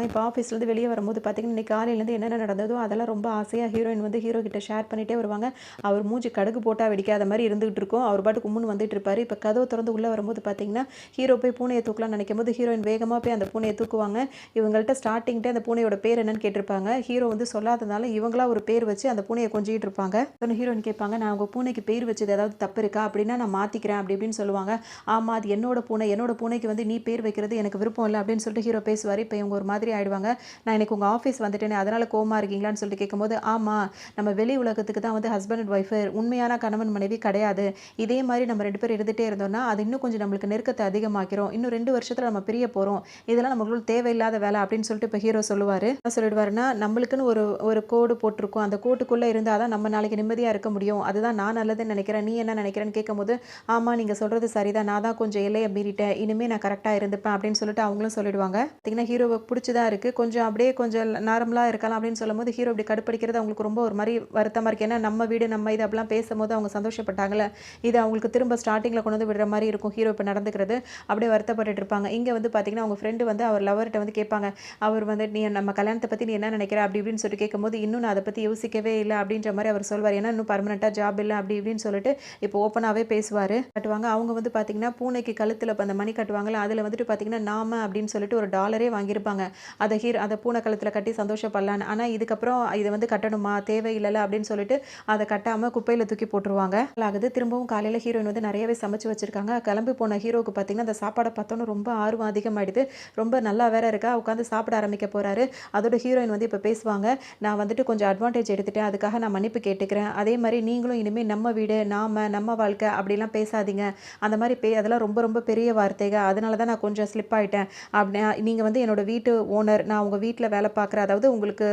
இப்போ ஆஃபீஸ்லேருந்து வெளியே வரும்போது பார்த்தீங்கன்னா, இன்னைக்கு காலையிலேருந்து என்னென்ன நடந்ததோ அதெல்லாம் ரொம்ப ஆசையாக ஹீரோயின் வந்து ஹீரோ கிட்ட ஷேர் பண்ணிகிட்டே வருவாங்க. அவர் மூஞ்சி கடுகு போட்டால் வெடிக்காத மாதிரி இருந்துகிட்டு இருக்கும். அவர் பாட்டு கும்முன்னு வந்துட்டு இருப்பார். இப்போ கதவு திறந்து உள்ளே வரும்போது பார்த்தீங்கன்னா, ஹீரோ போய் பூனையை தூக்கலாம்னு நினைக்கும் போது ஹீரோயின் வேகமாக போய் அந்த பூனையை தூக்குவாங்க. இவங்கள்ட்ட ஸ்டார்டிங்கிட்டே அந்த பூனையோட பேர் என்னன்னு கேட்டிருப்பாங்க. ஹீரோ வந்து சொல்லாதனால இவங்களா ஒரு பேர் வச்சு அந்த பூனையை கொஞ்சிட்டு இருப்பாங்க. ஹீரோயின் கேட்பாங்க, நான் உங்கள் பூனைக்கு பேர் வச்சது ஏதாவது தப்பு இருக்கா? அப்படின்னா நான் மாற்றிக்கிறேன் அப்படி இப்படின்னு சொல்லுவாங்க. ஆமாம், அது என்னோட பூனை, என்னோட பூனைக்கு வந்து நீ பேர் வைக்கிறது எனக்கு விருப்பம் இல்லை அப்படின்னு சொல்லிட்டு ஹீரோ பேசுவார். இப்போ இவங்க ஒரு மாதிரி ஆயிடுவாங்க. நான் எனக்கு உங்கள் ஆஃபீஸ் வந்துட்டேனே அதனால் கோவமாக இருக்கீங்களான்னு சொல்லிட்டு கேட்கும்போது, ஆமாம், நம்ம வெளி உலகத்துக்கு தான் வந்து ஹஸ்பண்ட் அண்ட் ஒய்ஃபு, உண்மையான கணவன் மனைவி கிடையாது. இதே மாதிரி நம்ம 2 பேர் இருந்துகிட்டே இருந்தோம்னா அது இன்னும் கொஞ்சம் நம்மளுக்கு நெருக்கத்தை அதிகமாக்கிறோம். இன்னும் 2 வருஷத்தில் நம்ம பிரிய போகிறோம். இதெல்லாம் நம்மளுக்கு தேவையில்லாத வேலை அப்படின்னு சொல்லிட்டு இப்போ ஹீரோ சொல்லுவார். என்ன சொல்லிடுவாருன்னா, நம்மளுக்குன்னு ஒரு கோடு போட்டிருக்கோம், அந்த கோட்டுக்குள்ளே இருந்தால் தான் நம்ம நாளைக்கு நிம்மதியாக இருக்க முடியும். அதுதான் நான் நல்லதுன்னு நினைக்கிறேன், நீ என்ன நினைக்கிறேன்னு கேட்கும்போது, ஆமாம் நீங்கள் சொல்கிறது சரிதான், நான் தான் கொஞ்சம் எல்லையை மீறிட்டேன், இனிமேல் நான் கரெக்டாக இருந்துப்பேன் அப்படின்னு சொல்லிட்டு அவங்களும் சொல்லிடுவாங்க. பார்த்தீங்கன்னா ஹீரோவை பிடிச்சதா இருக்குது, கொஞ்சம் அப்படியே கொஞ்சம் நார்மலாக இருக்கலாம் அப்படின்னு சொல்லும்போது ஹீரோ இப்படி கடுப்படிக்கிறது அவங்களுக்கு ரொம்ப ஒரு மாதிரி வருத்தமாக இருக்குது. ஏன்னா நம்ம வீடு நம்ம இது அப்படிலாம் பேசும்போது அவங்க சந்தோஷப்பட்டாங்களே, இது அவங்களுக்கு திரும்ப ஸ்டார்டிங்கில் கொண்டு வந்து விடுற மாதிரி இருக்கும் ஹீரோ இப்போ நடந்துக்கிறது. அப்படியே வருத்தப்பட்டு இருப்பாங்க. இங்கே வந்து பார்த்தீங்கன்னா அவங்க ஃப்ரெண்டு வந்து அவர் லவர்கிட்ட வந்து கேட்பாங்க, அவர் வந்து நீ நம்ம கல்யாணத்தை பற்றி நீ என்ன நினைக்கிற அப்படி இப்படின்னு சொல்லிட்டு கேட்கும்போது, இன்னும் நான் அதை பற்றி யோசிக்கவே இல்லை அப்படின்ற மாதிரி அவர் சொல்வார். ஏன்னா இன்னும் பர்மனெண்ட்டாக ஜாப் இல்லை அப்படி இப்படின்னு சொல்லிட்டு இப்போ ஓப்பனாகவே பேசுவார். கட்டுவாங்க. அவங்க வந்து பார்த்தீங்கன்னா பூனைக்கு கழுத்தில் இப்போ அந்த மணி கட்டுவாங்கல்ல, அதில் வந்துட்டு பார்த்தீங்கன்னா நாம அப்படின்னு சொல்லிட்டு ஒரு $1 வாங்கியிருப்பாங்க. அதை பூனை கழுத்தில் கட்டி சந்தோஷப்படலான்னு. ஆனால் இதுக்கப்புறம் இதை வந்து கட்டணுமா, தேவையில்லை அப்படின்னு சொல்லிட்டு அதை கட்டாமல் குப்பையில் தூக்கி போட்டுருவாங்க. ஆகுது. திரும்பவும் காலையில் ஹீரோயின் வந்து நிறையவே சமைச்சு வச்சிருக்காங்க. கிளம்பி போன ஹீரோவுக்கு பார்த்தீங்கன்னா அந்த சாப்பாடை பார்த்தோன்னு ரொம்ப ஆர்வம் அதிகமாகிடுது. ரொம்ப நல்லா வேற இருக்கா, உட்காந்து சாப்பிட ஆரம்பிக்க போகிறாரு. அதோட ஹீரோயின் வந்து இப்போ பேசுவாங்க, நான் வந்துட்டு கொஞ்சம் அட்வான்டேஜ் எடுத்துட்டேன், அதுக்காக நான் மன்னிப்பு கேட்டுக்கிறேன். அதே மாதிரி நீங்களும் இனிமேல் நம்ம வீடு, நம்ம வாழ்க்கை அப்படிலாம் பேசாதீங்க. அந்த மாதிரி அதெல்லாம் ரொம்ப ரொம்ப பெரிய வார்த்தைகள், அதனால தான் நான் கொஞ்சம் ஸ்லிப் ஆகிட்டேன். அப்படி நீங்கள் வந்து என்னோட வீட்டு ஓனர், நான் உங்கள் வீட்டில் வேலை பார்க்குறேன், அதாவது உங்களுக்கு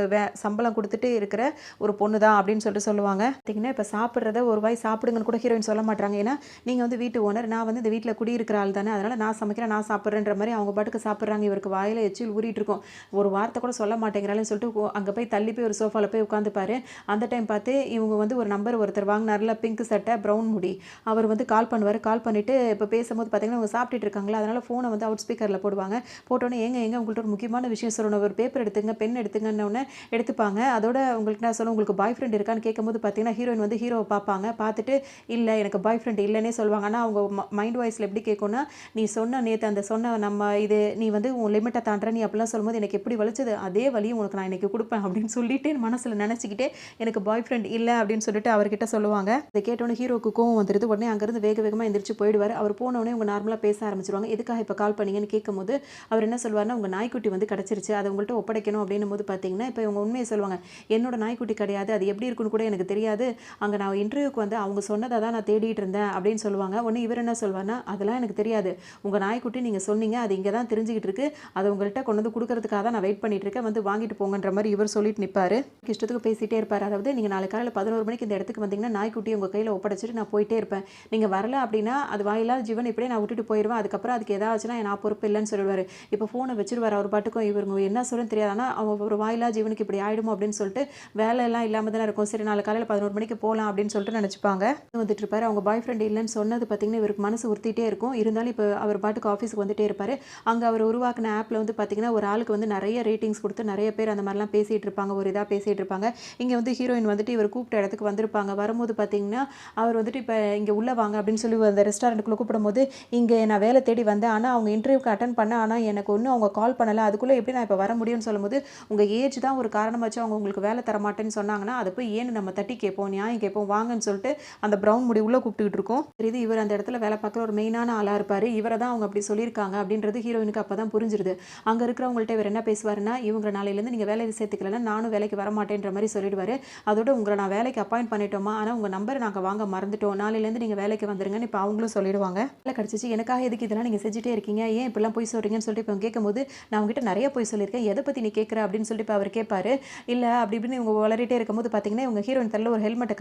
சம்பளம் கொடுத்துட்டு இருக்கிற ஒரு பொண்ணு தான் அப்படின்னு சொல்லிட்டு சொல்லுவாங்க. பார்த்தீங்கன்னா இப்போ சாப்பிட்றத ஒரு வாய் சாப்பிடுங்கன்னு கூட ஹீரோயின் சொல்ல மாட்டாங்க. ஏன்னா நீங்கள் வந்து வீட்டு ஓனர், நான் வந்து இந்த வீட்டில் குடியிருக்கிற ஆள் தானே, அதனால் நான் சமைக்கிறேன், நான் சாப்பிட்றேன்ற மாதிரி அவங்க பாட்டுக்கு சாப்பிட்றாங்க. இவருக்கு வாயில் எச்சில் ஊறிட்டு இருக்கும். ஒரு வார்த்தை கூட சொல்ல மாட்டேங்கிறாள்னு சொல்லிட்டு அங்கே போய் தள்ளி போய் ஒரு சோஃபாவில் போய் உட்காந்துப்பாரு. அந்த டைம் பார்த்து இவங்க வந்து ஒரு நம்பர் ஒருத்தர் வாங்கினார்ல, பிங்க் சட்டை ப்ரௌன் முடி, அவர் வந்து கால் பண்ணுவார். கால் பண்ணிவிட்டு இப்போ பேசும்போது பார்த்தீங்கன்னா அவங்க சாப்பிட்டுட்டு இருக்காங்களா, அதனால் ஃபோனை வந்து அவுட் ஸ்பீக்கரில் போடுவாங்க. போட்டோன்னே எங்க உங்கள்கிட்ட ஒரு முக்கியமான விஷயம் சொல்லணும், ஒரு பேப்பர் எடுத்துங்க, பென் எடுத்துங்கன்னு எடுத்துப்பாங்க. அதோட உங்களுக்கு நான் சொல்ல, உங்களுக்கு பாய் ஃப்ரெண்ட் இருக்கான்னு கேட்கும்போது பார்த்தீங்கன்னா ஹீரோயின் வந்து ஹீரோவை பார்ப்பாங்க. பார்த்துட்டு இல்லை எனக்கு பாய் ஃப்ரெண்ட் இல்லைன்னே சொல்லுவாங்க. ஆனால் அவங்க மைண்ட் வாய்ஸில் எப்படி கேட்கும்னா, நீ சொன்ன நேற்று அந்த சொன்ன நம்ம இது நீ வந்து உன் லிமிட்டை தாண்டுற நீ அப்படிலாம் சொல்லும்போது எனக்கு எப்படி வலிச்சது, அதே வலியும் உனக்கு நான் இன்றைக்கி கொடுப்பேன் அப்படின்னு சொல்லிட்டு மனசில் நினச்சிக்கிட்டே எனக்கு பாய் ஃப்ரெண்ட் இல்லை அப்படின்னு சொல்லிட்டு அவர்கிட்ட சொல்லுவாங்க. இதை கேட்டோன்னே ஹீரோக்கு கோவம் வந்துடுது. உடனே அங்கேருந்து வேகமாக எந்திரிச்சு போயிடுவார். அவர் போனோடனே உங்கள் நார்மலாக பேச ஆரம்பிச்சிருவாங்க. எதுக்காக இப்போ கால் பண்ணீங்கன்னு கேட்கும்போது அவர் என்ன சொல்வார்னா, உங்கள் நாய்க்குட்டி வந்து கிடச்சிருச்சு, அதை உங்கள்கிட்ட ஒப்படைக்கணும் அப்படின்னும் போது பார்த்தீங்கன்னா இப்போ இவங்க உண்மையை சொல்லுவாங்க, என்னோட நாய்க்குட்டி கிடையாது, அது எப்படி இருக்குன்னு கூட எனக்கு தெரியாது, அங்கே நான் இன்டர்வியூக்கு வந்து அவங்க சொன்னதை தான் நான் தேடிட்டு இருந்தேன் அப்படின்னு சொல்லுவாங்க. உடனே இவர் என்ன சொல்வார்னா, அதெல்லாம் எனக்கு தெரியாது, உங்கள் நாய்க்குட்டி நீங்கள் சொன்னீங்க அது இங்கே தான் தெரிஞ்சுக்கிட்டு இருக்கு, அதை உங்கள்கிட்ட கொண்டு வந்து கொடுக்கறதுக்காக தான் நான் வெயிட் பண்ணிட்டு இருக்கேன், வந்து வாங்கிட்டு போங்கன்ற மாதிரி இவர் சொல்லிட்டு நிற்பார். இஷ்டத்துக்கு பேசிகிட்டே இருப்பார். அதாவது நீங்கள் நாளை காலையில் 11 மணிக்கு இந்த இடத்துக்கு வந்தீங்கன்னா நாய்க்குட்டி உங்கள் கையில் ஒப்படைச்சிட்டு நான் போயிட்டே இருப்பேன், நீங்கள் வரல அப்படின்னா அது வாயில்லாத ஜீவன் இப்படியே நான் விட்டுட்டு போயிடுவேன், அதுக்கப்புறம் அதுக்கு ஏதாச்சுன்னா நான் பொறுப்பு இல்லைன்னு சொல்லிடுவார். இப்போ ஃபோனை வச்சிருவார். அவர் பாட்டுக்கும் இவங்க என்ன சொல்லுன்னு தெரியாது, ஆனால் அவங்க ஒரு வாயில்லா ஜீவனுக்கு இப்படி ஆகிடுமோ அப்படின்னு சொல்லிட்டு வேலையெல்லாம் இல்லாமல் தானே இருக்கும். சரி நாளை காலையில் 11 மணிக்கு போகலாம் அப்படின்னு சொல்லிட்டு நினச்சிப்பாங்க. வந்துட்டு இருப்பார். அவங்க பாய் ஃப்ரெண்ட் இல்லைன்னு சொன்னது பார்த்தீங்கன்னா இவருக்கு மனசு உறுத்திட்டே இருக்கும். இருந்தாலும் இப்போ அவர் பாட்டுக்கு ஆஃபீஸுக்கு வந்துட்டே இருப்பார். அங்கே அவர் உருவாக்கின ஆப்பில் வந்து பார்த்தீங்கன்னா ஒரு ஆளுக்கு வந்து நிறைய ரேட்டிங்ஸ் கொடுத்து நிறைய பேர் அந்த மாதிரிலாம் பேசிகிட்டு இருப்பாங்க, ஒரு இதாக பேசிகிட்டு இருப்பாங்க. இங்கே வந்து ஹீரோயின் வந்துட்டு இவர் கூப்பிட்ட இடத்துக்கு வந்திருப்பாங்க. வரும்போது பார்த்தீங்கன்னா அவர் வந்துட்டு இப்போ இங்கே உள்ளே வாங்க அப்படின்னு சொல்லி அந்த ரெஸ்டாரண்ட்டுக்குள்ளே கூப்பிடும்போது, இங்கே நான் வேலை தேடி வந்தேன், ஆனால் அவங்க இன்டர்வியூக்கு அட்டன் பண்ணேன், ஆனால் எனக்கு ஒன்றும் அவங்க கால் பண்ணலை, அதுக்குள்ளே எப்படி நான் இப்போ வர முடியும்னு சொல்லும்போது, உங்கள் ஏஜ் தான் ஒரு காரணமாச்சு அவங்க உங்களுக்கு வேலை தர மாட்டேன்னு சொன்னாங்கன்னா அதை போய் ஏன்னு நம்ம தட்டி கேட்போம், நியாயம் கேட்போம், வாங்கன்னு சொல்லிட்டு அந்த ப்ரௌன் முடி உள்ளே கூப்பிட்டுக்கிட்டு இருக்கோம். இது இவர் அந்த இடத்துல வேலை பார்க்குற ஒரு மெயினான ஆளாக இருப்பார். இவரை தான் அவங்க அப்படி சொல்லியிருக்காங்க அப்படின்றது ஹீரோயினுக்கு அப்போ தான் புரிஞ்சிருது. அங்கே இருக்கிறவங்கள்ட்ட சொல்லிட்டு இவர் என்ன பேசுவாருன்னா, இவங்க நாளையிலேருந்து நீங்கள் வேலையில் சேர்த்துக்கலன்னா நானும் வேலைக்கு வரமாட்டேன்ற மாதிரி சொல்லிடுவார். அதோட உங்களை நான் வேலைக்கு அப்பாயிண்ட் பண்ணிட்டோமா, ஆனால் உங்கள் நம்பரை நாங்கள் வாங்க மறந்துட்டோம், நாளையிலேருந்து நீங்கள் வேலைக்கு வந்துருங்கன்னு இப்போ அவங்களும் சொல்லிடுவாங்க. வேலை கிடச்சிச்சு, எனக்காக எதுக்கு இதெல்லாம் நீங்கள் செஞ்சுட்டே இருக்கீங்க, ஏன் இப்படிலாம் போய் சொல்கிறீங்கன்னு சொல்லிட்டு இப்போ கேட்கும்போது, நான் உங்ககிட்ட நிறைய போய் சொல்லியிருக்கேன், எதை பற்றி நீ கேட்குற அப்படின்னு சொல்லிட்டு இப்போ அவர் கேட்பாரு. இல்லை அப்படி இப்படின்னு இவங்க வளரிட்டே இருக்கும்போது பார்த்தீங்கன்னா இவங்க ஹீரோயின் தலையில் ஒரு ஹெல்மெட்டை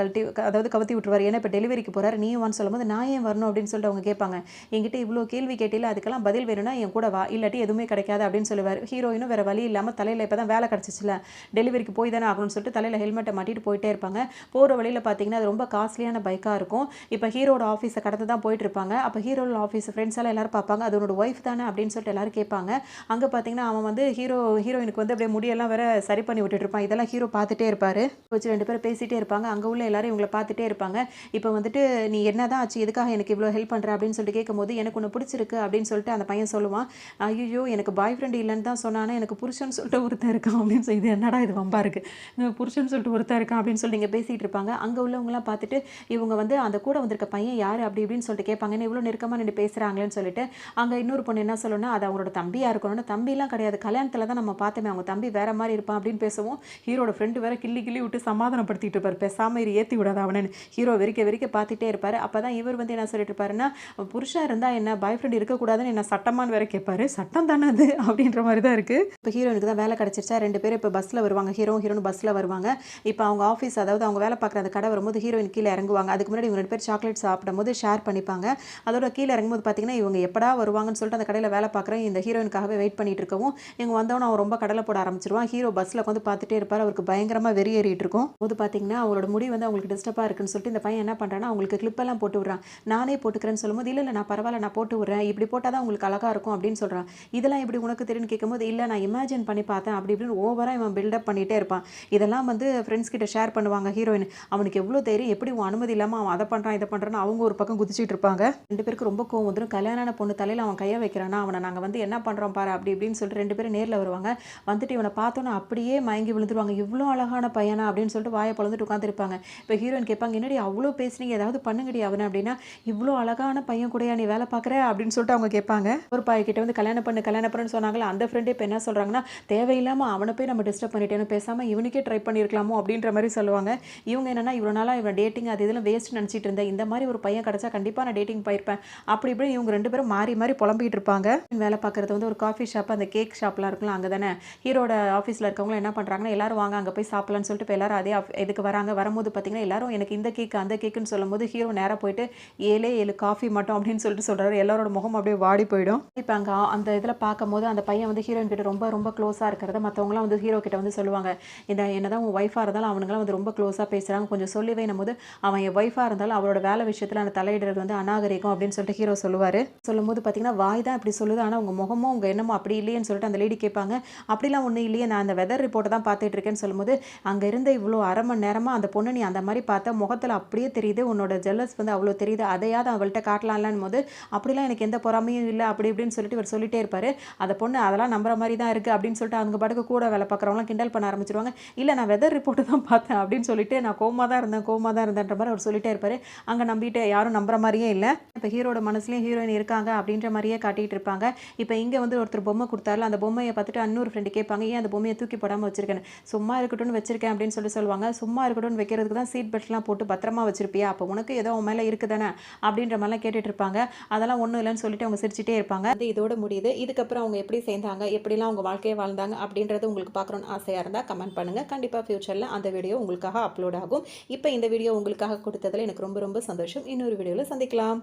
அதாவது கவுத்தி விட்டுருவார். ஏன்னா இப்போ டெலிவரிக்கு போகிறாரு, நீயும் வான்னு சொல்லும்போது நான் ஏன் வரணும் அப்படின்னு சொல்லிட்டு அவங்க கேட்பாங்க. என்கிட்ட இவ்வளோ கேள்வி கேட்டில, அதுக்கெல்லாம் பதில் வேணும்னா என் கூட வா, இல்லாட்டி எதுவுமே கிடைக்காது அப்படின்னு சொல்லுவார். ஹீரோயினும் வேறு வழி இல்லாமல் தலையில் இப்போ தான் வேலை கிடச்சிச்சில, டெலிவரிக்கு போய் தானே ஆகணும்னு சொல்லிட்டு தலையில் ஹெல்மெட்டை மாட்டிட்டு போயிட்டே இருப்பாங்க. போகிற வழியில் பார்த்தீங்கன்னா அது ரொம்ப காஸ்ட்லியான பைக்காக இருக்கும். இப்போ ஹீரோட ஆஃபீஸை கடந்து தான் போயிட்டு இருப்பாங்க. அப்போ ஹீரோட ஆஃபீஸ் ஃப்ரெண்ட்ஸ் எல்லாம் எல்லாரும் பார்ப்பாங்க, அது உன்னோட ஒய்ஃப் தானே அப்படின்னு சொல்லிட்டு எல்லாரும் கேட்பாங்க. அங்கே பார்த்தீங்கன்னா அவன் வந்து ஹீரோயினுக்கு வந்து அப்படியே முடியெல்லாம் வேற சரி பண்ணி விட்டுட்டு இருப்பான். இதெல்லாம் ஹீரோ பார்த்துட்டே இருப்பார். வச்சு 2 பேரும் பேசிகிட்டே இருப்பாங்க. அங்கே உள்ள எல்லாரும் இவங்களை பார்த்துட்டே இருப்பாங்க. இப்போ வந்துட்டு நீ என்ன தான் ஆச்சு, எதுக்காக எனக்கு இவ்வளோ ஹெல்ப் பண்ணுற அப்படின்னு சொல்லிட்டு கேட்கும்போது, எனக்கு ஒன்று பிடிச்சிருக்கு அப்படின்னு சொல்லிட்டு அந்த பையன் சொல்லுவான். ஐயோ எனக்கு பாய் ஃப்ரெண்ட் இல்லைன்னு தான் சொன்னானே, எனக்கு புருஷன் சொல்லிட்டு ஒருத்தன் இருக்கான் அப்படின்னு சொல்லி, இது என்னடா இது வம்பா இருக்குது, புருஷன் சொல்லிட்டு ஒருத்தன் இருக்கான் அப்படின்னு சொல்லி நீங்கள் பேசிகிட்டு இருப்பாங்க. அங்கே உள்ளவங்களாம் பார்த்துட்டு இவங்க வந்து அந்த கூட வந்திருக்க பையன் யார் அப்படி இப்படின்னு சொல்லிட்டு கேட்பாங்க. இவ்வளோ நெருக்கமாக நின்று பேசுகிறாங்களேன்னு சொல்லிட்டு அங்கே இன்னொரு பொண்ணு என்ன சொல்லணும்னா, அது அவங்களோட தம்பியாக இருக்கணும்னு. தம்பிலாம் கிடையாது, கல்யாணத்தில் தான் நம்ம பார்த்தோமே, அவங்க தம்பி வேற மாதிரி இருப்பான் அப்படின்னு பேசவும் ஹீரோட ஃப்ரெண்டு வேற கிள்ளி விட்டு சமாதானப்படுத்திட்டு இருப்பார். பேசாமல் இது ஏற்றி விடாத அவனு. ஹீரோ வெறிக்க பார்த்துட்டே இருப்பார். அப்போ தான் இவர் வந்து என்ன சொல்லிட்டு இருப்பாருன்னா, புருஷன் இருந்தால் என்ன, பாய் ஃப்ரெண்ட் இருக்கக்கூடாதுன்னு என்ன சட்டமானு வேற கேட்பாரு. சட்டம் தானே அது அப்படின்ற மாதிரி தான் இருக்குது. இப்போ ஹீரோனுக்கு தான் வேலை கிடச்சிருச்சா, 2 பேரும் இப்போ பஸ்ஸில் வருவாங்க. ஹீரோயின் பஸ்ஸில் வருவாங்க. இப்போ அவங்க ஆஃபீஸ், அதாவது அவங்க வேலை பார்க்குற அந்த கடை வரும்போது ஹீரோயின் கீழே இறங்குவாங்க. அதுக்கு முன்னாடி இவங்க 2 பேர் சாக்லேட் சாப்பிடும்போது ஷேர் பண்ணிப்பாங்க. அதோட கீழே இறங்கும்போது பார்த்தீங்கன்னா இவங்க எப்படா வருவாங்கன்னு சொல்லிட்டு அந்த கடையில் வேலை பார்க்குறேன் இந்த ஹீரோயினுக்காகவே வெயிட் பண்ணிட்டு இருக்கவும் இவங்க வந்தவொன்னே அவன் ரொம்ப கடலை போட ஆரம்பிச்சிருவான். ஹீரோ பஸ்ஸில் வந்து பார்த்துட்டே இருப்பார். அவருக்கு பயங்கரமாக வெறியேறிட்டு இருக்கும். போது பார்த்தீங்கன்னா அவளோட முடி வந்து அவங்களுக்கு டிஸ்டர்பாக இருக்குன்னு சொல்லிட்டு இந்த பையன் என்ன பண்ணுறான்னா, அவங்களுக்கு கிளிப்பெல்லாம் போட்டு விட்றான். நானே போட்டுக்கிறேன்னு சொல்லும்போது, இல்லை நான் பரவாயில்ல நான் போட்டு விட்றேன், இப்படி போட்டால் தான் உங்களுக்கு அழகாக இருக்கும் அப்படின்னு சொல்கிறான். இதெல்லாம் எப்படி உனக்கு தெரியும்னு கேட்கும்போது, இல்லை நான் இமேஜின் பண்ணி பார்த்தேன் அப்படி இப்படின்னு ஓவராக இவன் பில்டப் பண்ணிகிட்டே இருப்பான். இதெல்லாம் வந்து ஃப்ரெண்ட்ஸ் கிட்ட ஷேர் பண்ணுவாங்க ஹீரோயின். அவனுக்கு எவ்வளோ தெரியும், எப்படி உன் அனுமதி இல்லாமல் அவன் அதை பண்ணுறான் இதை பண்ணுறான்னு அவங்க ஒரு பக்கம் குதிச்சிட்டு இருப்பாங்க. 2 பேருக்கு ரொம்ப கோவம் வந்துடும். கல்யாண பொண்ணு தலையில் அவன் கையை வைக்கிறானா, அவனை நாங்கள் வந்து என்ன பண்ணுறோம் பாரு அப்படி இப்படின்னு சொல்லிட்டு 2 பேரும் நேரில் வருவாங்க. வந்துட்டு இவனை பார்த்தோன்னா அப்படியே மயங்கி விழுந்துருவாங்க. இவ்வளோ அழகான பையனா அப்படின்னு சொல்லிட்டு வாயை பொழந்துட்டு உட்காந்துருப்பாங்க. இப்போ ஹீரோயின் கேட்பாங்க, என்னடி அவ்வளோ பேசுனீங்க, ஏதாவது பண்ணுங்கடி அவனை அப்படின்னா, இவ்வளோ அழகான பையன் கூடயா நீ வேலை பார்க்குற அப்படின்னு சொல்லிட்டு அவங்க கேட்பாங்க. ஒரு பையன்கிட்ட வந்து கல்யாணம் பண்ணுன்னு சொன்னாங்களா, அந்த ஃப்ரெண்டே இப்போ என்ன சொல்கிறாங்கன்னா, தேவையில்லாமல் அவனை போய் நம்ம டிஸ்டர்ப் பண்ணிட்டேன்னு பேசாமல் இவனுக்கே ட்ரை பண்ணியிருக்கலாமோ அப்படின்ற மாதிரி சொல்லுவாங்க. இவங்க என்னன்னா, இவ்வளோ நாளாக இவன் டேட்டிங் அது இதெல்லாம் வேஸ்ட் நினச்சிட்டு இருந்தேன், இந்த மாதிரி ஒரு பையன் கிடச்சா கண்டிப்பாக நான் டேட்டிங் போயிருப்பேன் அப்படி இப்படி இவங்க 2 பேரும் மாறி புலம்பிகிட்டு இருப்பாங்க. வேலை பார்க்குறது வந்து ஒரு காஃபி ஷாப், அந்த கேக் ஷாப்லாம் இருக்கலாம் அங்கே தானே. ஹீரோட ஆஃபீஸில் இருக்கவங்களும் என்ன பண்ணுறாங்கன்னா, எல்லாரும் வாங்க அங்கே போய் சாப்பிடலான்னு சொல்லிட்டு இப்போ எல்லாரும் அதே இதுக்கு வராங்க. வரும்போது பார்த்தீங்கன்னா எல்லாரும் எனக்கு இந்த கேக்கு அந்த கேக்குன்னு சொல்லும்போது ஹீரோ நேராக போயிட்டு 7 காஃபி மட்டும் அப்படின்னு சொல்லிட்டு சொல்கிறாரு. எல்லாரோட முகம் அப்படியே வாடி போயிடும். இப்போ அங்கே அந்த இதில் பார்க்கும்போது அந்த பையன் வந்து ஹீரோயின் கிட்ட ரொம்ப க்ளோஸாக இருக்கிறத மற்றவங்களாம் வந்து ஹீரோ கிட்ட வந்து சொல்லுவாங்க. இந்த என்னதான் உன் ஒய்ஃபாக இருந்தாலும் அவனுங்களாம் வந்து ரொம்ப க்ளோஸாக பேசுகிறாங்க, கொஞ்சம் சொல்லி வைக்கும் போது அவன் என் ஒய்ஃபாக இருந்தாலும் அவளோட வேலை விஷயத்தில் அந்த தலையிடுறது வந்து அநாகரிகம் அப்படின்னு சொல்லிட்டு ஹீரோ சொல்லுவார். சொல்லும்போது பார்த்தீங்கன்னா வாய் தான் இப்படி சொல்லுது, ஆனால் உங்கள் முகமும் உங்கள் எண்ணமும் அப்படி இல்லையேன்னு சொல்லிட்டு அந்த லேடி கேட்பாங்க. அப்படிலாம் ஒன்றும் இல்லையே, நான் அந்த வெதர் ரிப்போர்ட்டை தான் பார்த்துட்டு இருக்கேன்னு சொல்லும்போது, அங்கே இருந்த இவ்வளோ அரை மணி நேரமாக அந்த பொண்ணு நீ அந்த மாதிரி பார்த்த முகத்தில் அப்படியே தெரியுது, உன்னோட ஜெல்லஸ் வந்து அவ்வளோ தெரியுது, அதையாவது அவள்கிட்ட காட்டலாம்லான்னு போது அப்படிலாம் எனக்கு எந்த பொறாமையும் இல்லை அப்படி இப்படின்னு சொல்லிட்டு இவர் சொல்லிட்டே இருப்பார். அந்த பொண்ணு அதெல்லாம் நம்புற மாதிரி தான் இருக்குது அப்படின்னு சொல்லிட்டு அவங்க பாட்டுக்கு கூட வேலை பார்க்குறவங்களாம் கிண்டல் பண்ண ஆரம்பிச்சிருவாங்க. இல்லை நான் வெதர் ரிப்போர்ட்டு தான் பார்த்தேன் அப்படின்னு சொல்லிட்டு நான் கோமா தான் இருந்தேன்ற மாதிரி அவர் சொல்லிட்டே இருப்பார். அங்கே நம்பிட்டு யாரும் நம்புற மாதிரியே இல்லை. இப்போ ஹீரோட மனசுலேயும் ஹீரோயின் இருக்காங்க அப்படின்ற மாதிரியே காட்டிகிட்டு இருப்பாங்க. இப்போ இங்கே வந்து ஒருத்தர் பொம்மை கொடுத்தாருல, அந்த பொம்மையை பார்த்துட்டு இன்னொரு ஃப்ரெண்டு கேட்பாங்க, ஏன் அந்த பொம்மையை தூக்கி போடாமல் வச்சிருக்கேன், சும்மா இருக்கட்டும்னு வச்சிருக்கேன் அப்படின்னு சொல்லுவாங்க. சும்மா இருக்கட்டும்னு வைக்கிறதுக்கு தான் சீட் பெல்ட்லாம் போட்டு பத்திரமா வச்சிருப்பியா, அப்போ உனக்கு ஏதோ உன் மேலே இருக்குதானே அப்படின்ற மாதிரிலாம் கேட்டுட்டு இருப்பாங்க. அதெல்லாம் ஒன்றும் இல்லைன்னு சொல்லிட்டு அவங்க சிரிச்சிட்டே இருப்பாங்க. அது இதோட முடியுது. இதுக்கப்புறம் அவங்க எப்படி சேர்ந்தாங்க, எப்படிலாம் அவங்க வாழ்க்கையை வாழ்ந்தாங்க அப்படின்றது உங்களுக்கு பார்க்கணுன்னு ஆசையாக இருந்தால் கமெண்ட் பண்ணுங்கள். கண்டிப்பாக ஃபியூச்சரில் அந்த வீடியோ உங்களுக்காக அப்லோட் ஆகும். இப்போ இந்த வீடியோ உங்களுக்காக கொடுத்ததில் எனக்கு ரொம்ப சந்தோஷம். இன்னொரு வீடியோவில் சந்திக்கலாம்.